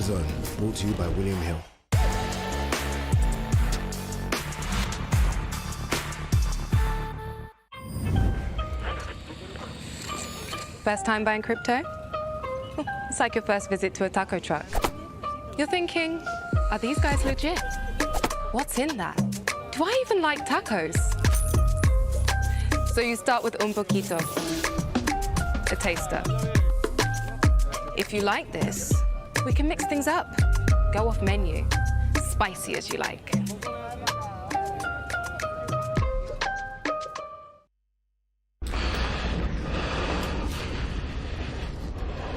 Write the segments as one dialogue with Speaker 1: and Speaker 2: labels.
Speaker 1: DAZN, brought to you by William Hill.
Speaker 2: First time buying crypto? It's like your first visit to a taco truck. You're thinking, are these guys legit? What's in that? Do I even like tacos? So you start with un poquito, a taster. If you like this, we can mix things up. Go off menu, spicy as you like.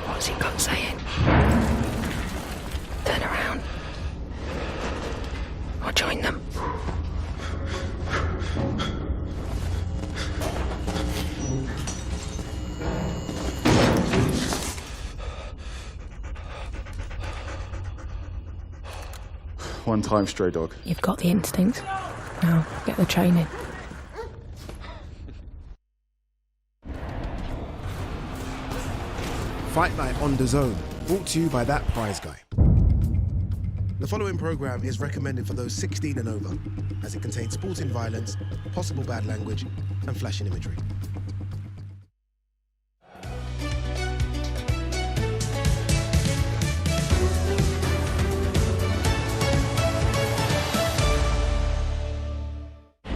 Speaker 3: What's he got saying? Turn around. Or join them.
Speaker 4: One time, stray dog.
Speaker 3: You've got the instinct. Now, get the training.
Speaker 1: Fight Night on DAZN, brought to you by that prize guy. The following program is recommended for those 16 and over, as it contains sporting violence, possible bad language, and flashing imagery.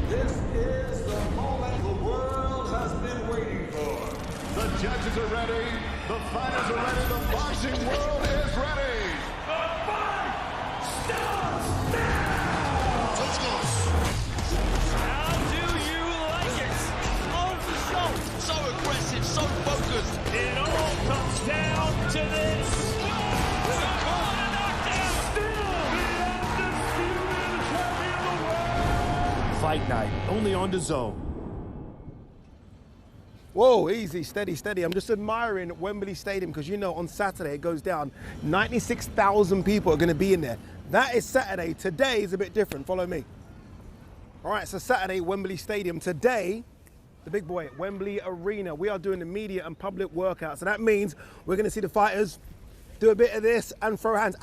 Speaker 5: This is the moment the world has been waiting for. The judges are ready, the fighters are ready, the boxing world is ready. The fight starts now! Let's go.
Speaker 6: How do you like it? On the show, so aggressive, so focused. It all comes down to this. With a corner knockdown. Still the undisputed champion of the world.
Speaker 7: Fight Night, only on DAZN.
Speaker 1: Whoa, easy, steady, steady. I'm just admiring Wembley Stadium because, you know, on Saturday it goes down. 96,000 people are going to be in there. That is Saturday. Today is a bit different. Follow me. All right, so Saturday, Wembley Stadium. Today, the big boy, Wembley Arena. We are doing the media and public workout. So that means we're going to see the fighters do a bit of this and throw hands.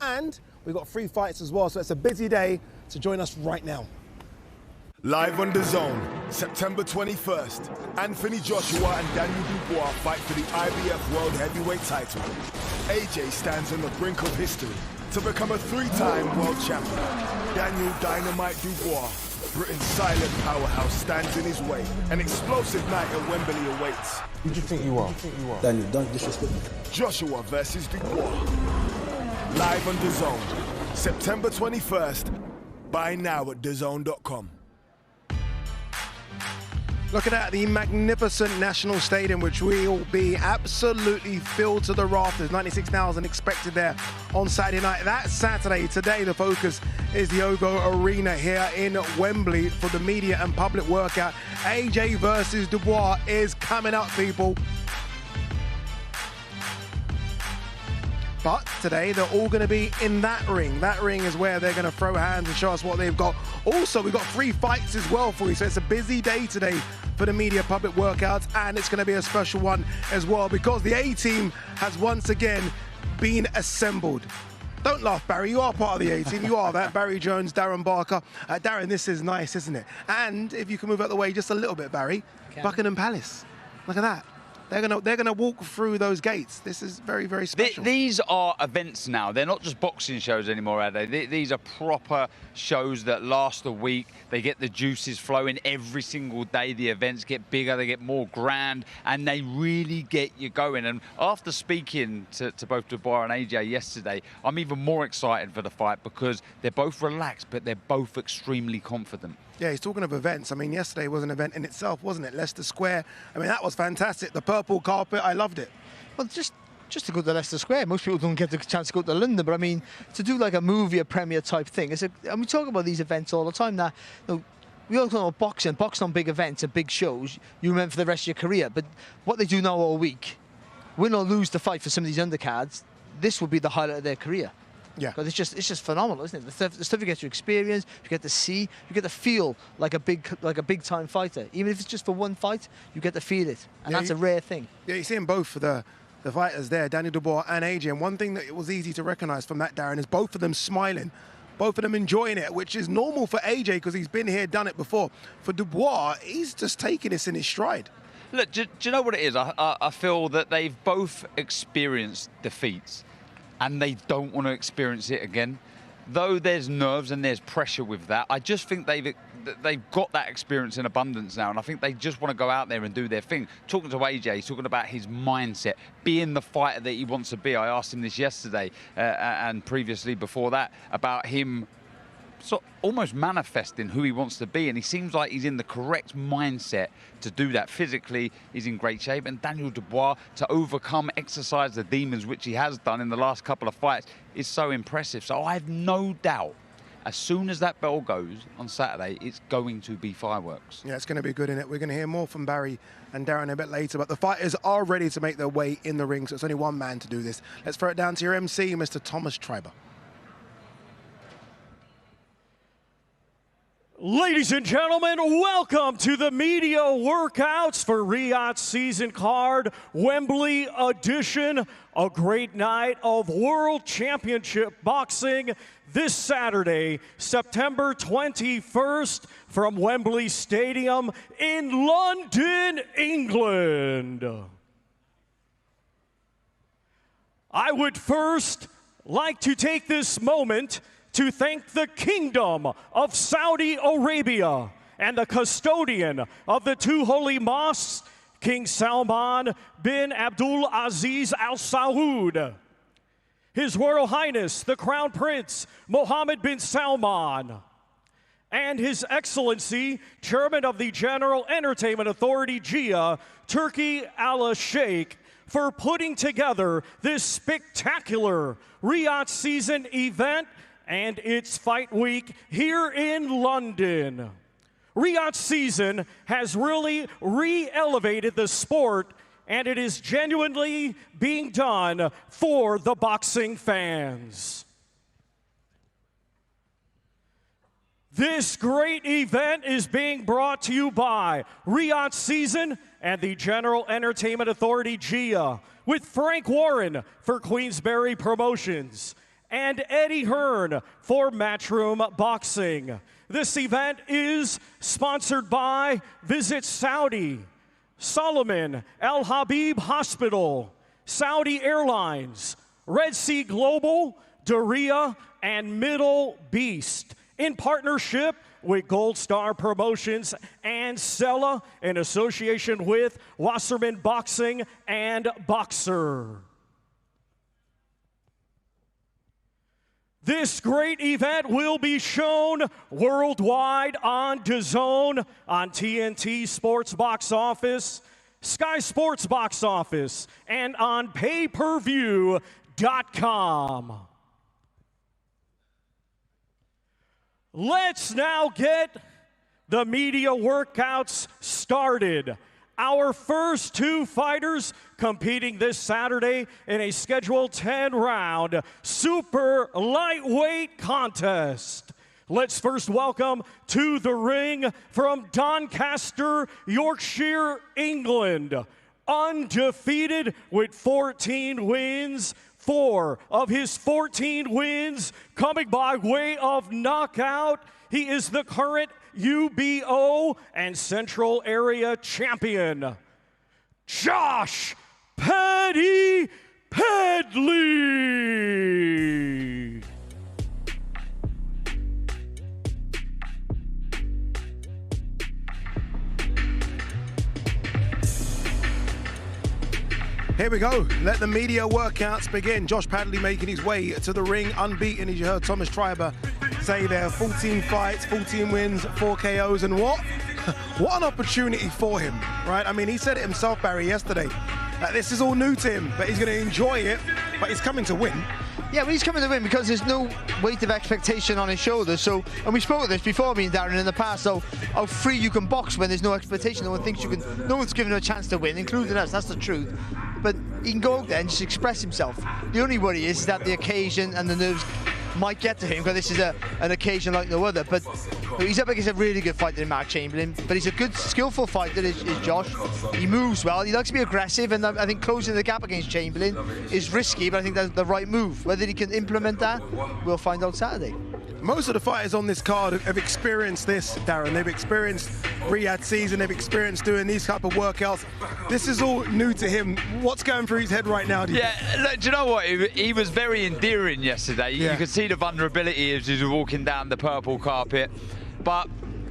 Speaker 1: And we've got 3 fights as well. So it's a busy day. So join us right now.
Speaker 8: Live on DAZN, September 21st, Anthony Joshua and Daniel Dubois fight for the IBF World Heavyweight title. AJ stands on the brink of history to become a 3-time world champion. Daniel Dynamite Dubois, Britain's silent powerhouse, stands in his way. An explosive night at Wembley awaits.
Speaker 9: Who do you think you are? Daniel, don't disrespect me.
Speaker 8: Joshua versus Dubois. Live on DAZN, September 21st. Buy now at DAZN.com.
Speaker 1: Looking at the magnificent National Stadium, which will be absolutely filled to the rafters. 96,000 expected there on Saturday night. That Saturday, today, the focus is the Ogo Arena here in Wembley for the media and public workout. AJ versus Dubois is coming up, people. But today, they're all going to be in that ring. That ring is where they're going to throw hands and show us what they've got. Also, we've got 3 fights as well for you. So it's a busy day today for the media public workouts. And it's going to be a special one as well because the A-team has once again been assembled. Don't laugh, Barry. You are part of the A-team. You are that. Barry Jones, Darren Barker. Darren, this is nice, isn't it? And if you can move out the way just a little bit, Barry, Buckingham Palace. Look at that. They're gonna walk through those gates. This is very, very special.
Speaker 10: These are events now. They're not just boxing shows anymore, are they? These are proper shows that last a week. They get the juices flowing every single day. The events get bigger, they get more grand, and they really get you going. And after speaking to both Dubois and AJ yesterday, I'm even more excited for the fight because they're both relaxed, but they're both extremely confident.
Speaker 1: Yeah, he's talking of events. I mean, yesterday was an event in itself, wasn't it? Leicester Square. I mean, that was fantastic. The purple carpet, I loved it.
Speaker 11: Well, just to go to Leicester Square, most people don't get the chance to go to London, but I mean, to do like a movie, a premiere type thing, and we talk about these events all the time now. You know, we all talk about boxing on big events and big shows, you remember for the rest of your career, but what they do now all week, win or lose the fight for some of these undercards, this will be the highlight of their career.
Speaker 1: Yeah.
Speaker 11: Because it's just phenomenal, isn't it? The stuff you get to experience, you get to see, you get to feel like a big time fighter. Even if it's just for one fight, you get to feel it, and that's a rare thing.
Speaker 1: Yeah, you see them both for the the fighters there, Daniel Dubois and AJ. And one thing that was easy to recognize from that, Darren, is both of them smiling, both of them enjoying it, which is normal for AJ because he's been here, done it before. For Dubois, he's just taking this in his stride.
Speaker 10: Look, do you know what it is? I feel that they've both experienced defeats and they don't want to experience it again. Though there's nerves and there's pressure with that, I just think they've got that experience in abundance now, and I think they just want to go out there and do their thing. Talking to AJ, he's talking about his mindset, being the fighter that he wants to be. I asked him this yesterday and previously before that about him almost manifesting who he wants to be, and he seems like he's in the correct mindset to do that. Physically, he's in great shape, and Daniel Dubois, to overcome, exercise the demons, which he has done in the last couple of fights, is so impressive. So I have no doubt, as soon as that bell goes on Saturday, it's going to be fireworks.
Speaker 1: Yeah, it's going to be good, in it. We're going to hear more from Barry and Darren a bit later, but the fighters are ready to make their way in the ring, so it's only one man to do this. Let's throw it down to your MC, Mr. Thomas Triber.
Speaker 12: Ladies and gentlemen, welcome to the media workouts for Riyadh season card, Wembley edition. A great night of World Championship boxing this Saturday, September 21st, from Wembley Stadium in London, England. I would first like to take this moment to thank the Kingdom of Saudi Arabia and the custodian of the two holy mosques, King Salman bin Abdul Aziz Al Saud, His Royal Highness, the Crown Prince Mohammed bin Salman, and His Excellency, Chairman of the General Entertainment Authority, GIA, Turki Al Sheikh, for putting together this spectacular Riyadh season event and its fight week here in London. Riyadh season has really re-elevated the sport, and it is genuinely being done for the boxing fans. This great event is being brought to you by Riyadh season and the General Entertainment Authority, GIA, with Frank Warren for Queensberry Promotions and Eddie Hearn for Matchroom Boxing. This event is sponsored by Visit Saudi, Solomon Al Habib Hospital, Saudi Airlines, Red Sea Global, Daria, and Middle Beast, in partnership with Gold Star Promotions and Sella, in association with Wasserman Boxing and Boxer. This great event will be shown worldwide on DAZN, on TNT Sports Box Office, Sky Sports Box Office, and on payperview.com. Let's now get the media workouts started. Our first two fighters competing this Saturday in a scheduled 10-round super lightweight contest. Let's first welcome to the ring from Doncaster, Yorkshire, England, undefeated with 14 wins. 4 of his 14 wins coming by way of knockout. He is the current UBO and Central Area champion, Josh Paddy Pedley.
Speaker 1: Here we go. Let the media workouts begin. Josh Padley making his way to the ring, unbeaten, as you heard Thomas Triber say there. 14 fights, 14 wins, 4 KOs, and what? What an opportunity for him, right? I mean, he said it himself, Barry, yesterday. This is all new to him, but he's going to enjoy it, but he's coming to win.
Speaker 11: Yeah, but he's coming to win because there's no weight of expectation on his shoulders. So, and we spoke of this before, me and Darren, in the past, so how free you can box when there's no expectation. No one thinks you can, no one's given him a chance to win, including us, that's the truth. But he can go out there and just express himself. The only worry is that the occasion and the nerves might get to him because this is an occasion like no other. But he's up against a really good fighter in Mark Chamberlain. But he's a good, skillful fighter, is Josh. He moves well. He likes to be aggressive, and I think closing the gap against Chamberlain is risky, but I think that's the right move. Whether he can implement that, we'll find out Saturday.
Speaker 1: Most of the fighters on this card have experienced this, Darren. They've experienced Riyadh season, they've experienced doing these type of workouts. This is all new to him. What's going through his head right now?
Speaker 10: Yeah, look, do you know what? He was very endearing yesterday. You could see the vulnerability as he was walking down the purple carpet. But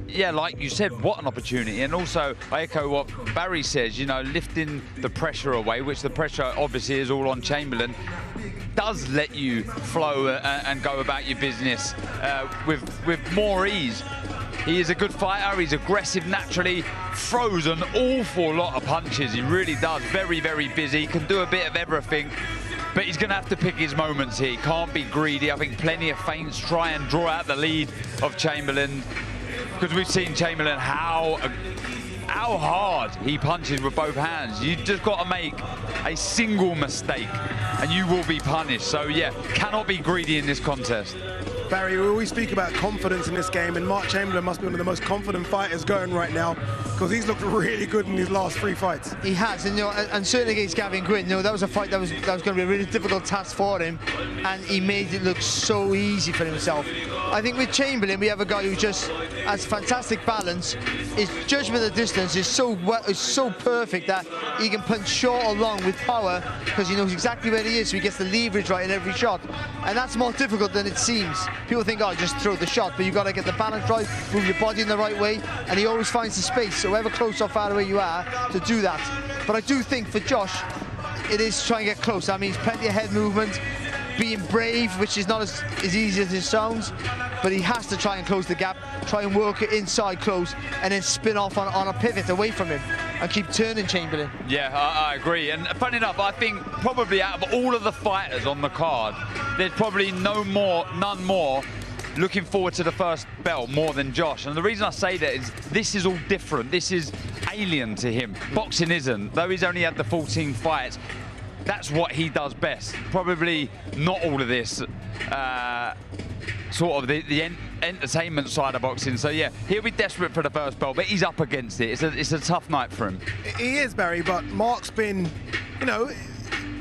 Speaker 10: yeah, like you said, what an opportunity. And also, I echo what Barry says, you know, lifting the pressure away, which the pressure obviously is all on Chamberlain, does let you flow and go about your business with more ease. He is a good fighter, he's aggressive naturally, throws an awful lot of punches, he really does. Very, very busy, can do a bit of everything, but he's going to have to pick his moments here. He can't be greedy. I think plenty of feints try and draw out the lead of Chamberlain, because we've seen Chamberlain how hard he punches with both hands. You just got to make a single mistake and you will be punished. So yeah, cannot be greedy in this contest.
Speaker 1: Barry, we always speak about confidence in this game, and Mark Chamberlain must be one of the most confident fighters going right now, because he's looked really good in his last 3 fights.
Speaker 11: He has, and, you know, and certainly against Gavin Gwynn, you know, that was a fight that was going to be a really difficult task for him, and he made it look so easy for himself. I think with Chamberlain, we have a guy who just has fantastic balance. His judgment of distance is so perfect that he can punch short or long with power, because he knows exactly where he is, so he gets the leverage right in every shot, and that's more difficult than it seems. People think, oh, just throw the shot, but you've got to get the balance right, move your body in the right way, and he always finds the space, so however close or far away you are, to do that. But I do think for Josh, it is trying to get close. That means plenty of head movement, being brave, which is not as easy as it sounds, but he has to try and close the gap, try and work it inside close, and then spin off on a pivot away from him and keep turning Chamberlain.
Speaker 10: Yeah, I agree. And funny enough, I think probably out of all of the fighters on the card, there's probably none more looking forward to the first belt more than Josh. And the reason I say that is this is all different. This is alien to him. Boxing isn't. Though he's only had the 14 fights, that's what he does best. Probably not all of this sort of the entertainment side of boxing. So yeah, he'll be desperate for the first belt, but he's up against it. It's a tough night for him.
Speaker 1: He is, Barry, but Mark's been, you know,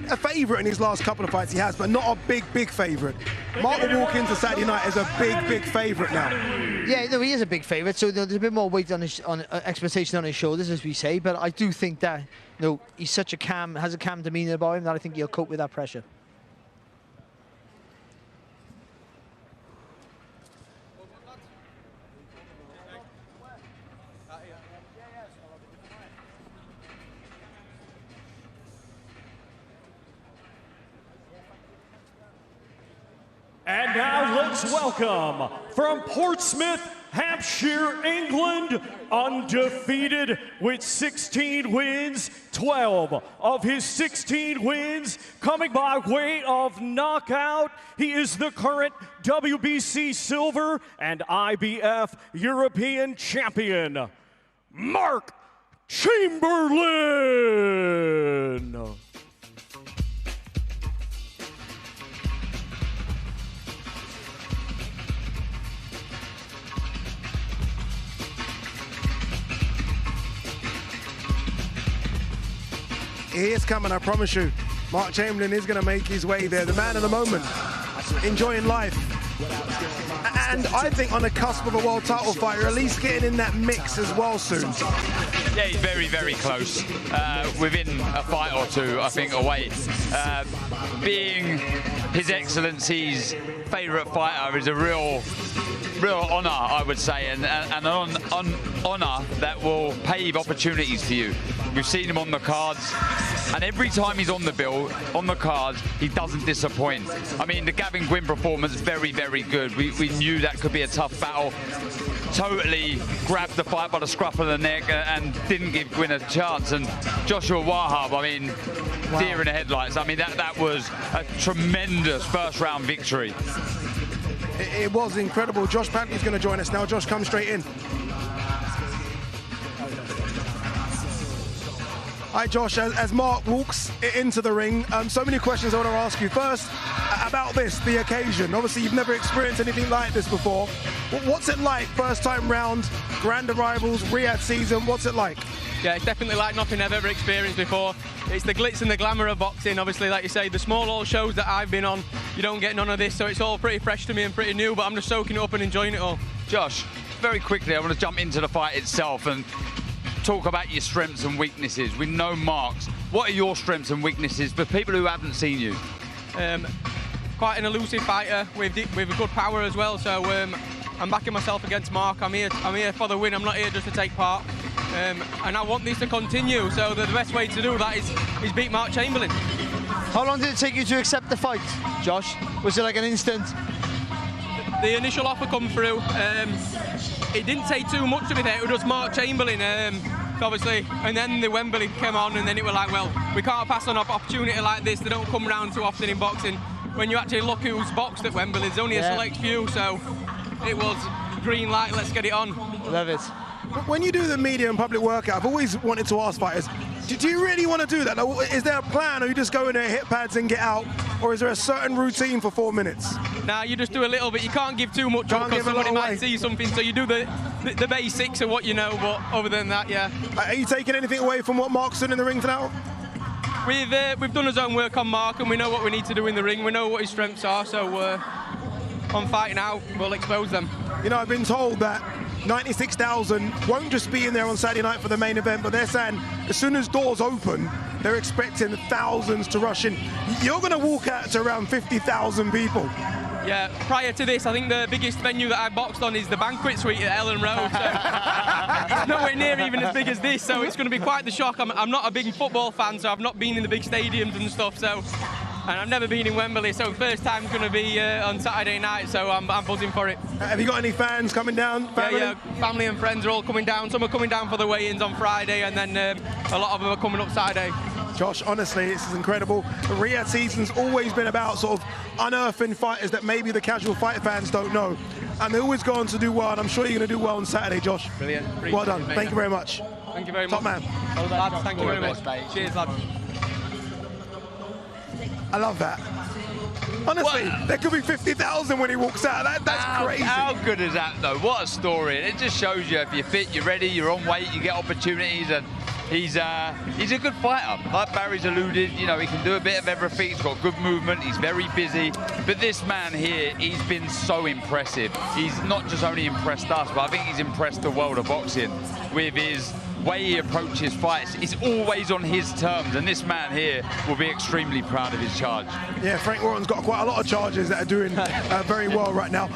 Speaker 1: a favourite in his last couple of fights. He has, but not a big favourite. Mark will walk into Saturday night as a big favourite now.
Speaker 11: Yeah, no, he is a big favourite, so there's a bit more weight on expectation on his shoulders, as we say. But I do think that, you know, he's such has a calm demeanour about him that I think he'll cope with that pressure.
Speaker 12: And now let's welcome, from Portsmouth, Hampshire, England, undefeated with 16 wins, 12 of his 16 wins coming by way of knockout. He is the current WBC Silver and IBF European Champion, Mark Chamberlain.
Speaker 1: He is coming, I promise you. Mark Chamberlain is going to make his way there. The man of the moment, enjoying life. And I think on the cusp of a world title fight, or at least getting in that mix as well soon.
Speaker 10: Yeah, he's very close. Within a fight or two, I think, away. Being His Excellency's favourite fighter is a real honour, I would say, and an honour that will pave opportunities for you. We've seen him on the cards, and every time he's on the bill, on the cards, he doesn't disappoint. I mean, the Gavin Gwynn performance, very good. We knew that could be a tough battle. Totally grabbed the fight by the scruff of the neck and didn't give Gwynn a chance. And Joshua Wahab, I mean, deer in the headlights. I mean, that was a tremendous first round victory.
Speaker 1: It was incredible. Josh Pantley's going to join us now. Josh, come straight in. All right, Josh, as Mark walks into the ring, so many questions I want to ask you. First, about the occasion. Obviously, you've never experienced anything like this before. What's it like, first time round, grand arrivals, Riyadh season, what's it like?
Speaker 13: Yeah, it's definitely like nothing I've ever experienced before. It's the glitz and the glamour of boxing. Obviously, like you say, the small hall shows that I've been on, you don't get none of this, so it's all pretty fresh to me and pretty new, but I'm just soaking it up and enjoying it all.
Speaker 10: Josh, very quickly, I want to jump into the fight itself and talk about your strengths and weaknesses. We know Mark's. What are your strengths and weaknesses for people who haven't seen you?
Speaker 13: Quite an elusive fighter with a good power as well, so I'm backing myself against Mark. I'm here for the win. I'm not here just to take part. And I want this to continue, so the best way to do that is beat Mark Chamberlain.
Speaker 11: How long did it take you to accept the fight, Josh? Was it like an instant?
Speaker 13: The initial offer come through. It didn't take too much to be there. It was just Mark Chamberlain, obviously, and then the Wembley came on, and then it was like, well, we can't pass on an opportunity like this. They don't come around too often in boxing. When you actually look who's boxed at Wembley, there's only a select few, so it was green light, let's get it on.
Speaker 11: Love it.
Speaker 1: When you do the media and public workout, I've always wanted to ask fighters, do you really want to do that? Is there a plan, or you just go in there, hit pads and get out, or is there a certain routine for 4 minutes?
Speaker 13: Nah, you just do a little bit. You can't give too much up because somebody might see something, so you do the basics of what you know, but other than that, yeah.
Speaker 1: Are you taking anything away from what Mark's done in the ring now?
Speaker 13: We've done his own work on Mark, and we know what we need to do in the ring. We know what his strengths are, so on fighting out, we'll expose them.
Speaker 1: You know, I've been told that 96,000 won't just be in there on Saturday night for the main event, but they're saying as soon as doors open, they're expecting thousands to rush in. You're going to walk out to around 50,000 people.
Speaker 13: Yeah, prior to this, I think the biggest venue that I boxed on is the banquet suite at Ellen Road. So it's nowhere near even as big as this, so it's going to be quite the shock. I'm not a big football fan, so I've not been in the big stadiums and stuff, so, and I've never been in Wembley, so first time's going to be on Saturday night, so I'm buzzing for it.
Speaker 1: Have you got any fans coming down? Family?
Speaker 13: Yeah, family and friends are all coming down. Some are coming down for the weigh-ins on Friday, and then a lot of them are coming up Saturday.
Speaker 1: Josh, honestly, this is incredible. The Riyadh season's always been about sort of unearthing fighters that maybe the casual fight fans don't know. And they always go on to do well, and I'm sure you're going to do well on Saturday, Josh.
Speaker 13: Brilliant.
Speaker 1: Well done. Thank you very much.
Speaker 13: Thank you very
Speaker 1: much. Top man.
Speaker 13: Lads, thank you very much. Cheers, lads.
Speaker 1: I love that. Honestly, there could be 50,000 when he walks out. That's crazy.
Speaker 10: How good is that, though? What a story. It just shows you if you're fit, you're ready, you're on weight, you get opportunities, and he's a good fighter. Like Barry's alluded, you know, he can do a bit of everything. He's got good movement. He's very busy. But this man here, he's been so impressive. He's not just only impressed us, but I think he's impressed the world of boxing with his way he approaches fights. It's always on his terms, and this man here will be extremely proud of his charge.
Speaker 1: Yeah, Frank Warren's got quite a lot of charges that are doing very well right now.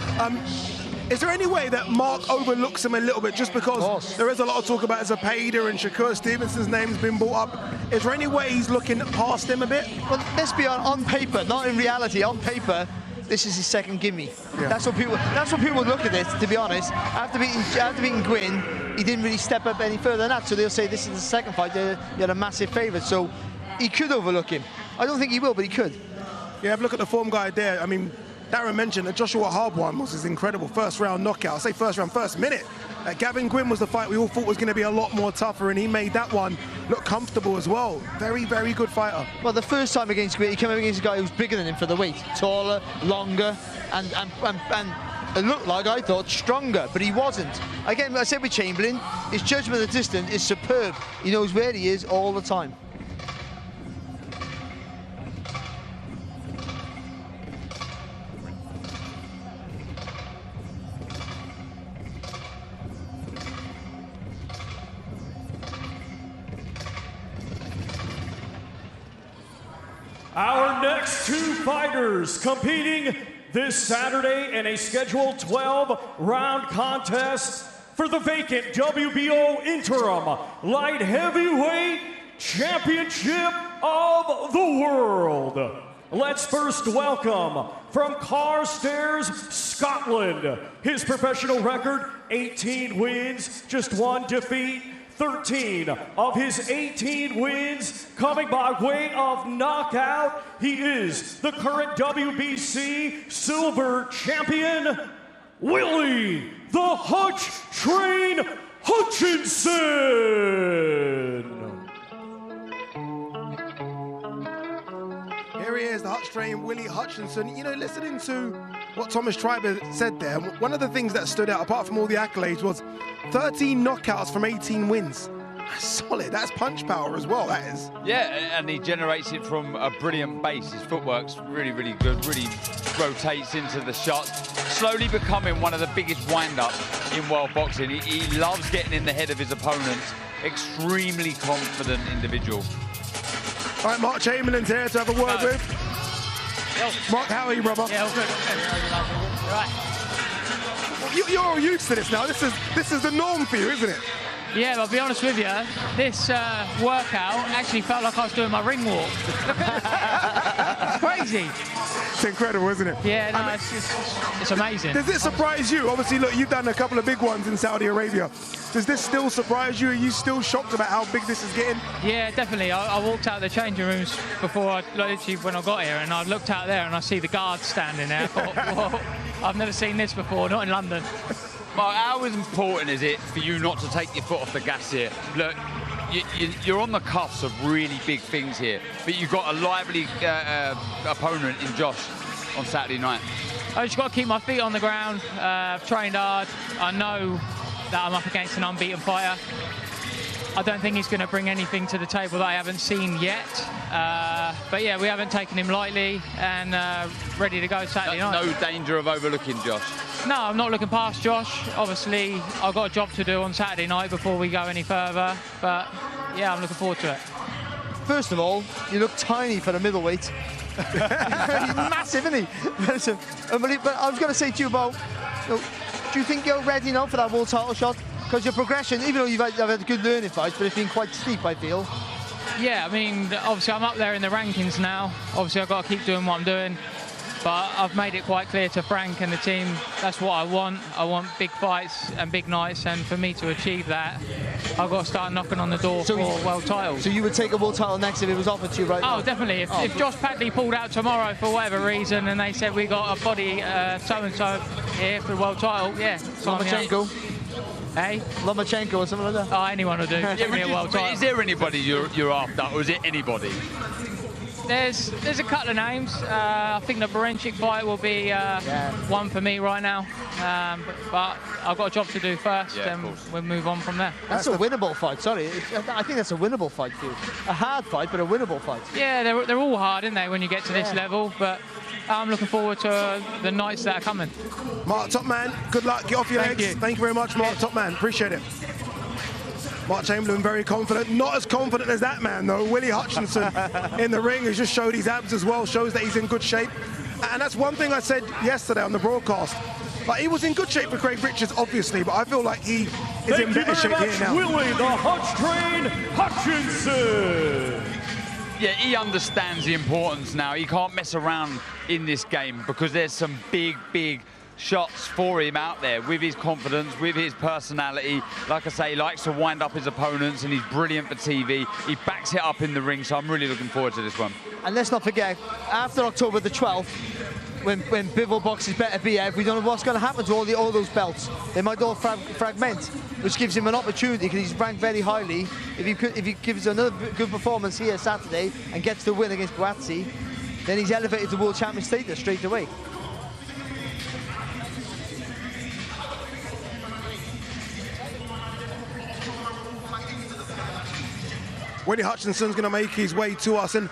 Speaker 1: Is there any way that Mark overlooks him a little bit, just because there is a lot of talk about Zapata and Shakur Stevenson's name's been brought up? Is there any way he's looking past him a bit?
Speaker 11: Well, let's be on paper, not in reality. On paper, this is his second gimme. Yeah. That's what people look at this. To be honest, after beating Gwynn, he didn't really step up any further than that. So they'll say this is the second fight. You're a massive favourite. So he could overlook him. I don't think he will, but he could.
Speaker 1: Yeah, have a look at the form guide there. I mean, Darren mentioned that Joshua Hard one was his incredible first round knockout. I say first round, first minute. Gavin Gwynn was the fight we all thought was going to be a lot more tougher, and he made that one look comfortable as well. Very, very good fighter.
Speaker 11: Well, the first time against Gwynn, he came up against a guy who was bigger than him for the weight, taller, longer, and it looked like, I thought, stronger, but he wasn't. Again, I said with Chamberlain, his judgment of the distance is superb. He knows where he is all the time.
Speaker 12: Our next two fighters competing this Saturday in a scheduled 12-round contest for the vacant WBO Interim Light Heavyweight Championship of the World. Let's first welcome from Carstairs, Scotland. His professional record, 18 wins, just 1 defeat. 13 of his 18 wins coming by way of knockout. He is the current WBC Silver Champion, Willie the Hutch Train Hutchinson.
Speaker 1: train, Willie Hutchinson. You know, listening to what Thomas Triber said there, one of the things that stood out, apart from all the accolades, was 13 knockouts from 18 wins. That's solid. That's punch power as well, that is.
Speaker 10: Yeah, and he generates it from a brilliant base. His footwork's really, really good, really rotates into the shots. Slowly becoming one of the biggest wind-ups in world boxing. He loves getting in the head of his opponents. Extremely confident individual.
Speaker 1: All right, Mark Chamberlain's here to have a word with. Mark, how are you, brother?
Speaker 14: Yeah, all good. Right.
Speaker 1: You're all used to this now. This is the norm for you, isn't it?
Speaker 14: Yeah, but I'll be honest with you, this workout actually felt like I was doing my ring walk. It's crazy.
Speaker 1: It's incredible, isn't it?
Speaker 14: Yeah, no, it's amazing.
Speaker 1: Does it surprise you? Obviously, look, you've done a couple of big ones in Saudi Arabia. Does this still surprise you? Are you still shocked about how big this is getting?
Speaker 14: Yeah, definitely. I walked out the changing rooms before, literally when I got here, and I looked out there and I see the guards standing there. I thought, whoa, I've never seen this before, not in London.
Speaker 10: Mark, how important is it for you not to take your foot off the gas here? Look, you're on the cuffs of really big things here, but you've got a lively opponent in Josh on Saturday night.
Speaker 14: I just got to keep my feet on the ground. I've trained hard. I know that I'm up against an unbeaten fighter. I don't think he's going to bring anything to the table that I haven't seen yet. But yeah, we haven't taken him lightly, and ready to go Saturday night.
Speaker 10: No danger of overlooking Josh?
Speaker 14: No, I'm not looking past Josh. Obviously, I've got a job to do on Saturday night before we go any further. But yeah, I'm looking forward to it.
Speaker 11: First of all, you look tiny for a middleweight. He's massive, isn't he? But I was going to say to you about, do you think you're ready now for that world title shot? Because your progression, even though you've had good learning fights, but it's been quite steep, I feel.
Speaker 14: Yeah, I mean, obviously I'm up there in the rankings now. Obviously I've got to keep doing what I'm doing. But I've made it quite clear to Frank and the team, that's what I want. I want big fights and big nights, and for me to achieve that, I've got to start knocking on the door for world titles.
Speaker 11: So you would take a world title next if it was offered to you right now?
Speaker 14: Oh, definitely. If Josh Padley pulled out tomorrow for whatever reason and they said we got a body so-and-so here for the world title, yeah.
Speaker 11: Lomachenko?
Speaker 14: Hey?
Speaker 11: Lomachenko or something like that?
Speaker 14: Oh, anyone will do. Give me a world title.
Speaker 10: Is there anybody you're after, or is it anybody?
Speaker 14: There's a couple of names. I think the Berencic fight will be one for me right now. But I've got a job to do first, and we'll move on from there.
Speaker 11: That's a winnable fight, sorry. I think that's a winnable fight for you. A hard fight, but a winnable fight.
Speaker 14: Yeah, they're all hard, aren't they, when you get to this level? But I'm looking forward to the nights that are coming.
Speaker 1: Mark, top man, good luck. Get off your legs. Thank you very much, Mark, top man. Appreciate it. Mark Chamberlain very confident. Not as confident as that man, though. Willie Hutchinson in the ring has just showed his abs as well, shows that he's in good shape. And that's one thing I said yesterday on the broadcast. Like, he was in good shape for Craig Richards, obviously, but I feel like he is in better shape here now.
Speaker 12: Willie the Hutch Train Hutchinson.
Speaker 10: Yeah, he understands the importance now. He can't mess around in this game because there's some big shots for him out there with his confidence, with his personality. Like I say, he likes to wind up his opponents and he's brilliant for TV. He backs it up in the ring, so I'm really looking forward to this one.
Speaker 11: And let's not forget, after October the 12th, when Bivol boxes better be out, we don't know what's going to happen to all those belts. They might all fragment, which gives him an opportunity because he's ranked very highly. If he gives another good performance here Saturday and gets the win against Buatsi, then he's elevated to world champion status straight away.
Speaker 1: Willie Hutchinson's going to make his way to us. And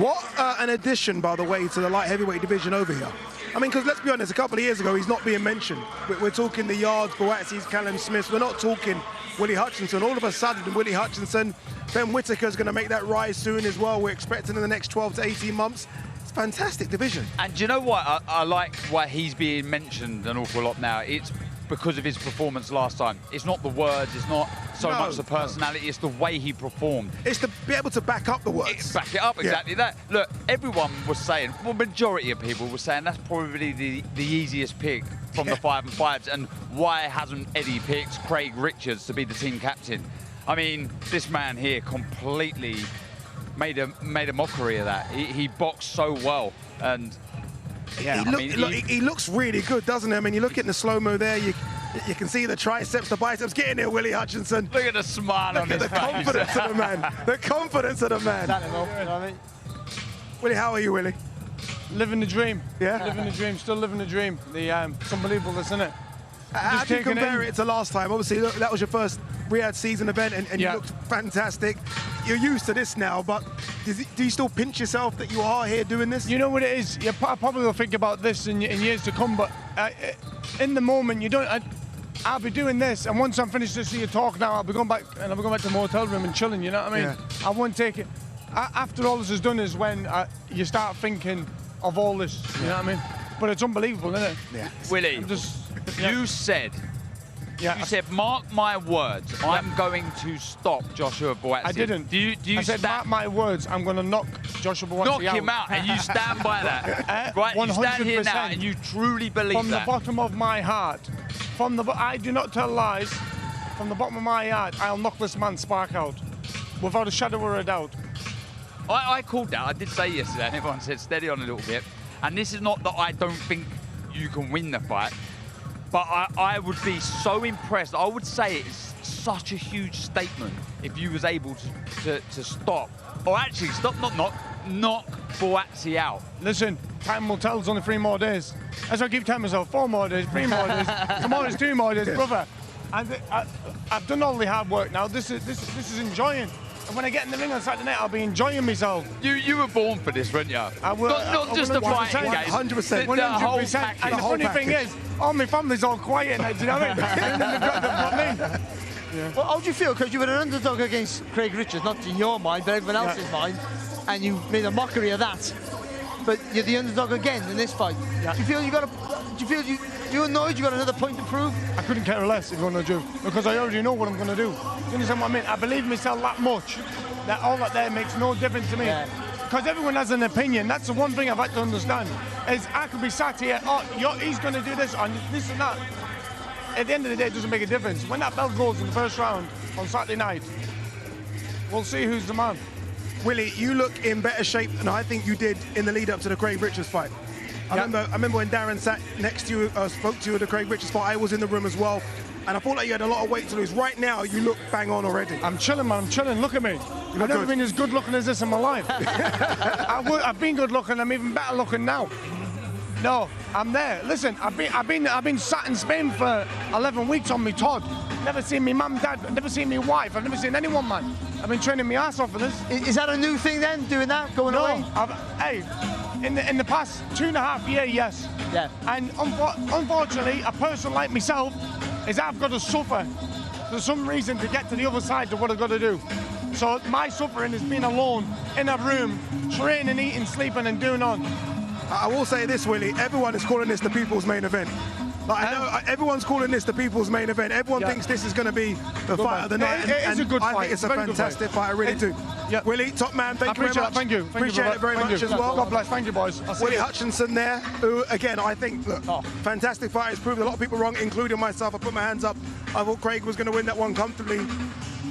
Speaker 1: what an addition, by the way, to the light heavyweight division over here. I mean, because let's be honest, a couple of years ago, he's not being mentioned. We're talking the Yards, Buatsis, Callum Smiths. We're not talking Willie Hutchinson. All of a sudden, Willie Hutchinson, Ben Whittaker's going to make that rise soon as well. We're expecting in the next 12 to 18 months. It's a fantastic division.
Speaker 10: And do you know what? I like why he's being mentioned an awful lot now. It's because of his performance last time. It's not the words, it's not so much the personality, it's the way he performed.
Speaker 1: It's to be able to back up the words.
Speaker 10: Back it up, exactly that. Look, everyone was saying, well, majority of people were saying that's probably the easiest pick from the 5 and 5s, and why hasn't Eddie picked Craig Richards to be the team captain? I mean, this man here completely made a mockery of that. He boxed so well, and yeah,
Speaker 1: he looks really good, doesn't he? I mean, you look at the slow-mo there, you can see the triceps, the biceps. Get in there, Willie Hutchinson.
Speaker 10: Look at the smile on his face.
Speaker 1: The confidence of the man. The confidence of the man. Willie, how are you, Willie?
Speaker 15: living the dream.
Speaker 1: Yeah.
Speaker 15: Living the dream, still living the dream. It's unbelievable, this, isn't it?
Speaker 1: How do you compare it to last time? Obviously, look, that was your first Riyadh season event, and you looked fantastic. You're used to this now, but do you still pinch yourself that you are here doing this?
Speaker 15: You know what it is? I probably will think about this in years to come, but in the moment, you don't. I'll be doing this, and once I'm finished this here talk now, I'll be going back to the motel room and chilling. You know what I mean?
Speaker 1: Yeah.
Speaker 15: I won't take it. After all this is done, is when you start thinking of all this. You know what I mean? But it's unbelievable, isn't it?
Speaker 1: Yeah.
Speaker 10: Willie, you said. You said, mark my words, I'm going to stop Joshua Buatsi.
Speaker 15: I didn't.
Speaker 10: Do you
Speaker 15: I said, mark my words, I'm going to knock Joshua Buatsi out.
Speaker 10: Knock him out, and you stand by that. Right, 100%. You stand here now, and you truly believe that.
Speaker 15: From the bottom of my heart, I do not tell lies. From the bottom of my heart, I'll knock this man's spark out, without a shadow of a doubt.
Speaker 10: I called that. I did say yesterday, and everyone said steady on a little bit. And this is not that I don't think you can win the fight. But I would be so impressed. I would say it's such a huge statement if you was able to stop, or actually stop, knock Buatsi out.
Speaker 15: Listen, time will tell. It's only 3 more days. As I keep telling myself, 4 more days, 3 more days. Tomorrow's 2 more days, brother. I've done all the hard work now. This is enjoying. And when I get in the ring on Saturday night, I'll be enjoying myself.
Speaker 10: You were born for this, weren't you?
Speaker 15: I will.
Speaker 10: Not just the fighting game.
Speaker 1: 100%.
Speaker 15: 100%. And the funny thing is, all my family's all quiet now. Do you know what I mean?
Speaker 11: Yeah. Well, how do you feel? Because you were an underdog against Craig Richards, not in your mind, but everyone else's mind, and you made a mockery of that. But you're the underdog again in this fight.
Speaker 15: Yeah.
Speaker 11: Do you feel you annoyed? You got another point to prove?
Speaker 15: I couldn't care less if you want to do, because I already know what I'm going to do. Do you understand what I mean? I believe myself that much that all that there makes no difference to me. Because everyone has an opinion. That's the one thing I've had to understand. Is I could be sat here, he's going to do this and this and that. At the end of the day, it doesn't make a difference. When that bell goes in the first round on Saturday night, we'll see who's the man.
Speaker 1: Willie, you look in better shape than I think you did in the lead up to the Craig Richards fight. I remember when Darren sat next to you, spoke to you at the Craig Richards fight, I was in the room as well, and I thought like you had a lot of weight to lose. Right now, you look bang on already.
Speaker 15: I'm chilling, man. I'm chilling. Look at me. I've never been as good looking as this in my life. I've been good looking. I'm even better looking now. No, I'm there. Listen, I've been sat in Spain for 11 weeks on me Todd. Never seen me mum, dad. Never seen me wife. I've never seen anyone, man. I've been training my ass off for this.
Speaker 11: Is that a new thing then? Doing that, going away?
Speaker 15: Hey, in the past 2.5 years, yes.
Speaker 11: Yeah.
Speaker 15: And unfortunately, a person like myself is I've got to suffer for some reason to get to the other side of what I've got to do. So my suffering has been alone in a room, training, eating, sleeping, and doing on.
Speaker 1: I will say this, Willie. Everyone is calling this the people's main event. Like, I know everyone's calling this the people's main event. Everyone thinks this is going to be the fight of the night.
Speaker 15: It is a good fight.
Speaker 1: I think it's a fantastic fight. I really do.
Speaker 15: Yeah.
Speaker 1: Willie, top man, thank you very much.
Speaker 15: Thank you.
Speaker 1: Appreciate it very much as well.
Speaker 15: God bless. Thank you, boys.
Speaker 1: Willie Hutchinson there, who, again, I think, look, fantastic fight. Has proved a lot of people wrong, including myself. I put my hands up. I thought Craig was going to win that one comfortably.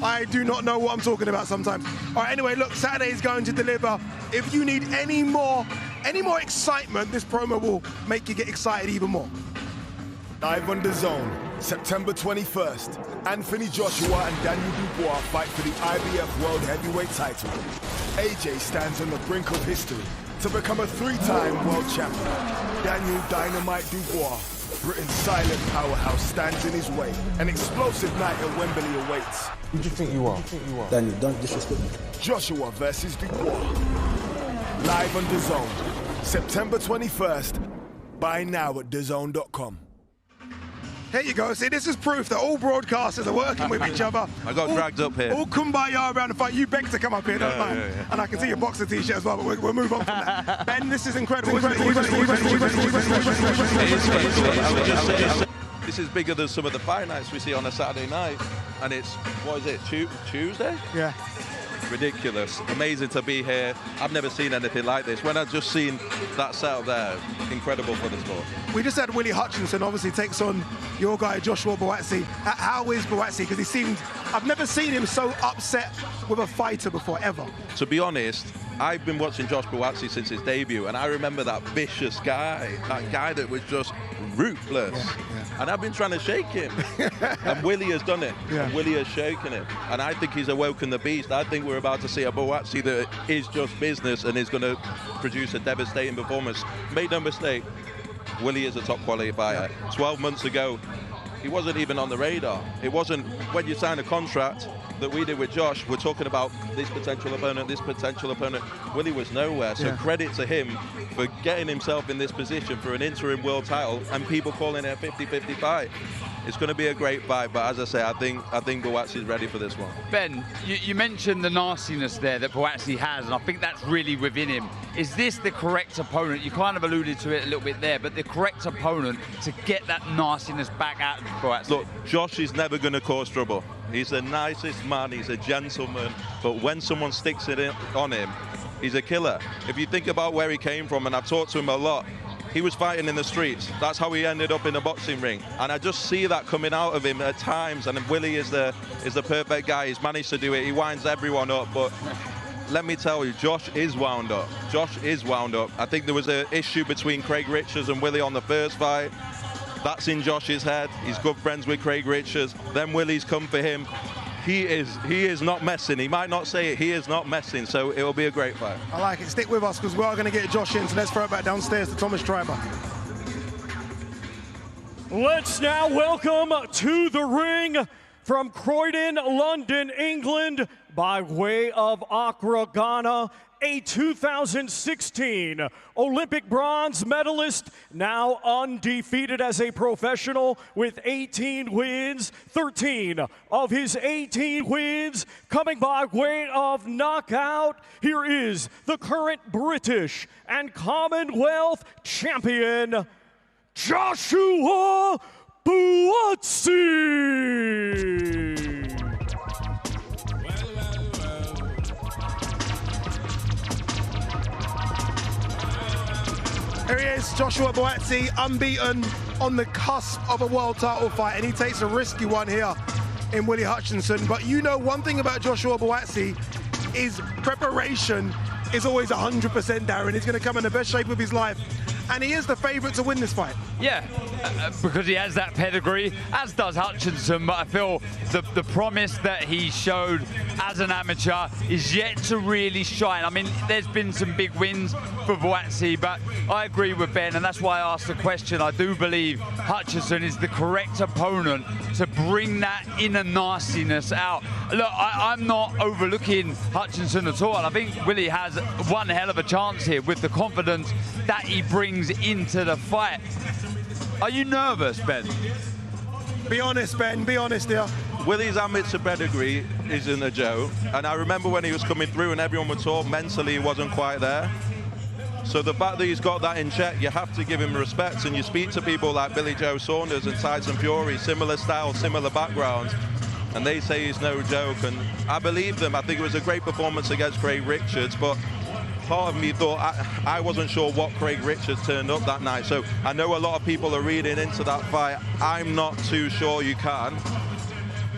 Speaker 1: I do not know what I'm talking about sometimes. All right, anyway, look, Saturday is going to deliver. If you need any more excitement, this promo will make you get excited even more.
Speaker 8: Live on DAZN, September 21st, Anthony Joshua and Daniel Dubois fight for the IBF World Heavyweight title. AJ stands on the brink of history to become a 3-time world champion. Daniel Dynamite Dubois, Britain's silent powerhouse, stands in his way. An explosive night at Wembley awaits.
Speaker 9: Who do you think you are? Daniel, don't disrespect me.
Speaker 8: Joshua versus Dubois. Live on DAZN, September 21st. Buy now at DAZN.com.
Speaker 1: Here you go. See, this is proof that all broadcasters are working with each other.
Speaker 16: I got dragged up here.
Speaker 1: All kumbaya around the fight. You begged to come up here, don't mind. Yeah. And I can see your boxer t-shirt as well, but we'll move on from that. Ben, this is incredible.
Speaker 16: This is bigger than some of the fight nights we see on a Saturday night. And it's, what is it, Tuesday?
Speaker 1: Yeah.
Speaker 16: Ridiculous. Amazing to be here. I've never seen anything like this. When I've just seen that setup there, incredible for the sport.
Speaker 1: We just had Willie Hutchinson obviously takes on your guy Joshua Buatsi. How is Buatsi? Because he seemed I've never seen him so upset with a fighter before, ever.
Speaker 16: To be honest, I've been watching Josh Buatsi since his debut, and I remember that vicious guy, that guy that was just ruthless. And I've been trying to shake him. And Willie has done it. And Willie has shaken him. And I think he's awoken the beast. I think we're about to see a Buatsi that is just business and is going to produce a devastating performance. Make no mistake, Willie is a top quality fighter. 12 months ago, he wasn't even on the radar. It wasn't when you sign a contract that we did with Josh, we're talking about this potential opponent, this potential opponent. Willie was nowhere, so credit to him for getting himself in this position for an interim world title and people calling it a 50-50 fight. It's going to be a great fight, but as I say, I think Buatsi is ready for this one.
Speaker 10: Ben, you mentioned the nastiness there that Buatsi has, and I think that's really within him. Is this the correct opponent? You kind of alluded to it a little bit there, but the correct opponent to get that nastiness back out of Buatsi?
Speaker 16: Look, Josh is never going to cause trouble. He's the nicest man, he's a gentleman, but when someone sticks it on him, he's a killer. If you think about where he came from, and I've talked to him a lot, he was fighting in the streets. That's how he ended up in a boxing ring. And I just see that coming out of him at times, and Willie is the perfect guy. He's managed to do it. He winds everyone up, but let me tell you, Josh is wound up. Josh is wound up. I think there was an issue between Craig Richards and Willie on the first fight. That's in Josh's head. He's good friends with Craig Richards. Then Willie's come for him. He is not messing. He might not say it. He is not messing. So it'll be a great fight.
Speaker 1: I like it. Stick with us because we are going to get Josh in. So let's throw it back downstairs to Thomas Schreiber.
Speaker 12: Let's now welcome to the ring from Croydon, London, England, by way of Accra, Ghana, a 2016 Olympic bronze medalist, now undefeated as a professional with 18 wins, 13 of his 18 wins coming by way of knockout. Here is the current British and Commonwealth champion, Joshua Buatsi.
Speaker 1: Here he is, Joshua Buatsi, unbeaten, on the cusp of a world title fight, and he takes a risky one here in Willie Hutchinson. But you know one thing about Joshua Buatsi is preparation is always 100%, Darren. He's going to come in the best shape of his life, and he is the favourite to win this fight.
Speaker 10: Yeah, because he has that pedigree, as does Hutchinson, but I feel the promise that he showed as an amateur is yet to really shine. I mean, there's been some big wins for Buatsi, but I agree with Ben, and that's why I asked the question. I do believe Hutchinson is the correct opponent to bring that inner nastiness out. Look, I'm not overlooking Hutchinson at all. I think Willie has one hell of a chance here with the confidence that he brings into the fight. Are you nervous, Ben?
Speaker 1: Be honest, Ben. Be honest here.
Speaker 16: Willie's amateur pedigree isn't a joke. And I remember when he was coming through and everyone would talk, mentally he wasn't quite there. So the fact that he's got that in check, you have to give him respect. And you speak to people like Billy Joe Saunders and Tyson Fury, similar style, similar backgrounds, and they say he's no joke. And I believe them. I think it was a great performance against Craig Richards, but part of me thought I wasn't sure what Craig Richards turned up that night. So I know a lot of people are reading into that fight. I'm not too sure you can.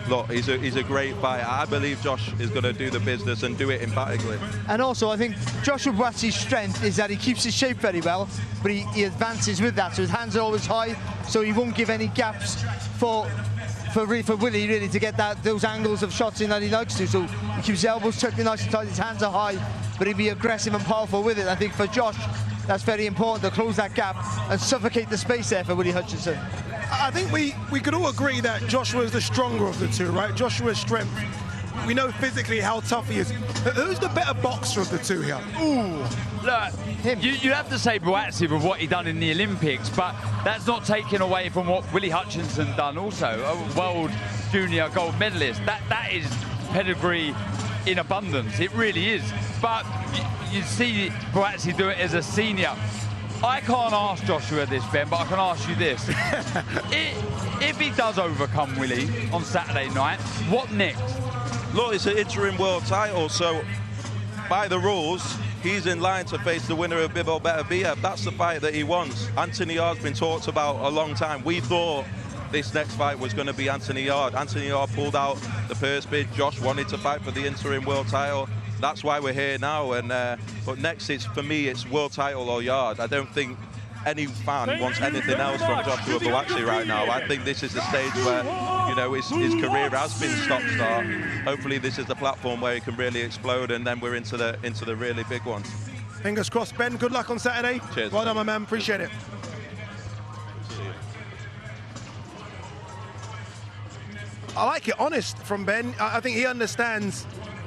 Speaker 16: Look, he's a great fighter. I believe Josh is going to do the business and do it emphatically.
Speaker 11: And also, I think Joshua Buatsi's strength is that he keeps his shape very well, but he advances with that. So his hands are always high, so he won't give any gaps for Willie really to get those angles of shots in that he likes to. So he keeps his elbows tucked in nice and tight, his hands are high, but he'll be aggressive and powerful with it. I think for Josh, that's very important to close that gap and suffocate the space there for Willie Hutchinson.
Speaker 1: I think we could all agree that Joshua is the stronger of the two, right? Joshua's strength. We know physically how tough he is. Who's the better boxer of the two here?
Speaker 10: Ooh, look, you have to say Buatsi with what he done in the Olympics, but that's not taken away from what Willie Hutchinson done also, a world junior gold medalist. That is pedigree in abundance. It really is. But you see Buatsi do it as a senior. I can't ask Joshua this, Ben, but I can ask you this. If he does overcome Willie on Saturday night, what next?
Speaker 16: Look, it's an interim world title, so by the rules, he's in line to face the winner of Bivol Beterbiev. That's the fight that he wants. Anthony Yar's been talked about a long time. We thought this next fight was going to be Anthony Yarde. Anthony Yarde pulled out the purse bid. Josh wanted to fight for the interim world title. That's why we're here now. And but next, for me, it's world title or Yarde. I don't think any fan wants anything else from Joshua Buatsi right now. I think this is the stage where, you know, his career has been stop-start. Hopefully, this is the platform where he can really explode, and then we're into the really big ones.
Speaker 1: Fingers crossed, Ben. Good luck on Saturday.
Speaker 16: Cheers.
Speaker 1: Well done, my man. Appreciate it. I like it, honest from Ben. I think he understands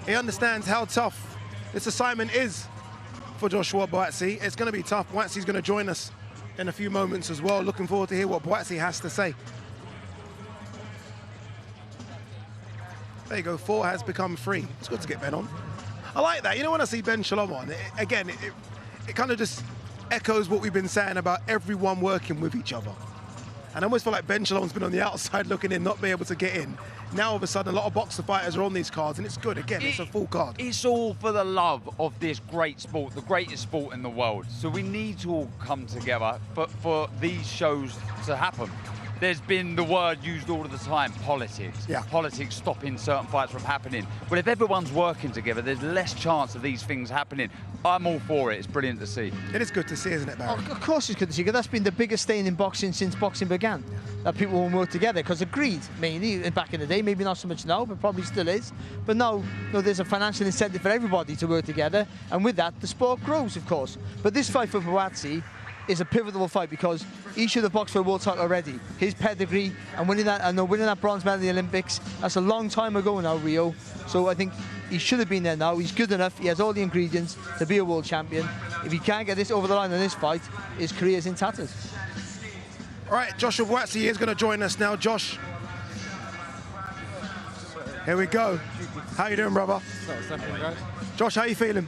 Speaker 1: how tough this assignment is for Joshua Buatsi. It's going to be tough. Buatsi's going to join us in a few moments as well. Looking forward to hear what Buatsi has to say. There you go. 4 has become 3. It's good to get Ben on. I like that. You know, when I see Ben Shalom on, it kind of just echoes what we've been saying about everyone working with each other. And I almost feel like Ben Shalom's been on the outside looking in, not be able to get in. Now, all of a sudden, a lot of boxer fighters are on these cards, and it's good. Again, it's a full card.
Speaker 10: It's all for the love of this great sport, the greatest sport in the world. So we need to all come together for these shows to happen. There's been the word used all of the time, politics.
Speaker 1: Yeah.
Speaker 10: Politics stopping certain fights from happening. Well, if everyone's working together, there's less chance of these things happening. I'm all for it. It's brilliant to see.
Speaker 1: It is good to see, isn't it, Barry?
Speaker 11: Of course it's good to see, because that's been the biggest stain in boxing since boxing began, that people won't work together, because of greed, mainly, back in the day. Maybe not so much now, but probably still is. But now, there's a financial incentive for everybody to work together, and with that, the sport grows, of course. But this fight for Buatsi is a pivotal fight, because he should have boxed for a world title already. His pedigree and winning that bronze medal in the Olympics, that's a long time ago now, Rio. So I think he should have been there now. He's good enough. He has all the ingredients to be a world champion. If he can't get this over the line in this fight, his career's in tatters.
Speaker 1: All right, Joshua Buatsi is going to join us now. Josh, here we go. How you doing, brother? Josh, how you feeling?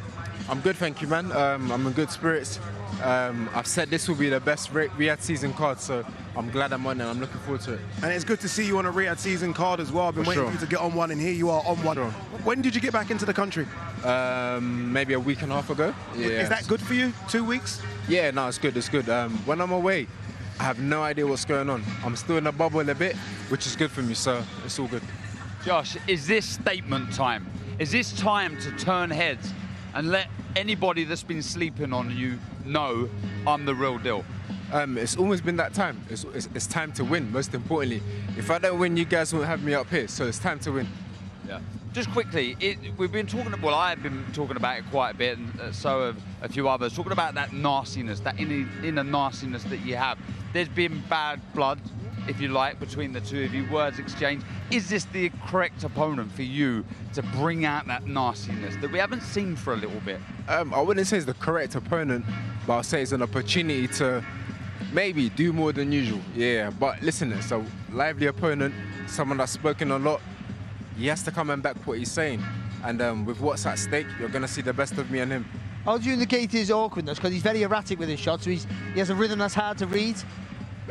Speaker 17: I'm good, thank you, man. I'm in good spirits. I've said this will be the best Riyadh season card, so I'm glad I'm on and I'm looking forward to it.
Speaker 1: And it's good to see you on a Riyadh season card as well. I've been waiting for you to get on one, and here you are on one.
Speaker 17: Sure.
Speaker 1: When did you get back into the country?
Speaker 17: Maybe a week and a half ago. Yeah.
Speaker 1: Is that good for you? 2 weeks?
Speaker 17: Yeah, no, it's good, it's good. When I'm away, I have no idea what's going on. I'm still in a bubble a bit, which is good for me, so it's all good.
Speaker 10: Josh, is this statement time? Is this time to turn heads and let anybody that's been sleeping on you know I'm the real deal?
Speaker 17: It's almost been that time. It's time to win, most importantly. If I don't win, you guys won't have me up here, so it's time to win.
Speaker 10: Yeah. Just quickly, we've been talking, well, I've been talking about it quite a bit, and so have a few others, talking about that nastiness, that inner nastiness that you have. There's been bad blood, if you like, between the two of you, words exchanged. Is this the correct opponent for you to bring out that nastiness that we haven't seen for a little bit?
Speaker 17: I wouldn't say it's the correct opponent, but I'll say it's an opportunity to maybe do more than usual. Yeah, but listen, it's a lively opponent, someone that's spoken a lot. He has to come and back what he's saying. And with what's at stake, you're going to see the best of me and him.
Speaker 11: How do you indicate his awkwardness? Because he's very erratic with his shots, so he has a rhythm that's hard to read.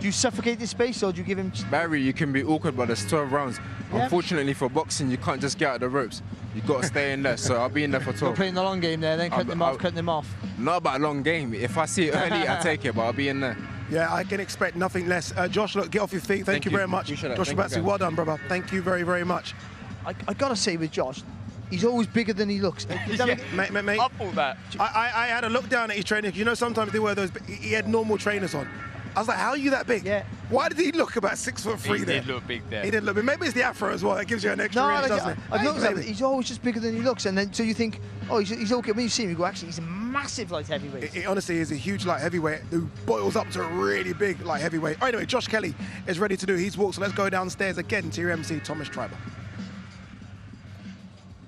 Speaker 11: Do you suffocate his space, or do you give him...
Speaker 17: Barry, you can be awkward, but there's 12 rounds.
Speaker 11: Yeah.
Speaker 17: Unfortunately for boxing, you can't just get out of the ropes. You've got to stay in there, so I'll be in there for 12.
Speaker 11: You're playing the long game there, then cutting him off.
Speaker 17: Not about a long game. If I see it early, I take it, but I'll be in there.
Speaker 1: Yeah, I can expect nothing less. Josh, look, get off your feet. Thank you very much. Josh Buatsi, well done, brother. Thank you very, very much.
Speaker 11: I got to say with Josh, he's always bigger than he looks.
Speaker 1: Mate,
Speaker 10: up all that.
Speaker 1: I had a look down at his training. You know, sometimes they wear those, he had normal trainers on. I was like, how are you that big?
Speaker 11: Yeah.
Speaker 1: Why did he look about 6'3" there?
Speaker 10: He did look big there.
Speaker 1: He did look big. Maybe it's the afro as well. That gives you an extra range, doesn't it?
Speaker 11: I've noticed that he's always just bigger than he looks, and then so you think, oh, he's okay. When you see him, you go, actually, he's a massive light heavyweight.
Speaker 1: It honestly is a huge light heavyweight who boils up to a really big light heavyweight. Oh, anyway, Josh Kelly is ready to do his walk, so let's go downstairs again to your MC, Thomas Triber.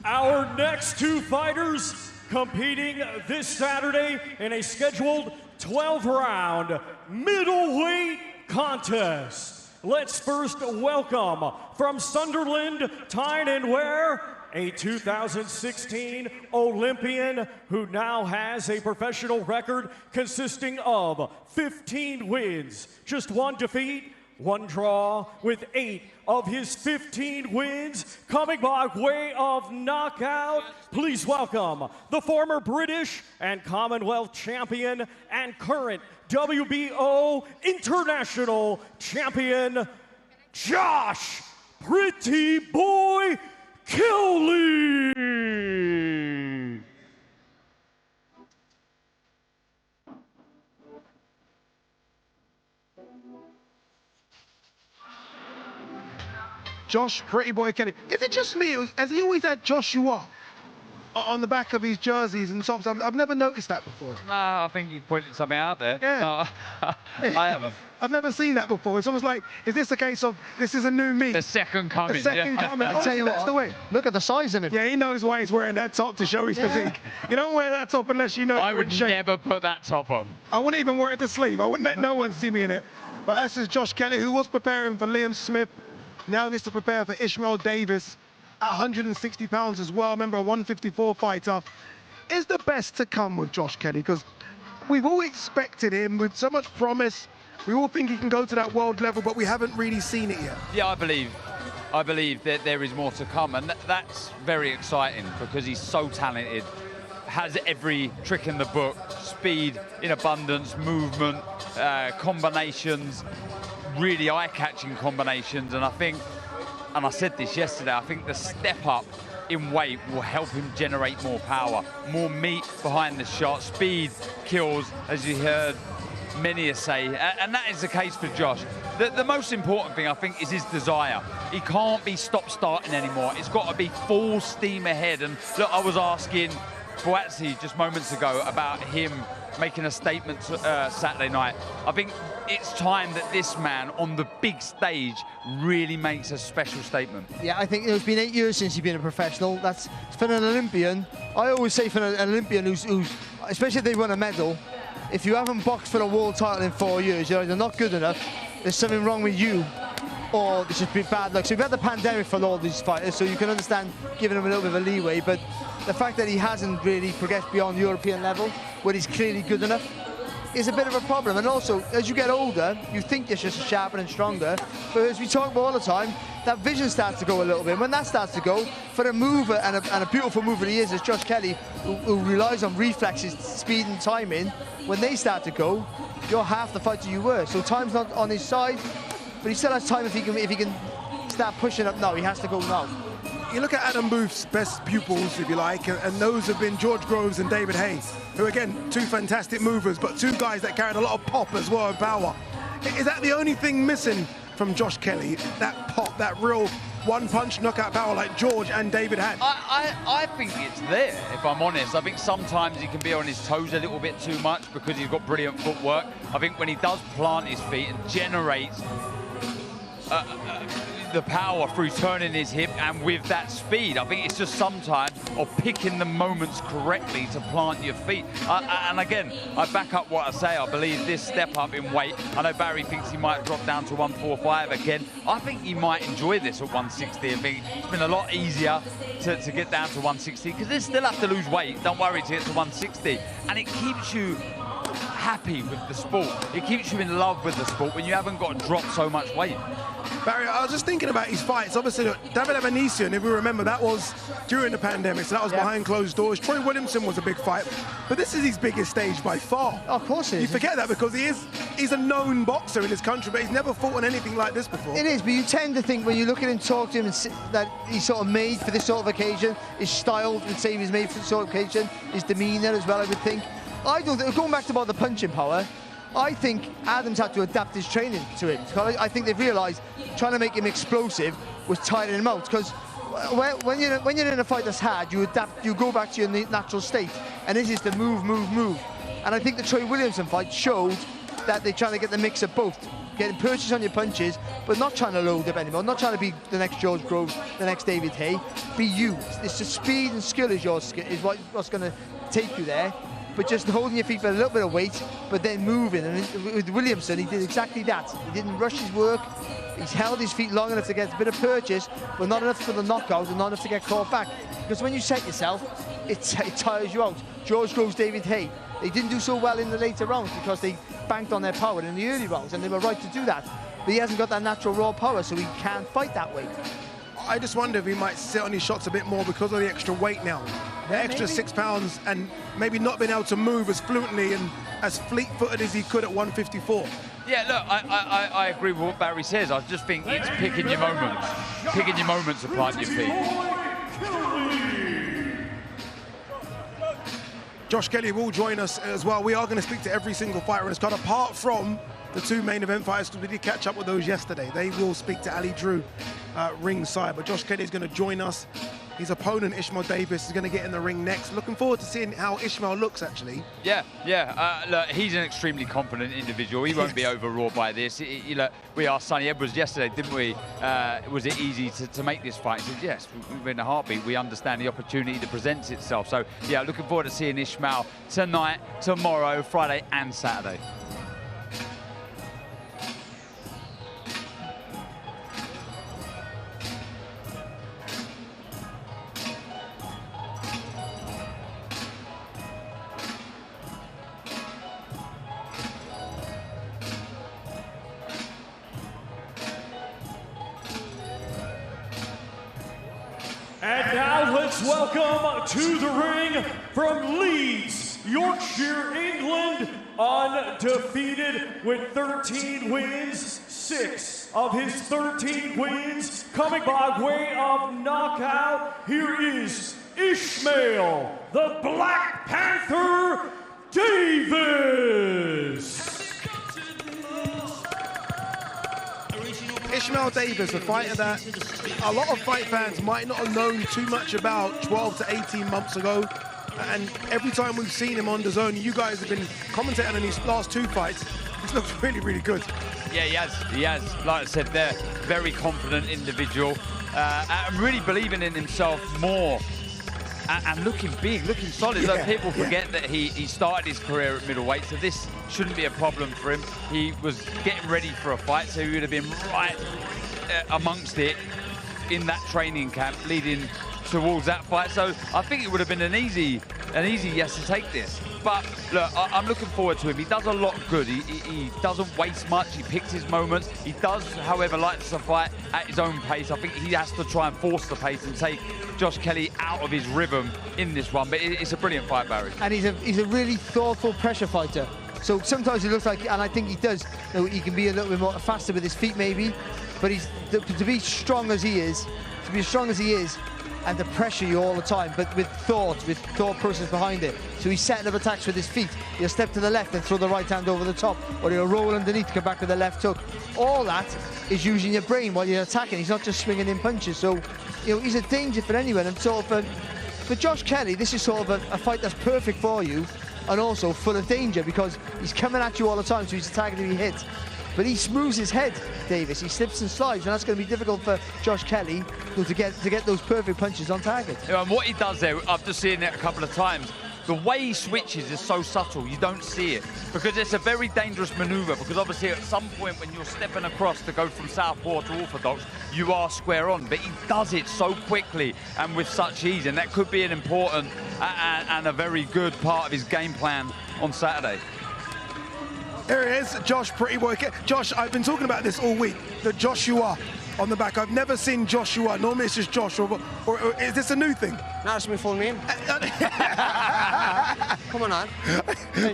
Speaker 12: Our next two fighters competing this Saturday in a scheduled 12-round middleweight contest. Let's first welcome from Sunderland, Tyne and Ware, a 2016 Olympian who now has a professional record consisting of 15 wins, just 1 defeat, 1 draw, with 8 of his 15 wins coming by way of knockout. Please welcome the former British and Commonwealth champion and current WBO International Champion, Josh Pretty Boy Kelly.
Speaker 1: Josh Pretty Boy Kelly. Is it just me? Has he always had Joshua on the back of his jerseys and socks? I've never noticed that before.
Speaker 10: No, I think he's pointing something out there.
Speaker 1: Yeah.
Speaker 10: I haven't.
Speaker 1: I've never seen that before. It's almost like, is this a case of, this is a new me?
Speaker 10: The second coming.
Speaker 1: The second coming.
Speaker 11: I'll tell you
Speaker 1: That's
Speaker 11: what,
Speaker 1: the way.
Speaker 11: look at the size in it.
Speaker 1: Yeah, he knows why he's wearing that top to show his physique. You don't wear that top unless you know.
Speaker 10: I would never put that top on.
Speaker 1: I wouldn't even wear it to sleep. I wouldn't let no one see me in it. But this is Josh Kelly, who was preparing for Liam Smith. Now this to prepare for Ishmael Davis at 160 pounds as well. Remember, a 154 fighter. Is the best to come with Josh Kelly? Because we've all expected him with so much promise. We all think he can go to that world level, but we haven't really seen it yet.
Speaker 10: Yeah, I believe that there is more to come, and that's very exciting because he's so talented, has every trick in the book, speed in abundance, movement, combinations, really eye-catching combinations. And I think, and I said this yesterday, I think the step up in weight will help him generate more power, more meat behind the shot. Speed kills, as you heard many say, and that is the case for Josh. The most important thing, I think, is his desire. He can't be stop-starting anymore. It's got to be full steam ahead. And look, I was asking Boazzi just moments ago about him making a statement Saturday night. I think it's time that this man on the big stage really makes a special statement.
Speaker 11: Yeah, I think it's been 8 years since he's been a professional. That's for an Olympian. I always say for an Olympian who's especially if they won a medal, if you haven't boxed for a world title in 4 years, you're either not good enough, there's something wrong with you, or this has been bad luck. So we've had the pandemic for all these fighters, so you can understand giving him a little bit of a leeway, but the fact that he hasn't really progressed beyond European level, where he's clearly good enough, is a bit of a problem. And also, as you get older, you think you're just sharper and stronger, but as we talk about all the time, that vision starts to go a little bit. When that starts to go, for a mover and a beautiful mover he is, as Josh Kelly, who relies on reflexes, speed and timing, when they start to go, you're half the fighter you were. So time's not on his side, but he still has time if he can start pushing up now. He has to go now.
Speaker 1: You look at Adam Booth's best pupils, if you like, and those have been George Groves and David Haye, who, again, two fantastic movers, but two guys that carried a lot of pop as well and power. Is that the only thing missing from Josh Kelly? That pop, that real one-punch knockout power like George and David had?
Speaker 10: I think it's there, if I'm honest. I think sometimes he can be on his toes a little bit too much because he's got brilliant footwork. I think when he does plant his feet and generates the power through turning his hip and with that speed, I think it's just sometimes of picking the moments correctly to plant your feet. And again, I back up what I say. I believe this step up in weight, I know Barry thinks he might drop down to 145 again. I think he might enjoy this at 160. I think it's been a lot easier to get down to 160 because they still have to lose weight, don't worry, to get to 160. And it keeps you happy with the sport. It keeps you in love with the sport when you haven't got to drop so much weight.
Speaker 1: Barry, I was just thinking about his fights. Obviously, David Evanesian, if we remember, that was during the pandemic, so that was behind closed doors. Troy Williamson was a big fight, but this is his biggest stage by far.
Speaker 11: Oh, of course it is.
Speaker 1: You forget that because he's a known boxer in his country, but he's never fought on anything like this before.
Speaker 11: It is, but you tend to think when you look at him, talk to him, that he's sort of made for this sort of occasion. His style would say he's made for this sort of occasion. His demeanour as well, I would think. I don't think, going back to about the punching power, I think Adams had to adapt his training to him. I think they've realised trying to make him explosive was tiring him out. Because when you're in a fight that's hard, you adapt, you go back to your natural state, and this is the move, move, move. And I think the Troy Williamson fight showed that they're trying to get the mix of both, getting purchase on your punches, but not trying to load up anymore, not trying to be the next George Groves, the next David Haye. Be you. It's the speed and skill is what's going to take you there. But just holding your feet with a little bit of weight, but then moving. And with Williamson, he did exactly that. He didn't rush his work. He's held his feet long enough to get a bit of purchase, but not enough for the knockout and not enough to get caught back. Because when you set yourself, it tires you out. George Groves, David Haye, they didn't do so well in the later rounds because they banked on their power in the early rounds, and they were right to do that. But he hasn't got that natural raw power, so he can't fight that way.
Speaker 1: I just wonder if he might sit on his shots a bit more because of the extra weight now. The extra 6 pounds and maybe not being able to move as fluently and as fleet-footed as he could at 154.
Speaker 10: Yeah, look, I agree with what Barry says. I just think it's picking your moments. Picking your moments to plant your feet.
Speaker 1: Josh Kelly will join us as well. We are going to speak to every single fighter in this card, apart from the 2 main event fighters, because we did catch up with those yesterday. They will speak to Ali Drew ringside, but Josh Kelly is going to join us. His opponent, Ishmael Davis, is going to get in the ring next. Looking forward to seeing how Ishmael looks, actually.
Speaker 10: Yeah. Look, he's an extremely confident individual. He won't be overawed by this. Look, we asked Sonny Edwards yesterday, didn't we? Was it easy to make this fight? He said, yes, we're in a heartbeat. We understand the opportunity that presents itself. So, yeah, looking forward to seeing Ishmael tonight, tomorrow, Friday, and Saturday.
Speaker 12: And now let's welcome to the ring from Leeds, Yorkshire, England, undefeated with 13 wins, 6 of his 13 wins coming by way of knockout. Here is Ishmael, the Black Panther Davis.
Speaker 1: Ishmael Davis, a fighter that a lot of fight fans might not have known too much about 12 to 18 months ago. And every time we've seen him on DAZN, you guys have been commentating on his last 2 fights. He's looked really, really good.
Speaker 10: Yeah, he has. Like I said, they're very confident individual. And really believing in himself more. And looking big, looking solid.
Speaker 1: Yeah,
Speaker 10: Look, people forget that he started his career at middleweight, so this shouldn't be a problem for him. He was getting ready for a fight, so he would have been right amongst it in that training camp leading towards that fight. So I think it would have been an easy yes to take this. But look, I'm looking forward to him. He does a lot good. He doesn't waste much. He picks his moments. He does, however, likes to fight at his own pace. I think he has to try and force the pace and take Josh Kelly out of his rhythm in this one. But it's a brilliant fight, Barry.
Speaker 11: And he's a really thoughtful pressure fighter. So sometimes he looks like, and I think he does, he can be a little bit more faster with his feet maybe, but to be strong as he is, and to pressure you all the time, but with thought process behind it. So he's setting up attacks with his feet. He'll step to the left and throw the right hand over the top, or he'll roll underneath, come back with a left hook. All that is using your brain while you're attacking. He's not just swinging in punches. So, he's a danger for anyone. And sort of for Josh Kelly, this is sort of a fight that's perfect for you, and also full of danger because he's coming at you all the time, so he's a target to be hit. But he moves his head, Davis. He slips and slides, and that's going to be difficult for Josh Kelly to get those perfect punches on target.
Speaker 10: And what he does there, I've just seen it a couple of times, the way he switches is so subtle, you don't see it. Because it's a very dangerous maneuver, because obviously at some point when you're stepping across to go from southpaw to orthodox, you are square on. But he does it so quickly and with such ease, and that could be an important and a very good part of his game plan on Saturday.
Speaker 1: Here it is, Josh, pretty boy. Josh, I've been talking about this all week, the Joshua on the back. I've never seen Joshua. Normally it's just Joshua, or is this a new thing?
Speaker 18: No, it's my full name. Come on.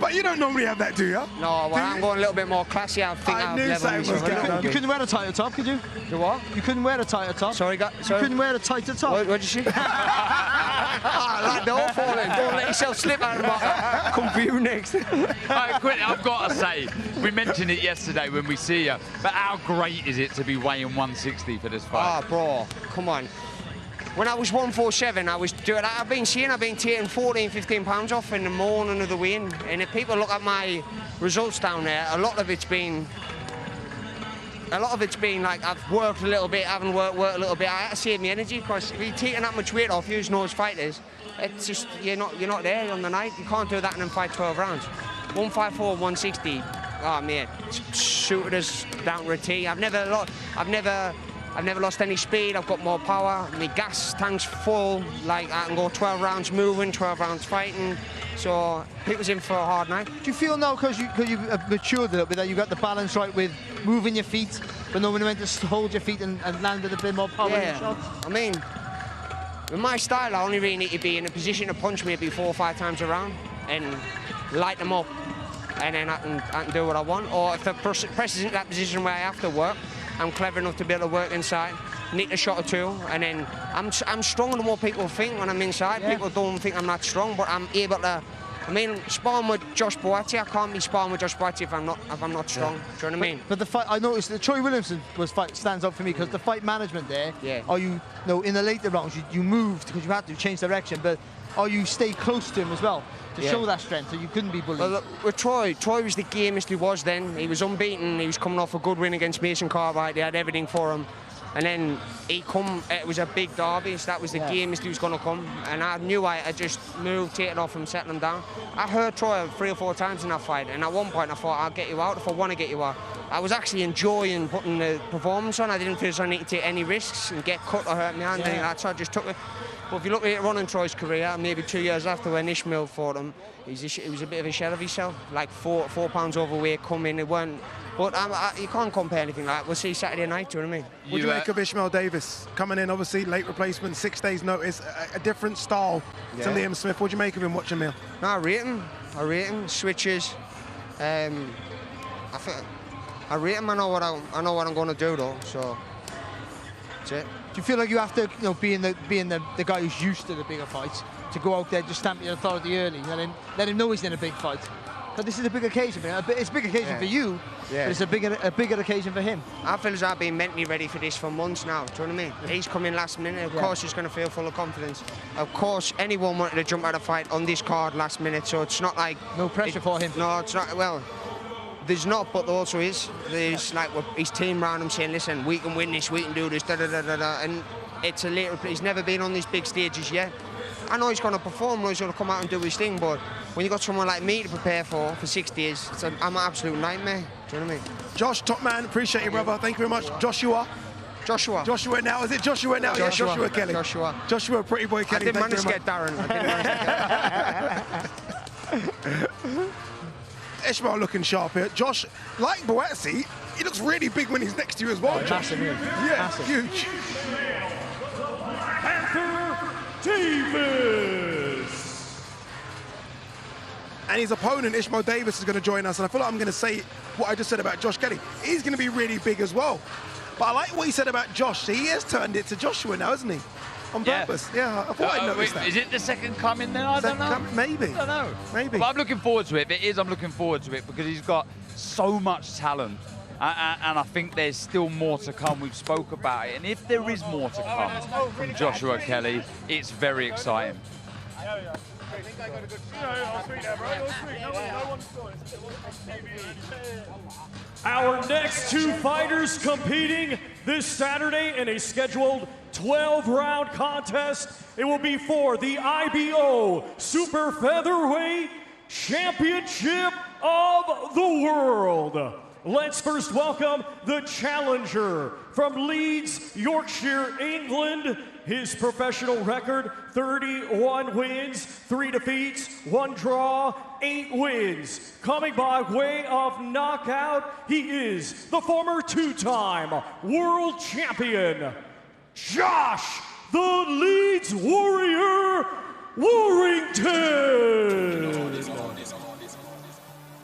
Speaker 1: But you don't normally have that, do you?
Speaker 18: No, well, I'm going a little bit more classy. I think
Speaker 1: I knew something was going on.
Speaker 11: You couldn't wear a tighter top, could you?
Speaker 18: You what?
Speaker 11: You couldn't wear a tighter top.
Speaker 18: Sorry.
Speaker 11: You couldn't wear a tighter top.
Speaker 18: What'd you say? Don't fall in. Don't let yourself slip out of the bottom. Come for you next.
Speaker 10: I've got to say, we mentioned it yesterday when we see you, but how great is it to be weighing 160 for this fight?
Speaker 18: Oh, bro, come on. When I was 147, I've been taking 14, 15 pounds off in the morning of the weigh-in. And if people look at my results down there, a lot of it's been like I've worked a little bit, haven't worked a little bit. I had to save my energy, because if you're taking that much weight off, you know as fighters, it's just you're not there on the night. You can't do that and then fight 12 rounds. 154, 160. Oh man, suited us down to a T. I've never lost any speed. I've got more power. My gas tank's full. Like I can go 12 rounds moving, 12 rounds fighting. So people's in for a hard night.
Speaker 11: Do you feel now, because you've matured a little bit, that you got the balance right with moving your feet, but knowing when to hold your feet and land with a bit more power in your shots?
Speaker 18: I mean, with my style, I only really need to be in a position to punch maybe 4 or 5 times around and light them up. and then I can do what I want. Or if the press is in that position where I have to work, I'm clever enough to be able to work inside, nick a shot or two, and then I'm stronger than what people think when I'm inside.
Speaker 11: Yeah.
Speaker 18: People don't think I'm that strong, but I'm able to. I mean, sparring with Josh Boatti, I can't be sparring with Josh Boatti if I'm not strong. Do you know what I mean?
Speaker 11: But the fight, I noticed that Troy Williamson stands out for me because the fight management there.
Speaker 18: Yeah.
Speaker 11: Are you know in the later rounds you moved because you had to change direction, but are you stay close to him as well to show that strength, so you couldn't be bullied?
Speaker 18: Well, look, with Troy was the gamest he was then. He was unbeaten. He was coming off a good win against Mason Cartwright. They had everything for him. And then he come, it was a big derby, so that was the gamest he was going to come. And I knew I just moved, taken off him, settle him down. I heard Troy 3 or 4 times in that fight, and at one point I thought, I'll get you out if I want to get you out. I was actually enjoying putting the performance on. I didn't feel as I need to take any risks and get cut or hurt my hand. So I just took it. But if you look at running Troy's career, maybe 2 years after when Ishmael fought him, he was a bit of a shell of himself, like 4 pounds overweight, coming, it weren't. But you can't compare anything like that. We'll see Saturday night, do you know what I mean?
Speaker 1: What do you make of Ishmael Davis coming in, obviously late replacement, 6 days notice, a different style to Liam Smith? What do you make of him watching him?
Speaker 18: No, I rate him. Switches. I rate him. I know what I'm going to do though. So that's it.
Speaker 11: Do you feel like you have to, being the guy who's used to the bigger fights, to go out there, just stamp your authority early, let him know he's in a big fight? Because this is a big occasion, man. It's a big occasion for you, but it's a bigger occasion for him.
Speaker 18: I feel as I've been mentally ready for this for months now. Do you know what I mean? He's coming last minute. Of course, he's going to feel full of confidence. Of course, anyone wanted to jump out of fight on this card last minute, so it's not like
Speaker 11: no pressure for him.
Speaker 18: No, it's not. Well, there's not, but there also is. There's like his team around him saying, "Listen, we can win this. We can do this." Da da da da da. And it's a little. He's never been on these big stages yet. I know he's going to perform, I know he's going to come out and do his thing, but when you've got someone like me to prepare for 6 days, I'm an absolute nightmare. Do you know what I mean?
Speaker 1: Josh, top man, appreciate you, brother. Thank you very much. Joshua now. Is it Joshua now? Joshua Kelly. Joshua Pretty Boy Kelly.
Speaker 18: I didn't manage to get Darren.
Speaker 1: Ishmael looking sharp here. Josh, like Boatsi, he looks really big when he's next to you as well.
Speaker 11: Massive,
Speaker 1: massive. Huge.
Speaker 12: Davis.
Speaker 1: And his opponent, Ishmael Davis, is going to join us. And I feel like I'm going to say what I just said about Josh Kelly. He's going to be really big as well. But I like what he said about Josh. He has turned it to Joshua now, hasn't he? On purpose. Yeah, I thought I'd noticed that.
Speaker 10: Is it the second coming then? I don't know.
Speaker 1: Maybe.
Speaker 10: I don't know.
Speaker 1: Maybe.
Speaker 10: But I'm looking forward to it. If it is, I'm looking forward to it because he's got so much talent. And I think there's still more to come. We've spoke about it. And if there is more to come from Joshua Kelly, it's very exciting.
Speaker 12: Our next 2 fighters competing this Saturday in a scheduled 12-round contest. It will be for the IBO Super Featherweight Championship of the World. Let's first welcome the challenger from Leeds, Yorkshire, England. His professional record, 31 wins, 3 defeats, 1 draw, 8 wins. Coming by way of knockout, he is the former 2-time world champion, Josh the Leeds Warrior Warrington.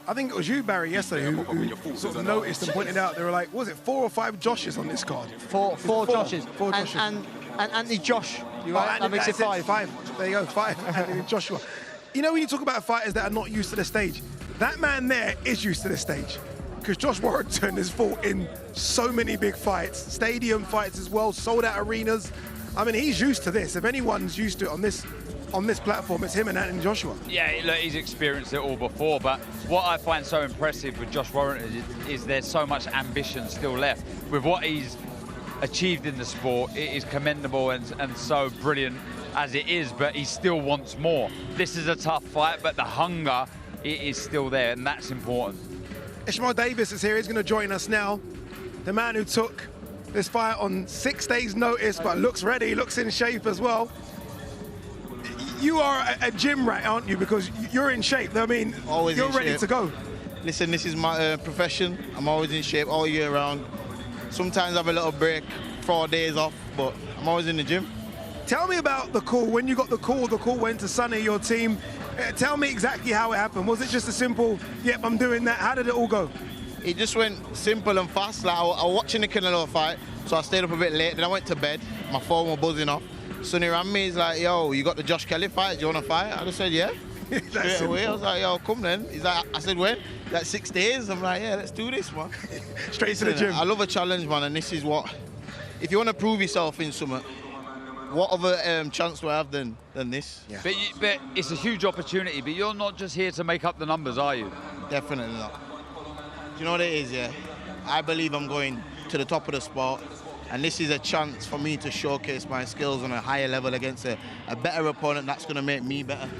Speaker 1: I think it was you, Barry, yesterday who sort of noticed and pointed out, they were like, was it 4 or 5 Joshes on this card?
Speaker 11: Four Joshes.
Speaker 1: Four Joshes.
Speaker 11: And Anthony Josh, right? That makes it 5.
Speaker 1: 5. There you go, 5. Anthony Joshua. You know when you talk about fighters that are not used to the stage, that man there is used to the stage. Because Josh Warrington has fought in so many big fights, stadium fights as well, sold out arenas. I mean, he's used to this. If anyone's used to it on this platform, it's him and Anthony Joshua.
Speaker 10: Yeah, look, he's experienced it all before, but what I find so impressive with Josh Warrington is there's so much ambition still left. With what he's achieved in the sport, it is commendable and so brilliant as it is, but he still wants more. This is a tough fight, but the hunger is still there, and that's important.
Speaker 1: Ishmael Davis is here. He's going to join us now. The man who took this fight on 6 days' notice, but looks ready, looks in shape as well. You are a gym rat, aren't you? Because you're in shape. I mean,
Speaker 19: always
Speaker 1: you're ready to go.
Speaker 19: Listen, this is my profession. I'm always in shape all year round. Sometimes I have a little break, 4 days off, but I'm always in the gym.
Speaker 1: Tell me about the call. When you got the call went to Sonny, your team. Tell me exactly how it happened. Was it just a simple, yep, I'm doing that? How did it all go?
Speaker 19: It just went simple and fast. Like I was watching the Canelo fight, so I stayed up a bit late. Then I went to bed. My phone was buzzing off. Sonny ran me. He's like, "Yo, you got the Josh Kelly fight? Do you want to fight?" I just said, "Yeah." Straight away, I was like, "Yo, come then." He's like, I said, "When?" He's like, 6 days. I'm like, "Yeah, let's do this, man."
Speaker 1: Straight to the gym.
Speaker 19: I love a challenge, man, and this is what. If you want to prove yourself in something, what other chance do I have than this?
Speaker 10: Yeah. But it's a huge opportunity. But you're not just here to make up the numbers, are you?
Speaker 19: Definitely not. Do you know what it is? Yeah, I believe I'm going to the top of the sport. And this is a chance for me to showcase my skills on a higher level against a better opponent that's going to make me better.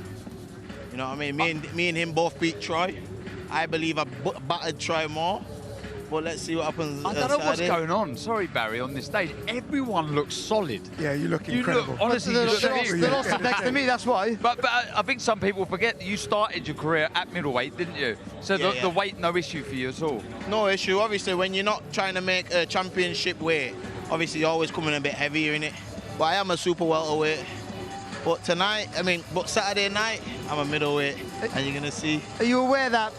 Speaker 19: You know what I mean? Me and him both beat Troy. I believe I battered Troy more. But let's see what happens.
Speaker 10: I don't know what's going on. Sorry, Barry, on this stage. Everyone looks solid.
Speaker 1: Yeah, you look incredible.
Speaker 10: Look, honestly,
Speaker 11: they're all sat next to me, that's why.
Speaker 10: But I think some people forget that you started your career at middleweight, didn't you? So the weight, no issue for you at all?
Speaker 19: No issue. Obviously, when you're not trying to make a championship weight, obviously you're always coming a bit heavier in it. But I am a super welterweight. But Saturday night, I'm a middleweight, and you're going to see.
Speaker 11: Are you aware that,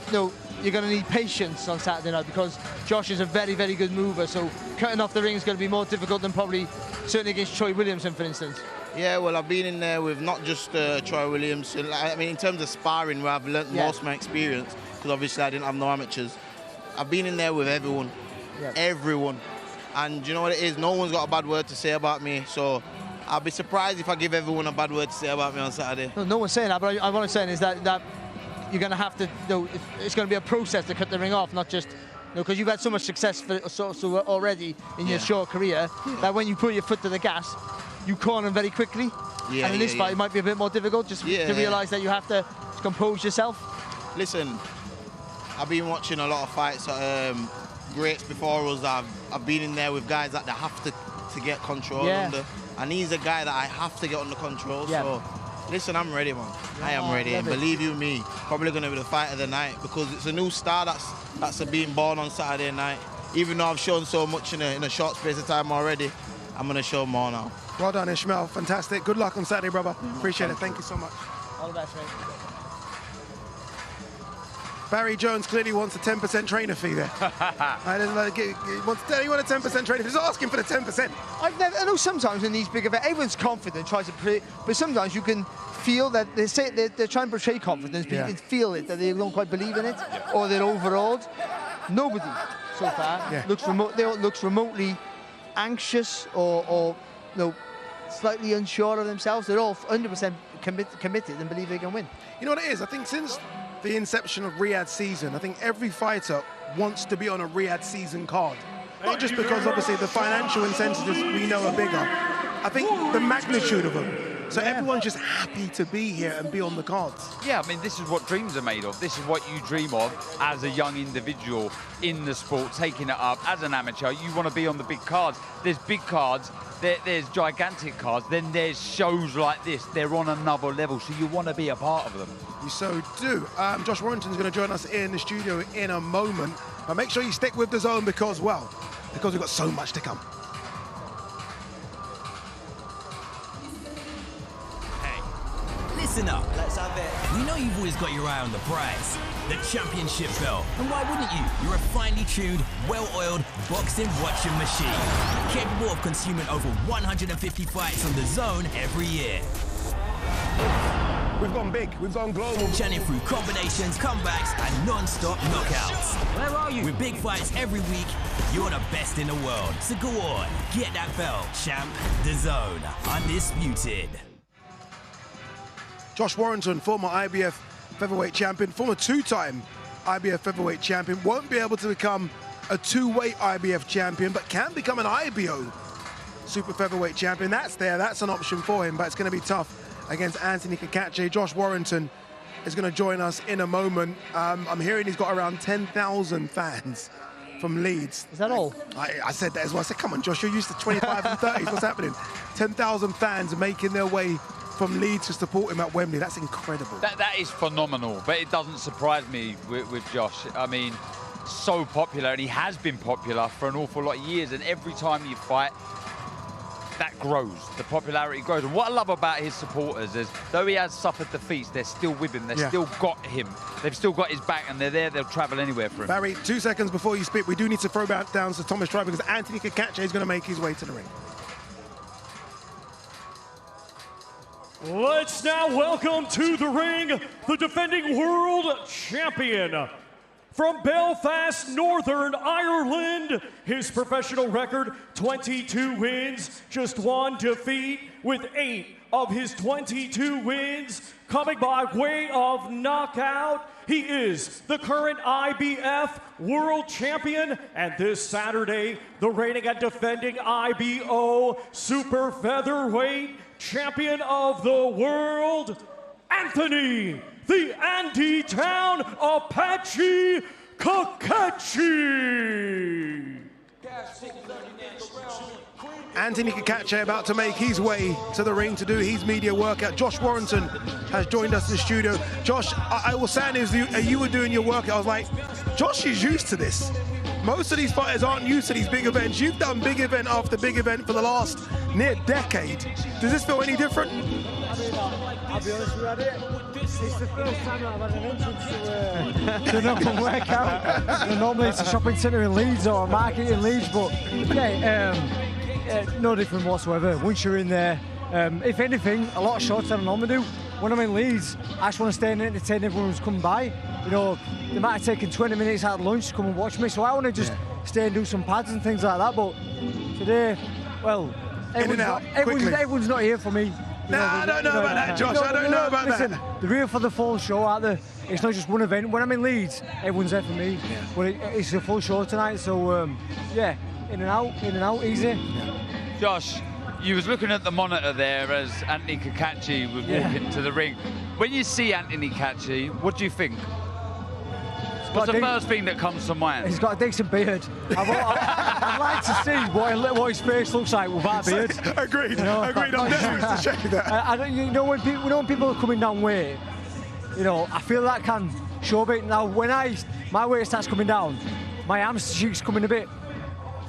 Speaker 11: you're going to need patience on Saturday night because Josh is a very, very good mover, so cutting off the ring is going to be more difficult than probably certainly against Troy Williamson, for instance.
Speaker 19: Yeah, well, I've been in there with not just Troy Williamson. I mean, in terms of sparring, where I've learnt most of my experience, because obviously I didn't have no amateurs. I've been in there with everyone, everyone. And you know what it is? No one's got a bad word to say about me, so I'll be surprised if I give everyone a bad word to say about me on Saturday.
Speaker 11: No one's saying that, but what I'm saying is that you're going to have to, it's going to be a process to cut the ring off, not just, because you've had so much success already in your short career that when you put your foot to the gas, you corner them very quickly. And in this fight, it might be a bit more difficult just to realise that you have to compose yourself.
Speaker 19: Listen, I've been watching a lot of fights, greats before us. I've been in there with guys that they have to get control under. And he's a guy that I have to get under control. So, listen, I'm ready, man. I am ready. And believe you me, probably going to be the fight of the night because it's a new star that's being born on Saturday night. Even though I've shown so much in a short space of time already, I'm going to show more now.
Speaker 1: Well done, Ishmael. Fantastic. Good luck on Saturday, brother. Appreciate it. Thank you so much.
Speaker 11: All the best, mate.
Speaker 1: Barry Jones clearly wants a 10% trainer fee there. He wants a 10% trainer fee. He's asking for the 10%.
Speaker 11: I know sometimes in these big events, everyone's confident, tries to play, but sometimes you can feel that they say they're trying to portray confidence, but you can feel it, that they don't quite believe in it, or they're overawed. Nobody so far looks remotely anxious or slightly unsure of themselves. They're all 100% committed and believe they can win.
Speaker 1: You know what it is? I think since the inception of Riyadh season, I think every fighter wants to be on a Riyadh season card. Not just because obviously the financial incentives we know are bigger. I think the magnitude of them. So everyone's just happy to be here and be on the cards.
Speaker 10: Yeah, I mean, this is what dreams are made of. This is what you dream of as a young individual in the sport, taking it up as an amateur. You want to be on the big cards. There's big cards, there's gigantic cards, then there's shows like this. They're on another level, so you want to be a part of them.
Speaker 1: You so do. Josh Warrington's going to join us in the studio in a moment. But make sure you stick with DAZN because we've got so much to come.
Speaker 20: Listen up. Let's have it. We know you've always got your eye on the prize, the championship belt. And why wouldn't you? You're a finely tuned, well-oiled boxing watching machine, capable of consuming over 150 fights on DAZN every year.
Speaker 1: We've gone big, we've gone global.
Speaker 20: Churning through combinations, comebacks, and non-stop knockouts. Where are you? With big fights every week, you're the best in the world. So go on, get that belt, champ. DAZN, undisputed.
Speaker 1: Josh Warrington, former IBF featherweight champion, former two-time IBF featherweight champion, won't be able to become a two-weight IBF champion, but can become an IBO super featherweight champion. That's an option for him, but it's going to be tough against Anthony Kakache. Josh Warrington is going to join us in a moment. I'm hearing he's got around 10,000 fans from Leeds.
Speaker 11: Is that all?
Speaker 1: I said that as well. I said, come on, Josh, you're used to 25 and 30s. What's happening? 10,000 fans making their way from Leeds to support him at Wembley. That's incredible.
Speaker 10: That is phenomenal, but it doesn't surprise me with Josh. I mean, so popular, and he has been popular for an awful lot of years, and every time you fight, that grows, the popularity grows. And what I love about his supporters is, though he has suffered defeats, they're still with him. They've still got him. They've still got his back, and they're there. They'll travel anywhere for him.
Speaker 1: Barry, 2 seconds before you speak, we do need to throw back down to Thomas Tribe because Anthony Kakache is going to make his way to the ring.
Speaker 12: Let's now welcome to the ring the defending world champion. From Belfast, Northern Ireland, his professional record, 22 wins, just 1 defeat, with 8 of his 22 wins coming by way of knockout. He is the current IBF World Champion, and this Saturday, the reigning and defending IBO Super Featherweight Champion of the World, Anthony the Andy Town Apache Kakache.
Speaker 1: Anthony Kakache about to make his way to the ring to do his media workout. Josh Warrington has joined us in the studio. Josh, I was saying as you were doing your workout, I was like, Josh is used to this. Most of these fighters aren't used to these big events. You've done big event after big event for the last near decade. Does this feel any different?
Speaker 21: I'll be honest with you, it's the first time that I've had an entrance to a normal workout. Normally it's a shopping centre in Leeds or a market in Leeds, but no different whatsoever. Once you're in there, if anything, a lot shorter than I normally do. When I'm in Leeds, I just want to stay and entertain everyone who's coming by. You know, they might have taken 20 minutes out of lunch to come and watch me, so I want to just stay and do some pads and things like that. But today, well, everyone's not here for me.
Speaker 1: I don't know about that, Josh. I don't know about
Speaker 21: listen,
Speaker 1: that.
Speaker 21: They're here for the full show, aren't they? It's not just one event. When I'm in Leeds, everyone's there for me. But it's a full show tonight, so yeah, in and out, easy.
Speaker 10: Josh, you was looking at the monitor there as Anthony Kakache was walking to the ring. When you see Anthony Kakache, what do you think? What's the first thing that comes to mind?
Speaker 21: He's got a decent beard. I'd like to see what his face looks like without a beard.
Speaker 1: Agreed.
Speaker 21: You know,
Speaker 1: Agreed. I'm definitely to check that.
Speaker 21: You know when people are coming down weight, you know, I feel that can show a bit. Now, when my weight starts coming down, my arms cheeks coming a bit.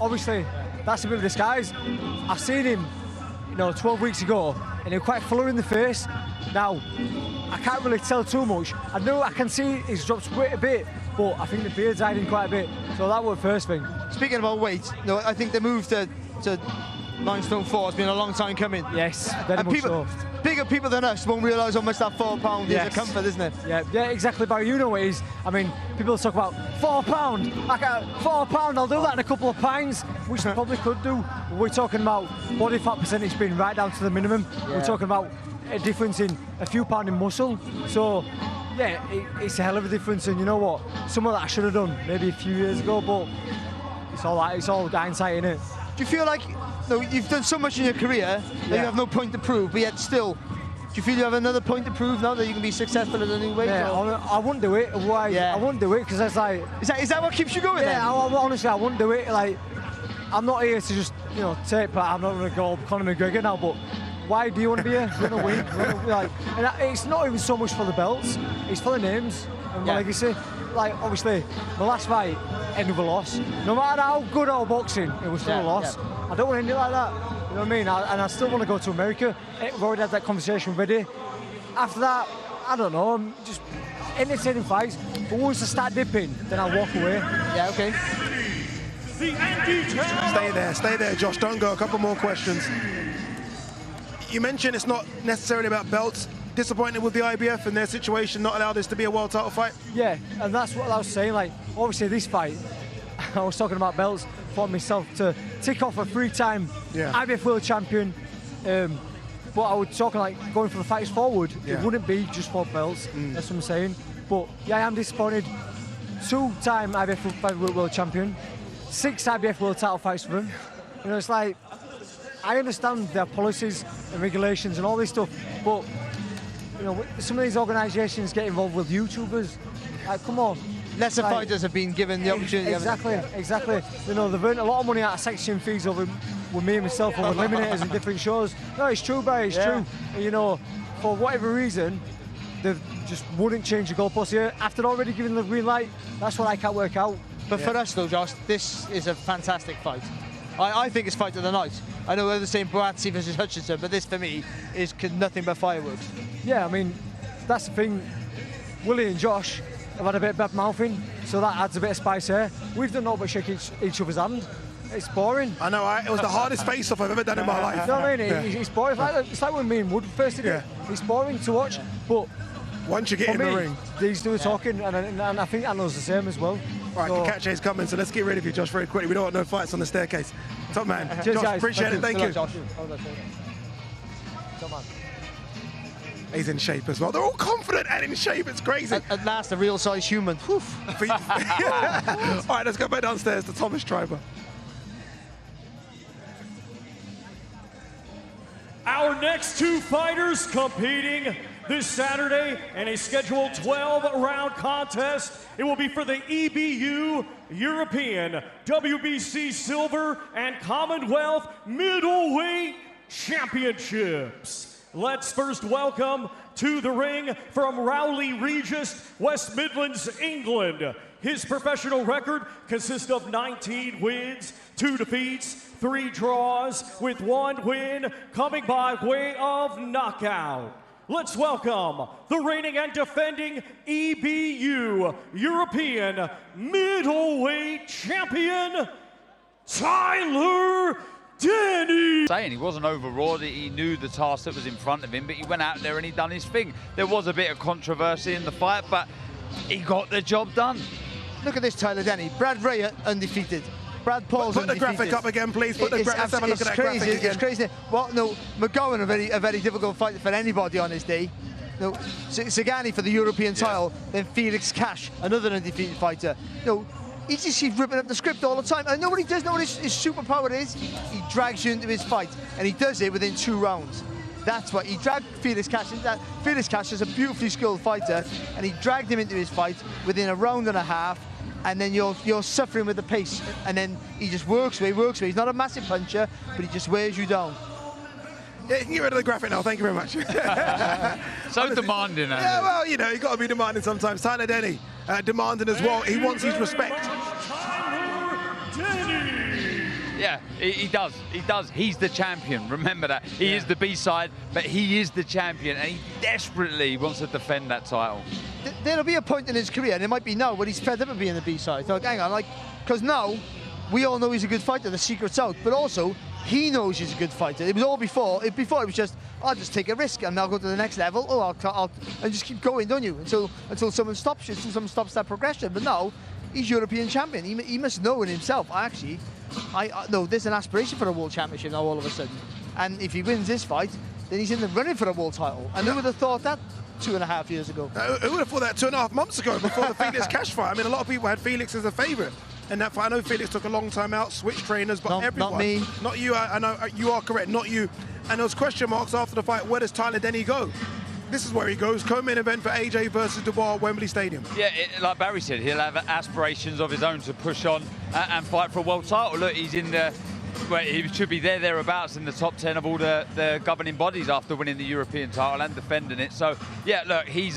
Speaker 21: Obviously, that's a bit of a disguise. I've seen him, 12 weeks ago, and he was quite fuller in the face. Now, I can't really tell too much. I know I can see he's dropped weight a bit, but I think the beard's hiding quite a bit. So that was the first thing.
Speaker 11: Speaking about weight, I think the move to 9 stone 4 has been a long time coming.
Speaker 21: Yes, very much so.
Speaker 11: Bigger people than us won't realise almost that £4 is a comfort, isn't it?
Speaker 21: Yeah, exactly, Barry. You know what it is. I mean, people talk about £4. £4, I'll do that in a couple of pints, which they probably could do. We're talking about body fat percentage being right down to the minimum. Yeah. We're talking about a difference in a few pounds in muscle. So, yeah, it's a hell of a difference. And you know what? Some of that I should have done maybe a few years ago, but it's all hindsight, innit?
Speaker 11: Do you feel like you've done so much in your career that you have no point to prove, but yet still, do you feel you have another point to prove now that you can be successful at a new weight?
Speaker 21: Yeah, I wouldn't do it. Why? Yeah. I wouldn't do it because it's like...
Speaker 11: Is that what keeps you going then?
Speaker 21: Honestly, I wouldn't do it. Like, I'm not here to just, take part. I'm not going to go Conor McGregor now, but why do you want to be here? Run a win. And it's not even so much for the belts. It's for the names and my legacy. Like, obviously, my last fight ended with a loss. No matter how good our boxing, it was still a loss. Yeah. I don't want to end it like that. You know what I mean? And I still want to go to America. We've already had that conversation ready. After that, I don't know. I'm just entertaining fights. But once I start dipping, then I'll walk away.
Speaker 11: Yeah, okay.
Speaker 1: Stay there, Josh. Don't go. A couple more questions. You mentioned it's not necessarily about belts. Disappointed with the IBF and their situation, not allowed this to be a world title fight?
Speaker 21: Yeah, and that's what I was saying. Like, obviously this fight, I was talking about belts for myself to tick off a 3-time IBF world champion. But I was talking like going for the fights forward. It wouldn't be just for belts. That's what I'm saying. But yeah, I am disappointed. 2-time IBF world champion, 6 IBF world title fights for him. It's like, I understand their policies and regulations and all this stuff, but some of these organisations get involved with YouTubers. Like, come on.
Speaker 11: Lesser fighters have been given the opportunity.
Speaker 21: Exactly. They've earned a lot of money out of section fees over with me and myself or with eliminators and different shows. No, it's true, Barry. It's true. For whatever reason, they just wouldn't change the goalposts here after already giving the green light. That's what I can't work out.
Speaker 11: But for us, though, Josh, this is a fantastic fight. I think it's fight of the night. I know they're the same Boatsi versus Hutchinson, but this for me is nothing but fireworks.
Speaker 21: Yeah, I mean, that's the thing. Willie and Josh have had a bit of bad mouthing, so that adds a bit of spice here. We've done nothing but shake each other's hand. It's boring.
Speaker 1: I know, it was the hardest face-off I've ever done in my life.
Speaker 21: You know what I mean? It's boring. It's like when me and Wood first did it. It's boring to watch, but
Speaker 1: once you get in the ring,
Speaker 21: these two are talking, and I think Anna's the same as well.
Speaker 1: Right, Kakache's coming, so let's get rid of you, Josh, very quickly. We don't want no fights on the staircase. Top man.
Speaker 21: Cheers,
Speaker 1: Josh,
Speaker 21: guys.
Speaker 1: appreciate it. Thank you.
Speaker 21: Top man.
Speaker 1: He's in shape as well. They're all confident and in shape. It's crazy.
Speaker 11: At last, a real-size human. All
Speaker 1: right, let's go back downstairs to Thomas Triber.
Speaker 12: Our next two fighters competing this Saturday in a scheduled 12-round contest. It will be for the EBU European WBC Silver and Commonwealth Middleweight Championships. Let's first welcome to the ring from Rowley Regis, West Midlands, England. His professional record consists of 19 wins, 2 defeats, 3 draws, with 1 win coming by way of knockout. Let's welcome the reigning and defending EBU European Middleweight Champion, Tyler Denny.
Speaker 10: Saying he wasn't overawed, he knew the task that was in front of him, but he went out there and he done his thing. There was a bit of controversy in the fight, but he got the job done.
Speaker 11: Look at this Tyler Denny. Brad Ray undefeated. Brad Paul's
Speaker 1: Put the
Speaker 11: undefeated.
Speaker 1: graphic up again, please. Put the graphic. Let's have a look at that
Speaker 11: crazy,
Speaker 1: graphic again.
Speaker 11: It's crazy. Well, no, McGowan, a very difficult fight for anybody on his day. No, Sagani for the European title, then Felix Cash, another undefeated fighter. No, he just keeps ripping up the script all the time. And know what he does, know what his superpower is? He drags you into his fight, and he does it within 2 rounds. That's what he dragged Felix Cash into that. Felix Cash is a beautifully skilled fighter, and he dragged him into his fight within a round and a half. And then you're suffering with the pace, and then he just works away. He's not a massive puncher, but he just wears you down.
Speaker 1: Yeah, you can get rid of the graphic now. Thank you very much.
Speaker 10: So demanding.
Speaker 1: Yeah, well, you know, you got to be demanding sometimes. Tyler Denny, demanding as well. He wants his respect.
Speaker 10: Yeah, he does. He does. He's the champion. Remember that. He is the B-side, but he is the champion, and he desperately wants to defend that title.
Speaker 11: There'll be a point in his career, and it might be now, when he's fed up of being the B-side. So, hang on, because now we all know he's a good fighter. The secret's out, but also he knows he's a good fighter. It was all before. Before it was just, I'll just take a risk and I'll go to the next level. Oh, I'll and just keep going, don't you? Until someone stops you, until someone stops that progression. But now he's European champion. He must know in himself. I know there's an aspiration for a world championship now all of a sudden. And if he wins this fight, then he's in the running for a world title. And who would have thought that 2.5 years ago?
Speaker 1: Who would have thought that 2.5 months ago before the Felix Cash fight? I mean, a lot of people had Felix as a favourite. And that fight, I know Felix took a long time out, switched trainers, but everyone.
Speaker 11: Not me.
Speaker 1: Not you, I know you are correct, not you. And there was question marks after the fight, where does Tyler Denny go? This is where he goes, co-main event for AJ versus Dubois at Wembley Stadium.
Speaker 10: Yeah, like Barry said, he'll have aspirations of his own to push on and fight for a world title. Look, he's in the, well, he should be thereabouts in the top 10 of all the governing bodies after winning the European title and defending it. So, yeah, look, he's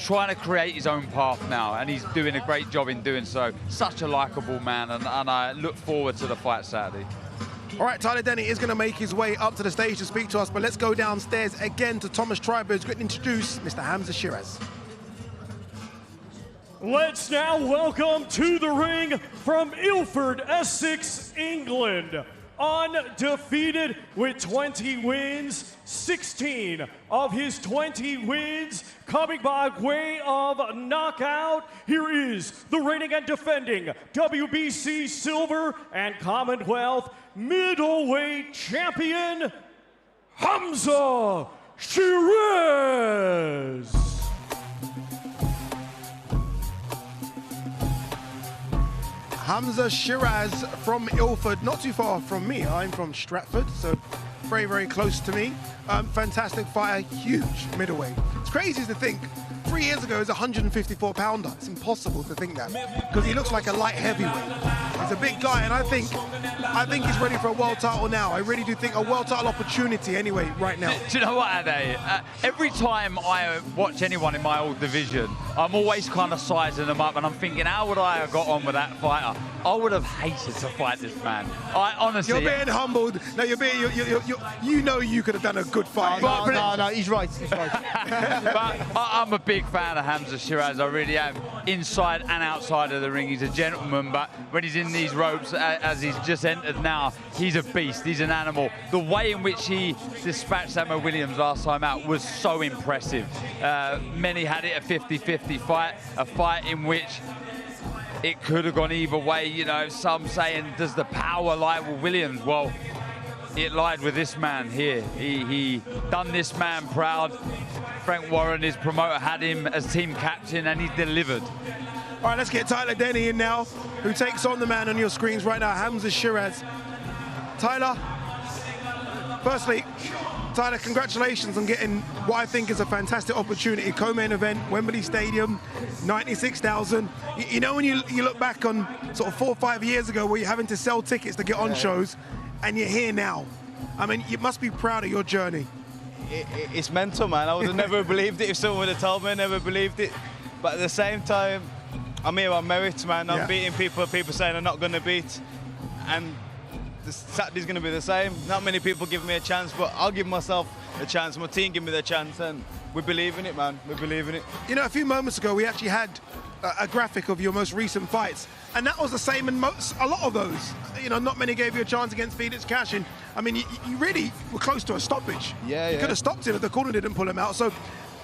Speaker 10: trying to create his own path now, and he's doing a great job in doing so. Such a likeable man, and I look forward to the fight Saturday.
Speaker 1: All right, Tyler Denny is going to make his way up to the stage to speak to us, but let's go downstairs again to Thomas Triber, who's going to introduce Mr. Hamza Shiraz.
Speaker 12: Let's now welcome to the ring from Ilford, Essex, England. Undefeated with 20 wins, 16 of his 20 wins coming by way of knockout. Here is the reigning and defending WBC Silver and Commonwealth Middleweight Champion, Hamza Shiraz.
Speaker 1: Hamza Shiraz from Ilford, not too far from me. I'm from Stratford, so very, very close to me. Fantastic fighter, huge middleweight. It's crazy to think, 3 years ago he was a 154-pounder. It's impossible to think that, because he looks like a light heavyweight. He's a big guy, and I think he's ready for a world title now. I really do think a world title opportunity anyway right now.
Speaker 10: Do you know what, Ade? Every time I watch anyone in my old division, I'm always kind of sizing them up, and I'm thinking, how would I have got on with that fighter? I would have hated to fight this man. I honestly...
Speaker 1: You're being humbled. No, you're being... You know you could have done a good fight.
Speaker 11: No, he's right. He's right.
Speaker 10: But I'm a big fan of Hamza Shiraz. I really am. Inside and outside of the ring, he's a gentleman. But when he's in these ropes, as he's just entered now, he's a beast. He's an animal. The way in which he dispatched Ammo Williams last time out was so impressive. Many had it a 50-50 fight, a fight in which it could have gone either way. You know, some saying, does the power lie with Williams? Well, it lied with this man here. He done this man proud. Frank Warren, his promoter, had him as team captain, and he delivered.
Speaker 1: All right, let's get Tyler Denny in now, who takes on the man on your screens right now, Hamza Shiraz. Tyler, firstly, Tyler, congratulations on getting what I think is a fantastic opportunity. Co-main event, Wembley Stadium, 96,000. You know when you look back on sort of 4 or 5 years ago where you're having to sell tickets to get on shows, and you're here now. I mean, you must be proud of your journey.
Speaker 2: It's mental, man. I would have never believed it if someone would have told me. I never believed it. But at the same time, I'm here on merit, man. I'm beating people saying I'm not going to beat. And Saturday's going to be the same. Not many people give me a chance, but I'll give myself a chance. My team give me the chance, and we believe in it, man. We believe in it.
Speaker 1: You know, a few moments ago, we actually had a graphic of your most recent fights, and that was the same in a lot of those. You know, not many gave you a chance against Felix Cashin. I mean, you really were close to a stoppage.
Speaker 2: Yeah,
Speaker 1: you could have stopped him if the corner didn't pull him out. So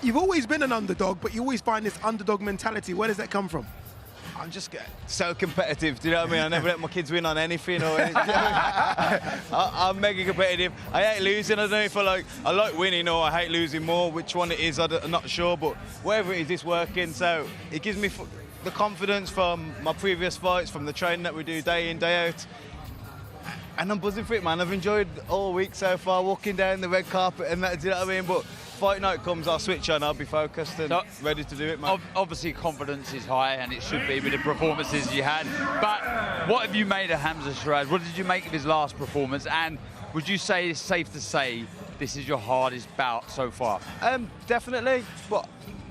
Speaker 1: you've always been an underdog, but you always find this underdog mentality. Where does that come from?
Speaker 2: I'm just so competitive, do you know what I mean? I never let my kids win on anything or anything. I'm mega competitive. I hate losing. I don't know if I like winning or I hate losing more. Which one it is, I'm not sure, but whatever it is, it's working. So it gives me the confidence from my previous fights, from the training that we do day in, day out. And I'm buzzing for it, man. I've enjoyed all week so far, walking down the red carpet and that, do you know what I mean? But fight night comes, I'll switch on, I'll be focused and ready to do it, man.
Speaker 10: Obviously, confidence is high, and it should be with the performances you had. But what have you made of Hamza Shiraz? What did you make of his last performance? And would you say it's safe to say this is your hardest bout so far?
Speaker 2: Definitely, but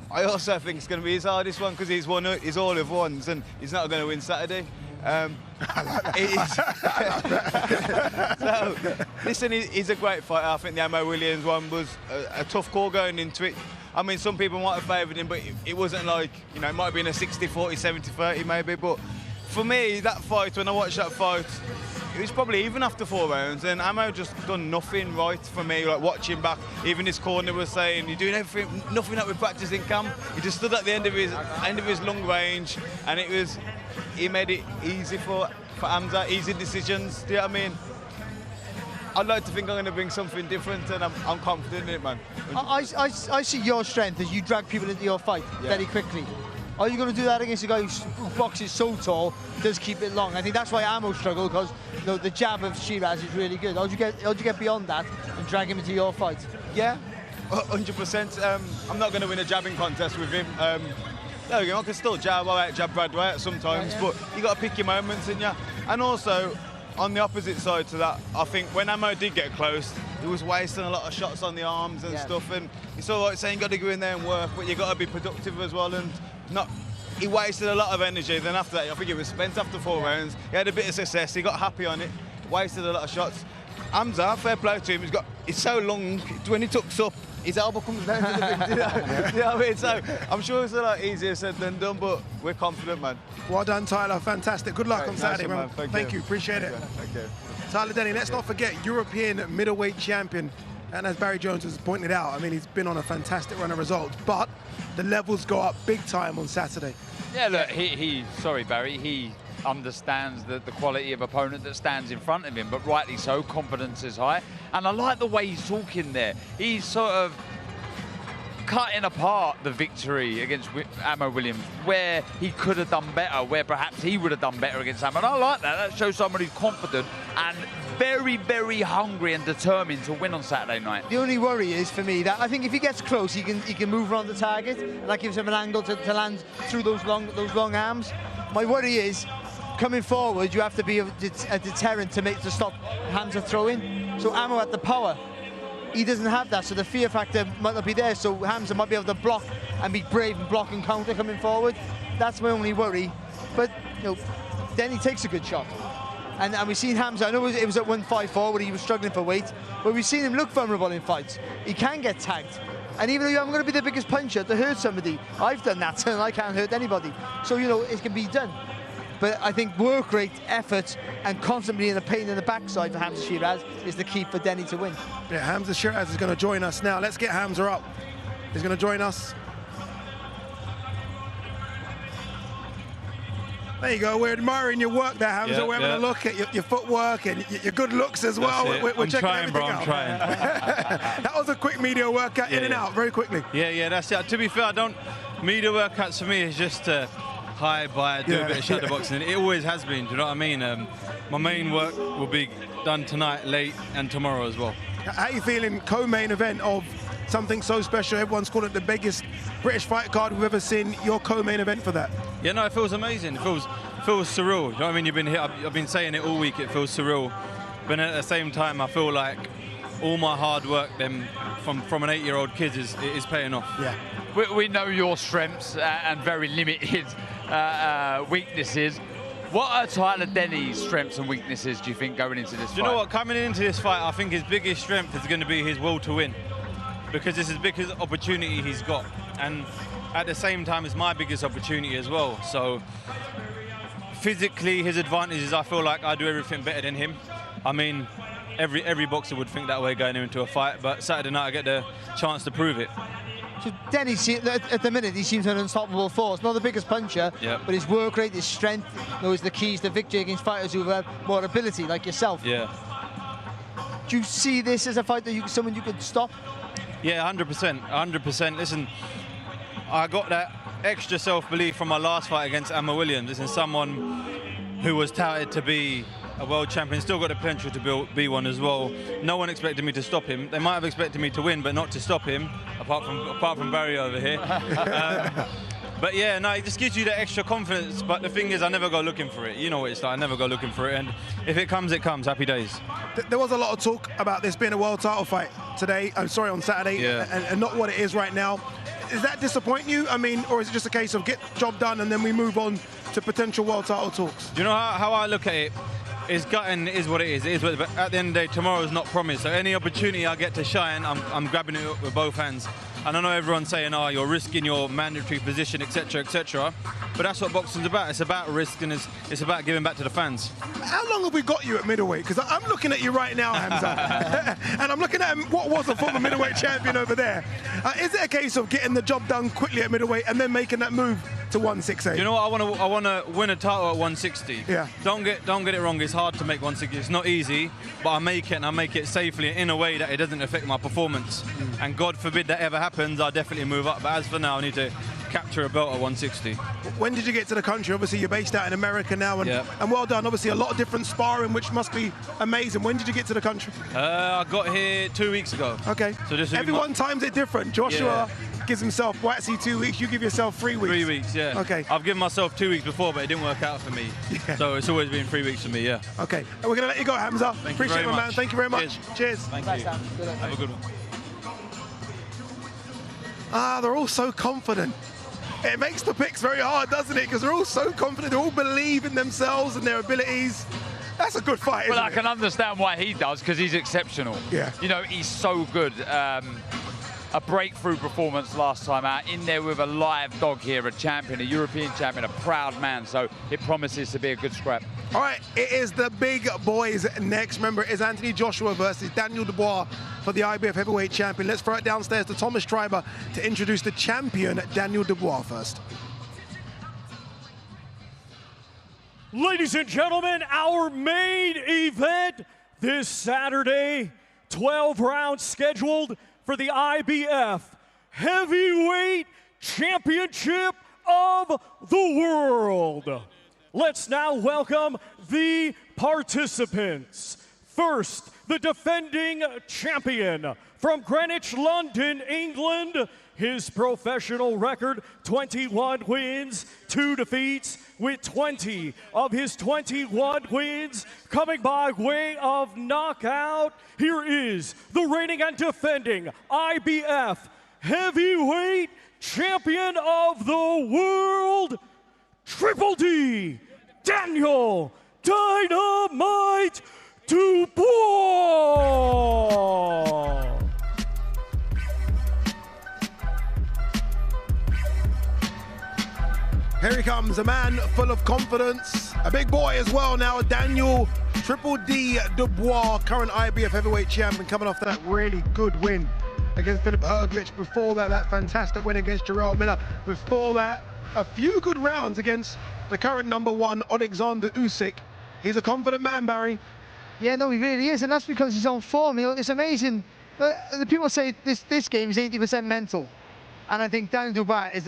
Speaker 2: I also think it's going to be his hardest one because he's won his all of ones and he's not going to win Saturday. So, listen, he's a great fighter. I think the Ammo Williams one was a tough call going into it. I mean, some people might have favoured him, but it wasn't like, you know, it might have been a 60-40, 70-30 maybe. But for me, that fight, when I watched that fight, it was probably even after 4 rounds, and Ammo just done nothing right for me. Like watching back, even his corner was saying, "You're doing everything, nothing that we practiced in camp." He just stood at the end of his long range, and he made it easy for Hamza, easy decisions. Do you know what I mean? I'd like to think I'm going to bring something different, and I'm confident in it, man.
Speaker 11: I see your strength as you drag people into your fight very quickly. Are you going to do that against a guy who boxes so tall, does keep it long? I think that's why Ammo struggled, because the jab of Shiraz is really good. How'd you get beyond that and drag him into your fight?
Speaker 2: Yeah, 100%. I'm not going to win a jabbing contest with him. There we go, I can still jab, I jab Brad White sometimes, but you got to pick your moments, and And also, on the opposite side to that, I think when Ammo did get close, he was wasting a lot of shots on the arms and stuff, and it's all right saying you got to go in there and work, but you got to be productive as well, and he wasted a lot of energy. Then after that, I think he was spent after 4 rounds. He had a bit of success, he got happy on it, wasted a lot of shots. Hamza, fair play to him, he's so long, when he tucks up, his elbow comes down to the big, you know what I mean? So I'm sure it's a lot easier said than done, but we're confident, man.
Speaker 1: Well done, Tyler. Fantastic. Good luck on Saturday,
Speaker 2: man.
Speaker 1: Thank you. Appreciate it.
Speaker 2: Thank you.
Speaker 1: Tyler Denny, let's not forget, European middleweight champion. And as Barry Jones has pointed out, I mean, he's been on a fantastic run of results, but the levels go up big time on Saturday.
Speaker 10: Yeah, look, sorry, Barry, he understands the quality of opponent that stands in front of him, but rightly so, confidence is high. And I like the way he's talking there. He's sort of cutting apart the victory against Ammo Williams, where he could have done better, where perhaps he would have done better against Ammo. And I like that. That shows somebody who's confident and very, very hungry and determined to win on Saturday night.
Speaker 11: The only worry is, for me, that I think if he gets close, he can move around the target, and that gives him an angle to land through those long arms. My worry is, coming forward, you have to be a deterrent to stop Hamza throwing. So Ammo had the power. He doesn't have that, so the fear factor might not be there. So Hamza might be able to block and be brave and block and counter coming forward. That's my only worry. But Denny takes a good shot. And we've seen Hamza, I know it was at 154 where he was struggling for weight, but we've seen him look vulnerable in fights. He can get tagged. And even though you haven't got to be the biggest puncher to hurt somebody, I've done that and I can't hurt anybody. So, you know, it can be done. But I think work rate, effort, and constantly in the pain in the backside for Hamza Shiraz is the key for Denny to win.
Speaker 1: Yeah, Hamza Shiraz is going to join us now. Let's get Hamza up. He's going to join us. There you go. We're admiring your work there, Hamza.
Speaker 4: Yeah,
Speaker 1: we're having a look at your footwork and your good looks as well. We're checking everything out.
Speaker 4: I'm trying.
Speaker 1: That was a quick media workout, in and out, very quickly.
Speaker 4: Yeah, that's it. To be fair, media workouts for me is just to high by, do a bit of shadow boxing. It always has been, do you know what I mean? My main work will be done tonight, late, and tomorrow as well.
Speaker 1: How are you feeling co-main event of something so special? Everyone's called it the biggest British fight card we've ever seen. Your co-main event for that?
Speaker 4: Yeah, no, it feels amazing. It feels surreal. You know what I mean? You've been here. I've been saying it all week. It feels surreal, but at the same time, I feel like all my hard work, from an 8-year-old kid, is paying off.
Speaker 1: Yeah.
Speaker 10: We know your strengths and very limited weaknesses. What are Tyler Denny's strengths and weaknesses, do you think, going into this fight?
Speaker 4: Do you know what? Coming into this fight, I think his biggest strength is going to be his will to win, because this is the biggest opportunity he's got, and at the same time, it's my biggest opportunity as well. So physically, his advantage is I feel like I do everything better than him. I mean, every boxer would think that way going into a fight, but Saturday night I get the chance to prove it.
Speaker 11: So Denny, at the minute, he seems an unstoppable force. Not the biggest puncher, but his work rate, his strength, those are the keys to victory against fighters who have more ability, like yourself.
Speaker 4: Yeah.
Speaker 11: Do you see this as a fight that someone you could stop?
Speaker 4: Yeah, 100%. 100%. Listen, I got that extra self-belief from my last fight against Amma Williams. Listen, someone who was touted to be a world champion, still got the potential to be one as well. No one expected me to stop him. They might have expected me to win, but not to stop him, apart from Barry over here. But yeah, no, it just gives you that extra confidence. But the thing is, I never go looking for it. You know what it's like, I never go looking for it. And if it comes, it comes. Happy days.
Speaker 1: There was a lot of talk about this being a world title fight today, I'm sorry, on Saturday, and not what it is right now. Is that disappointing you? I mean, or is it just a case of get the job done and then we move on to potential world title talks?
Speaker 4: Do you know how I look at it? It's gutting, is what it is. It is what, but at the end of the day, tomorrow's not promised. So any opportunity I get to shine, I'm grabbing it with both hands. And I know everyone's saying, oh, you're risking your mandatory position, etc., etc. But that's what boxing's about. It's about risk, and it's about giving back to the fans.
Speaker 1: How long have we got you at middleweight? Because I'm looking at you right now, Hamza. And I'm looking at what was a former middleweight champion over there. Is it a case of getting the job done quickly at middleweight and then making that move to 168?
Speaker 4: You know what? I want to win a title at 160.
Speaker 1: Yeah.
Speaker 4: Don't get it wrong. It's hard to make 160. It's not easy, but I make it, and I make it safely in a way that it doesn't affect my performance. And God forbid that ever happens, I'll definitely move up. But as for now, I need to capture a belt at 160.
Speaker 1: When did you get to the country? Obviously, you're based out in America now, and well done. Obviously, a lot of different sparring, which must be amazing. When did you get to the country?
Speaker 4: I got here 2 weeks ago.
Speaker 1: Okay.
Speaker 4: So just
Speaker 1: everyone times it different. Joshua gives himself Waxy 2 weeks. You give yourself 3 weeks.
Speaker 4: 3 weeks, yeah.
Speaker 1: Okay.
Speaker 4: I've given myself 2 weeks before, but it didn't work out for me. So it's always been 3 weeks for me, yeah.
Speaker 1: Okay. And we're going to let you go, Hamza. Appreciate it, man. Thank you very much. Cheers.
Speaker 4: Thank you. Have a good one.
Speaker 1: They're all so confident. It makes the picks very hard, doesn't it? Because they're all so confident. They all believe in themselves and their abilities. That's a good fight, isn't
Speaker 10: I can understand why he does, because he's exceptional.
Speaker 1: Yeah.
Speaker 10: You know, he's so good. A breakthrough performance last time out, in there with a live dog here, a champion, a European champion, a proud man. So it promises to be a good scrap.
Speaker 1: All right, it is the big boys next. Remember, it is Anthony Joshua versus Daniel Dubois for the IBF heavyweight champion. Let's throw it downstairs to Thomas Schreiber to introduce the champion, Daniel Dubois, first.
Speaker 12: Ladies and gentlemen, our main event this Saturday, 12 rounds scheduled for the IBF Heavyweight Championship of the World. Let's now welcome the participants. First, the defending champion from Greenwich, London, England. His professional record, 21 wins, 2 defeats, with 20 of his 21 wins coming by way of knockout. Here is the reigning and defending IBF Heavyweight Champion of the World, Triple D, Daniel Dynamite Dubois.
Speaker 1: Here he comes, a man full of confidence, a big boy as well now, Daniel Triple D Dubois, current IBF heavyweight champion, coming off that really good win against Filip Hrgovic. Before that, that fantastic win against Jarrell Miller. Before that, a few good rounds against the current #1, Alexander Usyk. He's a confident man, Barry.
Speaker 11: Yeah, no, he really is, and that's because he's on form. You know, it's amazing. The people say this game is 80% mental. And I think Daniel Dubois is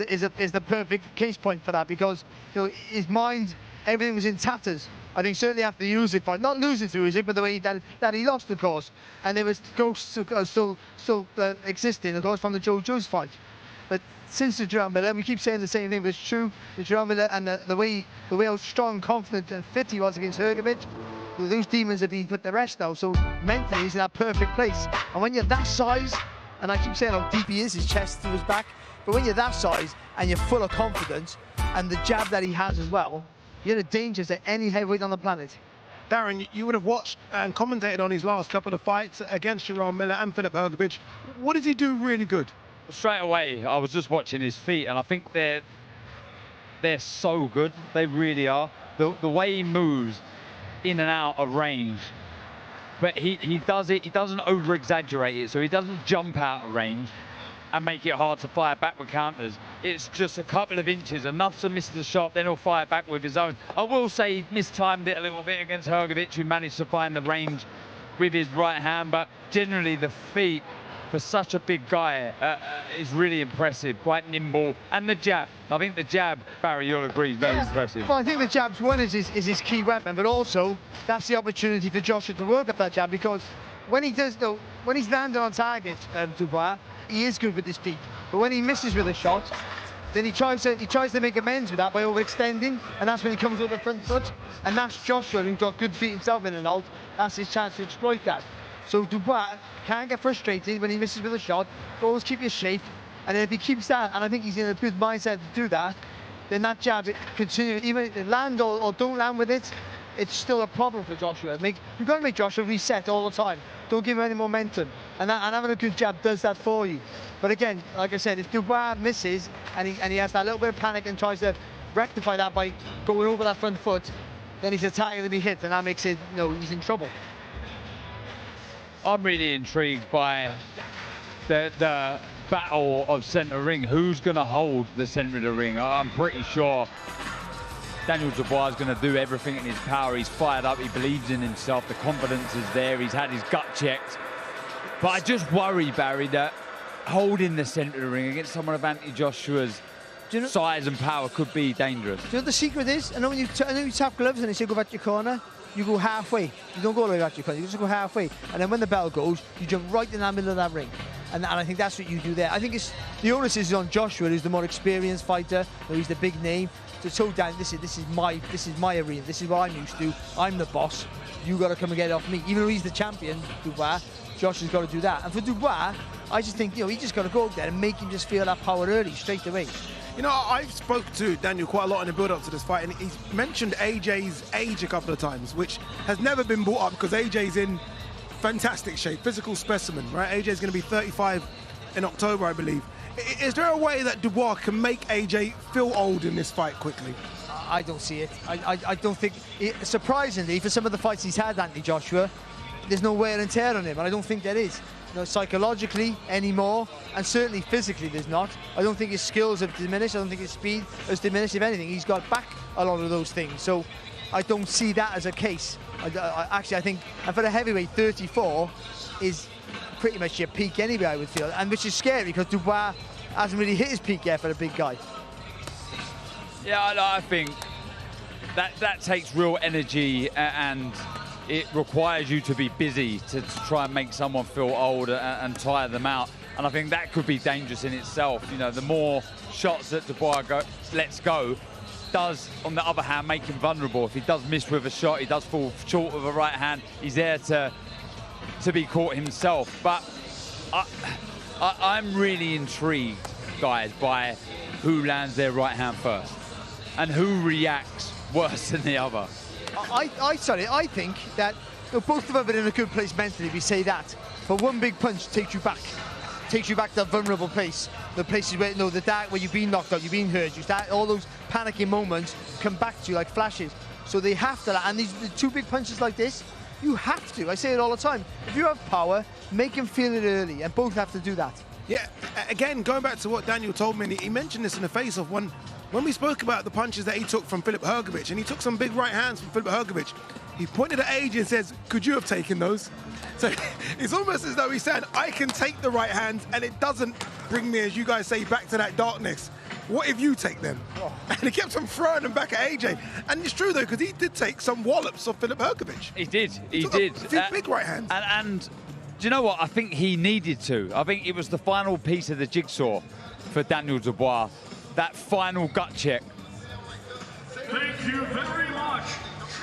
Speaker 11: the perfect case point for that, because you know, his mind, everything was in tatters. I think certainly after the Usyk fight, not losing to Usyk, but the way that he lost, of course. And there was ghosts still existing, of course, from the Joe Joyce fight. But since the Jarrell Miller, we keep saying the same thing, but it's true. The Jarrell Miller and the way how strong, confident, and fit he was against Hrgovic, those demons have been put to rest now. So mentally, he's in that perfect place. And when you're that size, and I keep saying how deep he is, his chest to his back, but when you're that size and you're full of confidence, and the jab that he has as well, you're a danger to any heavyweight on the planet.
Speaker 1: Darren, you would have watched and commentated on his last couple of fights against Jarrell Miller and Filip Hrgovic. What does he do really good?
Speaker 3: Straight away, I was just watching his feet, and I think they're so good. They really are. The way he moves in and out of range, but he doesn't over-exaggerate it, so he doesn't jump out of range and make it hard to fire back with counters. It's just a couple of inches, enough to miss the shot, then he'll fire back with his own. I will say he mistimed it a little bit against Hrgovic, who managed to find the range with his right hand, but generally the feet, for such a big guy, is really impressive, quite nimble. And the jab, I think the jab, Barry, you'll agree, is very impressive.
Speaker 11: Well, I think the jab's one is his key weapon, but also that's the opportunity for Joshua to work up that jab, because when he does, though, when he's landing on target, Dubois, he is good with his feet. But when he misses with a shot, then he tries to make amends with that by overextending, and that's when he comes with the front foot. And that's Joshua, who's got good feet himself in and out. That's his chance to exploit that. So Dubois can't get frustrated when he misses with a shot. Always keep your shape, and if he keeps that, and I think he's in a good mindset to do that, then that jab continues. Even if land or don't land with it, it's still a problem for Joshua. You've got to make Joshua reset all the time. Don't give him any momentum, and having a good jab does that for you. But again, like I said, if Dubois misses and he has that little bit of panic and tries to rectify that by going over that front foot, then he's attacking to be hit, and that makes it, you know, he's in trouble.
Speaker 3: I'm really intrigued by the battle of centre ring. Who's going to hold the centre of the ring? I'm pretty sure Daniel Dubois is going to do everything in his power. He's fired up, he believes in himself, the confidence is there, he's had his gut checked. But I just worry, Barry, that holding the centre of the ring against someone of Anthony Joshua's size and power could be dangerous.
Speaker 11: Do you know what the secret is? I know when you tap gloves and they say go back to your corner, you go halfway. You don't go all the way back to your corner, you just go halfway. And then when the bell goes, you jump right in the middle of that ring. And I think that's what you do there. I think the onus is on Joshua, who's the more experienced fighter, he's the big name, to toe down, this is my arena, this is what I'm used to, I'm the boss, you got to come and get it off me. Even though he's the champion, Dubois, Josh has got to do that. And for Dubois, I just think, you know, he just got to go up there and make him just feel that power early, straight away.
Speaker 1: You know, I've spoke to Daniel quite a lot in the build-up to this fight, and he's mentioned AJ's age a couple of times, which has never been brought up because AJ's in fantastic shape, physical specimen, right? AJ's going to be 35 in October, I believe. Is there a way that Dubois can make AJ feel old in this fight quickly?
Speaker 11: I don't see it. I don't think, surprisingly, for some of the fights he's had, Anthony Joshua, there's no wear and tear on him, and I don't think there is. You know, psychologically anymore, and certainly physically there's not. I don't think his skills have diminished, I don't think his speed has diminished. If anything, he's got back a lot of those things. So I don't see that as a case. Actually, I think, and for the heavyweight, 34 is pretty much your peak anyway, I would feel, and which is scary because Dubois hasn't really hit his peak yet for a big guy.
Speaker 3: Yeah, I think that takes real energy, and it requires you to be busy to try and make someone feel old and tire them out. And I think that could be dangerous in itself. You know, the more shots that Dubois lets go does, on the other hand, make him vulnerable. If he does miss with a shot, he does fall short of a right hand, he's there to be caught himself. But I'm really intrigued, guys, by who lands their right hand first and who reacts
Speaker 10: worse than the other.
Speaker 11: I think that both of them are in a good place mentally. We say that, but one big punch takes you back to that vulnerable place, the places where the dark, where you've been knocked out, you've been hurt, all those panicking moments come back to you like flashes. So they have to, and the two big punches like this, you have to. I say it all the time. If you have power, make him feel it early, and both have to do that.
Speaker 1: Yeah, again, going back to what Daniel told me, and he mentioned this in the face-off when we spoke about the punches that he took from Filip Hrgović, and he took some big right hands from Filip Hrgović. He pointed at AJ and says, "Could you have taken those?" So it's almost as though he's saying, "I can take the right hands, and it doesn't bring me, as you guys say, back to that darkness. What if you take them?" Oh. And he kept on throwing them back at AJ. And it's true, though, because he did take some wallops off Filip Hrgović.
Speaker 10: He did. He did.
Speaker 1: A few big right hands.
Speaker 10: And do you know what? I think he needed to. I think it was the final piece of the jigsaw for Daniel Dubois. That final gut check.
Speaker 6: Thank you very much,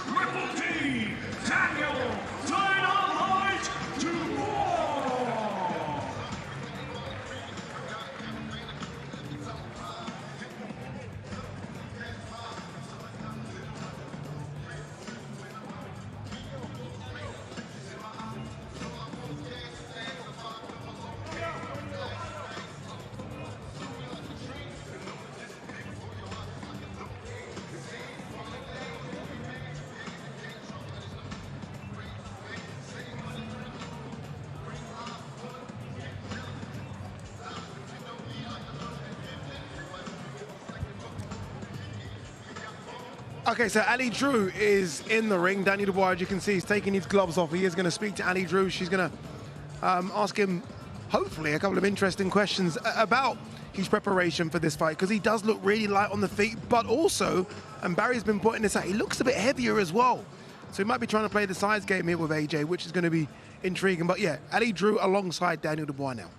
Speaker 6: Triple D, Daniel Dynamite Dubois.
Speaker 1: Okay, so Ali Drew is in the ring. Daniel Dubois, as you can see, he's taking his gloves off. He is going to speak to Ali Drew. She's going to ask him, hopefully, a couple of interesting questions about his preparation for this fight, because he does look really light on the feet, but also, and Barry's been pointing this out, he looks a bit heavier as well. So he might be trying to play the size game here with AJ, which is going to be intriguing. But yeah, Ali Drew alongside Daniel Dubois now.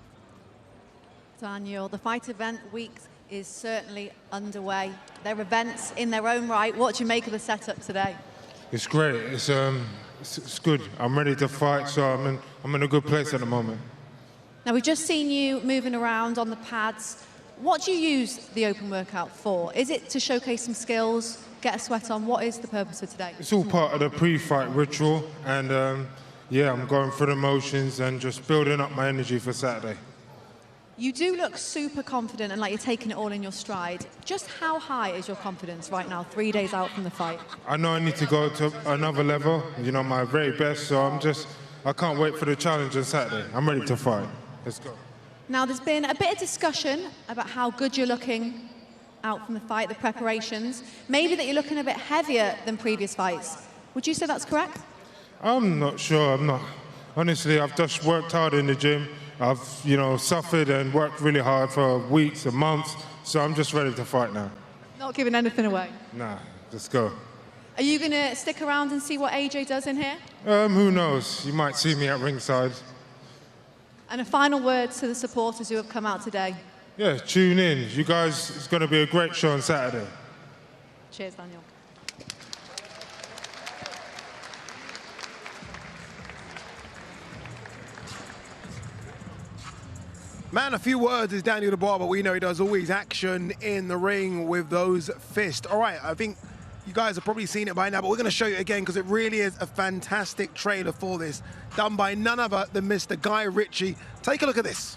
Speaker 5: Daniel, the fight event week is certainly underway. They're events in their own right. What do you make of the setup today?
Speaker 22: It's great. It's good. I'm ready to fight, so I'm in a good place at the moment.
Speaker 5: Now, we've just seen you moving around on the pads. What do you use the open workout for? Is it to showcase some skills, get a sweat on? What is the purpose of today?
Speaker 22: It's all part of the pre-fight ritual, and yeah, I'm going through the motions and just building up my energy for Saturday.
Speaker 5: You do look super confident and like you're taking it all in your stride. Just how high is your confidence right now, 3 days out from the fight?
Speaker 22: I know I need to go to another level, my very best, so I can't wait for the challenge on Saturday. I'm ready to fight. Let's go.
Speaker 5: Now, there's been a bit of discussion about how good you're looking out from the fight, the preparations. Maybe that you're looking a bit heavier than previous fights. Would you say that's correct?
Speaker 22: I'm not sure. I'm not. Honestly, I've just worked hard in the gym. I've, suffered and worked really hard for weeks and months, so I'm just ready to fight now.
Speaker 5: Not giving anything away?
Speaker 22: Nah, let's go.
Speaker 5: Are you going to stick around and see what AJ does in here?
Speaker 22: Who knows? You might see me at ringside.
Speaker 5: And a final word to the supporters who have come out today.
Speaker 22: Yeah, tune in. You guys, it's going to be a great show on Saturday.
Speaker 5: Cheers, Daniel.
Speaker 1: Man, a few words is Daniel Dubois, but we know he does always action in the ring with those fists. All right, I think you guys have probably seen it by now, but we're going to show you again because it really is a fantastic trailer for this, done by none other than Mr. Guy Ritchie. Take a look at this.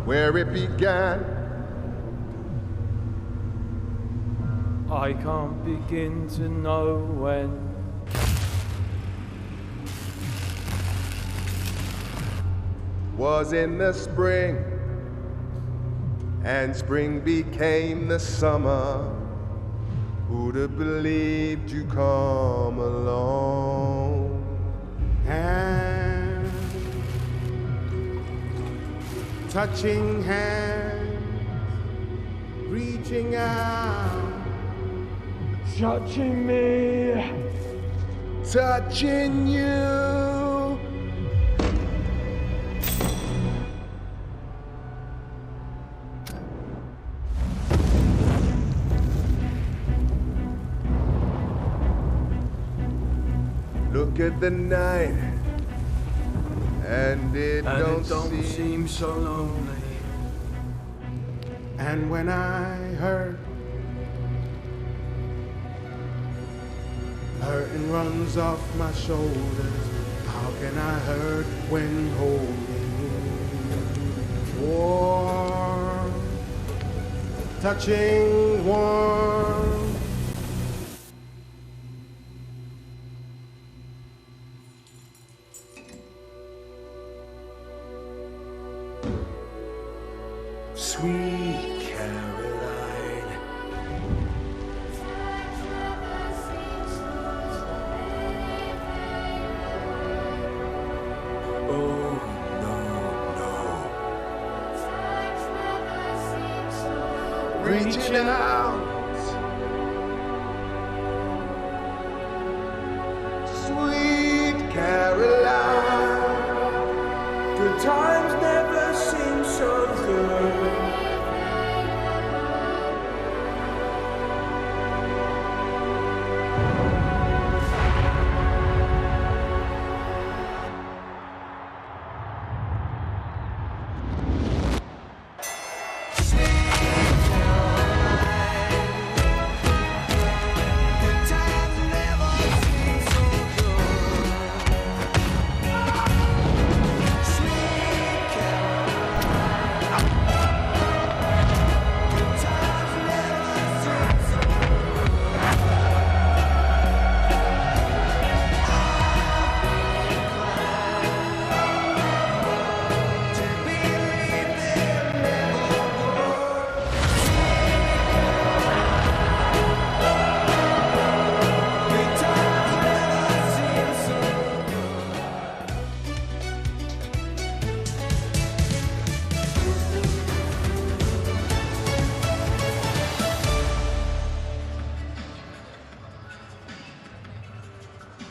Speaker 23: Where it began,
Speaker 24: I can't begin to know when.
Speaker 23: Was in the spring, and spring became the summer. Who'd have believed you come along?
Speaker 22: Hands, touching hands, reaching out, touching me,
Speaker 23: touching you. Look at the night, and it don't seem so lonely.
Speaker 22: and when I hurt, hurting runs off my shoulders. How can I hurt when holding you? Warm, touching warm.
Speaker 23: Sweet Caroline. Oh, no, no. Reaching out. Sweet Caroline. Good times never seem so good.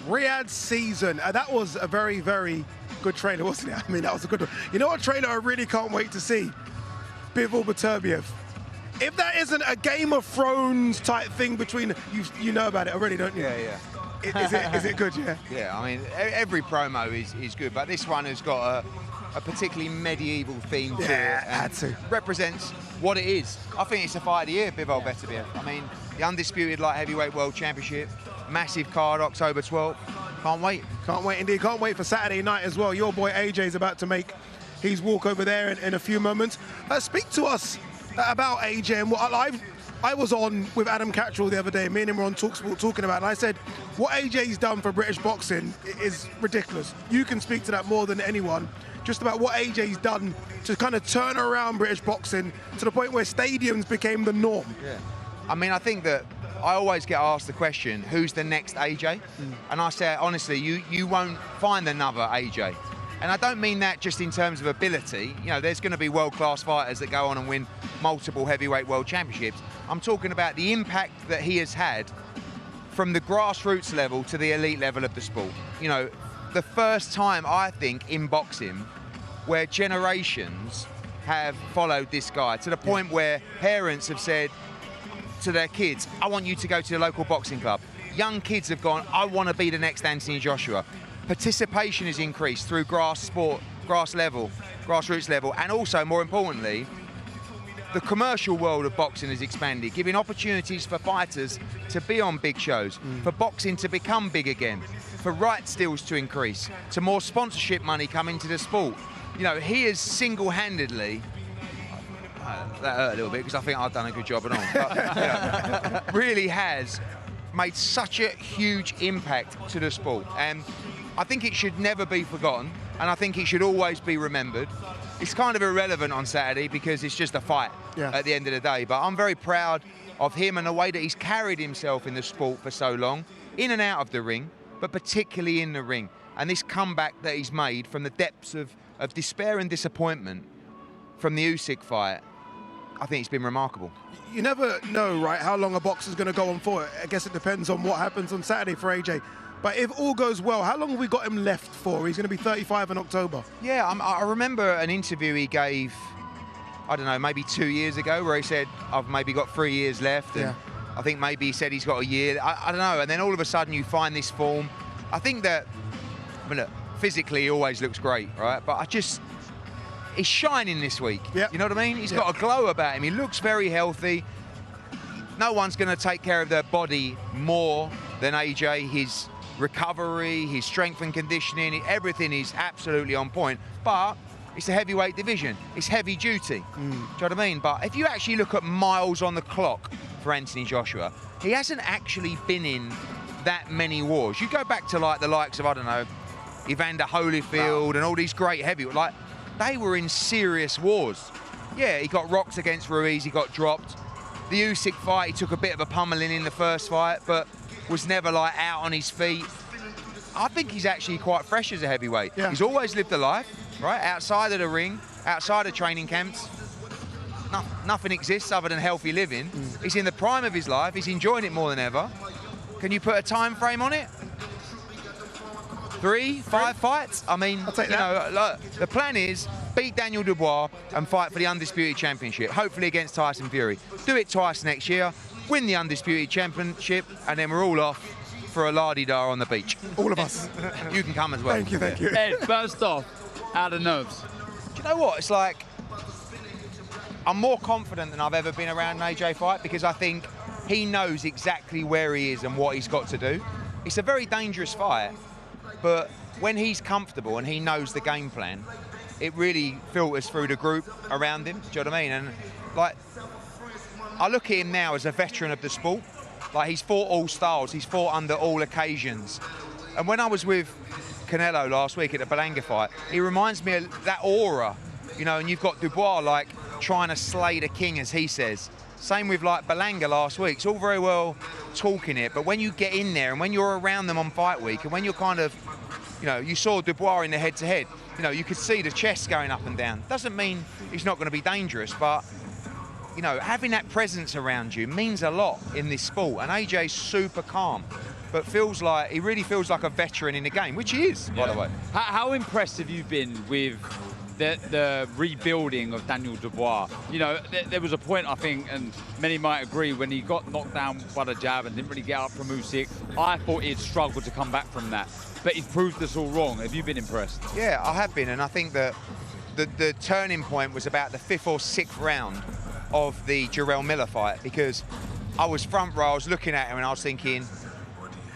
Speaker 1: Riyadh season. That was a very, very good trailer, wasn't it? I mean, that was a good one. You know what trailer I really can't wait to see? Bivol Baturbiev. If that isn't a Game of Thrones type thing between, you know about it already, don't you?
Speaker 7: Yeah, yeah.
Speaker 1: Is it good, yeah?
Speaker 7: Yeah, I mean, every promo is good, but this one has got a particularly medieval theme to it.
Speaker 1: Had to.
Speaker 7: Represents what it is. I think it's the fight of the year, Bivol Baturbiev. I mean, the undisputed light heavyweight world championship, massive card, October 12th. Can't wait.
Speaker 1: Can't wait indeed. Can't wait for Saturday night as well. Your boy AJ is about to make his walk over there in a few moments. Speak to us about AJ and what I was on with Adam Cattrall the other day. Me and him were on TalkSport talking about it, and I said, what AJ's done for British boxing is ridiculous. You can speak to that more than anyone, just about what AJ's done to kind of turn around British boxing to the point where stadiums became the norm.
Speaker 7: Yeah. I mean, I think that I always get asked the question, who's the next AJ? And I say, honestly, you won't find another AJ. And I don't mean that just in terms of ability. You know, there's going to be world-class fighters that go on and win multiple heavyweight world championships. I'm talking about the impact that he has had from the grassroots level to the elite level of the sport. You know, the first time, I think, in boxing where generations have followed this guy to the point where parents have said to their kids, I want you to go to the local boxing club. Young kids have gone, I want to be the next Anthony Joshua. Participation has increased through grassroots level, and also, more importantly, the commercial world of boxing has expanded, giving opportunities for fighters to be on big shows, for boxing to become big again, for rights deals to increase, to more sponsorship money come into the sport. You know, he is single-handedly, that hurt a little bit because I think I've done a good job and all, but you know, really has made such a huge impact to the sport. And I think it should never be forgotten, and I think it should always be remembered. it's kind of irrelevant on Saturday because it's just a fight at the end of the day. But I'm very proud of him and the way that he's carried himself in the sport for so long, in and out of the ring, but particularly in the ring. And this comeback that he's made from the depths of despair and disappointment from the Usyk fight, I think it's been remarkable.
Speaker 1: You never know, right, how long a boxer's going to go on for. I guess it depends on what happens on Saturday for AJ. But if all goes well, how long have we got him left for? He's going to be 35 in October.
Speaker 7: Yeah, I remember an interview he gave, I don't know, maybe 2 years ago, where he said, I've maybe got 3 years left. And I think maybe he said he's got a year. I don't know. And then all of a sudden you find this form. I think that, I mean, look, physically he always looks great, right? But he's shining this week. You know what I mean? He's got a glow about him. He looks very healthy. No one's going to take care of their body more than AJ. His recovery, his strength and conditioning, everything is absolutely on point. But it's a heavyweight division. It's heavy duty. Do you know what I mean? But if you actually look at miles on the clock for Anthony Joshua, he hasn't actually been in that many wars. You go back to like the likes of, I don't know, Evander Holyfield and all these great heavyweights, like they were in serious wars. Yeah, he got rocked against Ruiz, he got dropped. The Usyk fight, he took a bit of a pummeling in the first fight, but was never like out on his feet. I think he's actually quite fresh as a heavyweight. He's always lived a life, right? Outside of the ring, outside of training camps. Nothing exists other than healthy living. He's in the prime of his life. He's enjoying it more than ever. Can you put a time frame on it? 3, 5 fights? I mean, you know, look, the plan is beat Daniel Dubois and fight for the Undisputed Championship, hopefully against Tyson Fury. Do it twice next year, win the Undisputed Championship, and then we're all off for a la-di-da on the beach.
Speaker 1: All of us.
Speaker 7: You can come as well.
Speaker 1: Thank you, thank you.
Speaker 10: Ed, first off, out of nerves.
Speaker 7: Do you know what? It's like, I'm more confident than I've ever been around an AJ fight because I think he knows exactly where he is and what he's got to do. It's a very dangerous fight, but when he's comfortable and he knows the game plan, it really filters through the group around him. Do you know what I mean? And like, I look at him now as a veteran of the sport. Like, he's fought all styles, he's fought under all occasions. And when I was with Canelo last week at the Berlanga fight, he reminds me of that aura, you know, and you've got Dubois, like, trying to slay the king, as he says. Same with, like, Berlanga last week. It's all very well talking it, but when you get in there and when you're around them on fight week and when you're kind of, you know, you saw Dubois in the head-to-head, you know, you could see the chest going up and down. Doesn't mean he's not going to be dangerous, but you know, having that presence around you means a lot in this sport. And AJ's super calm, but he really feels like a veteran in the game, which he is, by the way.
Speaker 10: How impressed have you been with the rebuilding of Daniel Dubois? You know, there was a point, I think, and many might agree, when he got knocked down by the jab and didn't really get up from Usyk, I thought he'd struggle to come back from that. But he's proved us all wrong. Have you been impressed?
Speaker 7: Yeah, I have been, and I think that the turning point was about the 5th or 6th round of the Jarrell Miller fight, because I was front row, I was looking at him and I was thinking,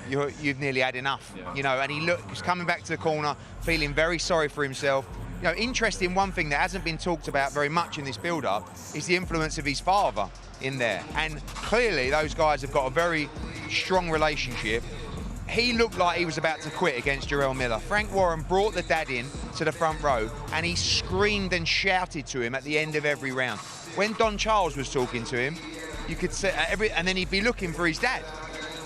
Speaker 7: you've nearly had enough, you know, and he's coming back to the corner, feeling very sorry for himself. You know, interesting, one thing that hasn't been talked about very much in this build-up is the influence of his father in there, and clearly those guys have got a very strong relationship. He looked like he was about to quit against Jarrell Miller. Frank Warren brought the dad in to the front row and he screamed and shouted to him at the end of every round. When Don Charles was talking to him, you could see and then he'd be looking for his dad.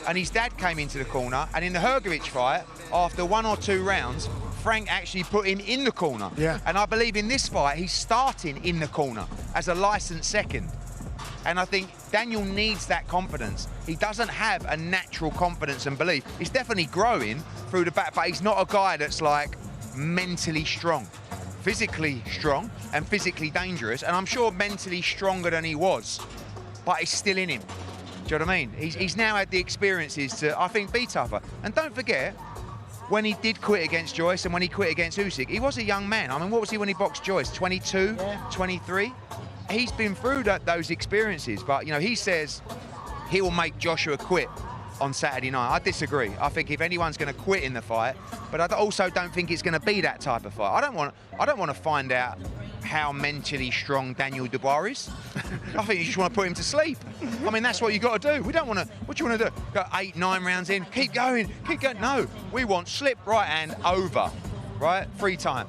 Speaker 7: And his dad came into the corner, and in the Hrgovic fight, after 1 or 2 rounds, Frank actually put him in the corner. And I believe in this fight, he's starting in the corner as a licensed second. And I think Daniel needs that confidence. He doesn't have a natural confidence and belief. He's definitely growing through the back, but he's not a guy that's like mentally strong. Physically strong and physically dangerous, and I'm sure mentally stronger than he was, but it's still in him. Do you know what I mean? He's now had the experiences to, I think, be tougher. And don't forget, when he did quit against Joyce and when he quit against Usyk, he was a young man. I mean, what was he when he boxed Joyce? 22, 23? He's been through those experiences, but, you know, he says he will make Joshua quit on Saturday night. I disagree. I think if anyone's going to quit in the fight, but I also don't think it's going to be that type of fight. I don't want to find out how mentally strong Daniel Dubois is. I think you just want to put him to sleep. I mean, that's what you got to do. We don't want to. What do you want to do? Go 8, 9 rounds in, keep going, keep going. No, we want slip, right hand, over, right, free time.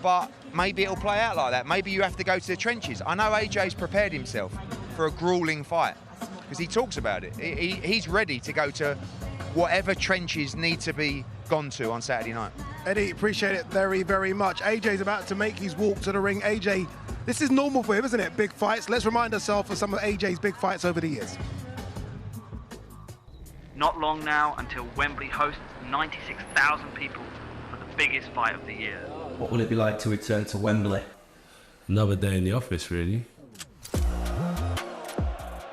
Speaker 7: but maybe it'll play out like that. Maybe you have to go to the trenches. I know AJ's prepared himself for a grueling fight because he talks about it. He's ready to go to whatever trenches need to be gone to on Saturday night.
Speaker 1: Eddie, appreciate it very, very much. AJ's about to make his walk to the ring. AJ, this is normal for him, isn't it? Big fights. Let's remind ourselves of some of AJ's big fights over the years.
Speaker 9: Not long now until Wembley hosts 96,000 people for the biggest fight of the year.
Speaker 13: What will it be like to return to Wembley?
Speaker 14: Another day in the office, really.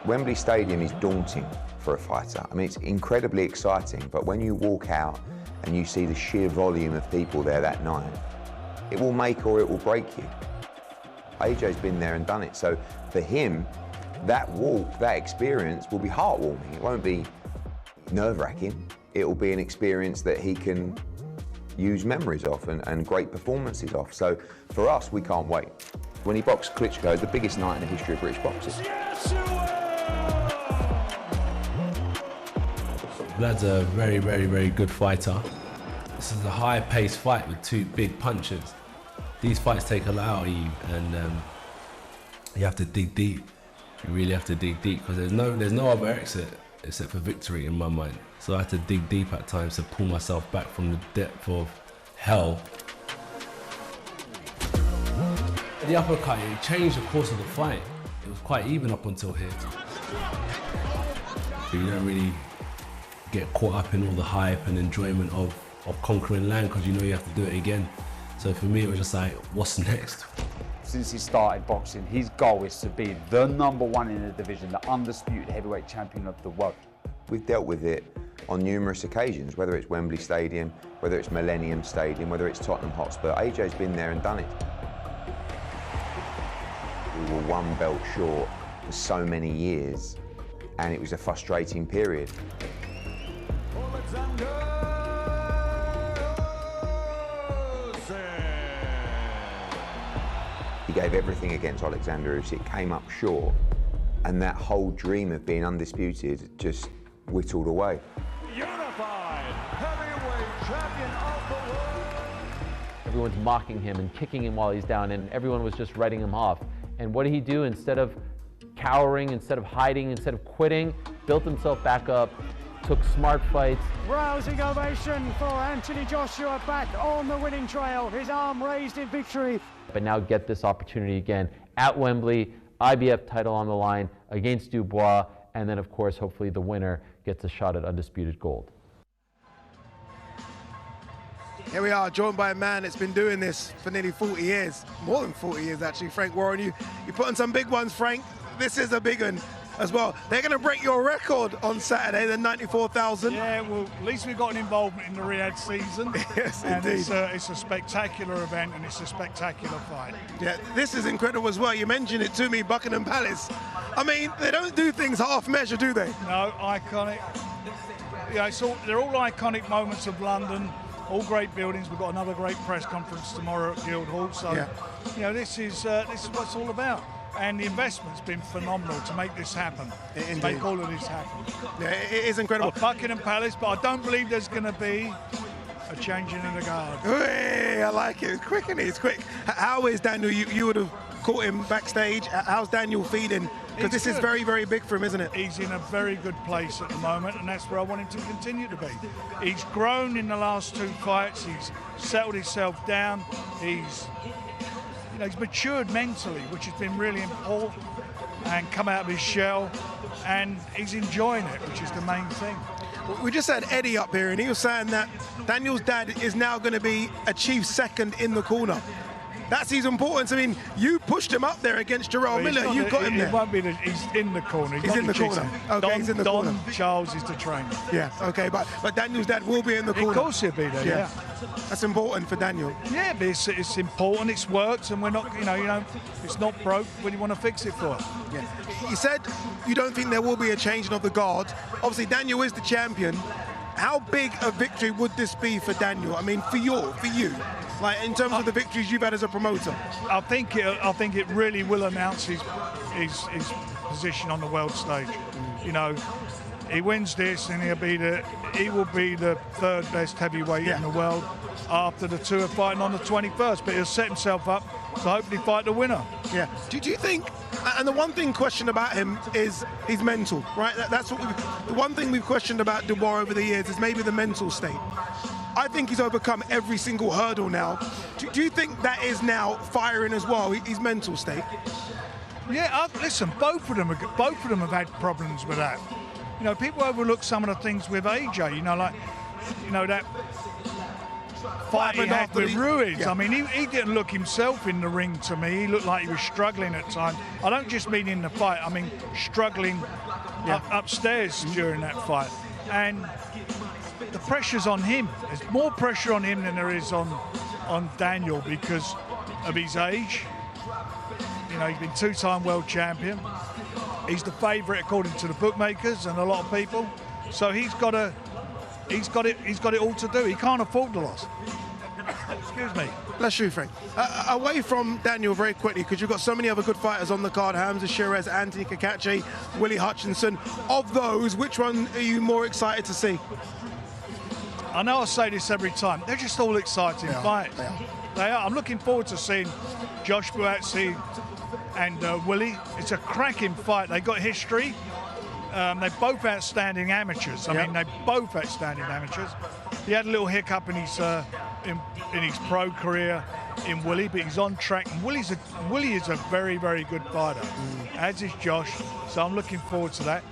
Speaker 15: Wembley Stadium is daunting for a fighter. I mean, it's incredibly exciting, but when you walk out and you see the sheer volume of people there that night, it will make or it will break you. AJ's been there and done it, so for him, that walk, that experience will be heartwarming. It won't be nerve-wracking. It will be an experience that he can use memories of and great performances of. So for us, we can't wait. When he boxed Klitschko, it's the biggest night in the history of British boxing.
Speaker 14: Vlad's a very, very, very good fighter. This is a high-paced fight with two big punches. These fights take a lot out of you, and you have to dig deep. You really have to dig deep because there's no other exit except for victory in my mind. So I had to dig deep at times to pull myself back from the depth of hell. The uppercut, it changed the course of the fight. It was quite even up until here. You don't really get caught up in all the hype and enjoyment of conquering land because you know you have to do it again. So for me, it was just like, what's next?
Speaker 25: Since he started boxing, his goal is to be the #1 in the division, the undisputed heavyweight champion of the world.
Speaker 15: We've dealt with it on numerous occasions, whether it's Wembley Stadium, whether it's Millennium Stadium, whether it's Tottenham Hotspur. AJ's been there and done it. We were one belt short for so many years, and it was a frustrating period. He gave everything against Alexander Usyk, came up short, and that whole dream of being undisputed just whittled away.
Speaker 23: Unified heavyweight champion of the world.
Speaker 26: Everyone's mocking him and kicking him while he's down, and everyone was just writing him off. And what did he do? Instead of cowering, instead of hiding, instead of quitting, built himself back up, took smart fights.
Speaker 21: Rousing ovation for Anthony Joshua, back on the winning trail, his arm raised in victory.
Speaker 26: But now get this opportunity again at Wembley, IBF title on the line against Dubois, and then of course hopefully the winner gets a shot at undisputed gold.
Speaker 1: Here we are, joined by a man that's been doing this for nearly 40 years, more than 40 years actually, Frank Warren. You put on some big ones, Frank. This is a big one as well. They're going to break your record on Saturday, the 94,000.
Speaker 27: Yeah, well, at least we got an involvement in the Riyadh season.
Speaker 1: Yes,
Speaker 27: and
Speaker 1: indeed.
Speaker 27: It's a spectacular event and it's a spectacular fight.
Speaker 1: Yeah, this is incredible as well. You mentioned it to me, Buckingham Palace. I mean, they don't do things half measure, do they?
Speaker 27: No, iconic. Yeah, they're all iconic moments of London. All great buildings. We've got another great press conference tomorrow at Guildhall. So, you know, this is what it's all about. And the investment's been phenomenal to make this happen, to make all of this happen.
Speaker 1: Yeah, it is incredible.
Speaker 27: Buckingham Palace, but I don't believe there's going to be a changing in the guard.
Speaker 1: Hey, I like it. It's quick, and it's quick. How is Daniel? You would have caught him backstage. How's Daniel feeling? Because this is very, very big for him, isn't it?
Speaker 27: He's in a very good place at the moment, and that's where I want him to continue to be. He's grown in the last 2 fights. He's settled himself down. He's matured mentally, which has been really important, and come out of his shell, and he's enjoying it, which is the main thing.
Speaker 1: We just had Eddie up here, and he was saying that Daniel's dad is now going to be a chief second in the corner. That's his importance. I mean, you pushed him up there against Gerard Miller. You got him there.
Speaker 27: He won't be. He's in the corner.
Speaker 1: He's in the corner. Okay, he's in the corner.
Speaker 27: Don Charles is the trainer.
Speaker 1: Yeah. Okay, but Daniel's dad will be in the corner.
Speaker 27: Of course he'll be there. Yeah.
Speaker 1: That's important for Daniel.
Speaker 27: Yeah, but it's important. It's worked, and we're not. It's not broke. What do you want to fix it for?
Speaker 1: Yeah. You said you don't think there will be a changing of the guard. Obviously, Daniel is the champion. How big a victory would this be for Daniel? I mean, for you, like in terms of the victories you've had as a promoter.
Speaker 27: I think it really will announce his position on the world stage. You know, He wins this, and he will be the third best heavyweight in the world after the two are fighting on the 21st. But he'll set himself up to hopefully fight the winner.
Speaker 1: Yeah. Do you think? And the one thing questioned about him is his mental, right? That's what the one thing we've questioned about Dubois over the years is maybe the mental state. I think he's overcome every single hurdle now. Do you think that is now firing as well, his mental state?
Speaker 27: Yeah, listen, both of them have had problems with that. You know, people overlook some of the things with AJ. You know, like, you know, that fight he had with Ruiz.
Speaker 1: Yeah.
Speaker 27: I mean, he didn't look himself in the ring to me. He looked like he was struggling at times. I don't just mean in the fight. I mean struggling upstairs during that fight. And the pressure's on him. There's more pressure on him than there is on Daniel because of his age. You know, he's been two-time world champion. He's the favourite according to the bookmakers and a lot of people. So he's got it all to do. He can't afford the loss. Excuse me.
Speaker 1: Bless you, Frank. Away from Daniel very quickly, because you've got so many other good fighters on the card. Hamza Shiraz, Anthony Kakache, Willie Hutchinson. Of those, which one are you more excited to see?
Speaker 27: I know I say this every time. They're just all exciting fights. They are. I'm looking forward to seeing Josh Buatsi and Willie. It's a cracking fight. They got history. They're both outstanding amateurs. I mean, they're both outstanding amateurs. He had a little hiccup in his pro career in Willie, but he's on track. And Willie is a very, very good fighter, as is Josh. So I'm looking forward to that.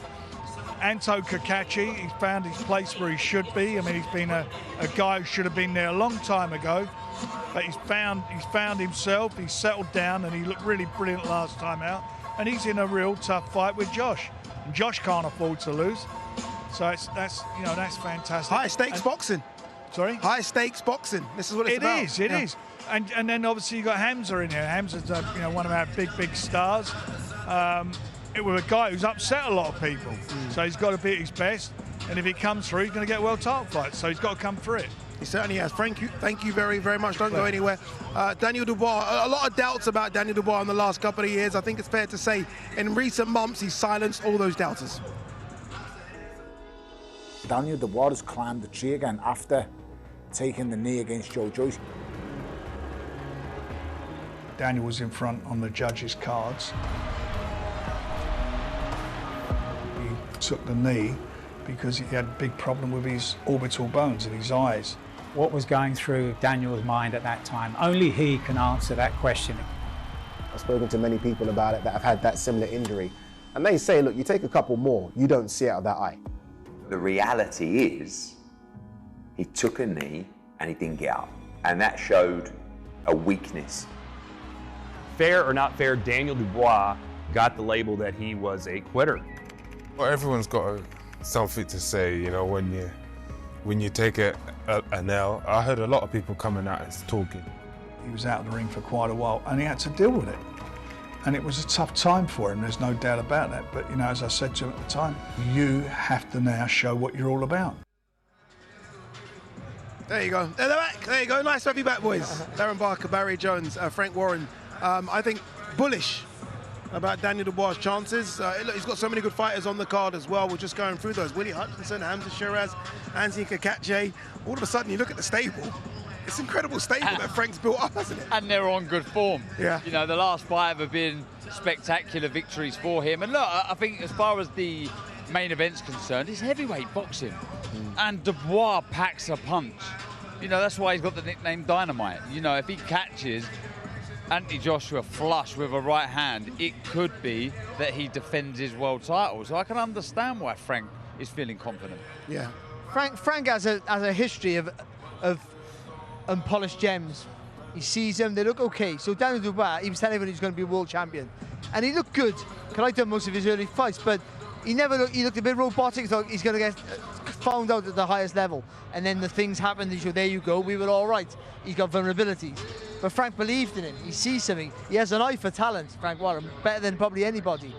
Speaker 27: Anto Kakache, he's found his place where he should be. I mean, he's been a guy who should have been there a long time ago, but he's found himself. He's settled down, and he looked really brilliant last time out. And he's in a real tough fight with Josh. And Josh can't afford to lose. So that's fantastic.
Speaker 1: High stakes boxing.
Speaker 27: Sorry?
Speaker 1: High stakes boxing. This is what it's about.
Speaker 27: It is. And then obviously you got Hamza in here. Hamza's one of our big stars. It was a guy who's upset a lot of people. So he's got to be at his best. And if he comes through, he's going to get a world title fight. So he's got to come through it.
Speaker 1: He certainly has. Thank you very, very much. Don't go anywhere. Daniel Dubois, a lot of doubts about Daniel Dubois in the last couple of years. I think it's fair to say in recent months he's silenced all those doubters.
Speaker 2: Daniel Dubois has climbed the tree again after taking the knee against Joe Joyce.
Speaker 27: Daniel was in front on the judges' cards. He took the knee because he had a big problem with his orbital bones in his eyes.
Speaker 8: What was going through Daniel's mind at that time? Only he can answer that question.
Speaker 16: I've spoken to many people about it that have had that similar injury. And they say, look, you take a couple more, you don't see out of that eye.
Speaker 15: The reality is, he took a knee and he didn't get up. And that showed a weakness.
Speaker 17: Fair or not fair, Daniel Dubois got the label that he was a quitter.
Speaker 22: Well, everyone's got something to say, you know, when you take an L. I heard a lot of people coming out and talking.
Speaker 27: He was out of the ring for quite a while and he had to deal with it. And it was a tough time for him, there's no doubt about that. But, you know, as I said to him at the time, you have to now show what you're all about.
Speaker 1: There you go. They're back. There you go. Nice to have you back, boys. Darren Barker, Barry Jones, Frank Warren. I think bullish about Daniel Dubois' chances. Look, he's got so many good fighters on the card as well. We're just going through those. Willie Hutchinson, Hamza Shiraz, Anthony Kakache. All of a sudden, you look at the stable. It's an incredible stable that Frank's built up, hasn't it?
Speaker 10: And they're on good form.
Speaker 1: Yeah.
Speaker 10: You know, the last 5 have been spectacular victories for him. And look, I think as far as the main event's concerned, it's heavyweight boxing. And Dubois packs a punch. You know, that's why he's got the nickname Dynamite. You know, if he catches Anthony Joshua flush with a right hand, it could be that he defends his world title. So I can understand why Frank is feeling confident.
Speaker 1: Yeah.
Speaker 11: Frank has a history of unpolished gems. He sees them, they look okay. So Daniel Dubois, he was telling everyone he's going to be a world champion. And he looked good, because I've done most of his early fights, but he looked a bit robotic, so he's going to get found out at the highest level. And then the things happened, and there you go, we were all right. He's got vulnerabilities. But Frank believed in him, he sees something. He has an eye for talent, Frank Warren, better than probably anybody.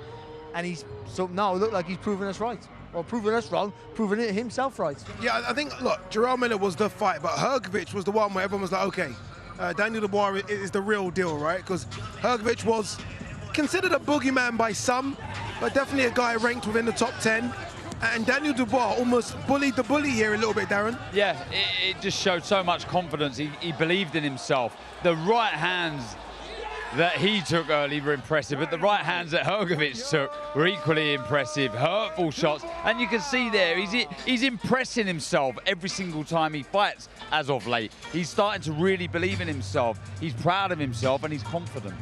Speaker 11: And so now it looked like he's proven us right. Or proving us wrong, proving it himself right.
Speaker 1: Yeah, I think, look, Jarrell Miller was the fight, but Hrgovic was the one where everyone was like, okay, Daniel Dubois is the real deal, right? Because Hrgovic was considered a boogeyman by some, but definitely a guy ranked within the top 10. And Daniel Dubois almost bullied the bully here a little bit, Darren.
Speaker 10: Yeah, it just showed so much confidence. He believed in himself. The right hands that he took early were impressive, but the right hands that Hrgović took were equally impressive. Hurtful shots, and you can see there he's impressing himself every single time he fights as of late. He's starting to really believe in himself. He's proud of himself and he's confident.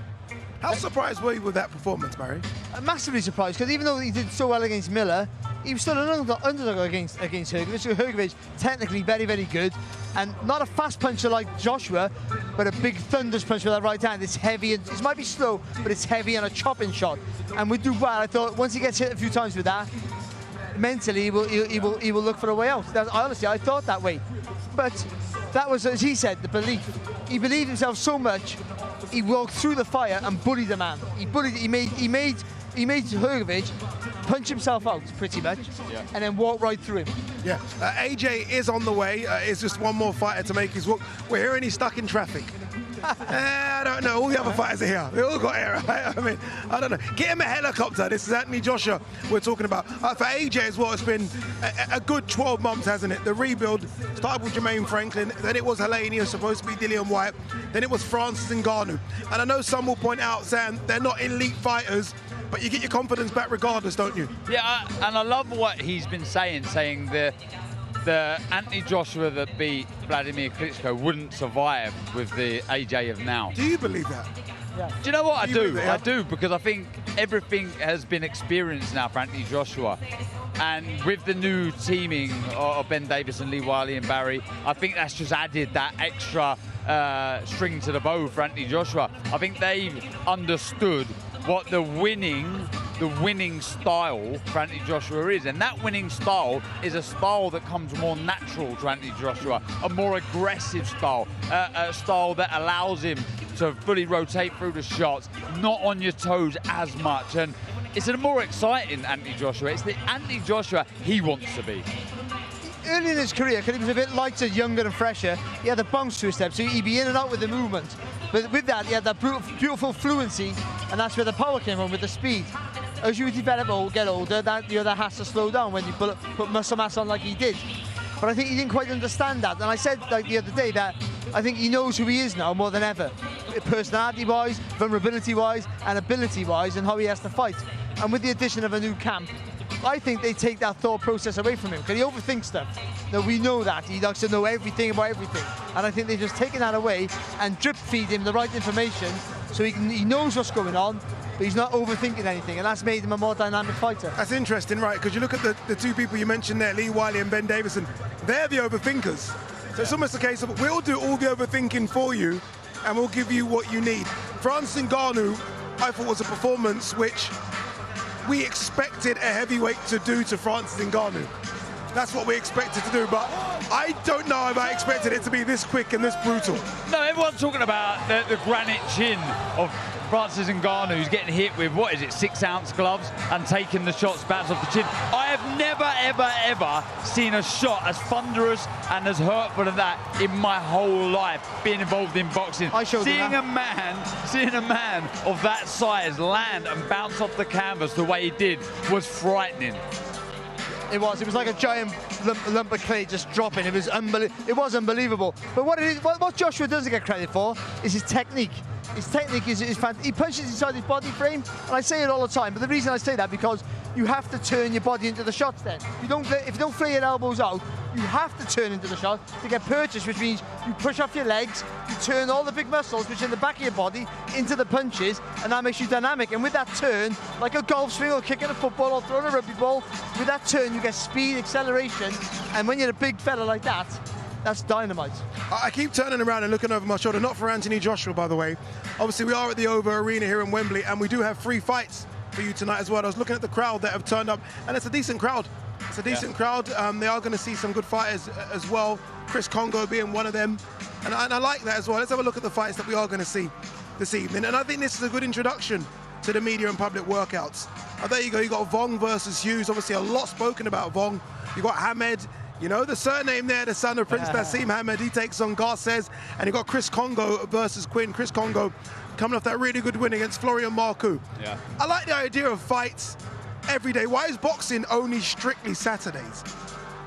Speaker 1: How surprised were you with that performance, Barry?
Speaker 11: Massively surprised, because even though he did so well against Miller, he was still an underdog against Hrgović. So Hrgović, technically very, very good, and not a fast puncher like Joshua, but a big thunderous punch with that right hand. It's heavy, and it might be slow, but it's heavy and a chopping shot. And with Dubois, I thought once he gets hit a few times with that, mentally he will look for a way out. Honestly, I thought that way. But that was, as he said, the belief. He believed himself so much, he walked through the fire and bullied the man. He made Hrgović punch himself out, pretty much, and then walk right through him.
Speaker 1: Yeah, AJ is on the way. It's just one more fighter to make his walk. We're hearing he's stuck in traffic. I don't know. All the other fighters are here. They all got here, right? I mean, I don't know. Get him a helicopter. This is Anthony Joshua we're talking about. For AJ as well, it's been a good 12 months, hasn't it? The rebuild started with Jermaine Franklin, then it was Helenia, supposed to be Dillian White, then it was Francis Ngannou. And I know some will point out, saying they're not elite fighters, but you get your confidence back regardless, don't you?
Speaker 10: Yeah, and I love what he's been saying the Anthony Joshua that beat Vladimir Klitschko wouldn't survive with the AJ of now.
Speaker 1: Do you believe that?
Speaker 11: Yeah.
Speaker 10: Do you know what? I do, because I think everything has been experienced now for Anthony Joshua. And with the new teaming of Ben Davis and Lee Wiley and Barry, I think that's just added that extra string to the bow for Anthony Joshua. I think they've understood what the winning style for Anthony Joshua is, and that winning style is a style that comes more natural to Anthony Joshua, a more aggressive style, a style that allows him to fully rotate through the shots, not on your toes as much, and it's a more exciting Anthony Joshua. It's the Anthony Joshua he wants to be.
Speaker 11: Early in his career, because he was a bit lighter, younger and fresher, he had a bounce to his step, so he'd be in and out with the movement. But with that, he had that beautiful fluency, and that's where the power came from, with the speed. As you develop or get older, that has to slow down when you put muscle mass on like he did. But I think he didn't quite understand that. And I said like the other day that I think he knows who he is now more than ever, personality-wise, vulnerability-wise, and ability-wise, and how he has to fight. And with the addition of a new camp, I think they take that thought process away from him, because he overthinks stuff. Now, we know that. He likes to know everything about everything. And I think they've just taken that away and drip feed him the right information so he knows what's going on, but he's not overthinking anything, and that's made him a more dynamic fighter.
Speaker 1: That's interesting, right? Because you look at the two people you mentioned there, Lee Wiley and Ben Davison, they're the overthinkers. So it's almost a case of, we'll do all the overthinking for you, and we'll give you what you need. Francis Ngannou, I thought, was a performance which we expected a heavyweight to do to Francis Ngannou. That's what we expected to do, but I don't know if I expected it to be this quick and this brutal.
Speaker 10: No, everyone's talking about the granite chin of Francis Ngannou, who's getting hit with, what is it, 6-ounce gloves and taking the shots back off the chin. I have never, ever, ever seen a shot as thunderous and as hurtful as that in my whole life, being involved in boxing. Seeing a man of that size land and bounce off the canvas the way he did was frightening.
Speaker 11: It was like a giant lump of clay just dropping. It was unbelievable. But what Joshua doesn't get credit for is his technique. His technique is fantastic. He punches inside his body frame, and I say it all the time. But the reason I say that, because you have to turn your body into the shots then. If you don't flay your elbows out, you have to turn into the shot to get purchase, which means you push off your legs, you turn all the big muscles, which are in the back of your body, into the punches, and that makes you dynamic. And with that turn, like a golf swing or kicking a football or throwing a rugby ball, with that turn you get speed, acceleration, and when you're a big fella like that, that's dynamite.
Speaker 1: I keep turning around and looking over my shoulder, not for Anthony Joshua, by the way. Obviously, we are at the OVO Arena here in Wembley, and we do have 3 fights for you tonight as well. I was looking at the crowd that have turned up, and it's a decent crowd. It's a decent crowd. They are going to see some good fighters as well, Chris Congo being one of them. And I like that as well. Let's have a look at the fights that we are going to see this evening. And I think this is a good introduction to the media and public workouts. There you go. You got Vong versus Hughes. Obviously, a lot spoken about Vong. You got Hamed. You know, the surname there, the son of Prince Nassim Hamed. He takes on Garces. And you got Chris Congo versus Quinn. Chris Congo coming off that really good win against Florian Marcoux.
Speaker 10: Yeah.
Speaker 1: I like the idea of fights every day? Why is boxing only strictly Saturdays?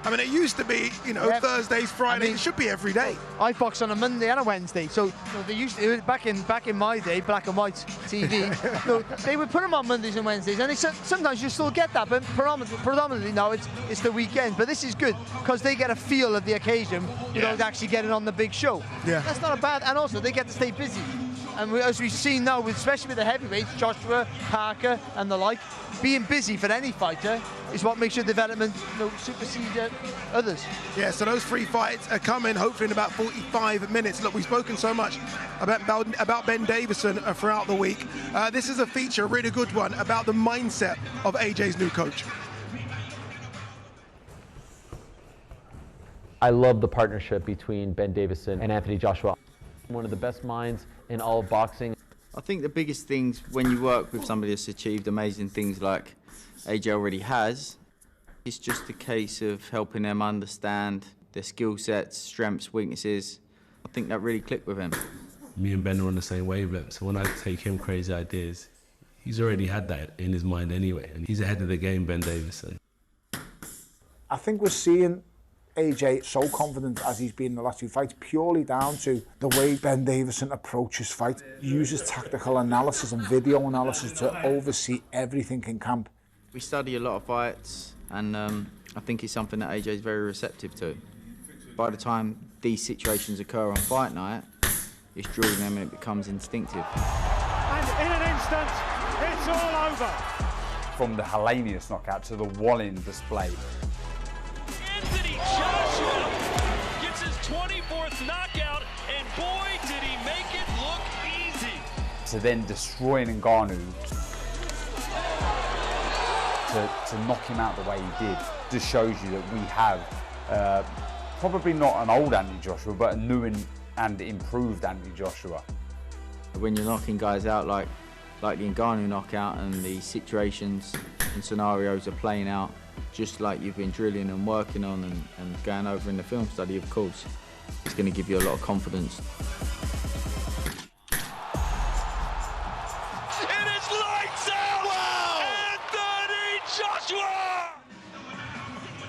Speaker 1: I mean, it used to be, you know, Thursdays, Fridays. It should be every day.
Speaker 11: I box on a Monday and a Wednesday. So they used to, back in my day, black and white TV, they would put them on Mondays and Wednesdays, and sometimes you still get that, but predominantly now it's the weekend. But this is good because they get a feel of the occasion without actually getting on the big show.
Speaker 1: Yeah,
Speaker 11: that's not a bad, and also they get to stay busy. And as we've seen now, especially with the heavyweights, Joshua, Parker, and the like, being busy for any fighter is what makes your development supersede others.
Speaker 1: Yeah, so those 3 fights are coming hopefully in about 45 minutes. Look, we've spoken so much about Ben Davison throughout the week. This is a feature, a really good one, about the mindset of AJ's new coach.
Speaker 26: I love the partnership between Ben Davison and Anthony Joshua. One of the best minds in all of boxing.
Speaker 3: I think the biggest things when you work with somebody that's achieved amazing things like AJ already has, it's just a case of helping them understand their skill sets, strengths, weaknesses. I think that really clicked with him.
Speaker 14: Me and Ben are on the same wavelength, so when I take him crazy ideas, he's already had that in his mind anyway, and he's ahead of the game, Ben Davison.
Speaker 2: I think we're seeing AJ so confident as he's been in the last 2 fights, purely down to the way Ben Davison approaches fight, uses tactical analysis and video analysis to oversee everything in camp.
Speaker 3: We study a lot of fights, and I think it's something that AJ is very receptive to. By the time these situations occur on fight night, it's drilling them and it becomes instinctive.
Speaker 23: And in an instant, it's all over.
Speaker 25: From the Hellenius knockout to the Wallin display.
Speaker 23: Anthony Joshua gets his 24th knockout, and boy, did he make it look easy.
Speaker 25: To then destroying Ngannou, to knock him out the way he did, just shows you that we have probably not an old Anthony Joshua, but a new and improved Anthony Joshua.
Speaker 3: When you're knocking guys out like the Ngannou knockout, and the situations and scenarios are playing out just like you've been drilling and working on and going over in the film study, of course, it's going to give you a lot of confidence.
Speaker 23: It is lights out! Wow! Anthony Joshua!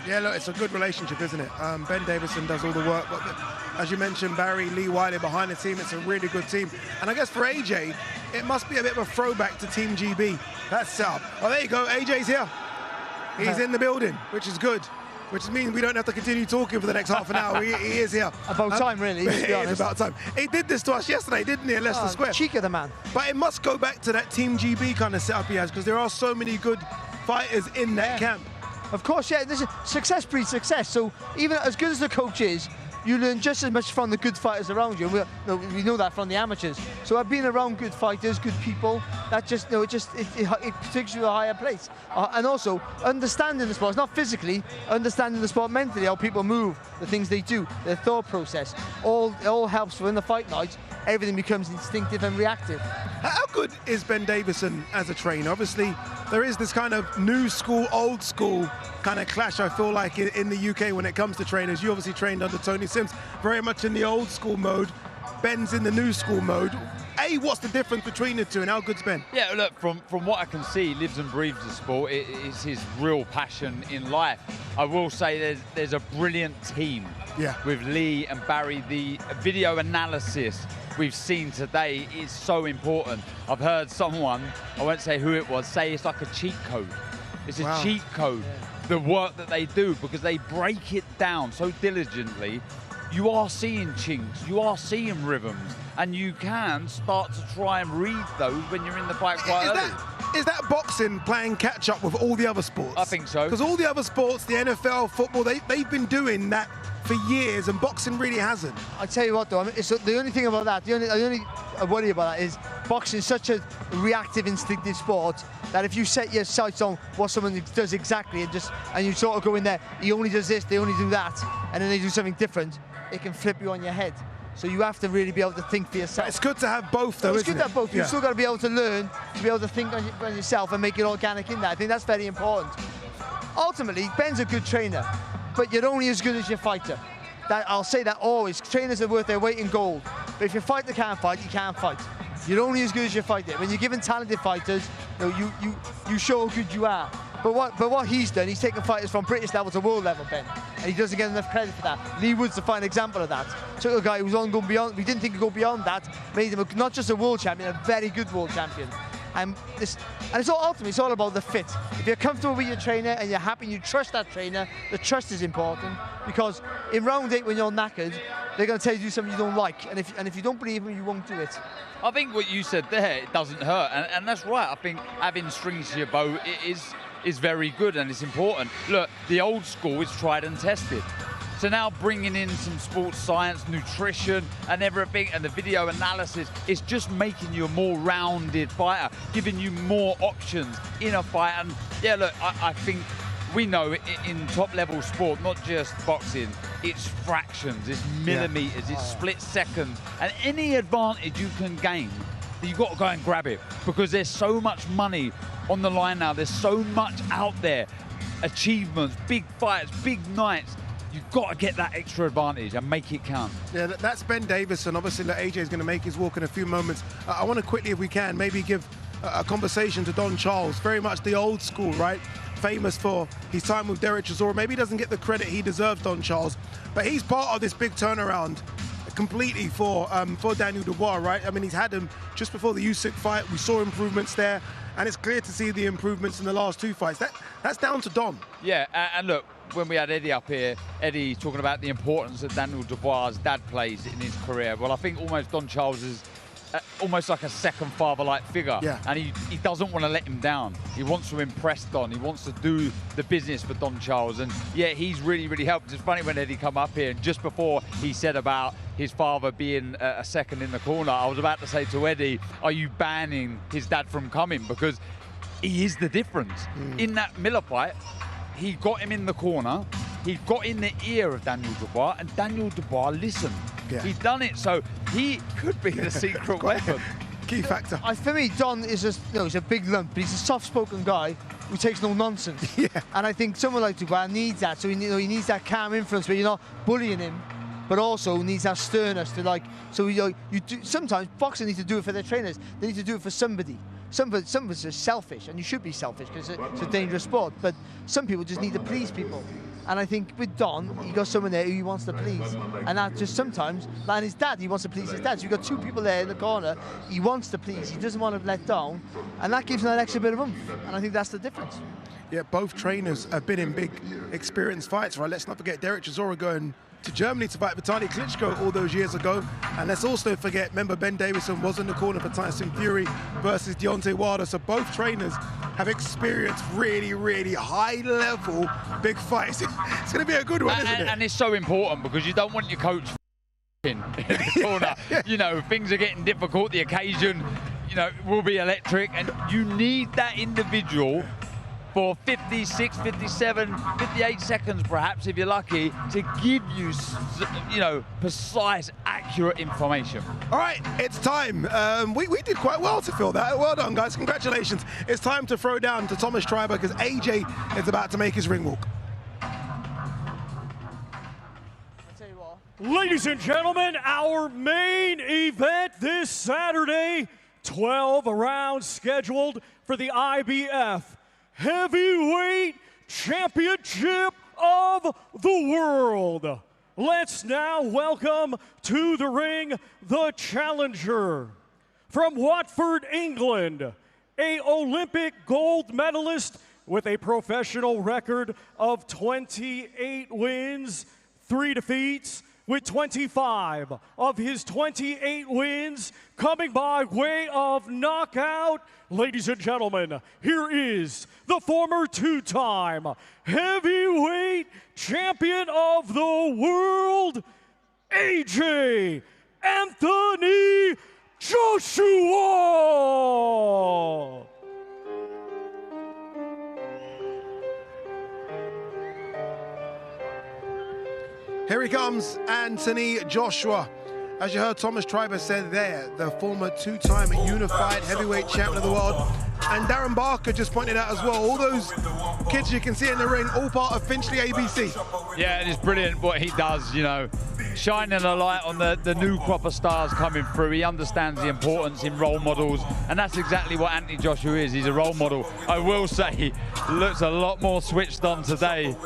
Speaker 1: Yeah, look, it's a good relationship, isn't it? Ben Davison does all the work, but as you mentioned, Barry, Lee Wiley behind the team, it's a really good team. And I guess for AJ, it must be a bit of a throwback to Team GB. That's set up. Oh, there you go, AJ's here. He's in the building, which is good. Which means we don't have to continue talking for the next half an hour. He is here.
Speaker 11: About time, really, to be honest.
Speaker 1: It is about time. He did this to us yesterday, didn't he, at Leicester Square?
Speaker 11: Cheek of the man.
Speaker 1: But it must go back to that Team GB kind of setup he has, because there are so many good fighters in that camp.
Speaker 11: Of course, yeah, there's success breeds success. So even as good as the coach is, you learn just as much from the good fighters around you. We know that from the amateurs. So I've been around good fighters, good people. That just, it takes you to a higher place. And also understanding the sport, not physically, understanding the sport mentally, how people move, the things they do, their thought process. It all helps. So in the fight night, everything becomes instinctive and reactive.
Speaker 1: How good is Ben Davison as a trainer? Obviously, there is this kind of new school, old school kind of clash, I feel like, in the UK when it comes to trainers. You obviously trained under Tony Sims, very much in the old school mode. Ben's in the new school mode. What's the difference between the two, and how good's Ben?
Speaker 10: Yeah, look, from what I can see, he lives and breathes the sport. It's his real passion in life. I will say there's a brilliant team with Lee and Barry. The video analysis we've seen today is so important. I've heard someone, I won't say who it was, say it's like a cheat code. It's a cheat code, the work that they do, because they break it down so diligently. You are seeing chinks, you are seeing rhythms, and you can start to try and read those when you're in the fight quite early.
Speaker 1: Is that boxing playing catch up with all the other sports?
Speaker 10: I think so.
Speaker 1: Because all the other sports, the NFL, football, they've been doing that for years, and boxing really hasn't.
Speaker 11: I tell you what, though, the only thing about that, the only worry about that is boxing is such a reactive, instinctive sport that if you set your sights on what someone does exactly and you sort of go in there, he only does this, they only do that, and then they do something different, it can flip you on your head. So you have to really be able to think for yourself.
Speaker 1: It's good to have both, though,
Speaker 11: It's
Speaker 1: isn't
Speaker 11: good to have both.
Speaker 1: Yeah.
Speaker 11: You've still got to be able to learn to be able to think on yourself and make it organic in that. I think that's very important. Ultimately, Ben's a good trainer, but you're only as good as your fighter. I'll say that always. Trainers are worth their weight in gold. But if your fighter can't fight, you can't fight. You're only as good as your fighter. When you're given talented fighters, you show how good you are. But what he's done, he's taken fighters from British level to world level, Ben, and he doesn't get enough credit for that. Lee Wood's a fine example of that. Took a guy who was on going beyond, we didn't think he'd go beyond that, made him not just a world champion, a very good world champion. And it's all ultimately, it's all about the fit. If you're comfortable with your trainer and you're happy and you trust that trainer, the trust is important, because in round 8 when you're knackered, they're going to tell you to do something you don't like, and if you don't believe them, you won't do it.
Speaker 10: I think what you said there, it doesn't hurt, and that's right. I think having strings to your bow is very good and it's important. Look, the old school is tried and tested. So now bringing in some sports science, nutrition and everything, and the video analysis, is just making you a more rounded fighter, giving you more options in a fight. And yeah, look, I think we know in top level sport, not just boxing, it's fractions, it's millimeters, it's split seconds, and any advantage you can gain, you've got to go and grab it, because there's so much money on the line now, there's so much out there, achievements, big fights, big nights. You've got to get that extra advantage and make it count. Yeah,
Speaker 1: that's Ben Davison. Obviously, AJ is going to make his walk in a few moments. I want to quickly, if we can, maybe give a conversation to Don Charles. Very much the old school, right? Famous for his time with Derek Chisora. Maybe he doesn't get the credit he deserves, Don Charles, but he's part of this big turnaround completely for Daniel Dubois, right? I mean, he's had him just before the Usyk fight. We saw improvements there, and it's clear to see the improvements in the last 2 fights. That's down to Don.
Speaker 10: Yeah, and look, when we had Eddie up here, Eddie talking about the importance that Daniel Dubois' dad plays in his career. Well, I think almost Don Charles is almost like a second father-like figure. Yeah. And he doesn't want to let him down. He wants to impress Don. He wants to do the business for Don Charles. And yeah, he's really, really helped. It's funny when Eddie come up here, and just before he said about his father being a second in the corner, I was about to say to Eddie, are you banning his dad from coming? Because he is the difference. In that Miller fight, he got him in the corner, he got in the ear of Daniel Dubois, and Daniel Dubois listened. Yeah. He's done it, so he could be the secret weapon.
Speaker 1: Key factor.
Speaker 11: For me, Don is just, he's a big lump, but he's a soft-spoken guy who takes no nonsense. Yeah. And I think someone like Dubois needs that, so he needs that calm influence where you're not bullying him, but also needs that sternness to sometimes boxers need to do it for their trainers. They need to do it for somebody. Some of us are selfish, and you should be selfish because it's a dangerous sport, but some people just need to please people. And I think with Don, you got someone there who he wants to please. And that just sometimes, and his dad, he wants to please his dad. So you've got 2 people there in the corner, he wants to please, he doesn't want to let down, and that gives him that extra bit of oomph. And I think that's the difference.
Speaker 1: Yeah, both trainers have been in big experienced fights, right? Let's not forget Derek Chisora going to Germany to fight Vitaly Klitschko all those years ago. And let's also forget, remember, Ben Davison was in the corner for Tyson Fury versus Deontay Wilder. So both trainers have experienced really, really high-level big fights. It's going to be a good one, isn't it?
Speaker 10: And it's so important because you don't want your coach in the corner. Yeah. Things are getting difficult. The occasion, will be electric. And you need that individual for 56, 57, 58 seconds perhaps, if you're lucky, to give you, precise, accurate information.
Speaker 1: All right, it's time. We did quite well to fill that. Well done, guys. Congratulations. It's time to throw down to Thomas Treiber because AJ is about to make his ring walk.
Speaker 24: Ladies and gentlemen, our main event this Saturday, 12 rounds scheduled for the IBF Heavyweight Championship of the World. Let's now welcome to the ring the challenger. From Watford, England, an Olympic gold medalist with a professional record of 28 wins, 3 defeats, with 25 of his 28 wins coming by way of knockout. Ladies and gentlemen, here is the former 2-time heavyweight champion of the world, AJ Anthony Joshua.
Speaker 1: Here he comes, Anthony Joshua. As you heard Thomas Treiber said there, the former 2-time unified heavyweight champion of the world. And Darren Barker just pointed out as well, all those kids you can see in the ring, all part of Finchley ABC.
Speaker 10: Yeah, it is brilliant what he does, shining a light on the new crop of stars coming through. He understands the importance in role models, and that's exactly what Anthony Joshua is. He's a role model. I will say, he looks a lot more switched on today.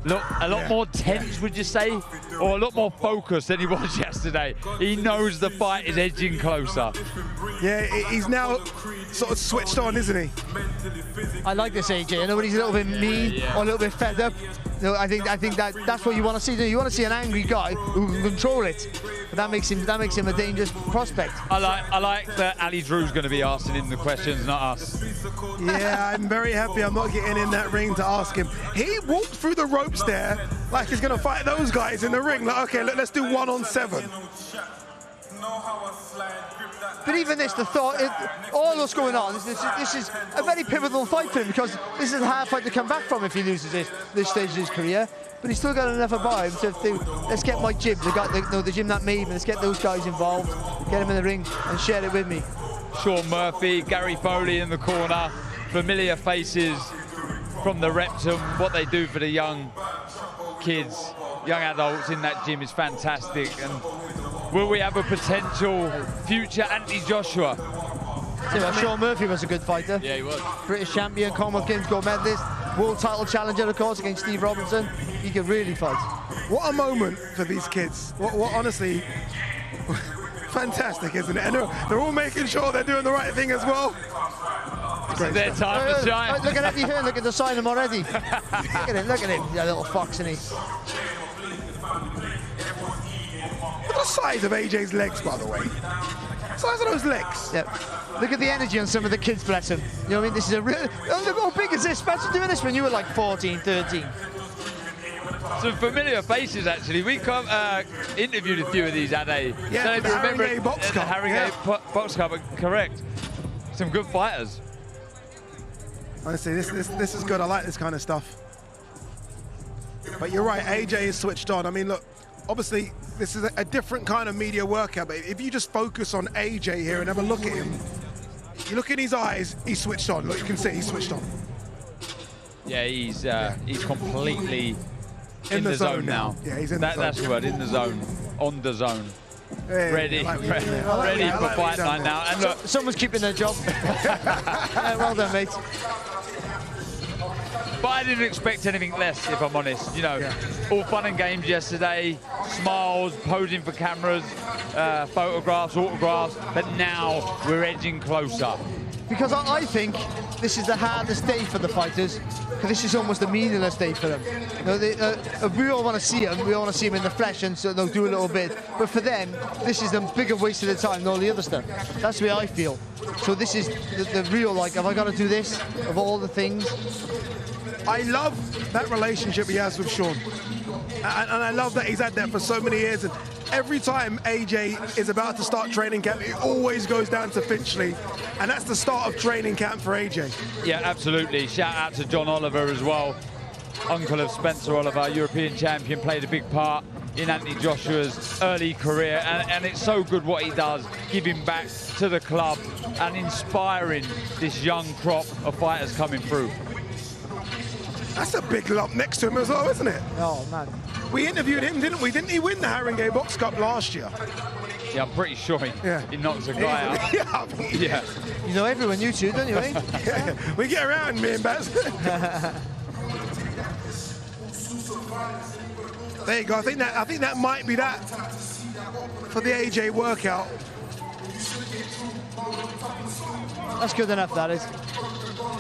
Speaker 10: Look, a lot more tense, would you say? Or a lot more focused than he was yesterday. He knows the fight is edging closer.
Speaker 1: Yeah, he's now sort of switched on, isn't he?
Speaker 11: I like this AJ. I know when he's a little bit mean or a little bit fed up. No, I think that's what you want to see. You want to see an angry guy who can control it. But that makes him a dangerous prospect.
Speaker 10: I like that Ali Drew's going to be asking him the questions, not us.
Speaker 1: Yeah, I'm very happy I'm not getting in that ring to ask him. He walked through the ropes there like he's going to fight those guys in the ring. Like, okay, let's do 1-on-7.
Speaker 11: But even this, the thought, all that's going on, this is a very pivotal fight for him, because this is a hard fight to come back from if he loses this stage of his career. But he's still got enough about him to let's get my gym, the gym that made me, let's get those guys involved, get them in the ring and share it with me.
Speaker 10: Sean Murphy, Gary Foley in the corner, familiar faces from the Reptum. What they do for the young kids, young adults in that gym is fantastic. And will we have a potential future Anthony Joshua?
Speaker 11: Sean Murphy was a good fighter.
Speaker 10: Yeah, he was.
Speaker 11: British champion, Commonwealth Games gold medalist, world title challenger, of course, against Steve Robinson. He could really fight.
Speaker 1: What a moment for these kids. What honestly, fantastic, isn't it? And they're all making sure they're doing the right thing as well.
Speaker 10: It's their time to shine.
Speaker 11: Look at Eddie Hearn, look at the sign him already. Look at him, that little fox, isn't he?
Speaker 1: Look at the size of AJ's legs, by the way. The size of those legs.
Speaker 11: Yep. Look at the energy on some of the kids, bless them. You know what I mean? This is a real... Look how big is this? Imagine doing this when you were like 14, 13.
Speaker 10: Some familiar faces, actually. We interviewed a few of these at a...
Speaker 1: Yeah, the Haringey Box Cup.
Speaker 10: Haringey Box Cup, correct. Some good fighters.
Speaker 1: Honestly, this is good. I like this kind of stuff. But you're right, AJ is switched on. I mean, look, obviously, this is a different kind of media workout, but if you just focus on AJ here and have a look at him, you look in his eyes, he's switched on. Look, you can see he's switched on.
Speaker 10: Yeah, he's completely in the zone now.
Speaker 1: Yeah, he's in the zone.
Speaker 10: That's the word, in the zone, on the zone.
Speaker 1: Hey,
Speaker 10: ready for fight night now. And look,
Speaker 11: someone's keeping their job. Well done, mate.
Speaker 10: But I didn't expect anything less, if I'm honest. You know, all fun and games yesterday, smiles, posing for cameras, photographs, autographs, but now we're edging closer.
Speaker 11: Because I think this is the hardest day for the fighters, because this is almost a meaningless day for them. You know, we all want to see them, we all want to see them in the flesh, and so they'll do a little bit. But for them, this is the bigger waste of the time than all the other stuff. That's the way I feel. So this is the real, like, have I got to do this, of all the things?
Speaker 1: I love that relationship he has with Sean. And I love that he's had that for so many years. And every time AJ is about to start training camp, it always goes down to Finchley. And that's the start of training camp for AJ.
Speaker 10: Yeah, absolutely. Shout out to John Oliver as well. Uncle of Spencer Oliver, European champion, played a big part in Anthony Joshua's early career. And it's so good what he does, giving back to the club and inspiring this young crop of fighters coming through.
Speaker 1: That's a big lump next to him as well, isn't it?
Speaker 11: Oh, man.
Speaker 1: We interviewed him, didn't we? Didn't he win the Haringey Box Cup last year?
Speaker 10: Yeah, I'm pretty sure he knocks a guy out.
Speaker 1: Yeah.
Speaker 11: You know everyone, you two, don't you, eh?
Speaker 1: Yeah. We get around, me and Baz. There you go. I think that might be that for the AJ workout.
Speaker 11: That's good enough, that is.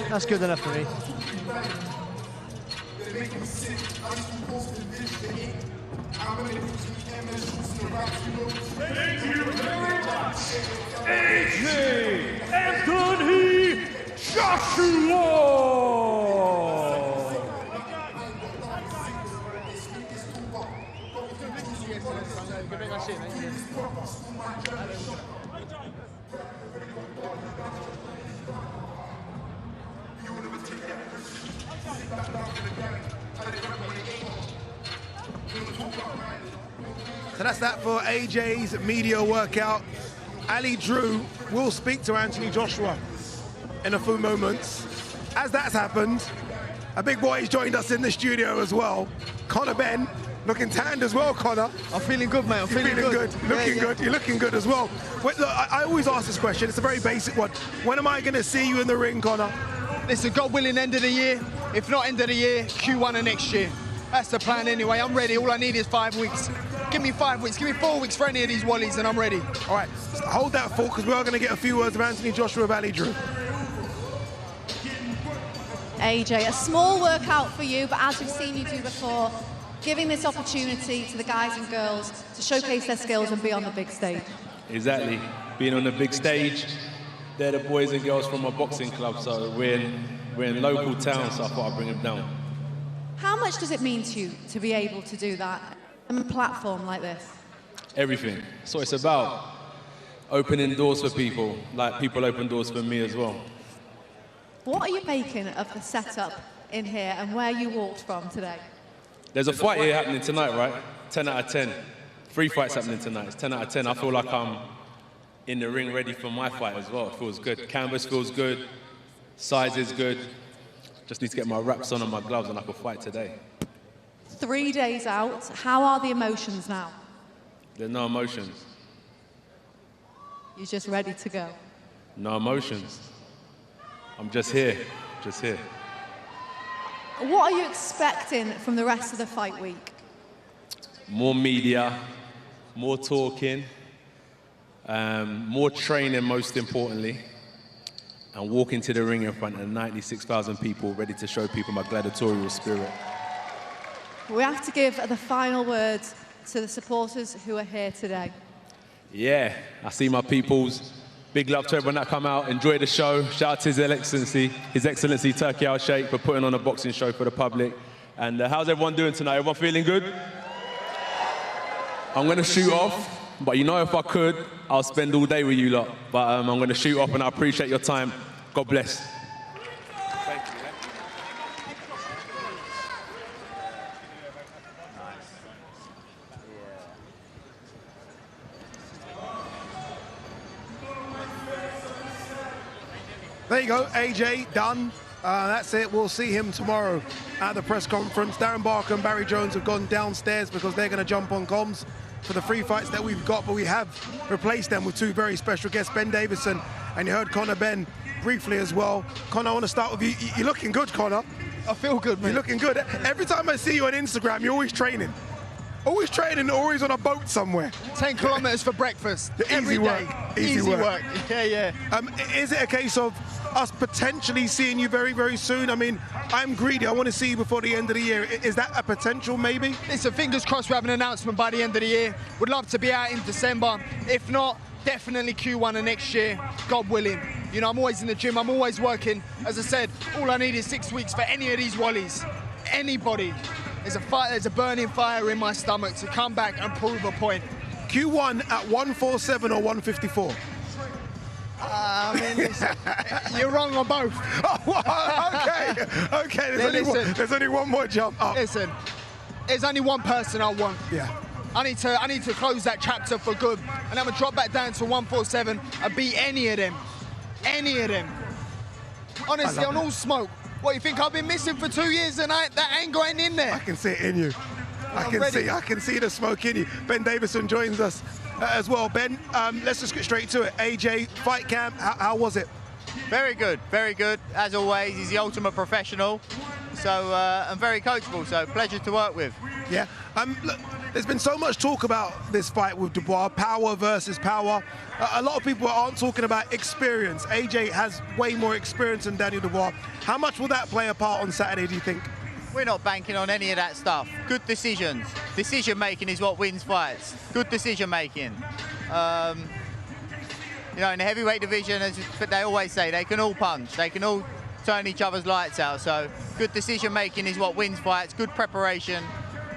Speaker 11: That's good enough for me.
Speaker 24: AJ Anthony Joshua!
Speaker 1: So that's that for AJ's media workout. Ali Drew will speak to Anthony Joshua in a few moments. As that's happened, a big boy has joined us in the studio as well. Conor Ben Looking tanned as well, Connor.
Speaker 11: I'm feeling good, mate. I'm feeling good.
Speaker 1: Looking good. You're looking good as well. Wait, look, I always ask this question. It's a very basic one. When am I going to see you in the ring, Connor?
Speaker 11: Listen, God willing, end of the year. If not end of the year, Q1 of next year. That's the plan anyway. I'm ready. All I need is 5 weeks. Give me 5 weeks. Give me 4 weeks for any of these Wallies, and I'm ready.
Speaker 1: All right, hold that thought, because we are going to get a few words of Anthony Joshua Valley, Drew.
Speaker 4: AJ, a small workout for you, but as we've seen you do before, giving this opportunity to the guys and girls to showcase their skills and be on the big stage.
Speaker 14: Exactly. Being on the big stage, they're the boys and girls from my boxing club, so we're in local town, so I thought I'd bring them down.
Speaker 4: How much does it mean to you to be able to do that on a platform like this?
Speaker 14: Everything. That's what it's about. Opening doors for people, like people open doors for me as well.
Speaker 4: What are you making of the setup in here and where you walked from today?
Speaker 14: There's a fight here happening tonight, right? 10 out of 10. 3 fights happening tonight. It's 10 out of 10. I feel like I'm in the ring ready for my fight as well. It feels good. Canvas feels good. Size is good. Just need to get my wraps on and my gloves and I can fight today.
Speaker 4: 3 days out, how are the emotions now?
Speaker 14: There's no emotions.
Speaker 4: You're just ready to go?
Speaker 14: No emotions. I'm just here, just here.
Speaker 4: What are you expecting from the rest of the fight week?
Speaker 14: More media, more talking, more training most importantly, and walk into the ring in front of 96,000 people ready to show people my gladiatorial spirit.
Speaker 4: We have to give the final words to the supporters who are here today.
Speaker 14: Yeah, I see my peoples. Big love to everyone that come out. Enjoy the show. Shout out to His Excellency Turki Al Sheikh for putting on a boxing show for the public. And how's everyone doing tonight? Everyone feeling good? I'm going to shoot off, but you know if I could, I'll spend all day with you lot. But I'm going to shoot off and I appreciate your time. God bless.
Speaker 1: There you go, AJ, done. That's it. We'll see him tomorrow at the press conference. Darren Barker and Barry Jones have gone downstairs because they're going to jump on comms for the 3 fights that we've got, but we have replaced them with 2 very special guests, Ben Davison, and you heard Conor Benn briefly as well. Conor, I want to start with you. You're looking good, Conor.
Speaker 11: I feel good, man.
Speaker 1: You're looking good. Every time I see you on Instagram, you're always training. Always training, always on a boat somewhere.
Speaker 11: 10 kilometers for breakfast. Easy work. Easy work. Yeah.
Speaker 1: Is it a case of us potentially seeing you very, very soon? I mean, I'm greedy. I want to see you before the end of the year. Is that a potential, maybe?
Speaker 11: Listen, fingers crossed we have an announcement by the end of the year. Would love to be out in December. If not, definitely Q1 of next year, God willing. You know, I'm always in the gym. I'm always working. As I said, all I need is 6 weeks for any of these Wallies. Anybody. There's a burning fire in my stomach to come back and prove a point.
Speaker 1: Q1 at 147 or 154?
Speaker 11: I mean, listen, you're wrong on both.
Speaker 1: Okay. There's only one more jump up.
Speaker 11: Listen, there's only one person I want.
Speaker 1: Yeah.
Speaker 11: I need to close that chapter for good, and I'm gonna drop back down to 147 and beat any of them. Any of them. Honestly, on all smoke. What, you think I've been missing for 2 years and that anger ain't in there?
Speaker 1: I can see it in you. I can see the smoke in you. Ben Davison joins us as well. Ben, let's just get straight to it. AJ, fight camp, how was it?
Speaker 5: Very good, very good. As always, he's the ultimate professional. So, and very coachable, so pleasure to work with.
Speaker 1: Yeah, look, there's been so much talk about this fight with Dubois, power versus power. A lot of people aren't talking about experience. AJ has way more experience than Daniel Dubois. How much will that play a part on Saturday, do you think?
Speaker 5: We're not banking on any of that stuff. Good decisions. Decision making is what wins fights. Good decision making. You know, in the heavyweight division, as they always say, they can all punch. They can all turn each other's lights out. So good decision making is what wins fights. Good preparation,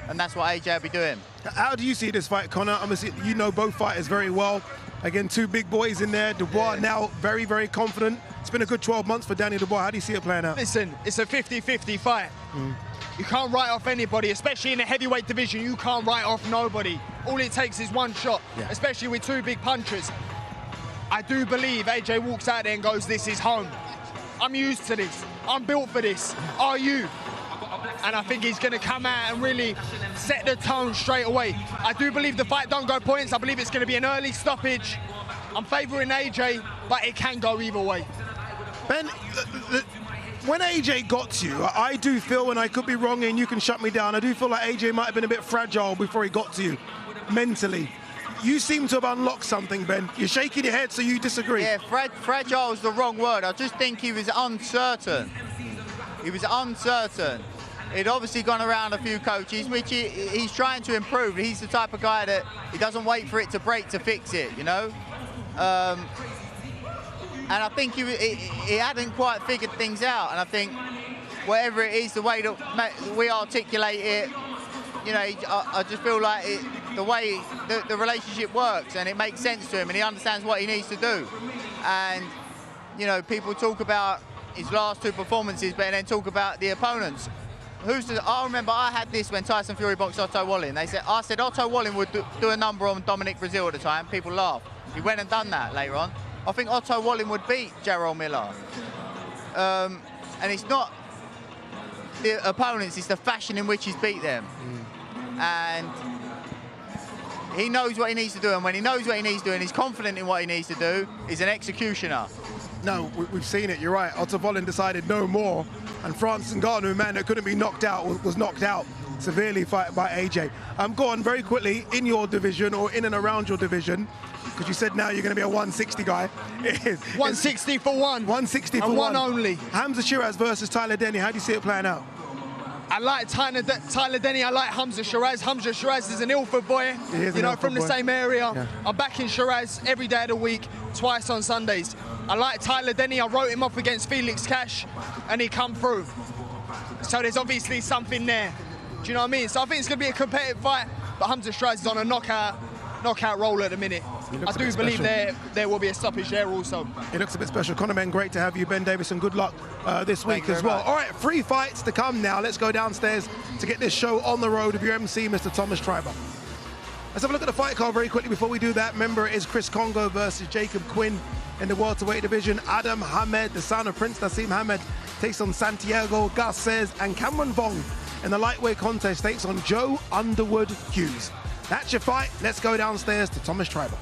Speaker 5: and that's what AJ will be doing.
Speaker 1: How do you see this fight, Conor? Obviously, you know both fighters very well. Again, 2 big boys in there. Dubois now very, very confident. It's been a good 12 months for Daniel Dubois. How do you see it playing out?
Speaker 11: Listen, it's a 50-50 fight. You can't write off anybody, especially in the heavyweight division. You can't write off nobody. All it takes is one shot, especially with 2 big punches. I do believe AJ walks out there and goes, this is home. I'm used to this. I'm built for this. Are you? And I think he's going to come out and really
Speaker 6: set the tone straight away. I do believe the fight don't go points. I believe it's going to be an early stoppage. I'm favouring AJ, but it can go either way.
Speaker 1: Ben, when AJ got to you, I do feel, and I could be wrong and you can shut me down, I do feel like AJ might have been a bit fragile before he got to you, mentally. You seem to have unlocked something, Ben. You're shaking your head, so you disagree.
Speaker 5: Yeah, fragile is the wrong word. I just think he was uncertain. He was uncertain. He'd obviously gone around a few coaches, which he's trying to improve. He's the type of guy that he doesn't wait for it to break to fix it, you know? And I think he hadn't quite figured things out. And I think whatever it is, the way that we articulate it, you know, I just feel like the way the relationship works and it makes sense to him and he understands what he needs to do. And, you know, people talk about his last two performances, but then talk about the opponents. I remember I had this when Tyson Fury boxed Otto Wallin. I said Otto Wallin would do a number on Dominic Brazil at the time. People laughed. He went and done that later on. I think Otto Wallin would beat Jarrell Miller. And it's not the opponents, it's the fashion in which he's beat them. And he knows what he needs to do, and when he knows what he needs to do and he's confident in what he needs to do, he's an executioner.
Speaker 1: No, we've seen it, you're right. Otto Wallin decided no more, and Francis Ngannou, man that couldn't be knocked out, was knocked out severely by AJ. Go on, very quickly, in your division or in and around your division, because you said now you're going to be a 160 guy.
Speaker 6: 160 for one.
Speaker 1: 160 for
Speaker 6: and
Speaker 1: one.
Speaker 6: One only.
Speaker 1: Hamza Shiraz versus Tyler Denny, how do you see it playing out?
Speaker 6: I like Tyler Denny, I like Hamza Shiraz. Hamza Shiraz is an Ilford boy, you know, from the same area. Yeah. I'm back in Shiraz every day of the week, twice on Sundays. I like Tyler Denny, I wrote him off against Felix Cash, and he come through. So there's obviously something there. Do you know what I mean? So I think it's going to be a competitive fight, but Hamza Shiraz is on a knockout roll at the minute. I do believe there will be a stoppage there also.
Speaker 1: It looks a bit special. Conor Ben, great to have you. Ben Davison, good luck this week as well. All right, 3 fights to come now. Let's go downstairs to get this show on the road with your MC, Mr. Thomas Triber. Let's have a look at the fight card very quickly before we do that. Remember, it is Chris Congo versus Jacob Quinn in the welterweight division. Adam Hamed, the son of Prince Nassim Hamed, takes on Santiago Garces, and Cameron Vong in the lightweight contest takes on Joe Underwood Hughes. That's your fight. Let's go downstairs to Thomas Triber.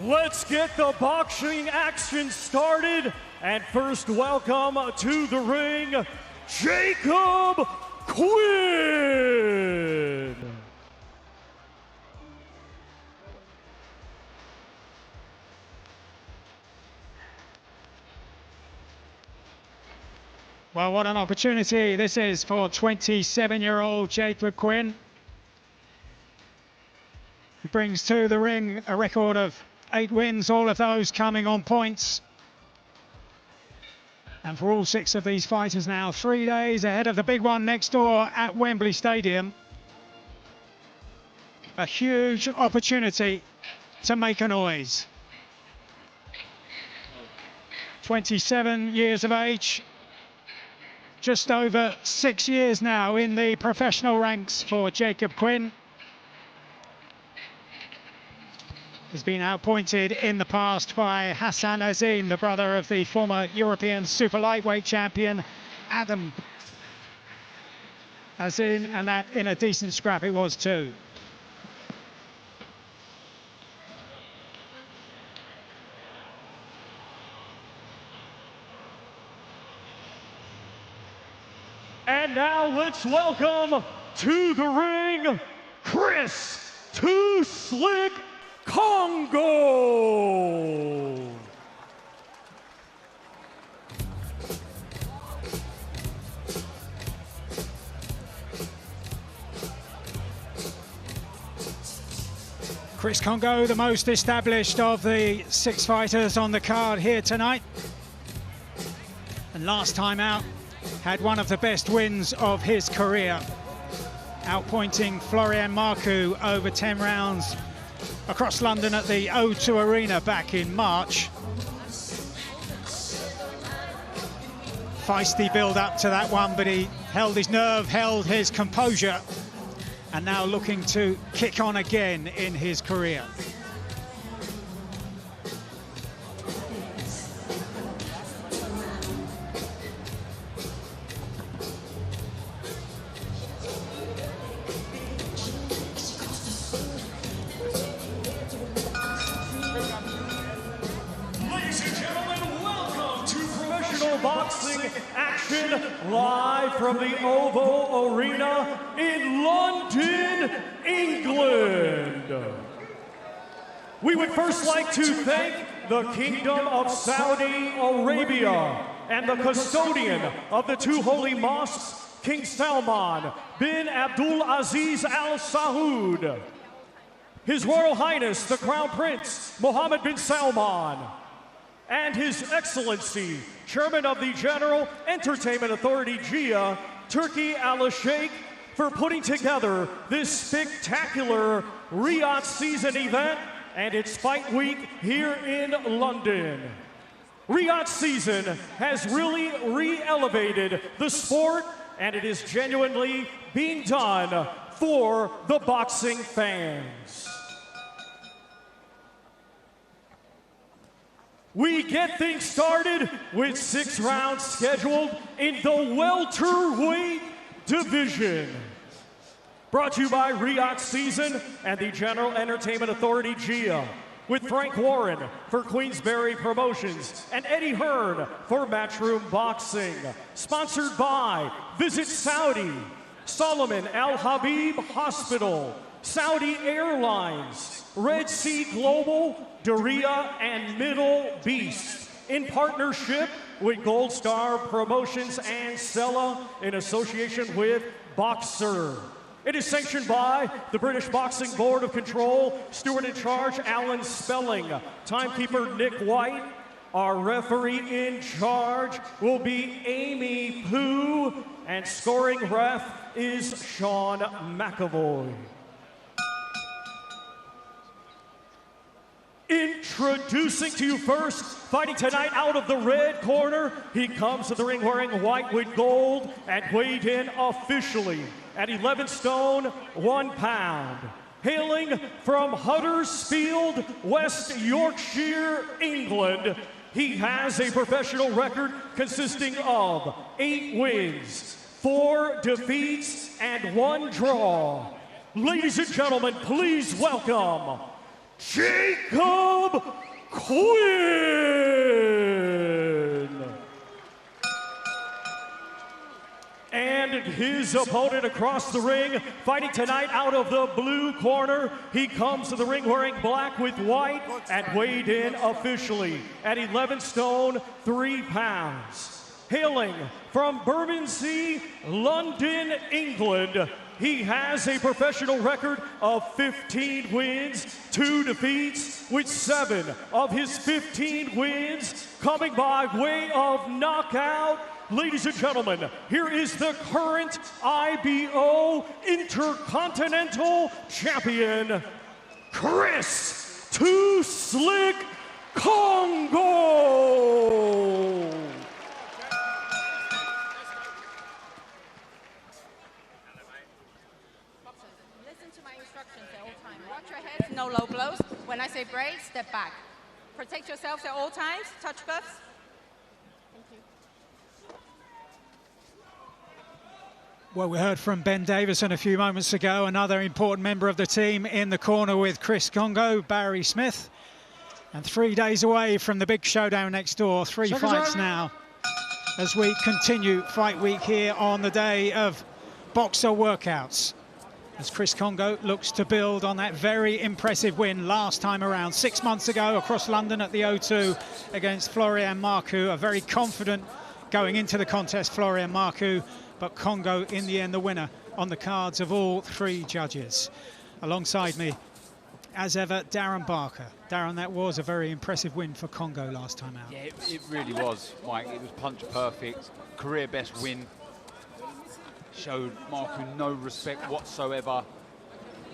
Speaker 24: Let's get the boxing action started. And first, welcome to the ring, Jacob Quinn.
Speaker 7: Well, what an opportunity this is for 27-year-old Jacob Quinn. He brings to the ring a record of 8 wins, all of those coming on points. And for all 6 of these fighters now, 3 days ahead of the big one next door at Wembley Stadium. A huge opportunity to make a noise. 27 years of age. Just over 6 years now in the professional ranks for Jacob Quinn. He's been outpointed in the past by Hassan Azin, the brother of the former European super lightweight champion Adam Azin, and that in a decent scrap it was too.
Speaker 24: And now let's welcome to the ring, Chris Too Slick Congo.
Speaker 7: Chris Congo, the most established of the 6 fighters on the card here tonight. And last time out, had one of the best wins of his career, outpointing Florian Marcoux over 10 rounds across London at the O2 Arena back in March. Feisty build up to that one, but he held his nerve, held his composure, and now looking to kick on again in his career.
Speaker 24: boxing action live from the Oval Arena in London, England. We would first like to thank the Kingdom of Saudi Arabia and the custodian of the two holy mosques, King Salman bin Abdul Aziz Al Saud, His Royal Highness the Crown Prince Mohammed bin Salman, and His Excellency Chairman of the General Entertainment Authority GIA, Turki Al Sheikh, for putting together this spectacular Riyadh season event and its fight week here in London. Riyadh season has really re-elevated the sport, and it is genuinely being done for the boxing fans. We get things started with 6 rounds scheduled in the welterweight division. Brought to you by Riyadh Season and the General Entertainment Authority GIA, with Frank Warren for Queensberry Promotions and Eddie Hearn for Matchroom Boxing. Sponsored by Visit Saudi, Solomon Al Habib Hospital, Saudi Airlines, Red Sea Global, Daria, and Middle Beast. In partnership with Gold Star Promotions and Sella, in association with Boxer. It is sanctioned by the British Boxing Board of Control, steward in charge Alan Spelling, timekeeper Nick White. Our referee in charge will be Amy Pooh, and scoring ref is Sean McAvoy. Introducing to you first, fighting tonight out of the red corner, he comes to the ring wearing white with gold and weighed in officially at 11 stone, 1 pound. Hailing from Huddersfield, West Yorkshire, England, he has a professional record consisting of 8 wins, 4 defeats, and 1 draw. Ladies and gentlemen, please welcome Jacob Quinn. And his opponent across the ring, fighting tonight out of the blue corner. He comes to the ring wearing black with white and weighed in officially at 11 stone, 3 pounds. Hailing from Bermondsey, London, England, he has a professional record of 15 wins, 2 defeats, with 7 of his 15 wins coming by way of knockout. Ladies and gentlemen, here is the current IBO Intercontinental Champion, Chris Too Slick Congo.
Speaker 9: No low blows. When I say break, step back. Protect yourselves at all times. Touch cuffs. Thank you.
Speaker 7: Well, we heard from Ben Davison a few moments ago, another important member of the team in the corner with Chris Congo, Barry Smith. And 3 days away from the big showdown next door, 3 fights now, as we continue fight week here on the day of Boxer Workouts. As Chris Congo looks to build on that very impressive win last time around, 6 months ago across London at the O2 against Florian Marcoux. A very confident going into the contest, Florian Marcoux, but Congo in the end the winner on the cards of all 3 judges. Alongside me, as ever, Darren Barker. Darren, that was a very impressive win for Congo last time out.
Speaker 10: Yeah, it really was, Mike. It was punch perfect, career best win. Showed Marcoux no respect whatsoever,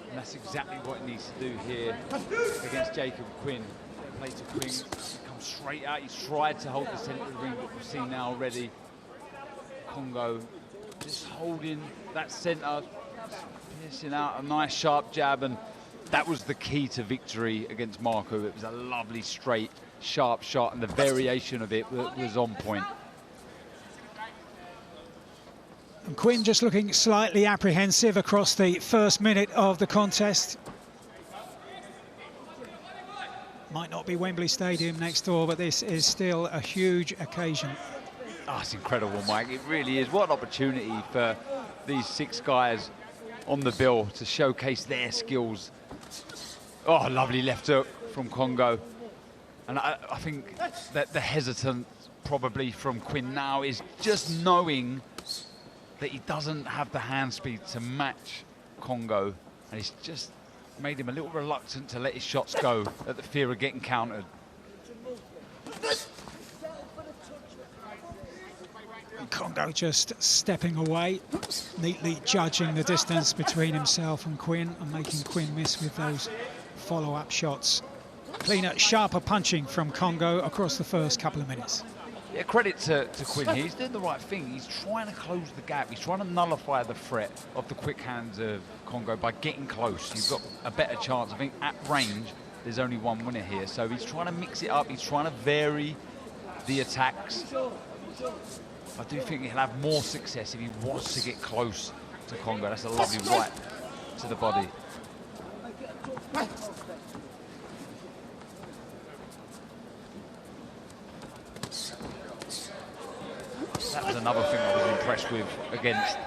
Speaker 10: and that's exactly what he needs to do here against Jacob Quinn. Play to Quinn, comes straight out. He's tried to hold the centre of the ring, but we've seen now already Congo just holding that centre, piercing out a nice sharp jab, and that was the key to victory against Marcoux. It was a lovely straight sharp shot, and the variation of it was on point.
Speaker 7: And Quinn just looking slightly apprehensive across the first minute of the contest. Might not be Wembley Stadium next door, but this is still a huge occasion.
Speaker 10: Oh, it's incredible, Mike. It really is. What an opportunity for these 6 guys on the bill to showcase their skills. Oh, lovely left hook from Congo. And I think that the hesitance probably from Quinn now is just knowing that he doesn't have the hand speed to match Congo. And it's just made him a little reluctant to let his shots go at the fear of getting countered.
Speaker 7: Congo just stepping away, neatly judging the distance between himself and Quinn and making Quinn miss with those follow-up shots. Cleaner, sharper punching from Congo across the first couple of minutes.
Speaker 10: Yeah, credit to Quinn here. He's doing the right thing. He's trying to close the gap. He's trying to nullify the threat of the quick hands of Congo by getting close. You've got a better chance. I think at range, there's only one winner here. So he's trying to mix it up. He's trying to vary the attacks. I do think he'll have more success if he wants to get close to Congo. That's a lovely right to the body. That was another thing I was impressed with against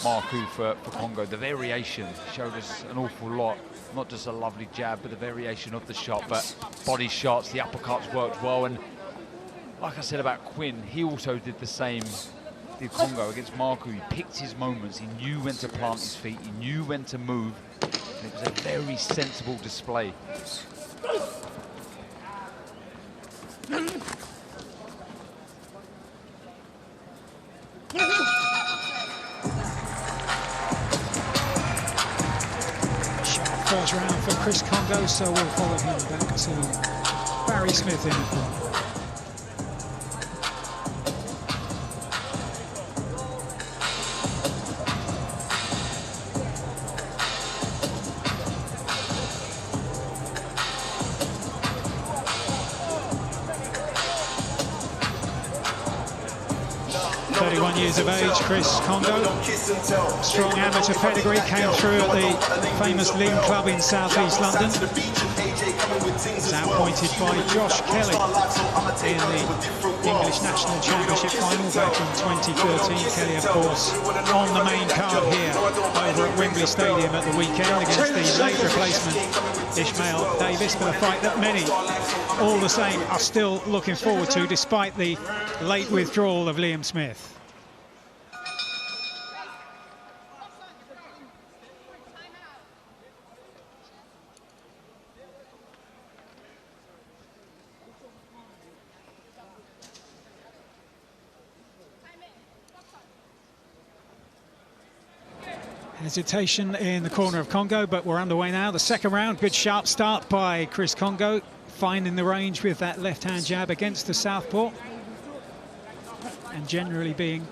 Speaker 10: Marku for Congo. The variation showed us an awful lot. Not just a lovely jab, but the variation of the shot, but body shots, the uppercuts worked well. And like I said about Quinn, he also did the same, did Congo against Marku. He picked his moments. He knew when to plant his feet. He knew when to move. And it was a very sensible display.
Speaker 7: First round for Chris Congo, so we'll follow him back to Barry Smith in the corner. 31 years of age, Chris Congo. Strong amateur pedigree, came through at the famous Lynn Club in southeast London. Was outpointed by Josh Kelly in the English National Championship final back in 2013. Kelly, of course, on the main card here over at Wembley Stadium at the weekend against the late replacement Ishmael Davis, but a fight that many, all the same, are still looking forward to despite the late withdrawal of Liam Smith. Hesitation in the corner of Congo, but we're underway now. The second round, good sharp start by Chris Congo, finding the range with that left-hand jab against the southpaw, and generally being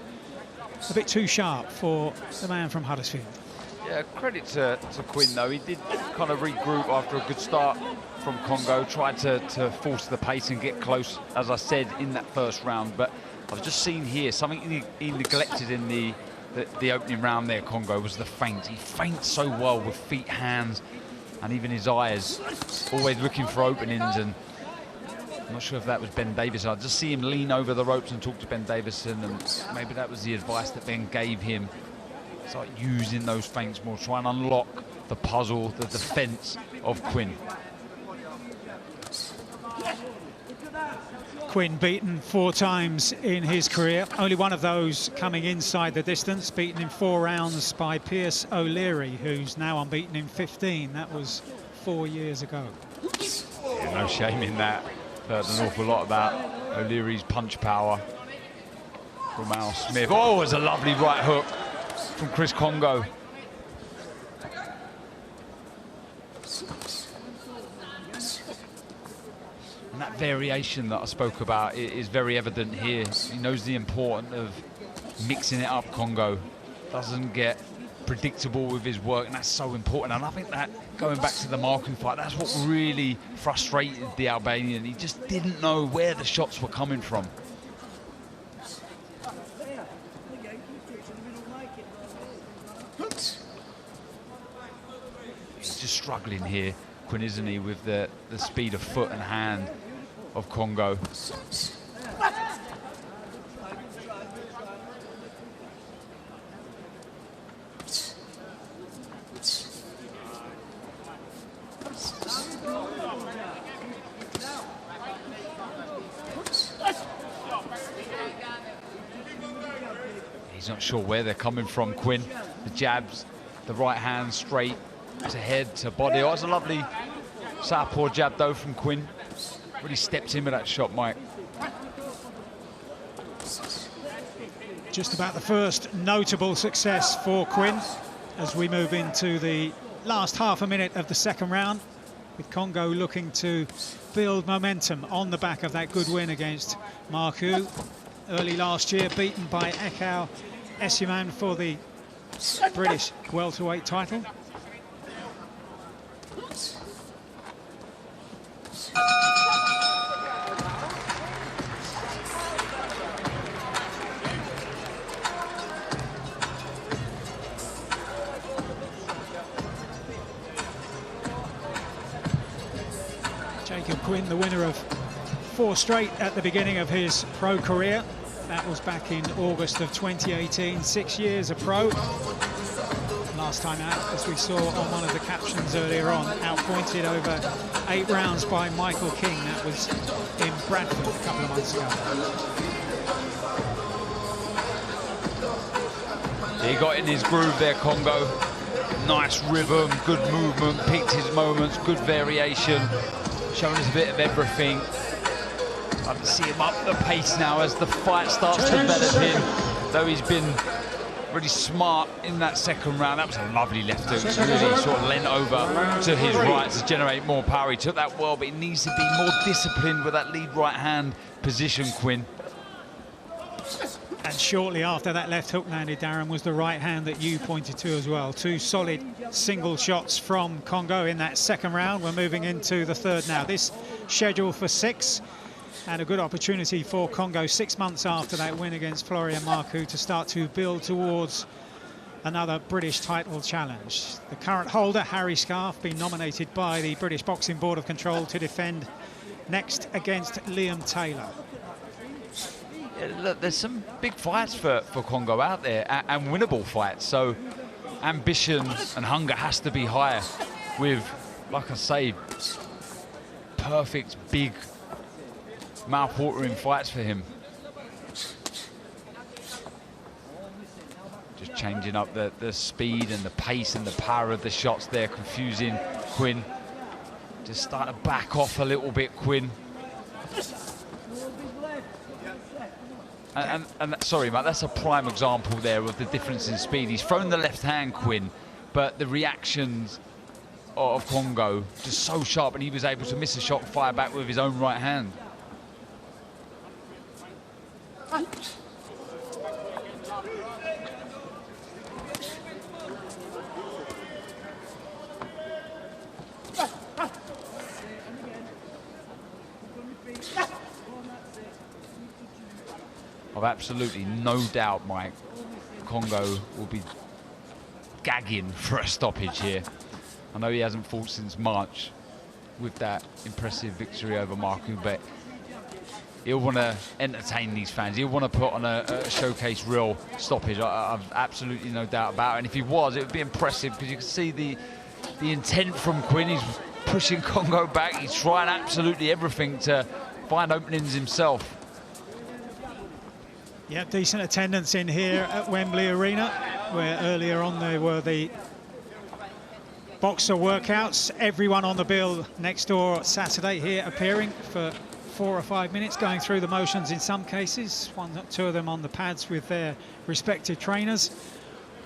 Speaker 7: a bit too sharp for the man from Huddersfield.
Speaker 10: Yeah, credit to Quinn, though. He did kind of regroup after a good start from Congo, tried to force the pace and get close, as I said, in that first round. But I've just seen here, something he neglected in the opening round there, Congo, was the feint. He feints so well with feet, hands, and even his eyes, always looking for openings. And I'm not sure if that was Ben Davison. I just see him lean over the ropes and talk to Ben Davison, and maybe that was the advice that Ben gave him. Start using those feints more, try and unlock the puzzle, the defense of Quinn.
Speaker 7: Quinn beaten 4 times in his career, only one of those coming inside the distance, beaten in 4 rounds by Pierce O'Leary, who's now unbeaten in 15. That was 4 years ago.
Speaker 10: Yeah, no shame in that. Heard an awful lot about O'Leary's punch power from Al Smith. Oh, it was a lovely right hook from Chris Congo. And that variation that I spoke about is very evident here. He knows the importance of mixing it up, Congo. Doesn't get predictable with his work, and that's so important. And I think that, going back to the Marku fight, that's what really frustrated the Albanian. He just didn't know where the shots were coming from. He's just struggling here, Quinn, isn't he, with the speed of foot and hand of Congo. He's not sure where they're coming from, Quinn. The jabs, the right hand straight to head, to body. Oh, it's a lovely southpaw jab, though, from Quinn. Really stepped in with that shot, Mike.
Speaker 7: Just about the first notable success for Quinn as we move into the last half a minute of the second round, with Congo looking to build momentum on the back of that good win against Marku early last year, beaten by Ekau Essuman for the British welterweight title. Jacob Quinn, the winner of 4 straight at the beginning of his pro career. That was back in August of 2018, 6 years a pro. Last time out, as we saw on one of the captions earlier on, outpointed over 8 rounds by Michael King. That was in Bradford a couple of months ago.
Speaker 10: He got in his groove there, Congo. Nice rhythm, good movement, picked his moments, good variation, showing us a bit of everything. I can see him up the pace now as the fight starts to develop him, though he's been really smart in that second round. That was a lovely left hook, really sort of leant over to his right to generate more power. He took that well, but he needs to be more disciplined with that lead right hand position, Quinn.
Speaker 7: And shortly after that left hook landed, Darren, was the right hand that you pointed to as well. 2 solid single shots from Congo in that second round. We're moving into the third now. This scheduled for 6. And a good opportunity for Congo 6 months after that win against Florian Marku to start to build towards another British title challenge. The current holder, Harry Scarf, being nominated by the British Boxing Board of Control to defend next against Liam Taylor.
Speaker 10: Yeah, look, there's some big fights for Congo out there, and winnable fights, so ambition and hunger has to be higher with, like I say, perfect, big, mouth-watering fights for him. Just changing up the speed and the pace and the power of the shots there, confusing Quinn. Just start to back off a little bit, Quinn. And sorry, Matt, that's a prime example there of the difference in speed. He's thrown the left hand, Quinn, but the reactions of Congo just so sharp, and he was able to miss a shot and fire back with his own right hand. I've absolutely no doubt, Mike, Congo will be gagging for a stoppage here. I know he hasn't fought since March with that impressive victory over Marku, but he'll want to entertain these fans. He'll want to put on a showcase real stoppage. I've absolutely no doubt about it. And if he was, it would be impressive, because you can see the intent from Quinn. He's pushing Congo back. He's trying absolutely everything to find openings himself.
Speaker 7: Yeah, decent attendance in here at Wembley Arena, where earlier on there were the boxer workouts. Everyone on the bill next door Saturday here appearing for 4 or 5 minutes, going through the motions in some cases, 1 or 2 of them on the pads with their respective trainers.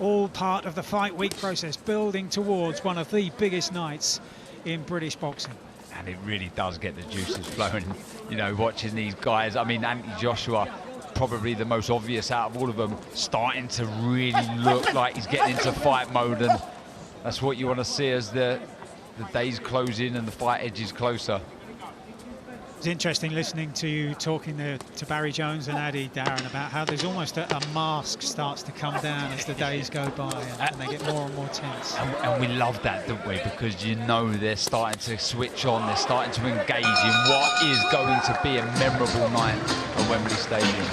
Speaker 7: All part of the fight week process, building towards one of the biggest nights in British boxing.
Speaker 10: And it really does get the juices flowing, you know, watching these guys. I mean, Anthony Joshua, probably the most obvious out of all of them, starting to really look like he's getting into fight mode, and that's what you want to see as the days close in and the fight edges closer.
Speaker 7: It's interesting listening to you talking there to Barry Jones and Addy, Darren, about how there's almost a mask starts to come down as the days go by, and they get more and more tense.
Speaker 10: And we love that, don't we? Because you know they're starting to switch on, they're starting to engage in what is going to be a memorable night at Wembley Stadium.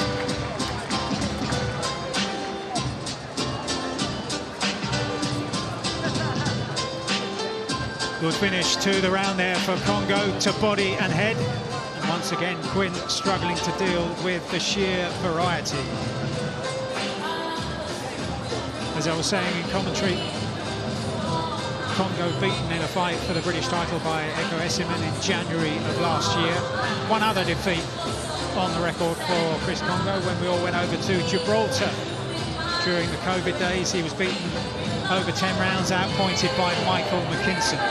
Speaker 7: Good finish to the round there for Congo, to body and head. And once again, Quinn struggling to deal with the sheer variety. As I was saying in commentary, Congo beaten in a fight for the British title by Eko Esiman in January of last year. One other defeat on the record for Chris Congo when we all went over to Gibraltar during the COVID days. He was beaten over 10 rounds, outpointed by Michael McKinson.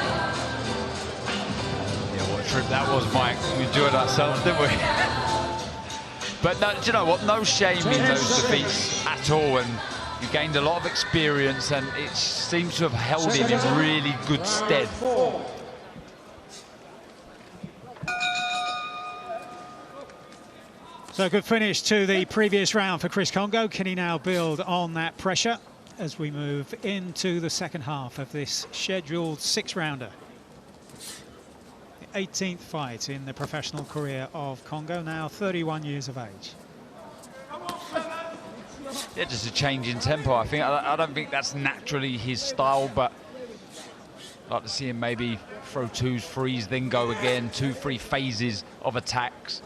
Speaker 10: Yeah, what a trip that was, Mike. We enjoyed ourselves, didn't we? But no, do you know what? No shame in those defeats at all, and you gained a lot of experience, and it seems to have held him in really good stead.
Speaker 7: So a good finish to the previous round for Chris Congo. Can he now build on that pressure as we move into the second half of this scheduled 6-rounder? The 18th fight in the professional career of Congo, now 31 years of age.
Speaker 10: Yeah, just a change in tempo. I don't think that's naturally his style, but I'd like to see him maybe throw 2s, 3s, then go again, 2-3 phases of attacks.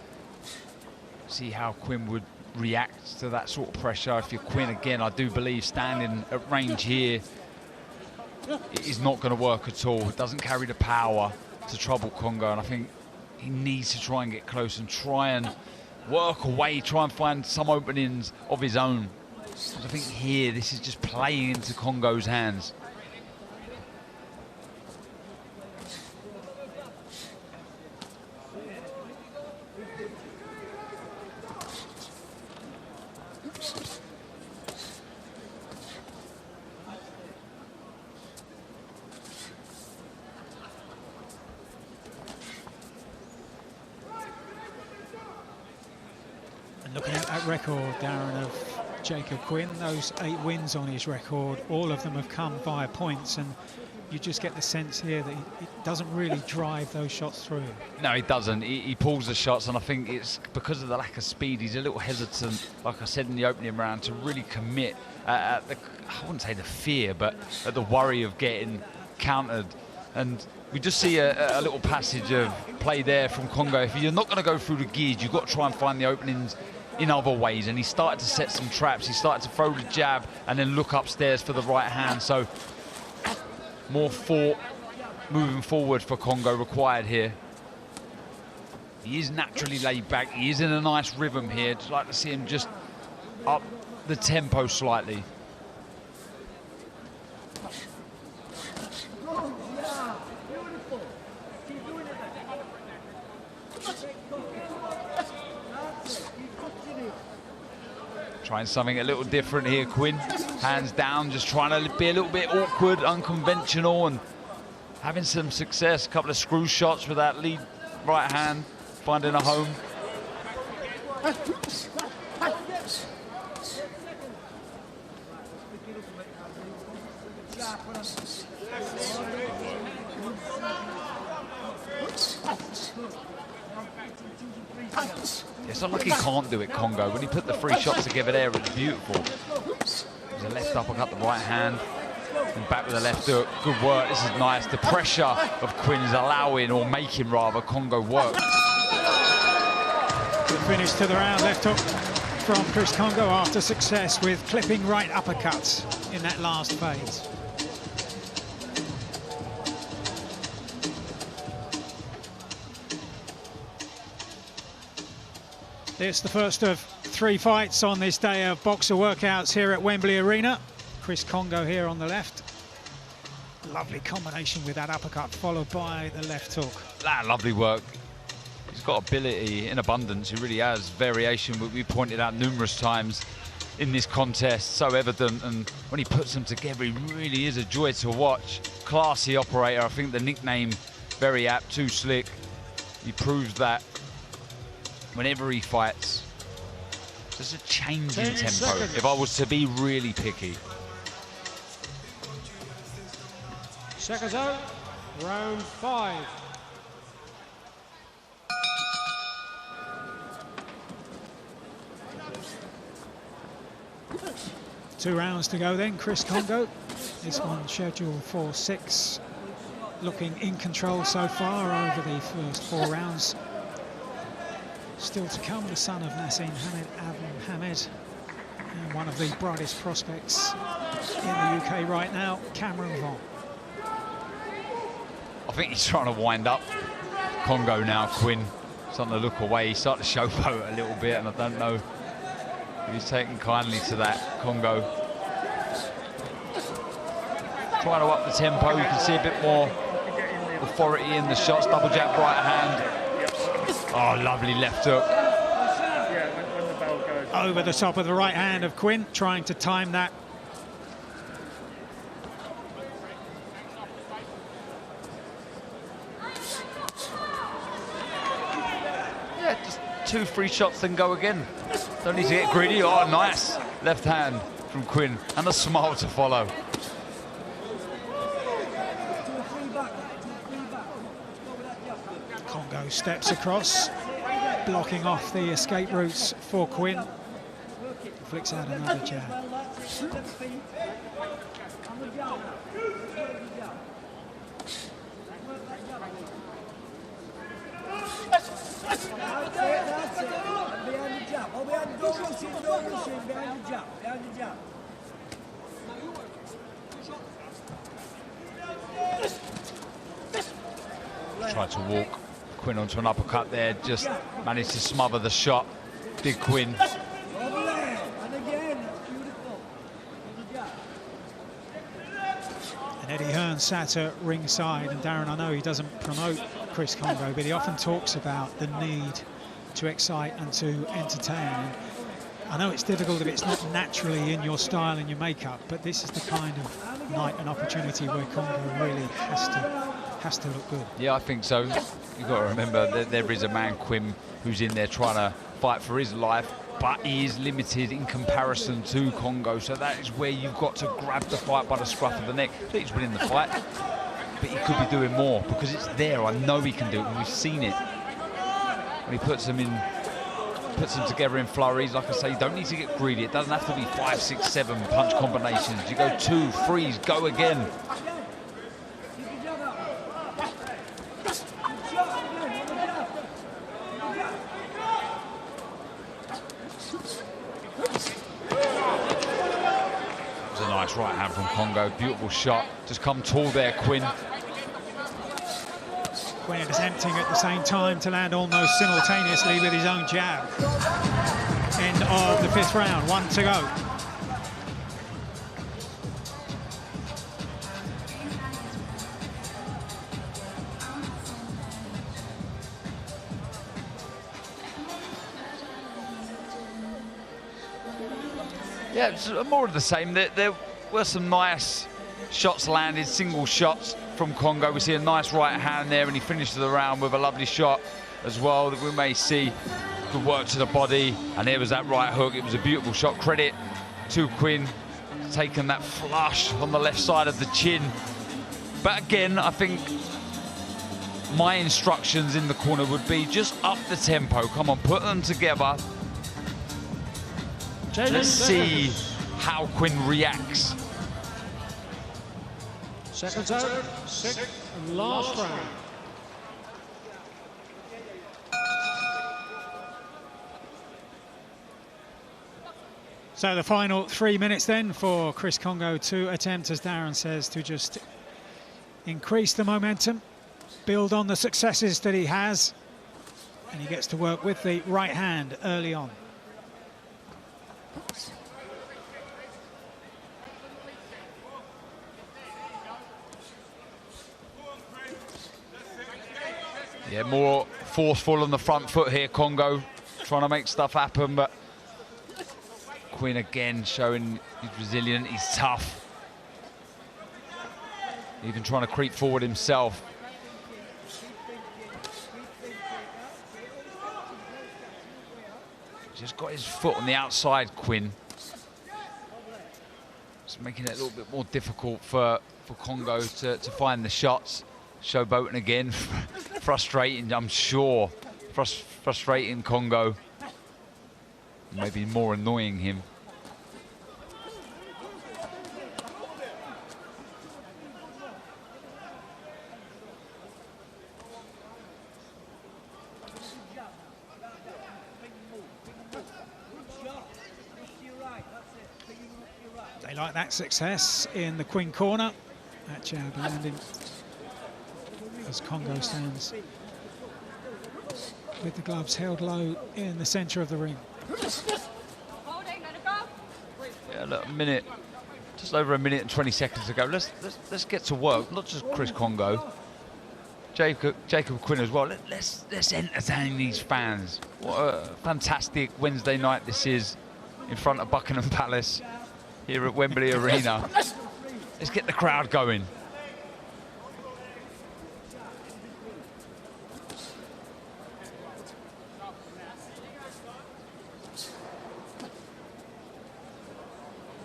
Speaker 10: See how Quinn would react to that sort of pressure. If you're Quinn, again, I do believe standing at range here it is not going to work at all. It doesn't carry the power to trouble Congo, and I think he needs to try and get close and try and work away, try and find some openings of his own. Because I think here, this is just playing into Congo's hands.
Speaker 7: Looking at that record, Darren, of Jacob Quinn, those 8 wins on his record, all of them have come via points, and you just get the sense here that he doesn't really drive those shots through.
Speaker 10: No, he doesn't. He pulls the shots, and I think it's because of the lack of speed. He's a little hesitant, like I said in the opening round, to really commit at the, I wouldn't say the fear, but at the worry of getting countered. And we just see a little passage of play there from Congo. If you're not going to go through the gears, you've got to try and find the openings in other ways, and he started to set some traps. He started to throw the jab and then look upstairs for the right hand. So more thought moving forward for Congo required here. He is naturally laid back. He is in a nice rhythm here. Just like to see him just up the tempo slightly. Trying something a little different here, Quinn. Hands down, just trying to be a little bit awkward, unconventional, and having some success. A couple of screw shots with that lead right hand, finding a home. It's not like he can't do it, Congo. When he put the 3 shots together there, it was beautiful. There's a left uppercut, the right hand, and back with the left hook. Good work. This is nice. The pressure of Quinn is allowing, or making rather, Congo work.
Speaker 7: Good finish to the round. Left hook from Chris Congo after success with clipping right uppercuts in that last phase. It's the first of 3 fights on this day of boxer workouts here at Wembley Arena. Chris Congo here on the left. Lovely combination with that uppercut followed by the left hook.
Speaker 10: Lovely work. He's got ability in abundance. He really has. Variation, we pointed out numerous times in this contest, so evident. And when he puts them together, he really is a joy to watch. Classy operator. I think the nickname very apt, too slick. He proves that whenever he fights. Just a change in tempo, seconds. If I was to be really picky.
Speaker 24: Seconds out, round 5.
Speaker 7: Two rounds to go then, Chris Congo. This one scheduled for 6. Looking in control so far over the first 4 rounds. Still to come, the son of Nassim Hamed, Abdul Hamed, And one of the brightest prospects in the UK right now, Cameron Vaughan.
Speaker 10: I think he's trying to wind up Congo now, Quinn. Starting to look away, he's starting to showboat a little bit, and I don't know if he's taking kindly to that, Congo. Trying to up the tempo, you can see a bit more authority in the shots. Double jab, right hand. Oh, lovely left hook.
Speaker 7: Over the top of the right hand of Quinn, trying to time that.
Speaker 10: Yeah, just 2 free shots, then go again. Don't need to get greedy. Oh, nice left hand from Quinn, and a smile to follow.
Speaker 7: Congo steps across, blocking off the escape routes for Quinn. Flicks out another jab.
Speaker 10: Tried to walk Quinn onto an uppercut there, just managed to smother the shot. Did Quinn.
Speaker 7: And Eddie Hearn sat at ringside, and Darren, I know he doesn't promote Chris Congo, but he often talks about the need to excite and to entertain. And I know it's difficult if it's not naturally in your style and your makeup, but this is the kind of night and opportunity where Congo really has to look good.
Speaker 10: Yeah, I think so. You've got to remember that there is a man, Quinn, who's in there trying to fight for his life, but he is limited in comparison to Congo, so that is where you've got to grab the fight by the scruff of the neck. I think he's winning the fight, but he could be doing more because it's there. I know he can do it, and we've seen it. When he puts them together in flurries, like I say, you don't need to get greedy. It doesn't have to be 5, 6, 7 punch combinations. You go 2, 3, go again. Nice right hand from Congo, beautiful shot. Just come tall there, Quinn.
Speaker 7: Quinn attempting at the same time to land almost simultaneously with his own jab. End of the 5th round, 1 to go.
Speaker 10: Yeah, it's more of the same. There were some nice shots landed, single shots from Congo. We see a nice right hand there, and he finished the round with a lovely shot as well that we may see. Good work to the body, and there was that right hook. It was a beautiful shot. Credit to Quinn, taking that flush on the left side of the chin. But again, I think my instructions in the corner would be just up the tempo. Come on, put them together. Let's see how Quinn reacts.
Speaker 24: Second out, 6th and last round.
Speaker 7: So the final 3 minutes then for Chris Congo to attempt, as Darren says, to just increase the momentum, build on the successes that he has, and he gets to work with the right hand early on.
Speaker 10: Yeah, more forceful on the front foot here, Congo, trying to make stuff happen, but Quinn again showing he's resilient, he's tough. Even trying to creep forward himself. Just got his foot on the outside, Quinn. Just making it a little bit more difficult for Congo to find the shots. Showboating again, frustrating, I'm sure. Frustrating Congo. Maybe more annoying him.
Speaker 7: They like that success in the Quinn corner. That jab landing as Congo stands with the gloves held low in the centre of the ring.
Speaker 10: Yeah, look, just over a minute and 20 seconds to go. Let's get to work. Not just Chris Congo, Jacob Quinn as well. Let's entertain these fans. What a fantastic Wednesday night this is in front of Buckingham Palace here at Wembley Arena. Let's get the crowd going.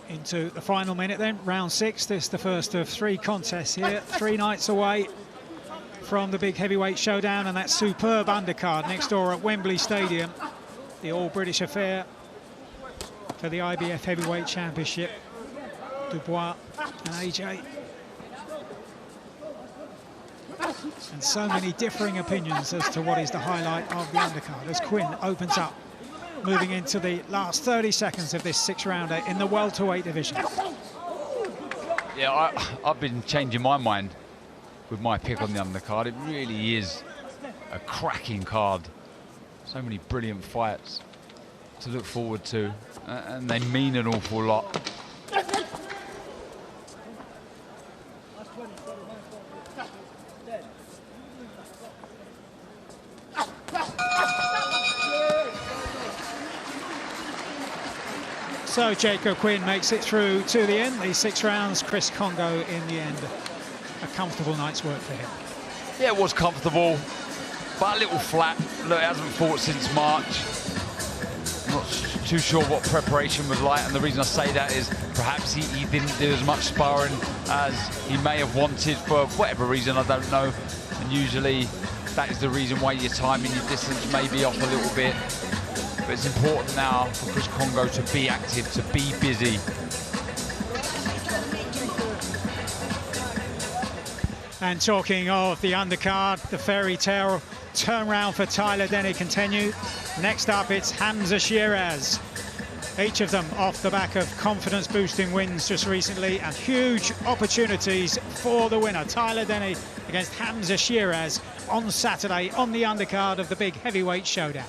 Speaker 7: Into the final minute then, round 6. This is the first of 3 contests here, 3 nights away from the big heavyweight showdown and that superb undercard next door at Wembley Stadium, the all-British affair for the IBF Heavyweight Championship. Dubois and AJ. And so many differing opinions as to what is the highlight of the undercard as Quinn opens up, moving into the last 30 seconds of this 6-rounder in the welterweight division.
Speaker 10: Yeah, I've been changing my mind with my pick on the undercard. It really is a cracking card. So many brilliant fights to look forward to, and they mean an awful lot.
Speaker 7: So Jacob Quinn makes it through to the end, the 6 rounds. Chris Congo in the end, a comfortable night's work for him.
Speaker 10: Yeah, it was comfortable, but a little flat. Look, he hasn't fought since March. I'm not too sure what preparation was like, and the reason I say that is perhaps he didn't do as much sparring as he may have wanted for whatever reason, I don't know. And usually that is the reason why your timing, your distance may be off a little bit. But it's important now for Chris Congo to be active, to be busy.
Speaker 7: And talking of the undercard, the fairy tale turnaround for Tyler Denny continue. Next up, it's Hamza Shiraz. Each of them off the back of confidence-boosting wins just recently and huge opportunities for the winner. Tyler Denny against Hamza Shiraz on Saturday on the undercard of the big heavyweight showdown.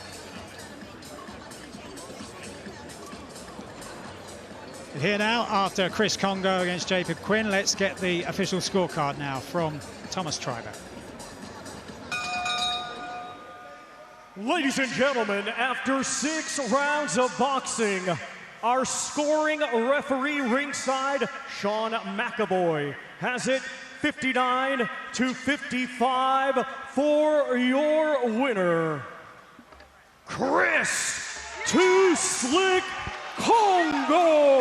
Speaker 7: Here now, after Chris Congo against Jacob Quinn, let's get the official scorecard now from Thomas Treiber.
Speaker 24: Ladies and gentlemen, after 6 rounds of boxing, our scoring referee ringside, Sean McAvoy, has it 59-55 for your winner, Chris Too Slick Congo.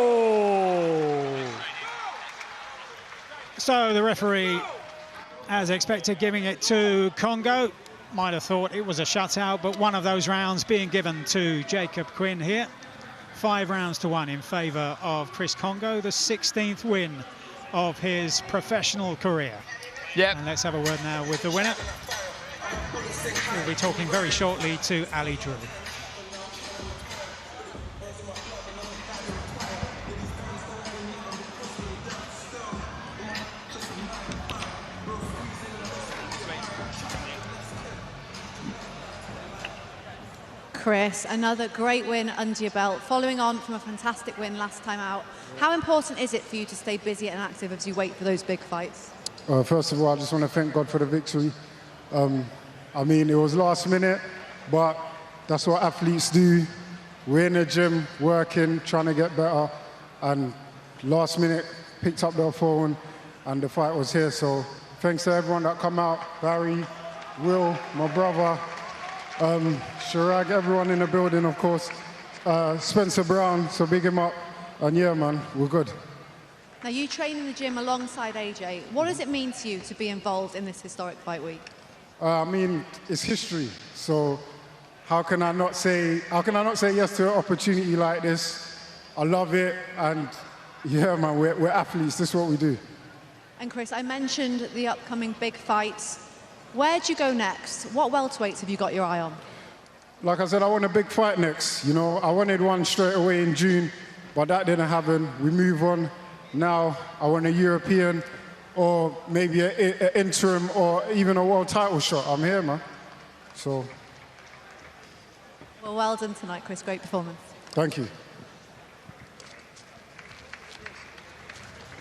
Speaker 7: So the referee, as expected, giving it to Congo. Might have thought it was a shutout, but one of those rounds being given to Jacob Quinn here. 5 rounds to 1 in favour of Chris Congo, the 16th win of his professional career.
Speaker 10: Yep.
Speaker 7: And let's have a word now with the winner. We'll be talking very shortly to Ali Drew.
Speaker 4: Chris, another great win under your belt, following on from a fantastic win last time out. How important is it for you to stay busy and active as you wait for those big fights?
Speaker 22: First of all, I just want to thank God for the victory. I mean, it was last minute, but that's what athletes do. We're in the gym, working, trying to get better, and last minute picked up their phone and the fight was here. So thanks to everyone that come out, Barry, Will, my brother, Chirag, everyone in the building, of course, Spencer Brown, so big him up, and yeah, man, we're good.
Speaker 4: Now, you train in the gym alongside AJ. What does it mean to you to be involved in this historic fight week?
Speaker 22: I mean, it's history, so how can I not say yes to an opportunity like this? I love it, and yeah, man, we're athletes, this is what we do.
Speaker 4: And Chris, I mentioned the upcoming big fights. Where'd you go next? What welterweights have you got your eye on?
Speaker 22: Like I said, I want a big fight next. You know, I wanted one straight away in June, but that didn't happen. We move on. now I want a European or maybe an interim or even a world title shot. I'm here, man. So.
Speaker 4: Well done tonight, Chris. Great performance.
Speaker 22: Thank you.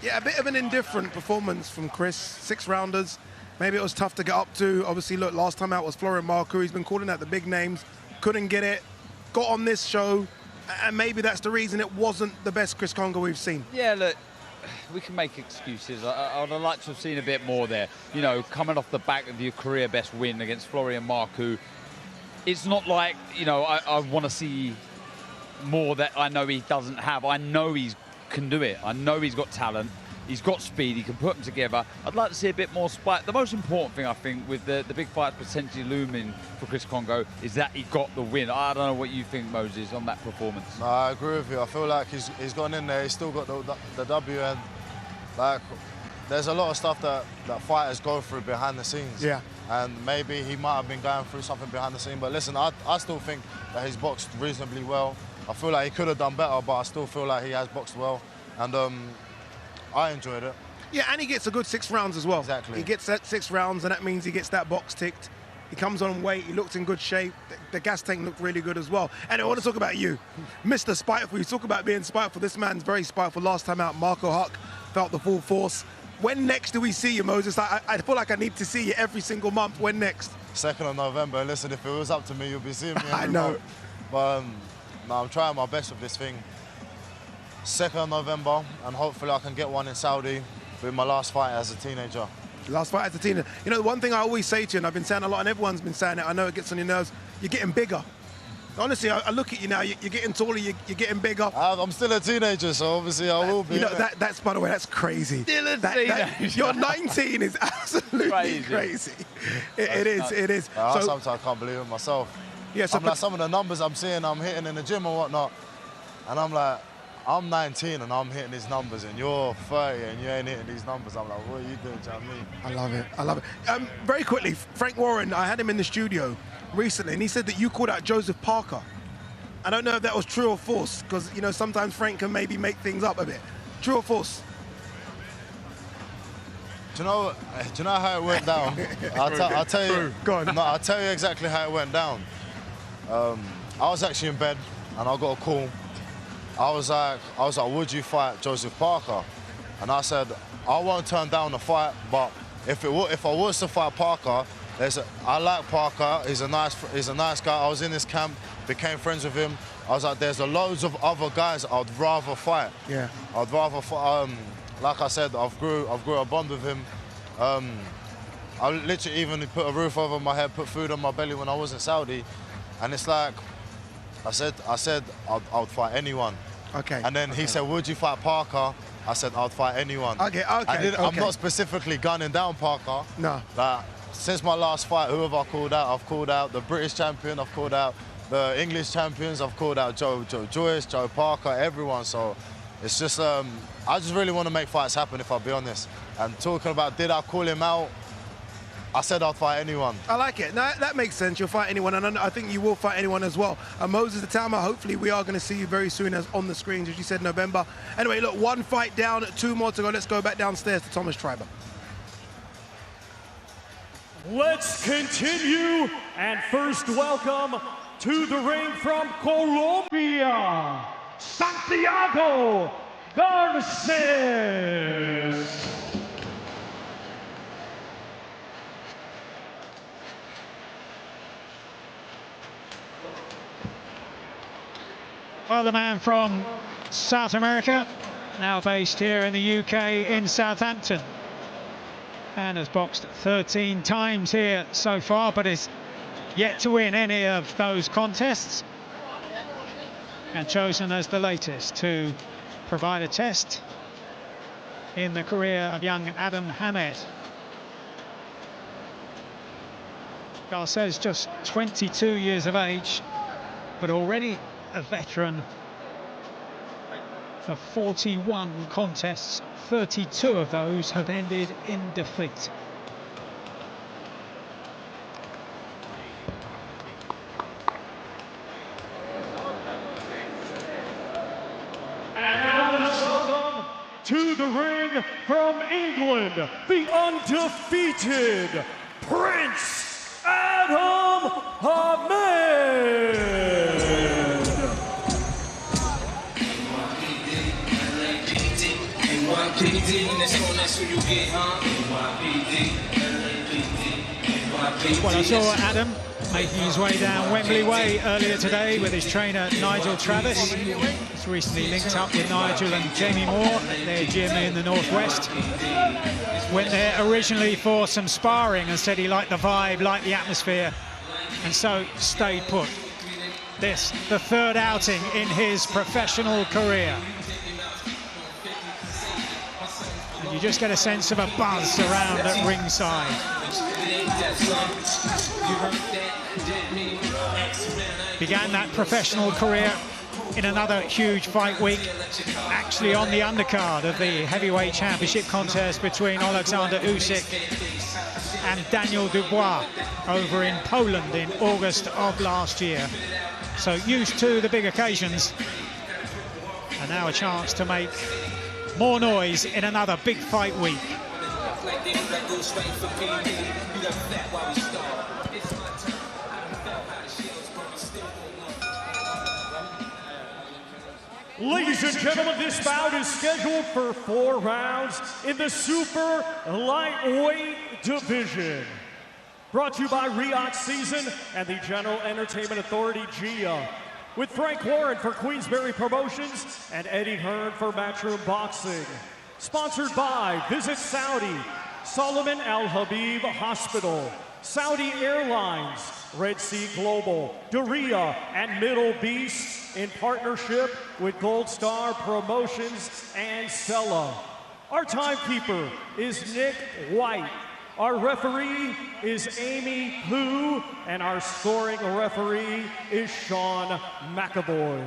Speaker 1: Yeah, a bit of an indifferent performance from Chris. 6-rounders. Maybe it was tough to get up to. Obviously, look, last time out was Florian Marcoux. He's been calling out the big names. Couldn't get it. Got on this show. And maybe that's the reason it wasn't the best Chris Kongo we've seen.
Speaker 10: Yeah, look, we can make excuses. I would have liked to have seen a bit more there. You know, coming off the back of your career best win against Florian Marcoux, it's not like, you know, I want to see more that I know he doesn't have. I know he can do it. I know he's got talent. He's got speed. He can put them together. I'd like to see a bit more spike. The most important thing, I think, with the big fight potentially looming for Chris Kongo is that he got the win. I don't know what you think, Moses, on that performance.
Speaker 8: No, I agree with you. I feel like he's gone in there. He's still got the W, and like there's a lot of stuff that fighters go through behind the scenes.
Speaker 1: Yeah.
Speaker 8: And maybe he might have been going through something behind the scene. But listen, I still think that he's boxed reasonably well. I feel like he could have done better, but I still feel like he has boxed well. And I enjoyed it.
Speaker 1: Yeah, and he gets a good 6 rounds as well.
Speaker 8: Exactly.
Speaker 1: He gets that 6 rounds, and that means he gets that box ticked. He comes on weight. He looks in good shape. The gas tank looked really good as well. And I want to talk about you, Mr. Spiteful. You talk about being spiteful. This man's very spiteful. Last time out, Marco Huck felt the full force. When next do we see you, Moses? I feel like I need to see you every single month. When next?
Speaker 8: 2nd of November. Listen, if it was up to me, you'll be seeing me every
Speaker 1: I know.
Speaker 8: month. But no, I'm trying my best with this thing. 2nd of November, and hopefully I can get one in Saudi with my last fight as a teenager.
Speaker 1: Last fight as a teenager. You know, the one thing I always say to you, and I've been saying a lot, and everyone's been saying it, I know it gets on your nerves, you're getting bigger. Honestly, I look at you now, you're getting taller, you're getting bigger.
Speaker 8: I'm still a teenager, so obviously I will be.
Speaker 1: You know, that's, by the way, that's crazy.
Speaker 10: Still a teenager.
Speaker 1: You're 19 is absolutely crazy. It is.
Speaker 8: I sometimes can't believe it myself.
Speaker 1: Yeah, so
Speaker 8: I'm like, some of the numbers I'm seeing, I'm hitting in the gym or whatnot, and I'm like, I'm 19 and I'm hitting these numbers, and you're 30 and you ain't hitting these numbers. I'm like, what are you doing, do you know what I mean?
Speaker 1: I love it. I love it. Very quickly, Frank Warren, I had him in the studio recently, and he said that you called out Joseph Parker. I don't know if that was true or false, because, you know, sometimes Frank can maybe make things up a bit. True or false?
Speaker 8: Do you know how it went down? I'll tell you.
Speaker 1: Go on.
Speaker 8: No, I'll tell you exactly how it went down. I was actually in bed and I got a call. I was like, would you fight Joseph Parker? And I said, I won't turn down the fight, but if I was to fight Parker, I like Parker. He's a nice guy. I was in his camp, became friends with him. I was like, there's loads of other guys I'd rather fight.
Speaker 1: Yeah.
Speaker 8: I'd rather fight. Like I said, I've grew a bond with him. I literally even put a roof over my head, put food on my belly when I was in Saudi, and it's like, I said I'd fight anyone.
Speaker 1: Okay.
Speaker 8: And then he said, would you fight Parker? I said, I'd fight anyone.
Speaker 1: Okay.
Speaker 8: I'm not specifically gunning down Parker.
Speaker 1: No.
Speaker 8: Like, since my last fight, who have I called out? I've called out the British champion, I've called out the English champions, I've called out Joe Joyce, Joe Parker, everyone. So it's just, I just really want to make fights happen, if I'll be honest. And talking about, did I call him out? I said I'd fight anyone.
Speaker 1: I like it. Now, that makes sense. You'll fight anyone, and I think you will fight anyone as well. Moses Atama, hopefully we are going to see you very soon as on the screens, as you said, November. Anyway, look, 1 fight down, 2 more to go. Let's go back downstairs to Thomas Triber.
Speaker 24: Let's continue, and first welcome to the ring from Colombia, Santiago Garces.
Speaker 7: Well, the man from South America, now based here in the UK in Southampton, and has boxed 13 times here so far, but is yet to win any of those contests, and chosen as the latest to provide a test in the career of young Adam Hamed. Garces just 22 years of age, but already a veteran of 41 contests. 32 of those have ended in defeat.
Speaker 24: And now let's welcome to the fighting from England, the undefeated Prince Adam Ahmed.
Speaker 7: Well, I saw Adam making his way down Wembley Way earlier today with his trainer Nigel Travis. He's recently linked up with Nigel and Jamie Moore at their gym in the Northwest. Went there originally for some sparring and said he liked the vibe, liked the atmosphere, and so stayed put. This, the third outing in his professional career. And you just get a sense of a buzz around at ringside. Began that professional career in another huge fight week, actually on the undercard of the heavyweight championship contest between Alexander Usyk and Daniel Dubois over in Poland in August of last year. So used to the big occasions, and now a chance to make more noise in another big fight week.
Speaker 24: Ladies and gentlemen, this bout is scheduled for 4 rounds in the super lightweight division. Brought to you by Riyadh Season and the General Entertainment Authority, GIA. With Frank Warren for Queensberry Promotions and Eddie Hearn for Matchroom Boxing. Sponsored by Visit Saudi, Solomon Al Habib Hospital, Saudi Airlines, Red Sea Global, Duria, and Middle Beast in partnership with Gold Star Promotions and Sella. Our timekeeper is Nick White. Our referee is Amy Hu, and our scoring referee is Sean McAvoy.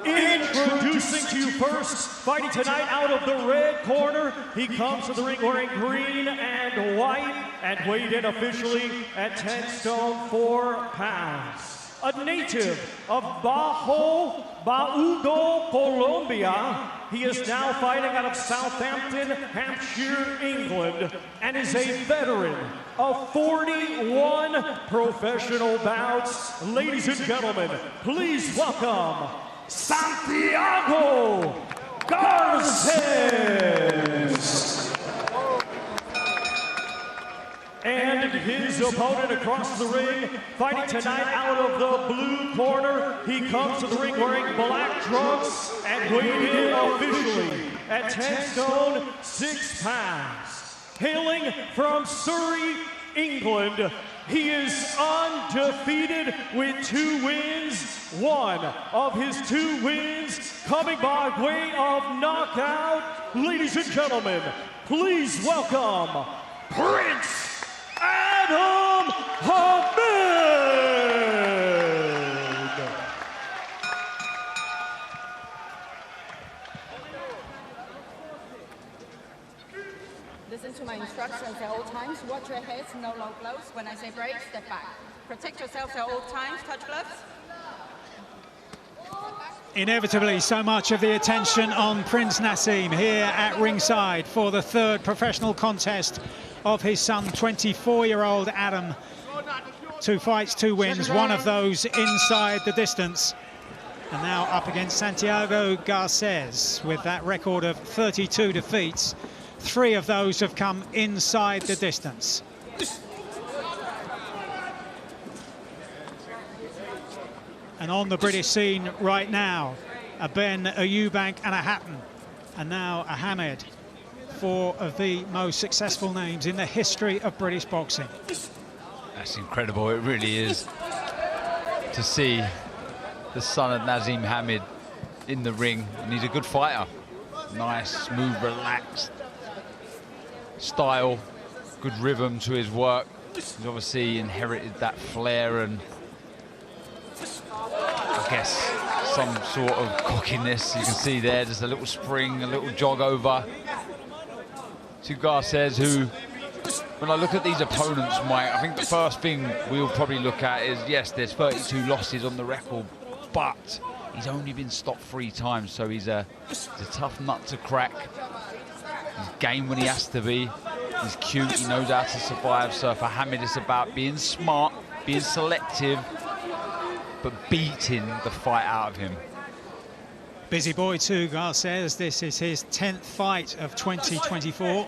Speaker 24: Introducing to you first, fighting tonight out of the red corner. He comes to the ring wearing green and white and weighed in officially at 10 stone 4 pounds. A native of Bajo Baudo, Colombia, he is now fighting out of Southampton, Hampshire, England, and is a veteran of 41 professional bouts. Ladies and gentlemen, please welcome Santiago Garces. And his opponent across the ring, fighting tonight out of the blue corner. He comes to the ring wearing black trunks and weighed in officially at 10 stone 6 pounds. Hailing from Surrey, England, he is undefeated with 2 wins. One of his 2 wins coming by way of knockout. Ladies and gentlemen, please welcome Prince Adam Ahmed.
Speaker 9: Listen to my instructions at all times. Watch your heads, no low blows. When I say break, step back. Protect yourselves at all times. Touch gloves.
Speaker 7: Inevitably, so much of the attention on Prince Naseem here at ringside for the 3rd professional contest of his son, 24-year-old Adam. 2 fights, 2 wins, one of those inside the distance. And now up against Santiago Garces with that record of 32 defeats. 3 of those have come inside the distance. And on the British scene right now, a Ben, a Eubank and a Hatton. And now a Hamed, 4 of the most successful names in the history of British boxing.
Speaker 10: That's incredible, it really is, to see the son of Naseem Hamed in the ring. And he's a good fighter. Nice, smooth, relaxed style, good rhythm to his work. He's obviously inherited that flair and I guess some sort of cockiness. You can see there, just a little spring, a little jog over to Garces, who, when I look at these opponents, Mike, I think the first thing we'll probably look at is, yes, there's 32 losses on the record, but He's only been stopped 3 times, so he's a tough nut to crack. He's game when he has to be. He's cute, he knows how to survive. So for Hamid, it's about being smart, being selective, but beating the fight out of him.
Speaker 7: Busy boy too, Garces. This is his 10th fight of 2024.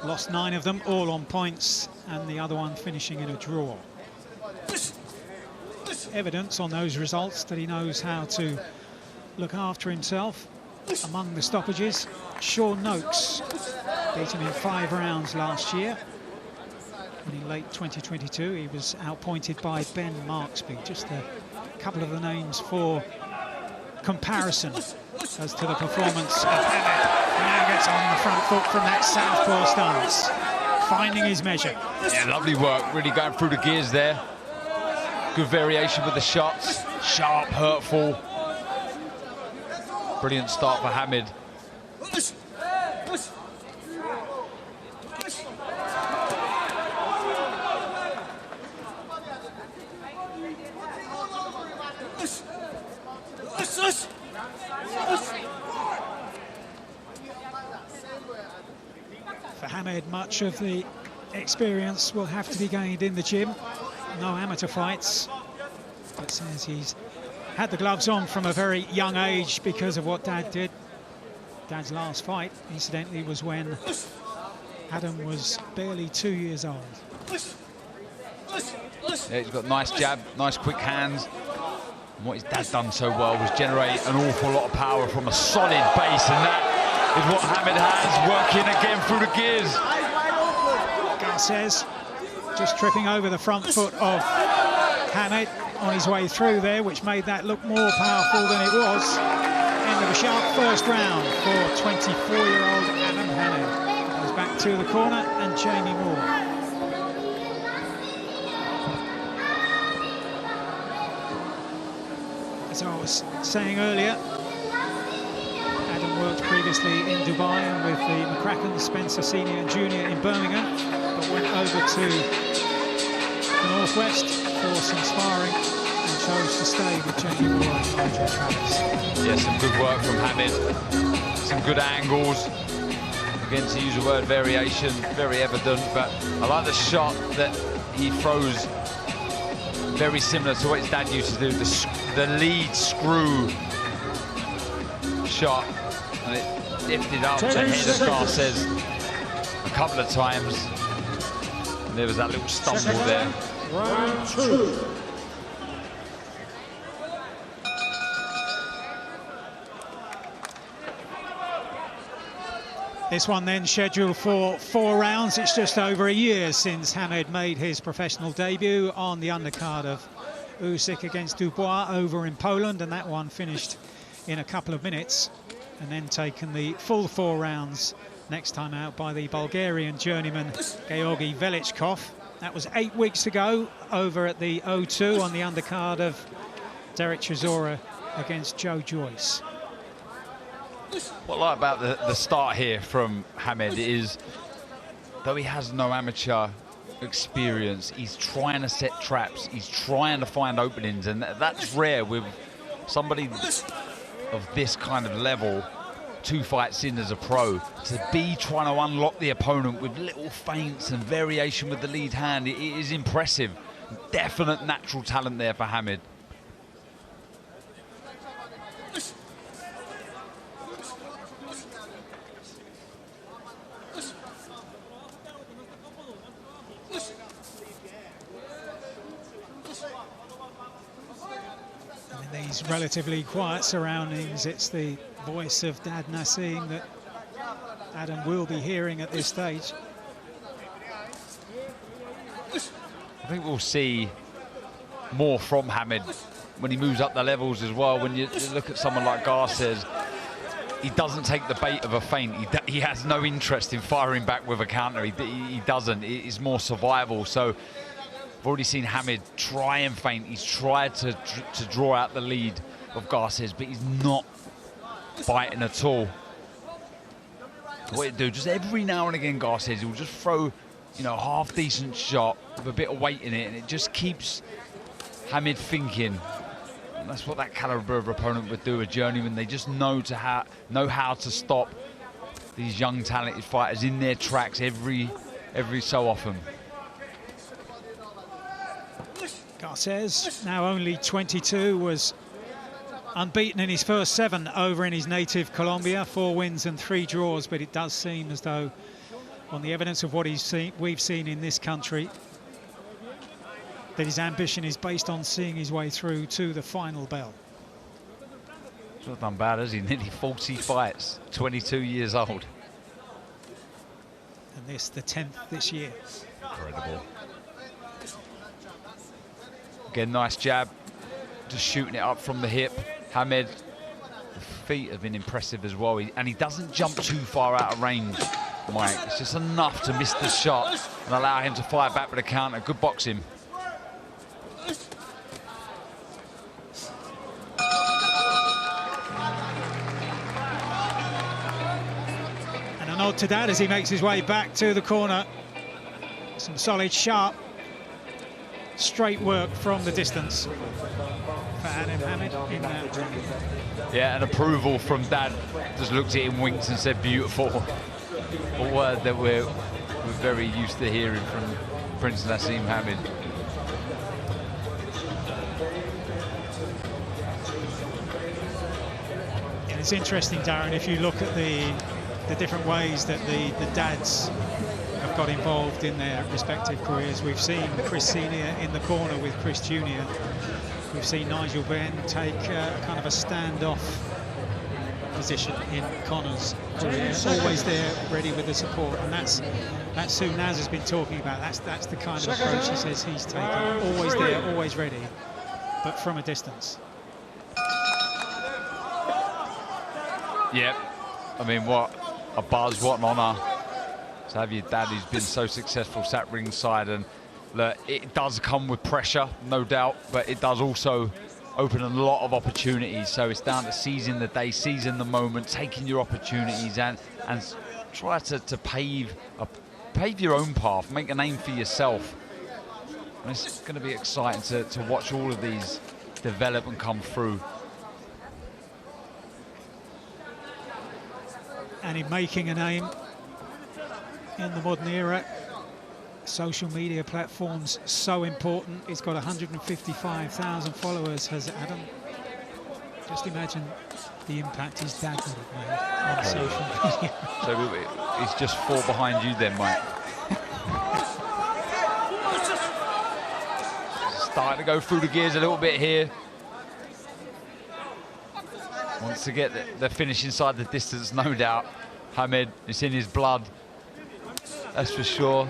Speaker 7: Lost 9 of them, all on points, and the other one finishing in a draw. Evidence on those results that he knows how to look after himself. Among the stoppages, Sean Noakes beat him in 5 rounds last year. And in late 2022, he was outpointed by Ben Marksby. Just a couple of the names for comparison as to the performance of Hamid. He now gets on the front foot from that southpaw stance, finding his measure.
Speaker 10: Yeah, lovely work, really going through the gears there. Good variation with the shots, sharp, hurtful. Brilliant start for Hamid.
Speaker 7: For Hamid, much of the experience will have to be gained in the gym. No amateur fights, but says he's had the gloves on from a very young age because of what Dad did. Dad's last fight, incidentally, was when Adam was barely 2 years old.
Speaker 10: Yeah, he's got nice jab, nice quick hands. And what his dad done so well was generate an awful lot of power from a solid base, and that is what Hamid has, working again through the gears.
Speaker 7: Garces just tripping over the front foot of Hamid on his way through there, which made that look more powerful than it was. End of a sharp first round for 24-year-old Adam Hamid. Goes back to the corner, and Jamie Moore. As I was saying earlier, Adam worked previously in Dubai and with the McCracken, Spencer Senior and Junior in Birmingham, but went over to the Northwest for some sparring and chose to stay with Jamie Moore and Nigel Travis.
Speaker 10: Yeah, some good work from Hamid, some good angles. Again, to use the word variation, very evident, but I like the shot that he throws, very similar to what his dad used to do, the lead screw shot, and it lifted up to hit the Garces a couple of times. And there was that little stumble there.
Speaker 24: Round 2.
Speaker 7: This one then scheduled for 4 rounds. It's just over a year since Hamid made his professional debut on the undercard of Usyk against Dubois over in Poland, and that one finished in a couple of minutes, and then taken the full 4 rounds next time out by the Bulgarian journeyman Georgi Velichkov. That was 8 weeks ago over at the O2 on the undercard of Derek Chisora against Joe Joyce.
Speaker 10: What I like about the start here from Hamid is, though he has no amateur experience, he's trying to set traps, he's trying to find openings, and that's rare with somebody of this kind of level, 2 fights in as a pro, to be trying to unlock the opponent with little feints and variation with the lead hand. It is impressive. Definite natural talent there for Hamid.
Speaker 7: These relatively quiet surroundings, it's the voice of Dad Nassim that Adam will be hearing at this stage.
Speaker 10: I think we'll see more from Hamid when he moves up the levels as well. When you look at someone like Garces, he doesn't take the bait of a feint. He has no interest in firing back with a counter. He doesn't. It's more survival. So I've already seen Hamid try and feint. He's tried to draw out the lead of Garces, but he's not biting at all. What he'll do, just every now and again, Garces, he'll just throw, you know, a half-decent shot with a bit of weight in it, and it just keeps Hamid thinking, And that's what that caliber of opponent would do, a journeyman. They just know how to stop these young, talented fighters in their tracks every so often.
Speaker 7: Garces, now only 22, was unbeaten in his first 7 over in his native Colombia, 4 wins and 3 draws, but it does seem as though, on the evidence of what we've seen in this country, that his ambition is based on seeing his way through to the final bell.
Speaker 10: It's not done bad, has he? Nearly 40 fights, 22 years old.
Speaker 7: And this, the 10th this year.
Speaker 10: Incredible. Again, nice jab, just shooting it up from the hip. Hamed, the feet have been impressive as well, and he doesn't jump too far out of range, Mike. It's just enough to miss the shot and allow him to fire back with a counter. Good boxing.
Speaker 7: And a nod to that as he makes his way back to the corner. Some solid, sharp, straight work from the distance for Adam Hamed in that ring.
Speaker 10: Yeah, and approval from Dad. Just looked at him, winked and said beautiful. A word that we're very used to hearing from Prince Naseem Hamed.
Speaker 7: And it's interesting, Darren, if you look at the different ways that the dads have got involved in their respective careers. We've seen Chris Senior in the corner with Chris Junior. We've seen Nigel Benn take kind of a standoff position in Connor's career. Always there, ready with the support, and that's who Naz has been talking about. That's the kind of approach he says he's taken. Always there, always ready, but from a distance.
Speaker 10: Yep. I mean, what a buzz, what an honour to have your dad who's been so successful sat ringside. And look, it does come with pressure, no doubt, but it does also open a lot of opportunities. So it's down to seizing the day, seizing the moment, taking your opportunities and try to pave your own path, make a name for yourself. And it's going to be exciting to watch all of these develop and come through.
Speaker 7: And in making a name in the modern era, social media platforms so important. It's got 155,000 followers, has Adam. Just imagine the impact his dad would have made on social media.
Speaker 10: So he's just 4 behind you then, Mike. Starting to go through the gears a little bit here. Wants to get the finish inside the distance, no doubt. Hamed, it's in his blood, that's for sure.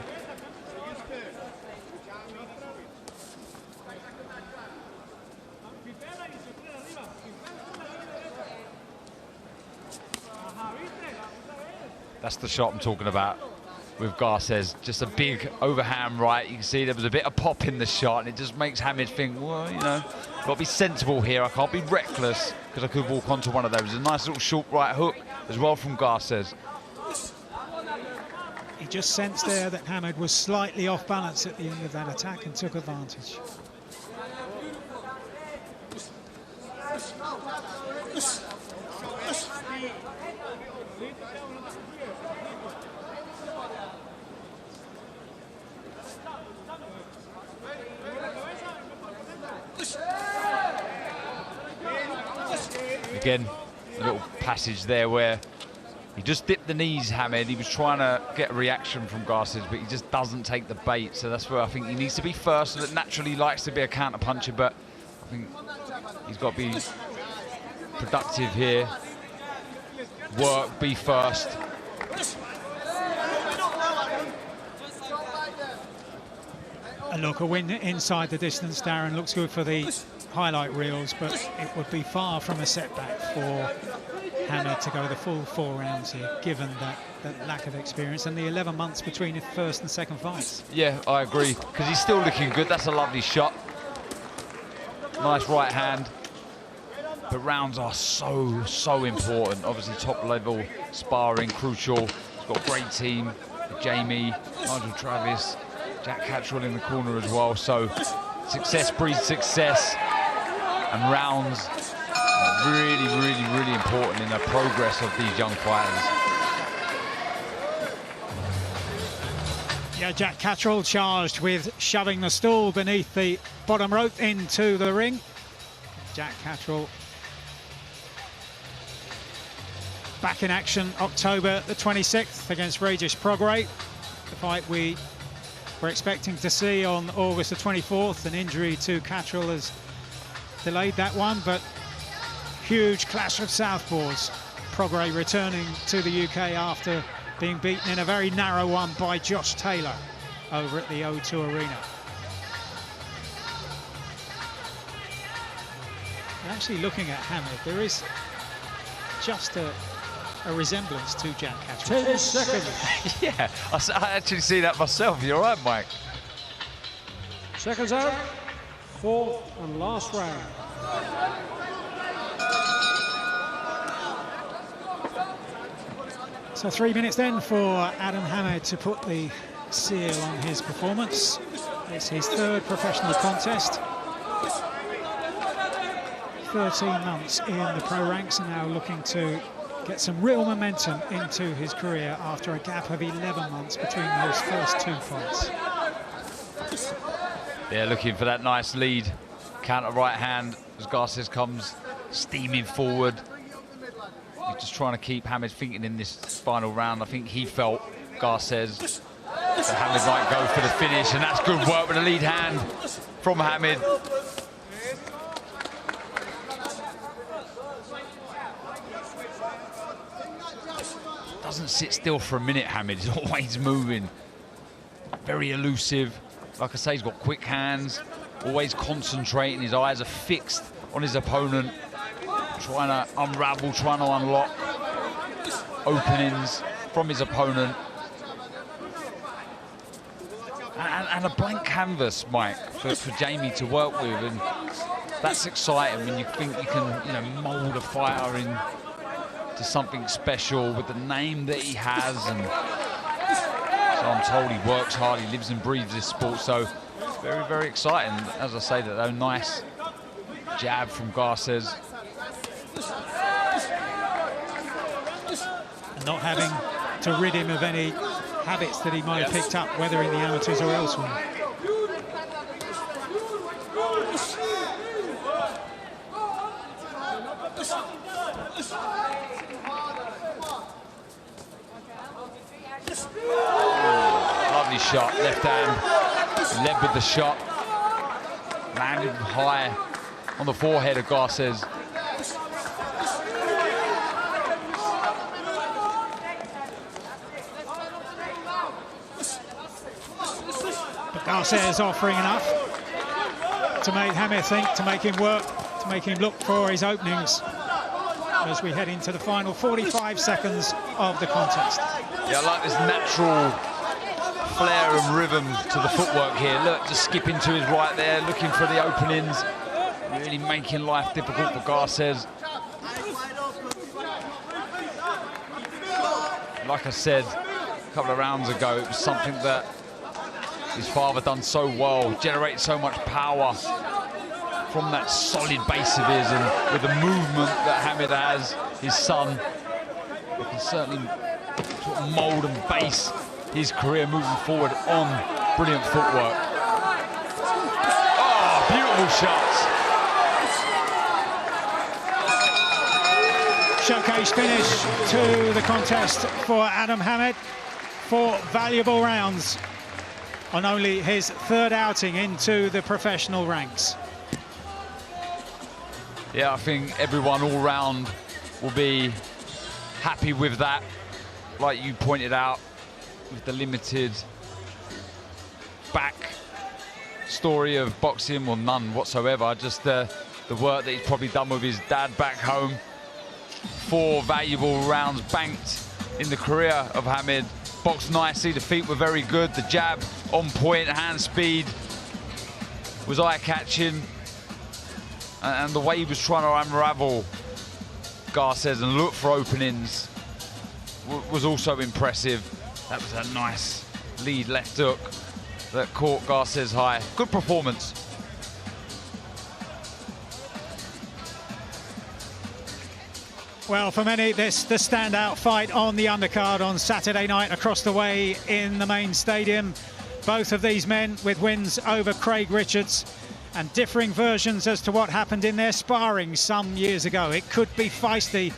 Speaker 10: That's the shot I'm talking about with Garces. Just a big overhand right. You can see there was a bit of pop in the shot, and it just makes Hamed think, well, you know, got to be sensible here. I can't be reckless because I could walk onto one of those. A nice little short right hook as well from Garces.
Speaker 7: He just sensed there that Hamed was slightly off balance at the end of that attack and took advantage.
Speaker 10: Again, a little passage there where he just dipped the knees, Hamed. He was trying to get a reaction from Garces, but he just doesn't take the bait. So that's where I think he needs to be first. That naturally likes to be a counter puncher, but I think he's got to be productive here. Work, be first.
Speaker 7: And look, a win inside the distance, Darren, looks good for the highlight reels, but it would be far from a setback for Hamed to go the full 4 rounds here, given that lack of experience and the 11 months between his first and second fights.
Speaker 10: Yeah, I agree, because he's still looking good. That's a lovely shot. Nice right hand. But rounds are so important. Obviously, top level sparring, crucial. He's got a great team. Jamie, Nigel Travis, Jack Catchwell in the corner as well. So success breeds success. And rounds, really, really, really important in the progress of these young fighters.
Speaker 7: Yeah, Jack Catterall charged with shoving the stool beneath the bottom rope into the ring. Jack Catterall back in action October the 26th against Regis Prograis. The fight we were expecting to see on August the 24th. An injury to Catterall has delayed that one, but huge clash of southpaws. Prograis returning to the UK after being beaten in a very narrow one by Josh Taylor over at the O2 Arena. And actually looking at Hamid, there is just a resemblance to Jack Catterall.
Speaker 24: 10 seconds.
Speaker 10: Yeah, I actually see that myself. You're right, Mike.
Speaker 24: Seconds out. Fourth and last round.
Speaker 7: So 3 minutes then for Adam Hamid to put the seal on his performance. It's his third professional contest. 13 months in the pro ranks and now looking to get some real momentum into his career after a gap of 11 months between those first two fights.
Speaker 10: Yeah, looking for that nice lead. Counter right hand as Garces comes steaming forward. He's just trying to keep Hamid thinking in this final round. I think he felt, Garces, that Hamid might go for the finish, and that's good work with the lead hand from Hamid. Doesn't sit still for a minute, Hamid. He's always moving. Very elusive. Like I say, he's got quick hands, always concentrating. His eyes are fixed on his opponent, trying to unravel, trying to unlock openings from his opponent. And a blank canvas, Mike, for Jamie to work with. And that's exciting when you think you can, mould a fighter into something special with the name that he has. And so I'm told he works hard, he lives and breathes this sport. So it's very, very exciting. As I say, that nice jab from Garces.
Speaker 7: And not having to rid him of any habits that he might have picked up, whether in the amateurs or elsewhere.
Speaker 10: Lovely shot, left hand, led with the shot. Landed high on the forehead of Garces.
Speaker 7: But Garces offering enough to make Hamid think, to make him work, to make him look for his openings as we head into the final 45 seconds of the contest.
Speaker 10: Yeah, I like this natural flair and rhythm to the footwork here. Look, just skipping to his right there, looking for the openings, really making life difficult for Garces. Like I said a couple of rounds ago, it was something that his father done so well, generated so much power from that solid base of his, and with the movement that Hamid has, his son, he can certainly sort of mould and base his career moving forward on brilliant footwork. Oh, beautiful shots.
Speaker 7: Showcase finish to the contest for Adam Hamid. 4 valuable rounds on only his third outing into the professional ranks.
Speaker 10: Yeah, I think everyone all round will be happy with that. Like you pointed out, with the limited back story of boxing, or none whatsoever, just the work that he's probably done with his dad back home. 4 valuable rounds banked in the career of Hamid. Boxed nicely, the feet were very good, the jab on point, hand speed was eye-catching, and the way he was trying to unravel Garces and look for openings was also impressive. That was a nice lead left hook that caught Garces high. Good performance.
Speaker 7: Well, for many, this the standout fight on the undercard on Saturday night across the way in the main stadium. Both of these men with wins over Craig Richards, and differing versions as to what happened in their sparring some years ago. It could be feisty.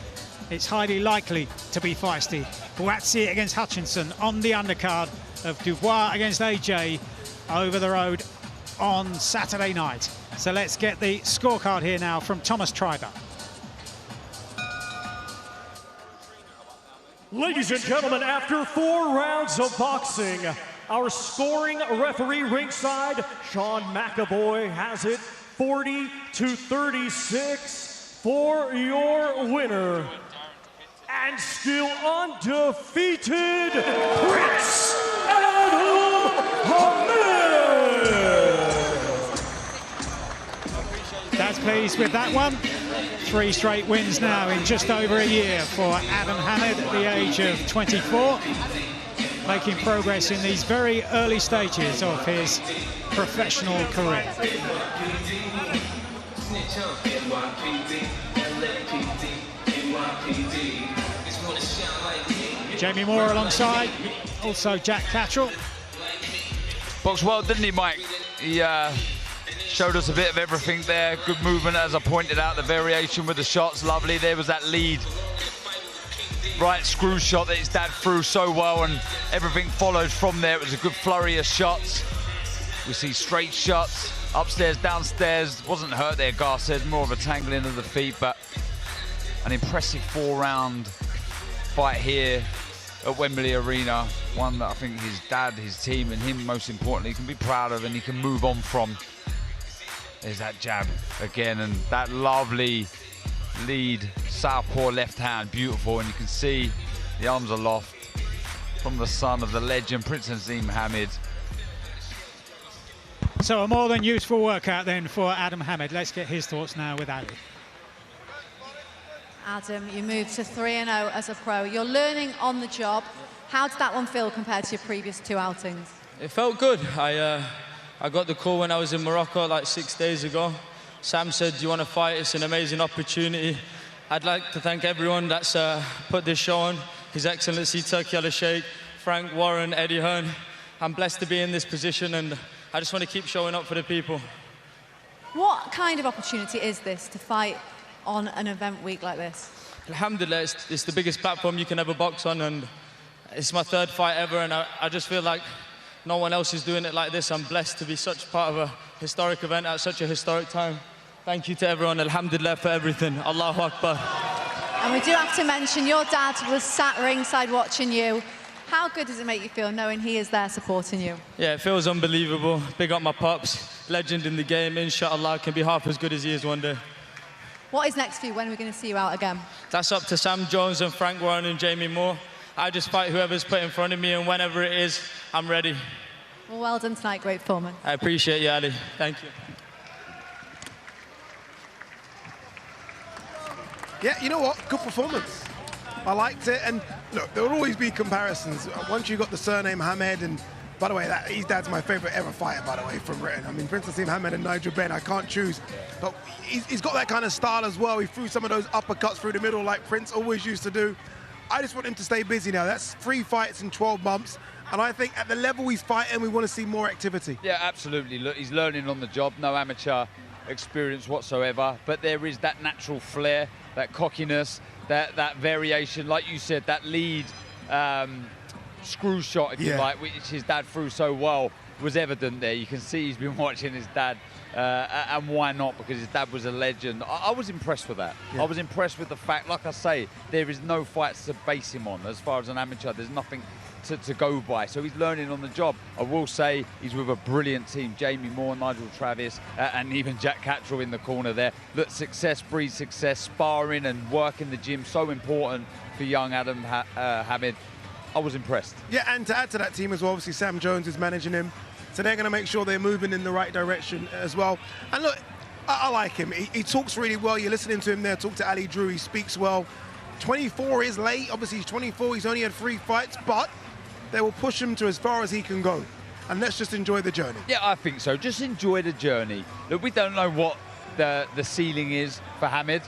Speaker 7: It's highly likely to be feisty. Buatsi against Hutchinson on the undercard of Dubois against AJ over the road on Saturday night. So let's get the scorecard here now from Thomas Treiber.
Speaker 24: Ladies and gentlemen, after 4 rounds of boxing, our scoring referee ringside, Sean McAvoy, has it 40-36 for your winner. And still undefeated, Prince Adam Hamed.
Speaker 7: That's pleased with that one. 3 straight wins now in just over a year for Adam Hamed at the age of 24. Making progress in these very early stages of his professional career. Jamie Moore alongside, also Jack Cattrall.
Speaker 10: Boxed well, didn't he, Mike? He showed us a bit of everything there. Good movement, as I pointed out. The variation with the shots, lovely. There was that lead. Right screw shot that his dad threw so well, and everything followed from there. It was a good flurry of shots. We see straight shots, upstairs, downstairs. Wasn't hurt there, Gar said, more of a tangling of the feet, but an impressive 4-round fight here at Wembley Arena. One that I think his dad, his team, and him most importantly can be proud of and he can move on from. There's that jab again, and that lovely lead southpaw left hand, beautiful, and you can see the arms aloft from the son of the legend Prince Naseem Hamed.
Speaker 7: So a more than useful workout then for Adam Hamed. Let's get his thoughts now with Ali.
Speaker 4: Adam, you moved to 3-0 as a pro. You're learning on the job. How did that one feel compared to your previous 2 outings?
Speaker 12: It felt good. I got the call when I was in Morocco like 6 days ago. Sam said, do you want to fight? It's an amazing opportunity. I'd like to thank everyone that's put this show on. His Excellency Turki Al-Sheikh, Frank Warren, Eddie Hearn. I'm blessed to be in this position, and I just want to keep showing up for the people.
Speaker 4: What kind of opportunity is this to fight on an event week like this?
Speaker 12: Alhamdulillah, it's the biggest platform you can ever box on, and it's my 3rd fight ever, and I just feel like no one else is doing it like this. I'm blessed to be such part of a historic event at such a historic time. Thank you to everyone, alhamdulillah, for everything. Allahu Akbar.
Speaker 4: And we do have to mention your dad was sat ringside watching you. How good does it make you feel knowing he is there supporting you?
Speaker 12: Yeah, it feels unbelievable. Big up my pops, legend in the game. Inshallah, can be half as good as he is one day.
Speaker 4: What is next for you? When are we going to see you out again?
Speaker 12: That's up to Sam Jones and Frank Warren and Jamie Moore. I just fight whoever's put in front of me, and whenever it is, I'm ready.
Speaker 4: Well done tonight, great performance.
Speaker 12: I appreciate you, Ali. Thank you.
Speaker 1: Yeah, you know what? Good performance. I liked it, and look, there will always be comparisons. Once you got the surname Hamed, and by the way, his dad's my favorite ever fighter, by the way, from Britain. I mean, Prince Naseem Hamed and Nigel Benn, I can't choose. But he's got that kind of style as well. He threw some of those uppercuts through the middle like Prince always used to do. I just want him to stay busy now. That's 3 fights in 12 months. And I think at the level he's fighting, we want to see more activity.
Speaker 10: Yeah, absolutely. Look, he's learning on the job. No amateur experience whatsoever. But there is that natural flair, that cockiness, that variation. Like you said, that lead screw shot, if you like, which his dad threw so well, was evident there. You can see he's been watching his dad. And why not? Because his dad was a legend. I was impressed with that. Yeah. I was impressed with the fact, like I say, there is no fights to base him on. As far as an amateur, there's nothing to go by. So he's learning on the job. I will say he's with a brilliant team. Jamie Moore, Nigel Travis, and even Jack Cattrall in the corner there. Look, success breeds success. Sparring and work in the gym, so important for young Adam Hamed. I was impressed.
Speaker 1: Yeah, and to add to that team as well, obviously Sam Jones is managing him. So they're going to make sure they're moving in the right direction as well. And look, I like him. He talks really well. You're listening to him there talk to Ali Drew. He speaks well. 24 is late. Obviously, he's 24. He's only had 3 fights, but they will push him to as far as he can go. And let's just enjoy the journey.
Speaker 10: Yeah, I think so. Just enjoy the journey. Look, we don't know what the ceiling is for Hamed.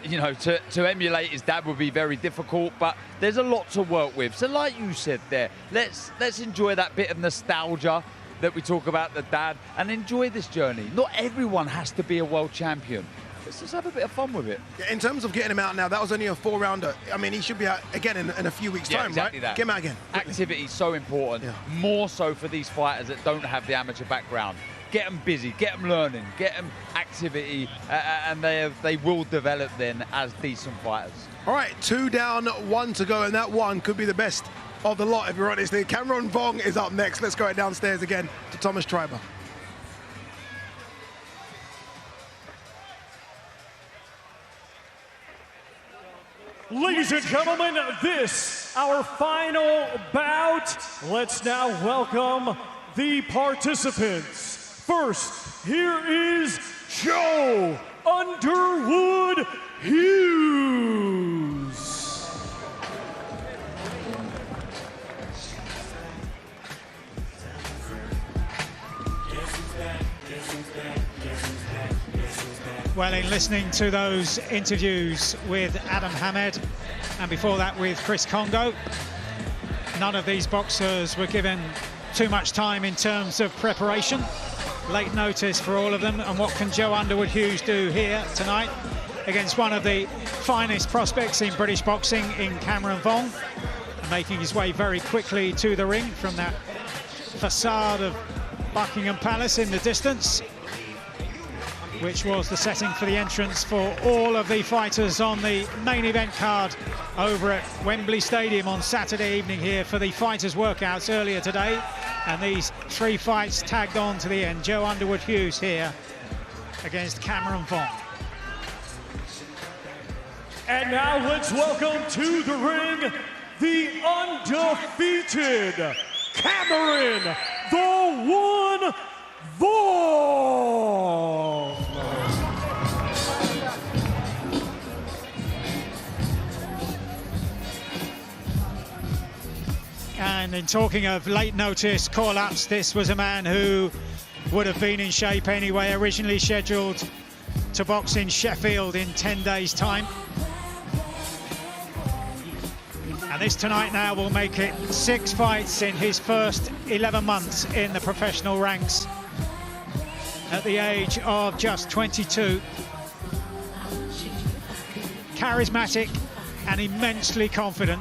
Speaker 10: you know, to emulate his dad would be very difficult, but there's a lot to work with. So like you said there, let's enjoy that bit of nostalgia that we talk about the dad and enjoy this journey. Not everyone has to be a world champion. Let's just have a bit of fun with it.
Speaker 1: Yeah, in terms of getting him out now, that was only a 4-rounder. I mean, he should be out again in a few weeks' time,
Speaker 10: exactly
Speaker 1: right?
Speaker 10: That.
Speaker 1: Get him out again.
Speaker 10: Activity is so important, more so for these fighters that don't have the amateur background. Get them busy, get them learning, get them activity, and they will develop then as decent fighters.
Speaker 1: All right, 2 down, 1 to go, and that one could be the best of the lot, if you're honest. Cameron Vong is up next. Let's go downstairs again to Thomas Triber.
Speaker 24: Ladies and gentlemen, this, our final bout. Let's now welcome the participants. First, here is Joe Underwood Hughes.
Speaker 7: Well, in listening to those interviews with Adam Hamed and before that with Chris Congo, none of these boxers were given too much time in terms of preparation. Late notice for all of them. And what can Joe Underwood Hughes do here tonight against one of the finest prospects in British boxing in Cameron Vong, and making his way very quickly to the ring from that facade of Buckingham Palace in the distance, which was the setting for the entrance for all of the fighters on the main event card over at Wembley Stadium on Saturday evening here for the fighters' workouts earlier today. And these 3 fights tagged on to the end. Joe Underwood Hughes here against Cameron Vong.
Speaker 24: And now let's welcome to the ring the undefeated Cameron the One Vong.
Speaker 7: And in talking of late notice call-ups, this was a man who would have been in shape anyway, originally scheduled to box in Sheffield in 10 days' time. And this tonight now will make it 6 fights in his first 11 months in the professional ranks at the age of just 22. Charismatic and immensely confident.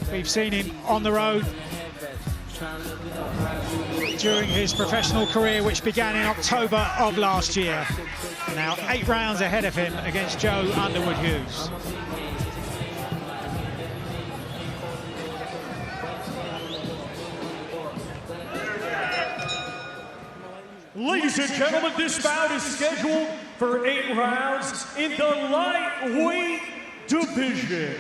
Speaker 7: We've seen him on the road during his professional career, which began in October of last year. Now 8 rounds ahead of him against Joe Underwood Hughes.
Speaker 24: Ladies and gentlemen, this bout is scheduled for 8 rounds in the lightweight division.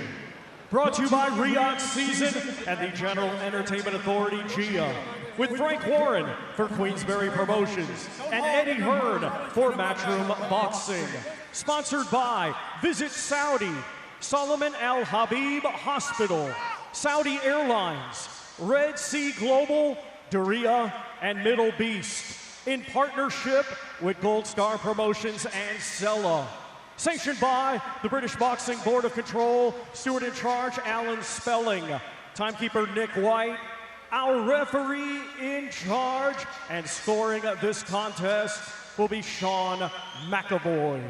Speaker 24: Brought to you by Riyadh Season and the General Entertainment Authority, GIA. With Frank Warren for Queensberry Promotions and Eddie Hearn for Matchroom Boxing. Sponsored by Visit Saudi, Solomon Al Habib Hospital, Saudi Airlines, Red Sea Global, Duria, and Middle Beast. In partnership with Gold Star Promotions and Sella. Sanctioned by the British Boxing Board of Control, steward in charge, Alan Spelling. Timekeeper, Nick White. Our referee in charge and scoring this contest will be Sean McAvoy.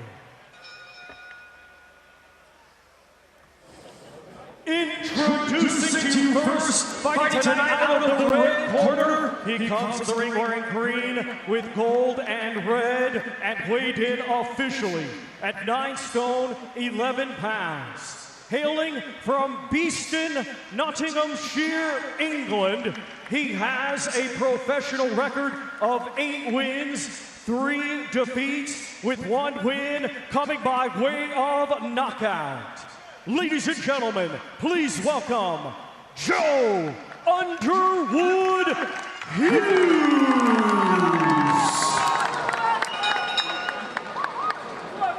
Speaker 24: Introducing to you first, fighting tonight out of the red corner. He comes to the ring wearing green with gold and red and weighed in officially at 9 stone, 11 pounds. Hailing from Beeston, Nottinghamshire, England, he has a professional record of 8 wins, 3 defeats, with 1 win coming by way of knockout. Ladies and gentlemen, please welcome Joe Underwood Hughes.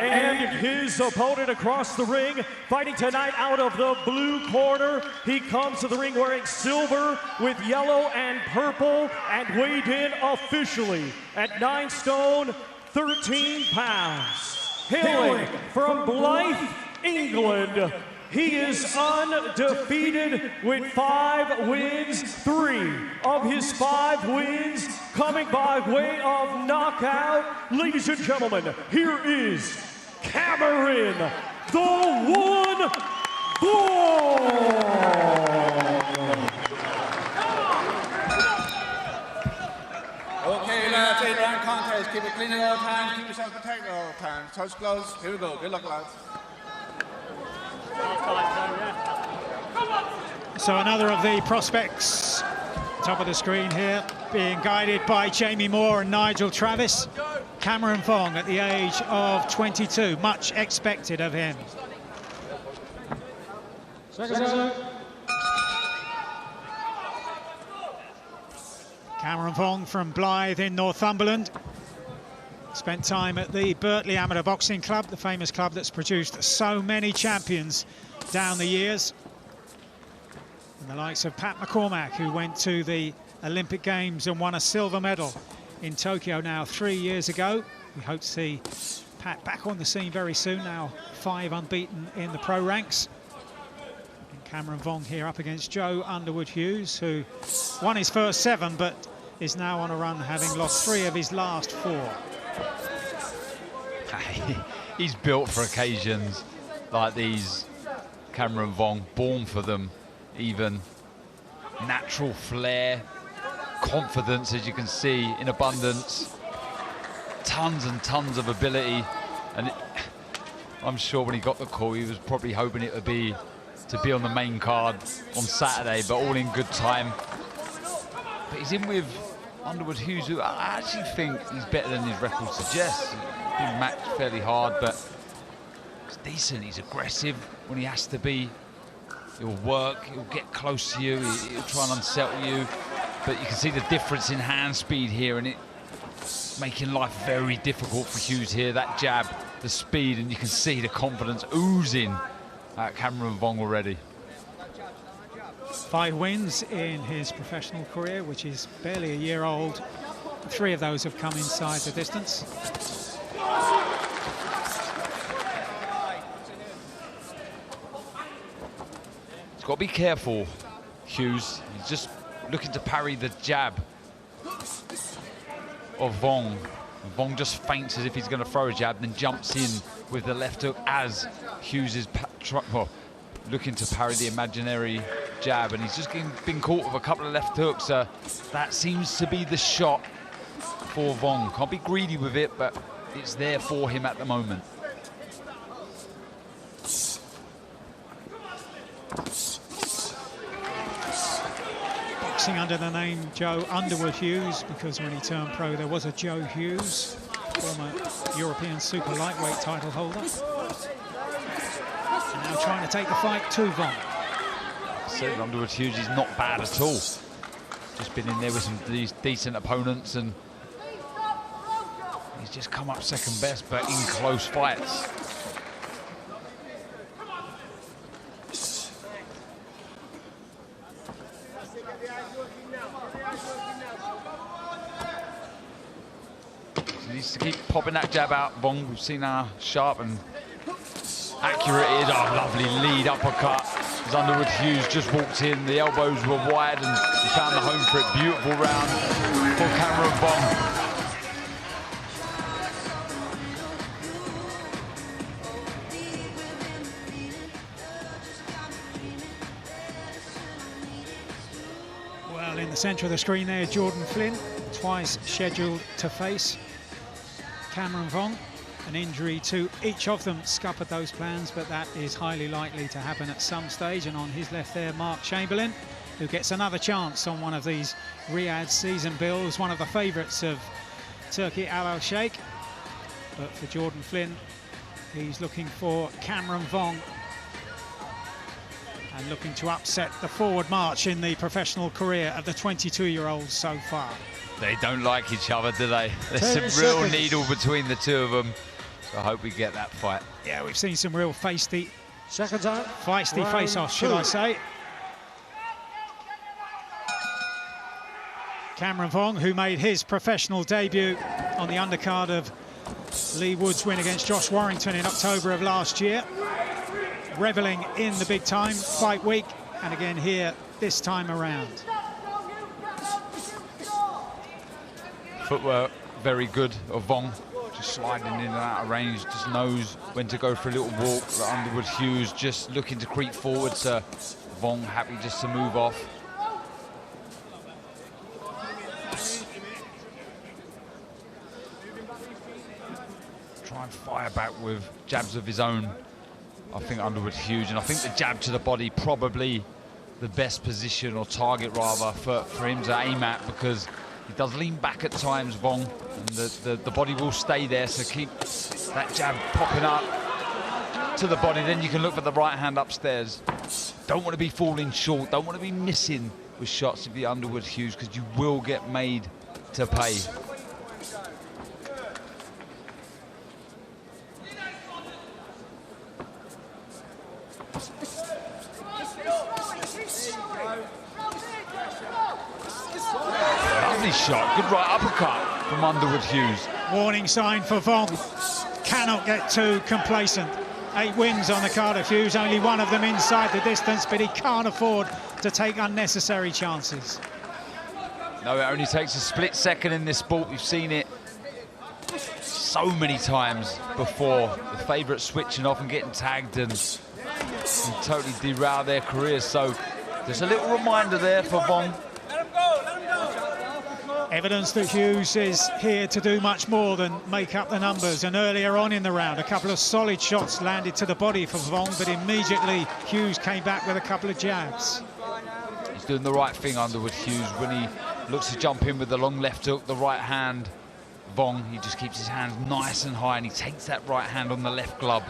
Speaker 24: And his opponent across the ring, fighting tonight out of the blue corner. He comes to the ring wearing silver with yellow and purple and weighed in officially at 9 stone, 13 pounds. hailing from Blythe, England. He is undefeated with 5 wins, 3 of his 5 wins coming by way of knockout. Ladies and gentlemen, here is Cameron, the One
Speaker 13: Okay, lads, 8-round contest. Keep it clean at all times. Keep yourself protected at all times. Touch gloves. Here we go. Good luck, lads.
Speaker 7: So another of the prospects, top of the screen here, being guided by Jamie Moore and Nigel Travis. Cameron Vong at the age of 22, much expected of him. Cameron Vong from Blythe in Northumberland. Spent time at the Birtley Amateur Boxing Club, the famous club that's produced so many champions down the years. And the likes of Pat McCormack, who went to the Olympic Games and won a silver medal in Tokyo now 3 years ago. We hope to see Pat back on the scene very soon, now 5 unbeaten in the pro ranks. And Cameron Vong here up against Joe Underwood-Hughes, who won his first 7 but is now on a run, having lost 3 of his last 4.
Speaker 10: He's built for occasions like these, Cameron Vong, born for them even. Natural flair, confidence, as you can see, in abundance. Tons and tons of ability. And I'm sure when he got the call, he was probably hoping it would be to be on the main card on Saturday, but all in good time. But he's in with Underwood-Hughes, who I actually think he's better than his record suggests. He's been matched fairly hard, but he's decent. He's aggressive when he has to be. He'll work, he'll get close to you, he'll try and unsettle you. But you can see the difference in hand speed here, and it's making life very difficult for Hughes here. That jab, the speed, and you can see the confidence oozing at Cameron Vong already.
Speaker 7: 5 wins in his professional career, which is barely a year old. 3 of those have come inside the distance.
Speaker 10: He's got to be careful, Hughes. He's just looking to parry the jab of Vong. And Vong just feints as if he's going to throw a jab, then jumps in with the left hook as Hughes is looking to parry the imaginary jab, and he's just been caught with a couple of left hooks. That seems to be the shot for Vong. Can't be greedy with it, but it's there for him at the moment.
Speaker 7: Boxing under the name Joe Underwood-Hughes, because when he turned pro there was a Joe Hughes, former European super lightweight title holder. And now trying to take the fight to Vong.
Speaker 10: So Underwood-Hughes is not bad at all. Just been in there with some decent opponents, and he's just come up second best, but in close fights. He needs to keep popping that jab out, Vong. We've seen how sharp and accurate it is. Oh, lovely lead uppercut. As Underwood-Hughes just walked in, the elbows were wide, and he found the home for it. Beautiful round for Cameron Vong.
Speaker 7: Well, in the centre of the screen there, Jordan Flynn, twice scheduled to face Cameron Vong. An injury to each of them scuppered those plans, but that is highly likely to happen at some stage. And on his left there, Mark Chamberlain, who gets another chance on one of these Riyadh season bills, one of the favourites of Turki Al Sheikh. But for Jordan Flynn, he's looking for Cameron Vong and looking to upset the forward march in the professional career of the 22-year-old so far.
Speaker 10: They don't like each other, do they? There's some real needle between the two of them. So I hope we get that fight.
Speaker 7: Yeah, we've seen some real feisty face-offs, should I say. Cameron Vong, who made his professional debut on the undercard of Lee Wood's win against Josh Warrington in October of last year. Reveling in the big time fight week, and again here this time around.
Speaker 10: Footwork very good of Vong, just sliding in and out of range, just knows when to go for a little walk. Underwood Hughes just looking to creep forward, so Vong happy just to move off. Try and fire back with jabs of his own, I think, Underwood Hughes, and I think the jab to the body probably the best position, or target rather, for him to aim at, because he does lean back at times, Vong, and the body will stay there, so keep that jab popping up to the body, then you can look for the right hand upstairs. Don't want to be falling short, don't want to be missing with shots of the Underwood Hughes, because you will get made to pay. Lovely shot, good right uppercut from Underwood Hughes.
Speaker 7: Warning sign for Vong. Cannot get too complacent. 8 wins on the card of Hughes, only one of them inside the distance, but he can't afford to take unnecessary chances.
Speaker 10: No, it only takes a split second in this sport. We've seen it so many times before. The favourites switching off and getting tagged and totally derail their careers. So there's a little reminder there for Vong.
Speaker 7: Evidence that Hughes is here to do much more than make up the numbers. And earlier on in the round, a couple of solid shots landed to the body for Vong, but immediately Hughes came back with a couple of jabs.
Speaker 10: He's doing the right thing, Underwood Hughes, when he looks to jump in with the long left hook, the right hand. Vong, he just keeps his hands nice and high, and he takes that right hand on the left glove.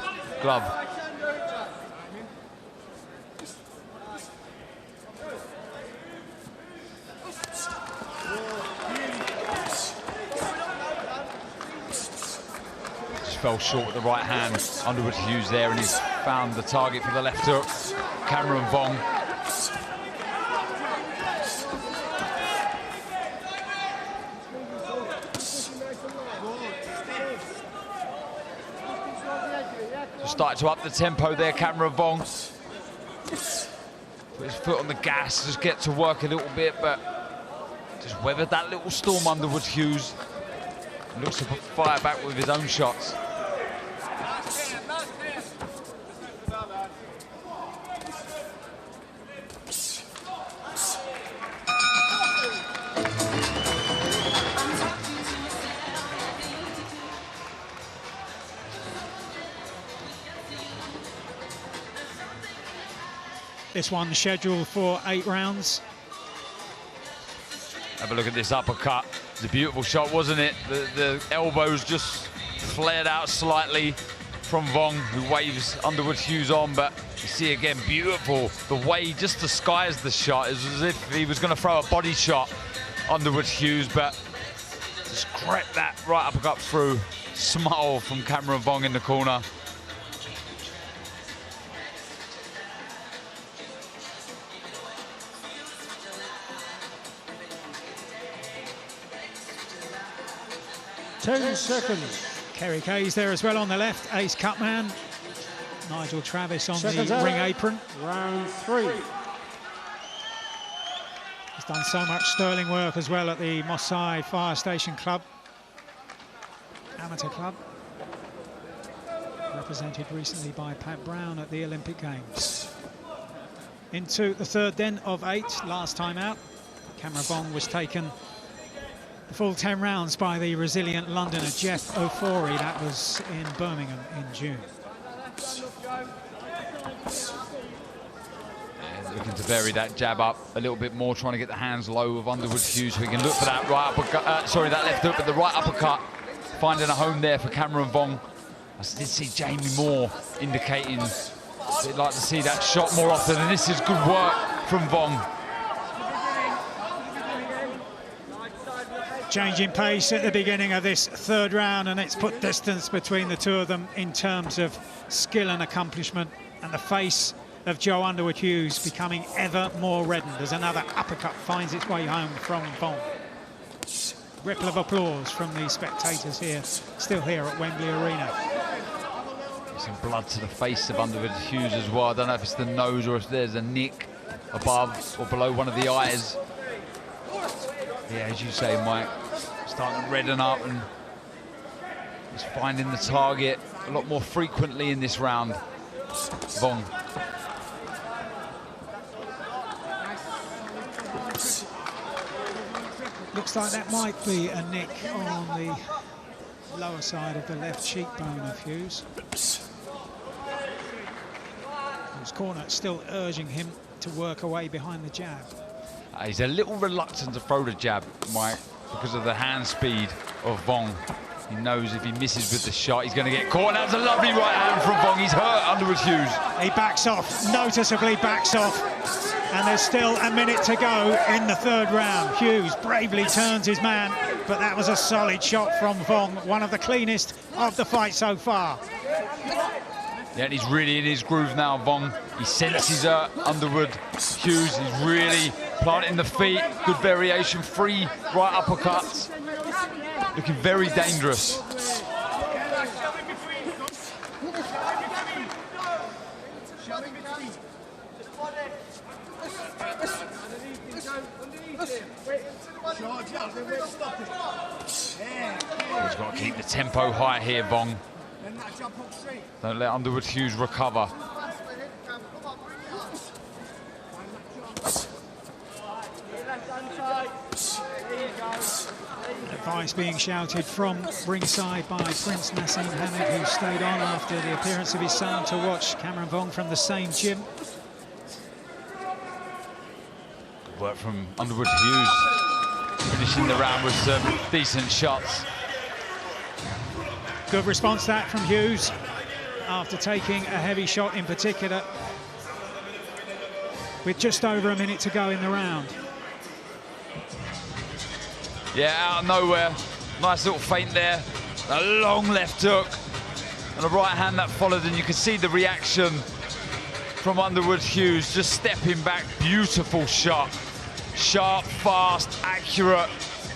Speaker 10: Fell short with the right hand. Underwood Hughes there, and he's found the target for the left hook. Cameron Vong. Just started to up the tempo there, Cameron Vong. Put his foot on the gas, just get to work a little bit, but just weathered that little storm, Underwood Hughes. Looks to fire back with his own shots.
Speaker 7: This one scheduled for 8 rounds.
Speaker 10: Have a look at this uppercut. It's a beautiful shot, wasn't it? The elbows just flared out slightly from Vong, who waves Underwood Hughes on, but you see again, beautiful. The way he just disguised the shot is as if he was going to throw a body shot, Underwood Hughes, but just crept that right uppercut through. Smile from Cameron Vong in the corner.
Speaker 7: Seconds. Kerry Kay's there as well on the left, ace cutman. Nigel Travis on the ring apron.
Speaker 24: Round 3.
Speaker 7: He's done so much sterling work as well at the Moss Side Fire Station Club, amateur club. Represented recently by Pat Brown at the Olympic Games. Into the third then of 8, last time out. Cameron Vong was taken the full 10 rounds by the resilient Londoner Jeff Ofori. That was in Birmingham in June.
Speaker 10: And looking to vary that jab up a little bit more, trying to get the hands low of Underwood Hughes, so we can look for that right uppercut, that left hook, but the right uppercut finding a home there for Cameron Vong. I did see Jamie Moore indicating they'd like to see that shot more often, and this is good work from Vong.
Speaker 7: Changing pace at the beginning of this third round, and it's put distance between the two of them in terms of skill and accomplishment, and the face of Joe Underwood Hughes becoming ever more reddened as another uppercut finds its way home from Vong. ripple of applause from the spectators here, still here at Wembley Arena.
Speaker 10: Some blood to the face of Underwood Hughes as well. I don't know if it's the nose or if there's a nick above or below one of the eyes. Yeah, as you say, Mike, starting to redden up and he's finding the target a lot more frequently in this round. Vong.
Speaker 7: Looks like that might be a nick on the lower side of the left cheekbone of Hughes. His corner still urging him to work away behind the jab.
Speaker 10: He's a little reluctant to throw the jab, Mike, because of the hand speed of Vong. He knows if he misses with the shot, he's going to get caught. That's a lovely right hand from Vong. He's hurt Underwood Hughes.
Speaker 7: He backs off, noticeably backs off. And there's still a minute to go in the third round. Hughes bravely turns his man, but that was a solid shot from Vong, one of the cleanest of the fight so far.
Speaker 10: Yeah, and he's really in his groove now, Vong. He senses Underwood Hughes. He's really planting the feet. Good variation, 3 right uppercuts. Looking very dangerous. He's got to keep the tempo high here, Vong. Don't let Underwood Hughes recover.
Speaker 7: Advice being shouted from ringside by Prince Nassim Hamid, who stayed on after the appearance of his son to watch Cameron Vong from the same gym.
Speaker 10: Good work from Underwood Hughes, finishing the round with some decent shots.
Speaker 7: Good response that from Hughes after taking a heavy shot in particular, with just over a minute to go in the round.
Speaker 10: Yeah, out of nowhere, nice little feint there, a long left hook and a right hand that followed, and you can see the reaction from Underwood Hughes, just stepping back. Beautiful shot, sharp, fast, accurate,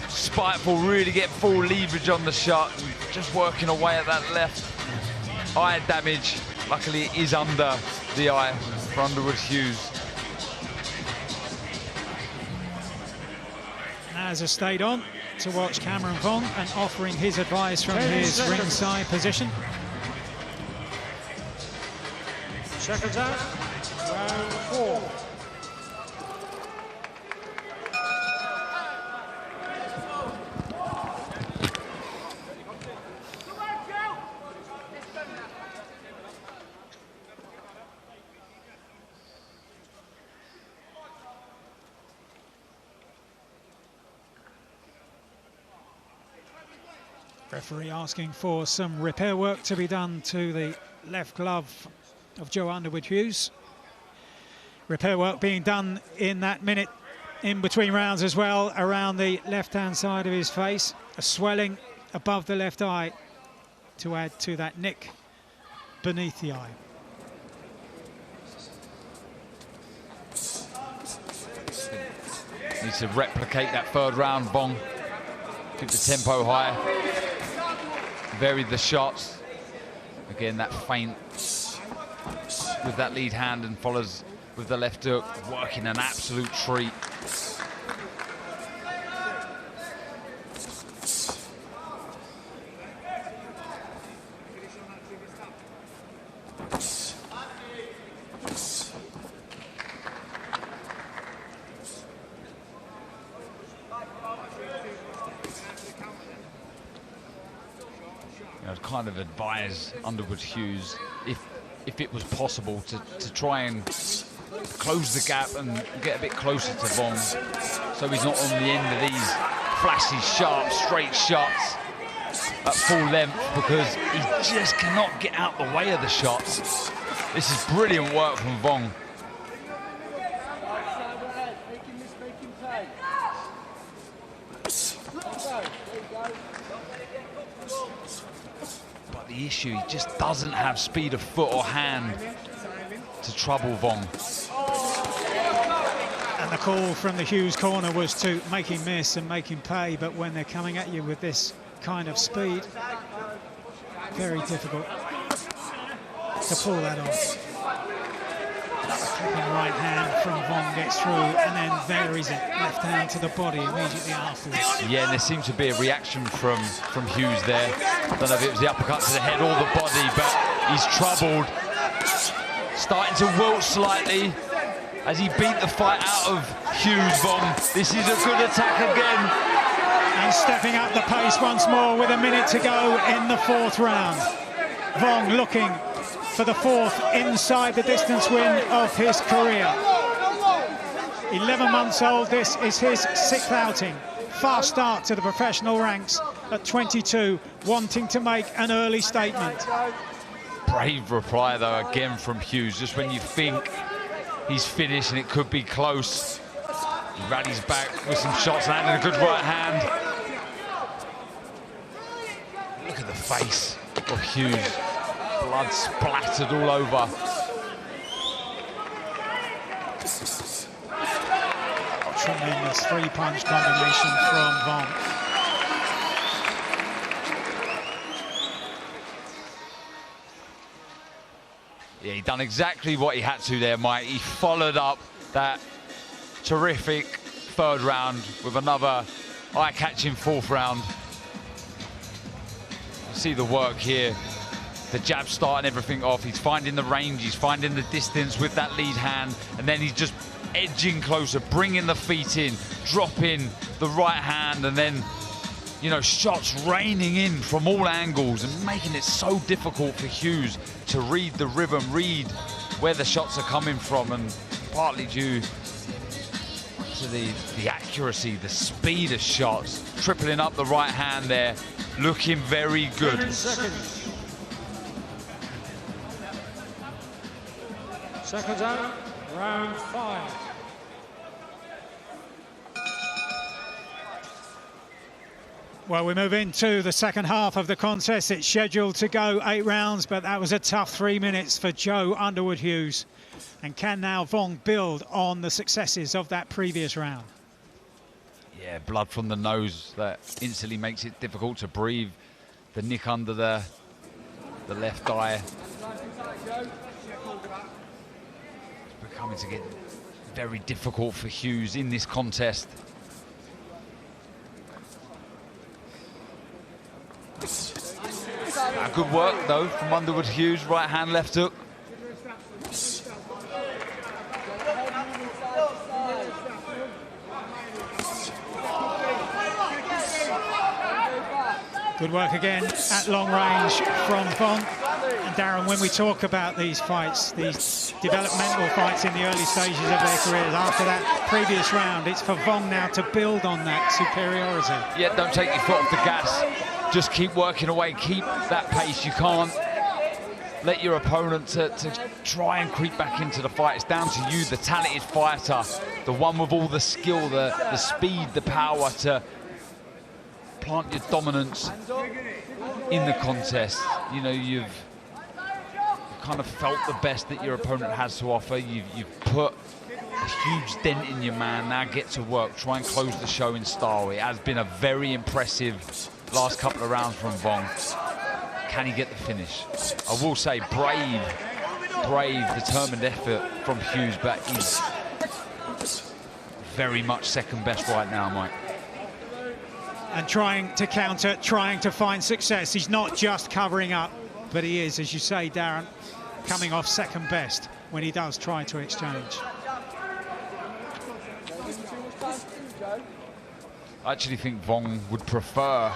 Speaker 10: spiteful, really get full leverage on the shot, just working away at that left eye damage. Luckily it is under the eye for Underwood Hughes.
Speaker 7: Naz has stayed on to watch Cameron Vong and offering his advice from his ringside position.
Speaker 24: Seconds out, round 4.
Speaker 7: Referee asking for some repair work to be done to the left glove of Joe Underwood Hughes. Repair work being done in that minute in between rounds as well, around the left-hand side of his face. A swelling above the left eye to add to that nick beneath the eye.
Speaker 10: Needs to replicate that third round, Vong. Keep the tempo high. Vary the shots. Again, that feint with that lead hand and follows with the left hook, working an absolute treat. I'd kind of advise Underwood Hughes, if it was possible, to try and close the gap and get a bit closer to Vong, so he's not on the end of these flashy, sharp, straight shots at full length, because he just cannot get out the way of the shots. This is brilliant work from Vong. But the issue, he just doesn't have speed of foot or hand to trouble Vong.
Speaker 7: And the call from the Hughes corner was to make him miss and make him pay, but when they're coming at you with this kind of speed, very difficult to pull that off. Flipping right hand from Vong gets through and then varies it left hand to the body immediately afterwards.
Speaker 10: Yeah, and there seems to be a reaction from Hughes there. Don't know if it was the uppercut to the head or the body, but he's troubled. Starting to wilt slightly as he beat the fight out of Hughes. Vong, this is a good attack again.
Speaker 7: And stepping up the pace once more with a minute to go in the fourth round. Vong looking for the fourth inside the distance win of his career. 11 months old, this is his sixth outing. Fast start to the professional ranks at 22, wanting to make an early statement.
Speaker 10: Brave reply though again from Hughes, just when you think he's finished and it could be close. He rallies back with some shots, landing a good right hand. Look at the face of Hughes. Blood splattered all over.
Speaker 7: Tremendous three-punch combination from Vong.
Speaker 10: Yeah, he done exactly what he had to there, Mike. He followed up that terrific third round with another eye-catching fourth round. You see the work here. The jab starting everything off. He's finding the range, he's finding the distance with that lead hand, and then he's just edging closer, bringing the feet in, dropping the right hand, and then, you know, shots raining in from all angles and making it so difficult for Hughes to read the rhythm, read where the shots are coming from, and partly due to the accuracy, the speed of shots. Tripling up the right hand there, looking very good.
Speaker 24: 10 seconds. Seconds out, round 5.
Speaker 7: Well, we move into the second half of the contest. It's scheduled to go 8 rounds, but that was a tough 3 minutes for Joe Underwood Hughes. And can now Vong build on the successes of that previous round?
Speaker 10: Yeah, blood from the nose that instantly makes it difficult to breathe. The nick under the left eye. Coming to get very difficult for Hughes in this contest. Good work though from Underwood Hughes, right hand, left hook.
Speaker 7: Good work again at long range from Vong. And Darren, when we talk about these fights, these developmental fights in the early stages of their careers, after that previous round, it's for Vong now to build on that superiority.
Speaker 10: Yeah, don't take your foot off the gas. Just keep working away, keep that pace. You can't let your opponent to try and creep back into the fight. It's down to you, the talented fighter, the one with all the skill, the speed, the power to plant your dominance in the contest. You know, you've kind of felt the best that your opponent has to offer. You've put a huge dent in your man. Now get to work, try and close the show in style. It has been a very impressive last couple of rounds from Vong. Can he get the finish? I will say brave, determined effort from Hughes, but he's very much second best right now, Mike.
Speaker 7: And trying to counter, trying to find success. He's not just covering up, but he is, as you say, Darren, coming off second best when he does try to exchange.
Speaker 10: I actually think Vong would prefer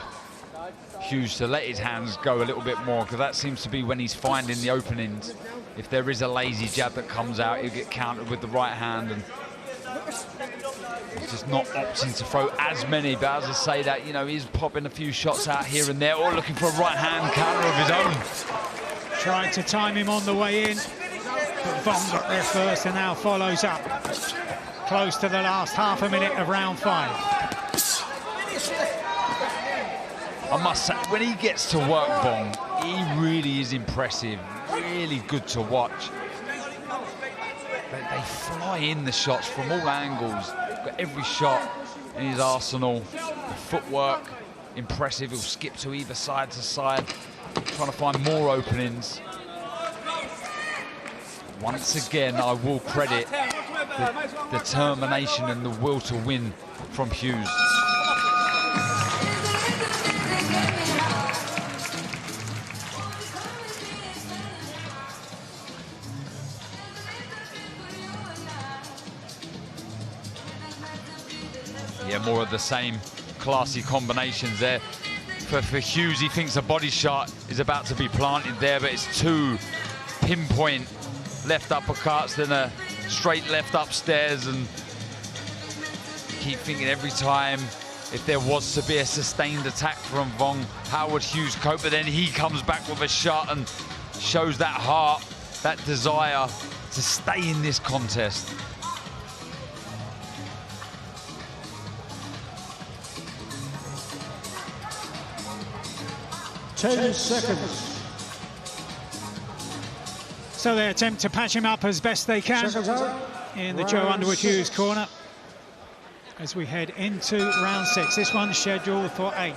Speaker 10: Hughes to let his hands go a little bit more, because that seems to be when he's finding the openings. If there is a lazy jab that comes out, he'll get countered with the right hand, and he's just not opting to throw as many. But as I say that, you know, he's popping a few shots out here and there, or looking for a right hand counter of his own.
Speaker 7: Trying to time him on the way in, but Vong got there first and now follows up. Close to the last half a minute of round 5.
Speaker 10: I must say, when he gets to work, Vong, he really is impressive, really good to watch. They fly in the shots from all angles. Got every shot in his arsenal. The footwork, impressive. He'll skip to either side to side, trying to find more openings. Once again, I will credit the determination and the will to win from Hughes. Yeah, more of the same classy combinations there. For Hughes, he thinks a body shot is about to be planted there, but it's two pinpoint left uppercuts, then a straight left upstairs, and keep thinking every time if there was to be a sustained attack from Vong, how would Hughes cope? But then he comes back with a shot and shows that heart, that desire to stay in this contest.
Speaker 7: Ten seconds. So they attempt to patch him up as best they can in the Joe Underwood Hughes corner as we head into round 6. This one's scheduled for 8. And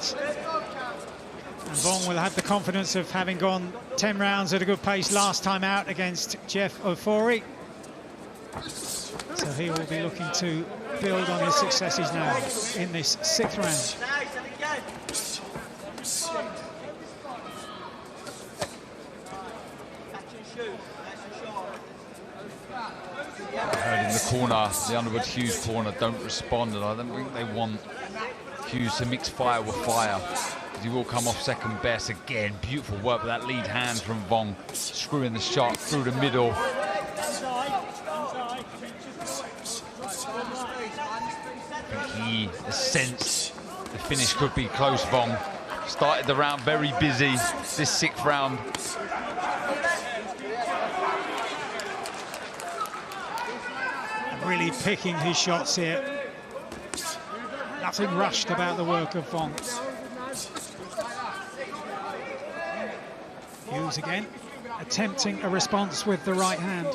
Speaker 7: Vong will have the confidence of having gone 10 rounds at a good pace last time out against Jeff Ofori. So he will be looking to build on his successes now in this 6th round.
Speaker 10: Heard in the corner, the Underwood Hughes corner don't respond, and I don't think they want Hughes to mix fire with fire, because he will come off second best. Again, beautiful work with that lead hand from Vong, screwing the shot through the middle. I think he has sensed the finish could be close. Vong started the round very busy, this 6th round.
Speaker 7: Really picking his shots here. Nothing rushed about the work of Vong. Hughes again, attempting a response with the right hand.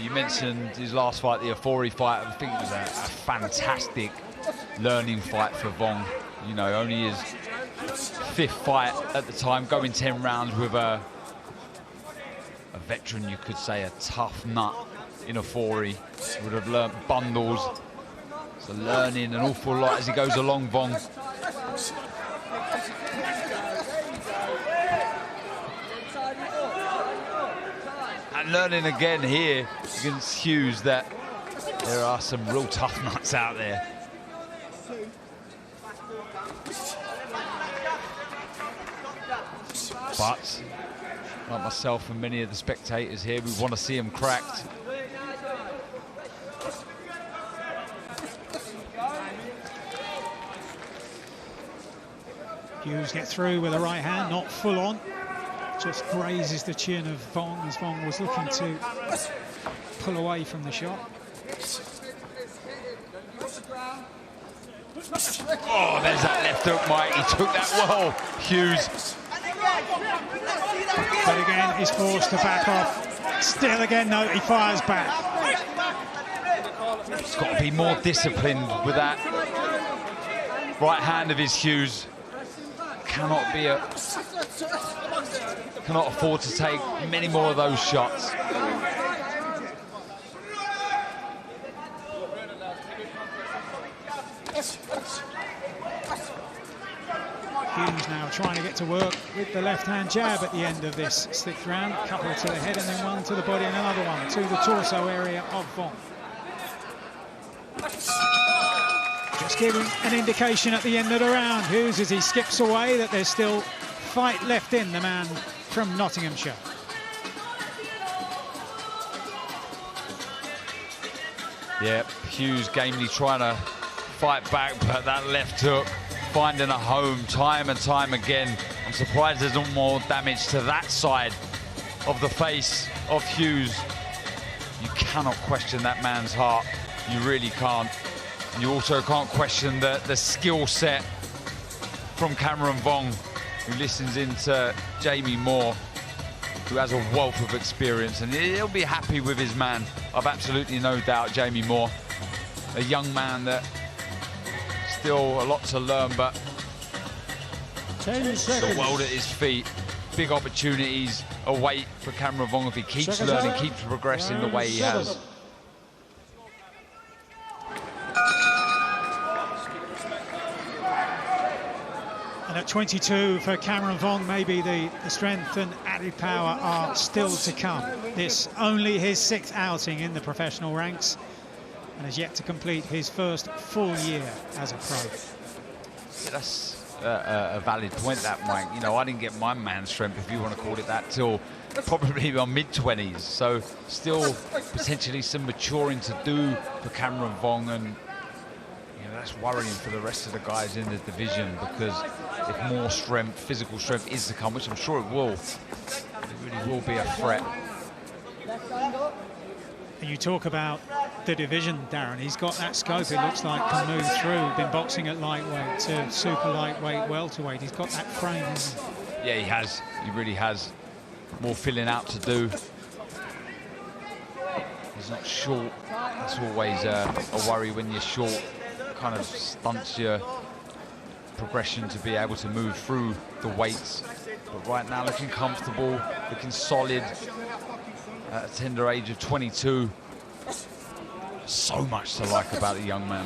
Speaker 10: You mentioned his last fight, the Ofori fight. I think it was a fantastic learning fight for Vong. You know, only his 5th fight at the time, going 10 rounds with a veteran, you could say, a tough nut in Ofori. Would have learnt bundles. So learning an awful lot as he goes along, Vong. And learning again here against Hughes that there are some real tough nuts out there. But like myself and many of the spectators here, we want to see him cracked.
Speaker 7: Hughes gets through with a right hand, not full on. Just grazes the chin of Vong as Vong was looking to pull away from the shot.
Speaker 10: Oh, there's that left hook, Mike. He took that well, Hughes.
Speaker 7: But again, he's forced to back off. Still again, no, he fires back.
Speaker 10: He's got to be more disciplined with that right hand of his, Hughes. Cannot afford to take many more of those shots.
Speaker 7: Hughes now trying to get to work with the left-hand jab at the end of this 6th round. A couple to the head and then one to the body and another one to the torso area of Vong. Just giving an indication at the end of the round, Hughes, as he skips away, that there's still fight left in the man from Nottinghamshire.
Speaker 10: Yep, Hughes gamely trying to fight back, but that left hook finding a home time and time again. I'm surprised there's not more damage to that side of the face of Hughes. You cannot question that man's heart. You really can't. You also can't question the skill set from Cameron Vong, who listens into Jamie Moore. who has a wealth of experience, and he'll be happy with his man. I've absolutely no doubt. Jamie Moore, a young man that still a lot to learn, but
Speaker 24: 10 seconds.
Speaker 10: The world at his feet. Big opportunities await for Cameron Vong if he keeps learning, keeps progressing the way he has.
Speaker 7: And at 22 for Cameron Vong, maybe the strength and added power are still to come. This only his 6th outing in the professional ranks and has yet to complete his first full year as a pro.
Speaker 10: Yeah, that's a valid point, that, Mike. You know, I didn't get my man strength, if you want to call it that, till probably my mid-20s. So still potentially some maturing to do for Cameron Vong, and that's worrying for the rest of the guys in the division, because if more strength, physical strength is to come, which I'm sure it will, it really will be a threat.
Speaker 7: And you talk about the division, Darren. He's got that scope, it looks like, can move through. Been boxing at lightweight to super lightweight, welterweight. He's got that frame, hasn't he?
Speaker 10: Yeah, he has. He really has. More filling out to do. He's not short. That's always a worry when you're short. Kind of stunts your progression to be able to move through the weights. But right now, looking comfortable, looking solid. At a tender age of 22. So much to like about the young man.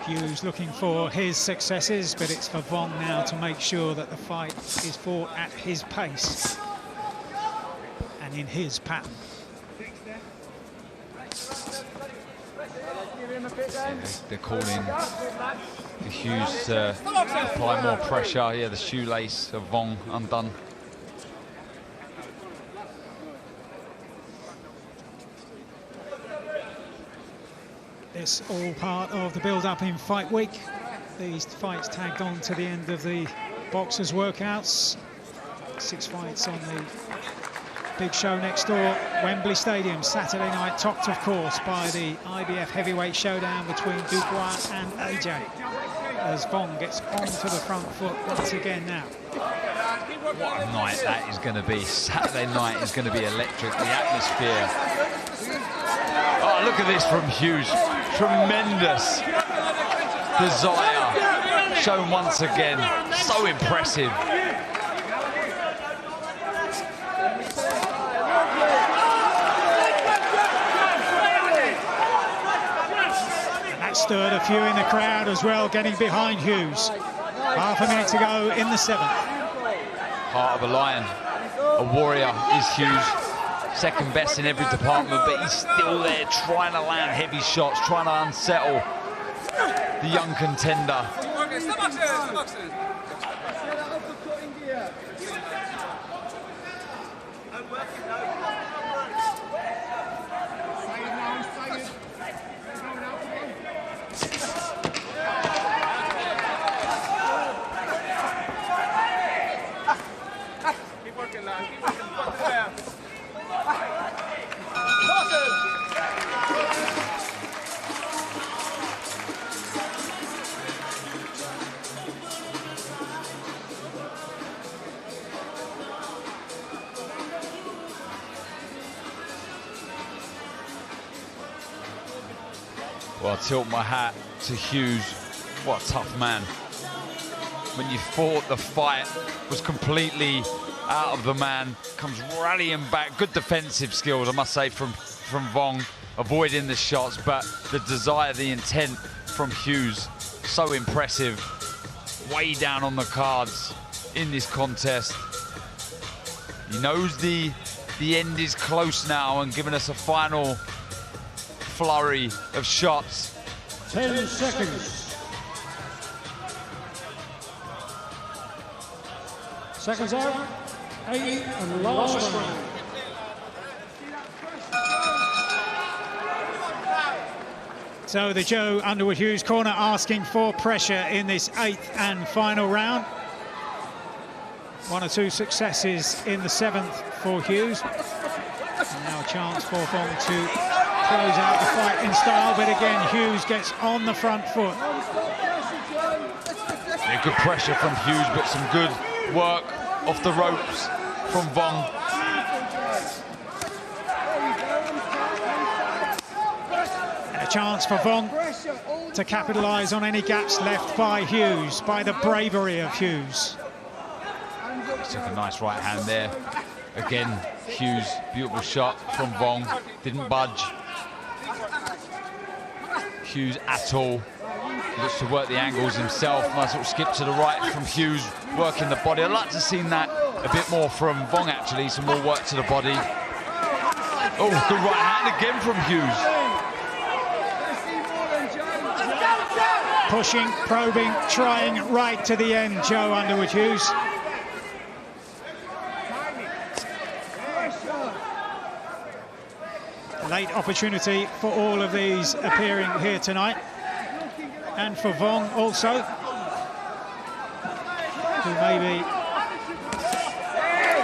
Speaker 7: Hughes looking for his successes, but it's for Vong now to make sure that the fight is fought at his pace and in his pattern.
Speaker 10: Yeah, they're calling for Hughes to apply more pressure. Yeah, the shoelace of Vong undone.
Speaker 7: It's all part of the build-up in fight week. These fights tagged on to the end of the boxers' workouts. 6 fights on the big show next door, Wembley Stadium, Saturday night, topped of course by the IBF heavyweight showdown between Dubois and AJ, as Vong gets onto the front foot once again now.
Speaker 10: What a night that is going to be. Saturday night is going to be electric, the atmosphere. Oh, look at this from Hughes. Tremendous desire shown once again. So impressive.
Speaker 7: Stirred a few in the crowd as well, getting behind Hughes. Half a minute to go in the 7th.
Speaker 10: Heart of a lion, a warrior is Hughes. Second best in every department, but he's still there trying to land heavy shots, trying to unsettle the young contender. Well, I tilt my hat to Hughes. What a tough man. When you thought the fight was completely out of the man, comes rallying back. Good defensive skills, I must say, from Vong, avoiding the shots, but the desire, the intent from Hughes, so impressive. Way down on the cards in this contest. He knows the end is close now, and giving us a final flurry of shots.
Speaker 24: 10 seconds. Seconds out. 8 and last round.
Speaker 7: So the Joe Underwood Hughes corner asking for pressure in this 8th and final round. 1 or 2 successes in the 7th for Hughes. And now a chance for Vong to close out the fight in style, but again, Hughes gets on the front foot.
Speaker 10: Yeah, good pressure from Hughes, but some good work off the ropes from Vong.
Speaker 7: And a chance for Vong to capitalise on any gaps left by Hughes, by the bravery of Hughes.
Speaker 10: Took a nice right hand there. Again, Hughes, beautiful shot from Vong, didn't budge. Hughes at all. Looks to work the angles himself. Nice little skip to the right from Hughes, working the body. I'd like to have seen that a bit more from Vong, actually. Some more work to the body. Oh, good right hand again from Hughes.
Speaker 7: Pushing, probing, trying right to the end, Joe Underwood-Hughes. Late opportunity for all of these appearing here tonight. And for Vong also, who maybe,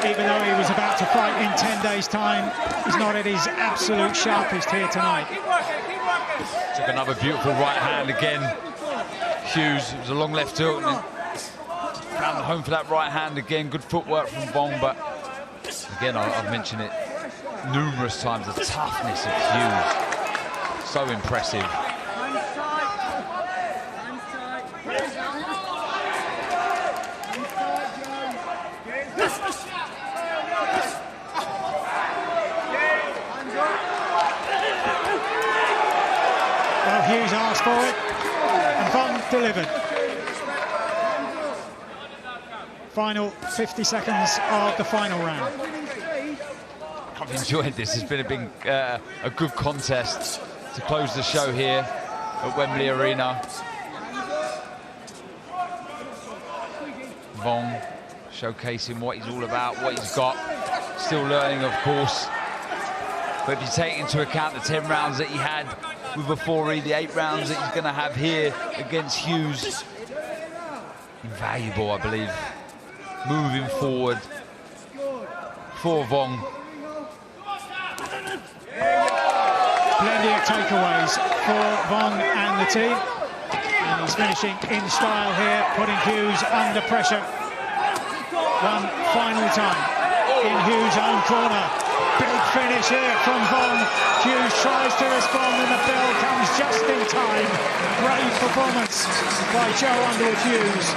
Speaker 7: even though he was about to fight in 10 days' time, is not at his absolute sharpest here tonight.
Speaker 10: Took another beautiful right hand again. Hughes, it was a long left hook, and found the home for that right hand again. Good footwork from Vong, but again, I've mentioned it numerous times, the toughness of Hughes. So impressive.
Speaker 7: Well, Hughes asked for it, and Vong delivered. Final 50 seconds of the final round.
Speaker 10: I've enjoyed this. It's been a good contest to close the show here at Wembley Arena. Vong showcasing what he's all about, what he's got. Still learning, of course. But if you take into account the 10 rounds that he had with Vafori, the 8 rounds that he's going to have here against Hughes, invaluable, I believe, moving forward for Vong.
Speaker 7: Plenty of takeaways for Vong and the team. And he's finishing in style here, putting Hughes under pressure. One final time in Hughes' own corner. Big finish here from Vong. Hughes tries to respond and the bell comes just in time. Brave performance by Joe Underwood-Hughes.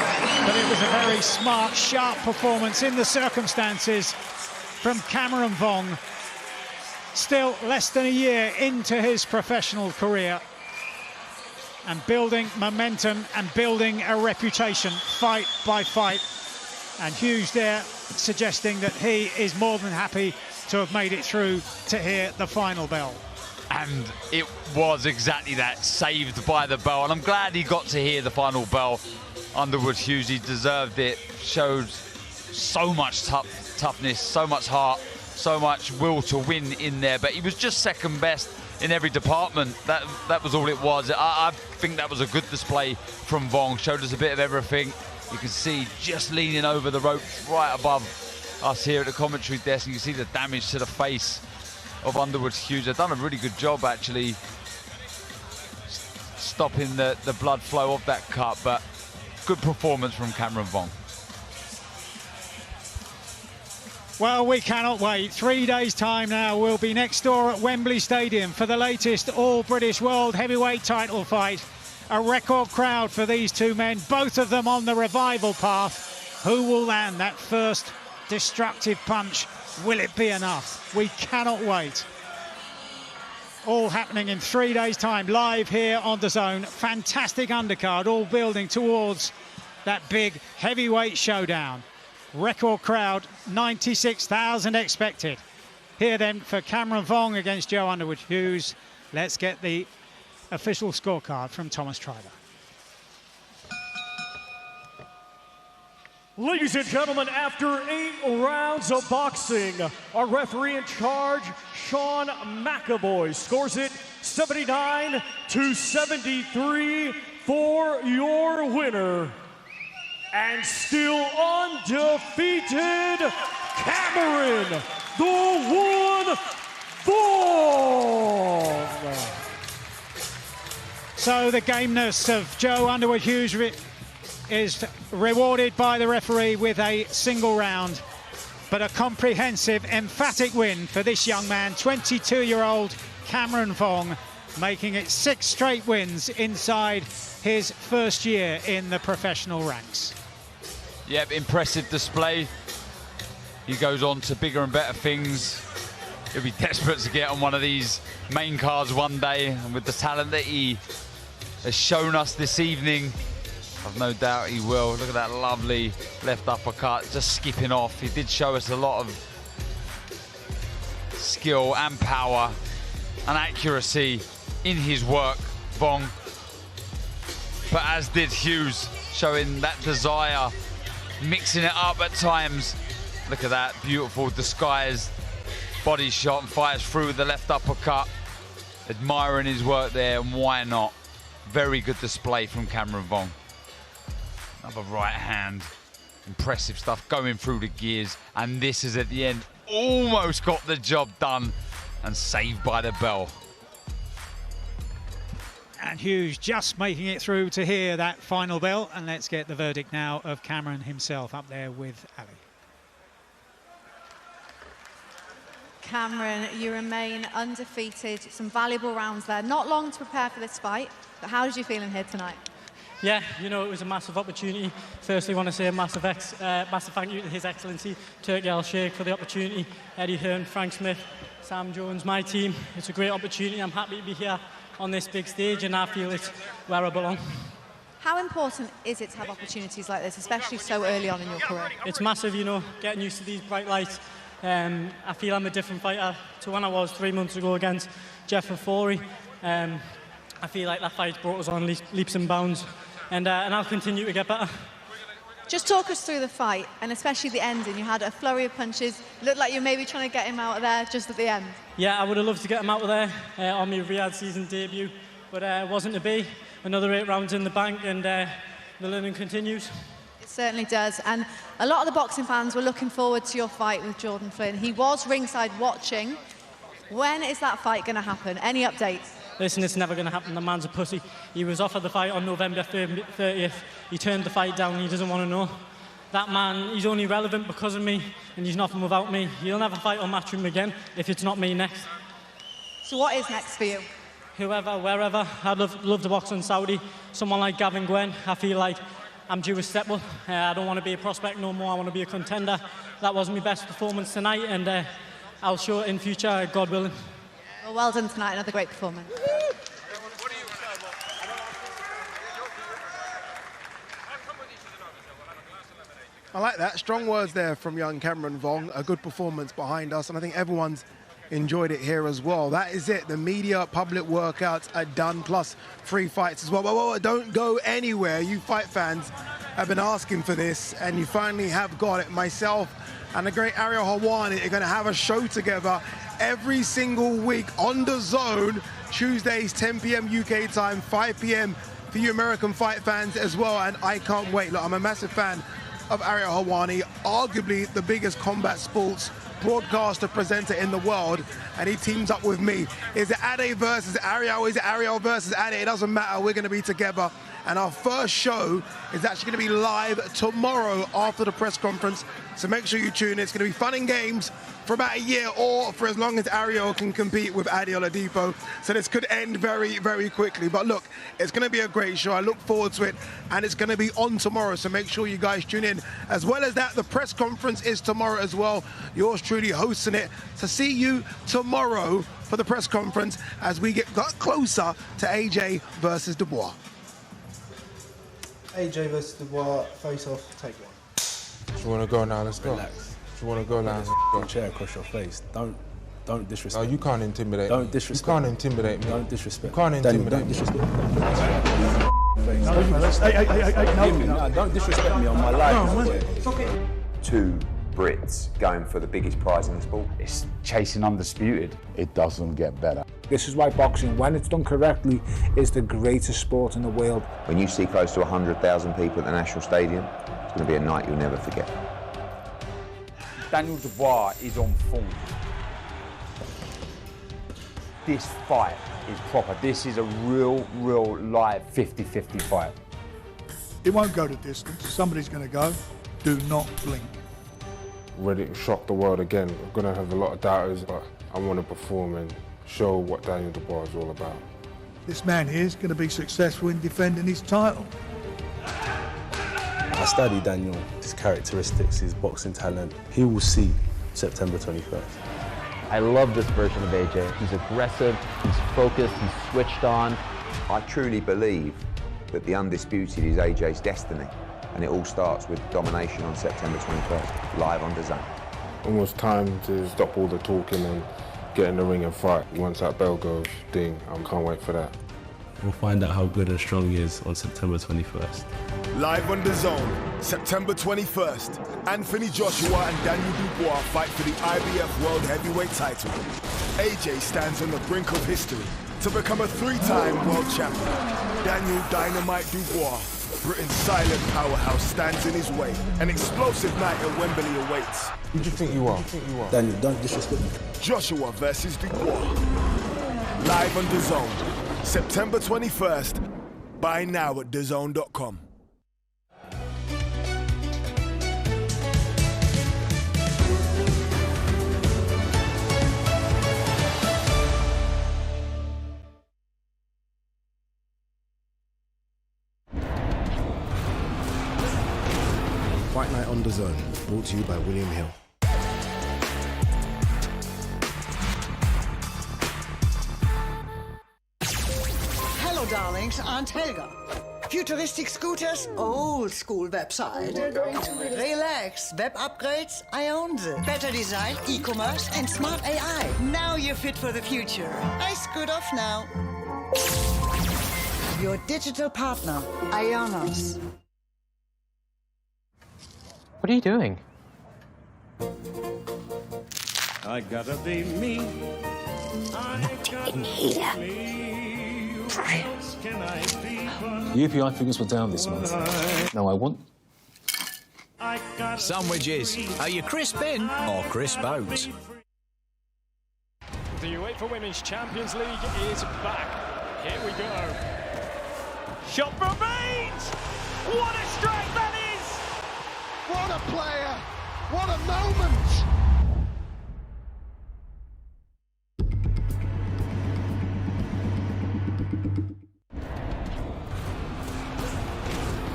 Speaker 7: But it was a very smart, sharp performance in the circumstances from Cameron Vong. Still less than a year into his professional career and building momentum and building a reputation fight by fight. And Hughes there suggesting that he is more than happy to have made it through to hear the final bell.
Speaker 10: And it was exactly that, saved by the bell. And I'm glad he got to hear the final bell. Underwood-Hughes, he deserved it. Showed so much toughness, so much heart, so much will to win in there, but he was just second best in every department. That was all it was. I think that was a good display from Vong. Showed us a bit of everything. You can see just leaning over the ropes right above us here at the commentary desk, and you can see the damage to the face of Underwood-Hughes. They've done a really good job actually stopping the blood flow of that cut, but good performance from Cameron Vong.
Speaker 7: Well, we cannot wait. 3 days' time now, we'll be next door at Wembley Stadium for the latest All-British World Heavyweight title fight. A record crowd for these two men, both of them on the revival path. Who will land that first destructive punch? Will it be enough? We cannot wait. All happening in 3 days' time, live here on DAZN. Fantastic undercard, all building towards that big heavyweight showdown. Record crowd, 96,000 expected. Here then for Cameron Vong against Joe Underwood-Hughes. Let's get the official scorecard from Thomas Treiber.
Speaker 24: Ladies and gentlemen, after 8 rounds of boxing, our referee in charge, Sean McAvoy, scores it 79-73 for your winner. And still undefeated, Cameron "The One" Vong.
Speaker 7: So the gameness of Joe Underwood-Hughes is rewarded by the referee with a single round. But a comprehensive, emphatic win for this young man, 22-year-old Cameron Vong, making it 6 straight wins inside his first year in the professional ranks.
Speaker 10: Yep, impressive display. He goes on to bigger and better things. He'll be desperate to get on one of these main cards one day, and with the talent that he has shown us this evening, I've no doubt he will. Look at that lovely left uppercut, just skipping off. He did show us a lot of skill and power and accuracy in his work, Vong. But as did Hughes, showing that desire, mixing it up at times. Look at that, beautiful disguised body shot, and fires through with the left uppercut. Admiring his work there, and why not? Very good display from Cameron Vong. Another right hand. Impressive stuff, going through the gears. And this is at the end, almost got the job done and saved by the bell.
Speaker 7: And Hughes just making it through to hear that final bell. And let's get the verdict now of Cameron himself up there with Ali.
Speaker 4: Cameron, you remain undefeated. Some valuable rounds there. Not long to prepare for this fight, but how did you feel in here tonight?
Speaker 15: Yeah, you know, it was a massive opportunity. Firstly, I want to say a massive thank you to His Excellency Turki Al-Sheikh for the opportunity. Eddie Hearn, Frank Smith, Sam Jones, my team. It's a great opportunity. I'm happy to be here on this big stage, and I feel it's where I belong.
Speaker 4: How important is it to have opportunities like this, especially so early on in your career?
Speaker 15: It's massive, you know, getting used to these bright lights. I feel I'm a different fighter to when I was 3 months ago against Jeff Foury. I feel like that fight brought us on leaps and bounds, and I'll continue to get better.
Speaker 4: Just talk us through the fight, and especially the ending. You had a flurry of punches. Looked like you were maybe trying to get him out of there just at the end.
Speaker 15: Yeah, I would have loved to get him out of there on my Riyadh season debut, but it wasn't to be. Another 8 rounds in the bank, and the learning continues.
Speaker 4: It certainly does, and a lot of the boxing fans were looking forward to your fight with Jordan Flynn. He was ringside watching. When is that fight going to happen? Any updates?
Speaker 15: Listen, it's never going to happen. The man's a pussy. He was offered the fight on November 30th. He turned the fight down. He doesn't want to know. That man, he's only relevant because of me, and he's nothing without me. He'll never fight or match him again if it's not me next.
Speaker 4: So what is next for you?
Speaker 15: Whoever, wherever. I'd love to box in Saudi. Someone like Gavin Gwen. I feel like I'm due a step up. I don't want to be a prospect no more. I want to be a contender. That wasn't my best performance tonight, and I'll show it in future, God willing.
Speaker 4: Well done tonight, another great performance.
Speaker 1: I like that. Strong words there from young Cameron Vong. A good performance behind us, and I think everyone's enjoyed it here as well. That is it. The media public workouts are done, plus 3 fights as well. But don't go anywhere. You fight fans have been asking for this, and you finally have got it. Myself and the great Ariel Helwani are going to have a show together every single week on DAZN, Tuesdays, 10 p.m. UK time, 5 p.m. for you American fight fans as well, and I can't wait. Look, I'm a massive fan of Ariel Helwani, arguably the biggest combat sports broadcaster, presenter in the world, and he teams up with me. Is it Ade versus Ariel? Is it Ariel versus Ade? It doesn't matter. We're going to be together. And our first show is actually going to be live tomorrow after the press conference. So make sure you tune in. It's going to be fun and games for about a year, or for as long as Ariel can compete with Ade Oladipo. So this could end very, very quickly. But look, it's going to be a great show. I look forward to it, and it's going to be on tomorrow. So make sure you guys tune in. As well as that, the press conference is tomorrow as well. Yours truly hosting it. So see you tomorrow for the press conference as we get closer to AJ versus Dubois.
Speaker 16: AJ versus Dubois, face off, take one.
Speaker 17: Do you want to go now? Let's go.
Speaker 16: Relax.
Speaker 17: Do you want to go now?
Speaker 16: Go. Chair across your face. Don't disrespect.
Speaker 17: No, you can't intimidate.
Speaker 16: Don't disrespect.
Speaker 17: You can't intimidate me.
Speaker 16: Don't disrespect.
Speaker 17: You can't intimidate
Speaker 16: Don't
Speaker 17: me.
Speaker 16: disrespect. No, don't disrespect me on my life.
Speaker 17: No,
Speaker 16: it's okay.
Speaker 18: 2 Brits going for the biggest prize in the sport.
Speaker 25: It's chasing undisputed.
Speaker 18: It doesn't get better.
Speaker 2: This is why boxing, when it's done correctly, is the greatest sport in the world.
Speaker 18: When you see close to 100,000 people at the National Stadium, it's going to be a night you'll never forget.
Speaker 25: Daniel Dubois is on form. this fight is proper. This is a real live 50-50 fight.
Speaker 3: It won't go the distance. Somebody's going to go. Do not blink.
Speaker 17: Ready to shock the world again. I'm going to have a lot of doubters, but I want to perform and show what Daniel Dubois is all about.
Speaker 3: This man here is going to be successful in defending his title.
Speaker 14: I study Daniel, his characteristics, his boxing talent. He will see September 21st.
Speaker 19: I love this version of AJ. He's aggressive, he's focused, he's switched on.
Speaker 18: I truly believe that the undisputed is AJ's destiny, and it all starts with domination on September 21st, live on DAZN.
Speaker 17: Almost time to stop all the talking and get in the ring and fight. Once that bell goes, ding, I can't wait for that.
Speaker 14: We'll find out how good and strong he is on September 21st.
Speaker 20: Live on DAZN, September 21st, Anthony Joshua and Daniel Dubois fight for the IBF World Heavyweight title. AJ stands on the brink of history to become a 3-time world champion. Daniel Dynamite Dubois, Britain's silent powerhouse, stands in his way. An explosive night at Wembley awaits.
Speaker 17: Who do you think you are?
Speaker 14: Daniel, don't disrespect me.
Speaker 20: Joshua versus Dubois. Live on DAZN, September 21st. Buy now at DAZN.com.
Speaker 1: Fight Night on DAZN, brought to you by William Hill.
Speaker 21: Hello, darlings. Aunt Helga. Futuristic scooters, old school website. Relax, web upgrades, I own them. Better design, e-commerce, and smart AI. Now you're fit for the future. I scoot off now. Your digital partner, Ionos.
Speaker 23: What are you doing?
Speaker 24: I gotta be me.
Speaker 16: UPI figures were down this month. No, I want.
Speaker 26: Sandwiches. Are you crisp in or crisp out?
Speaker 24: The UEFA Women's Champions League is back. Here we go. Shot from Baines! What a strike that is!
Speaker 20: What a player! What a moment!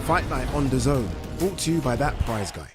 Speaker 1: Fight Night on DAZN, brought to you by That Prize Guy.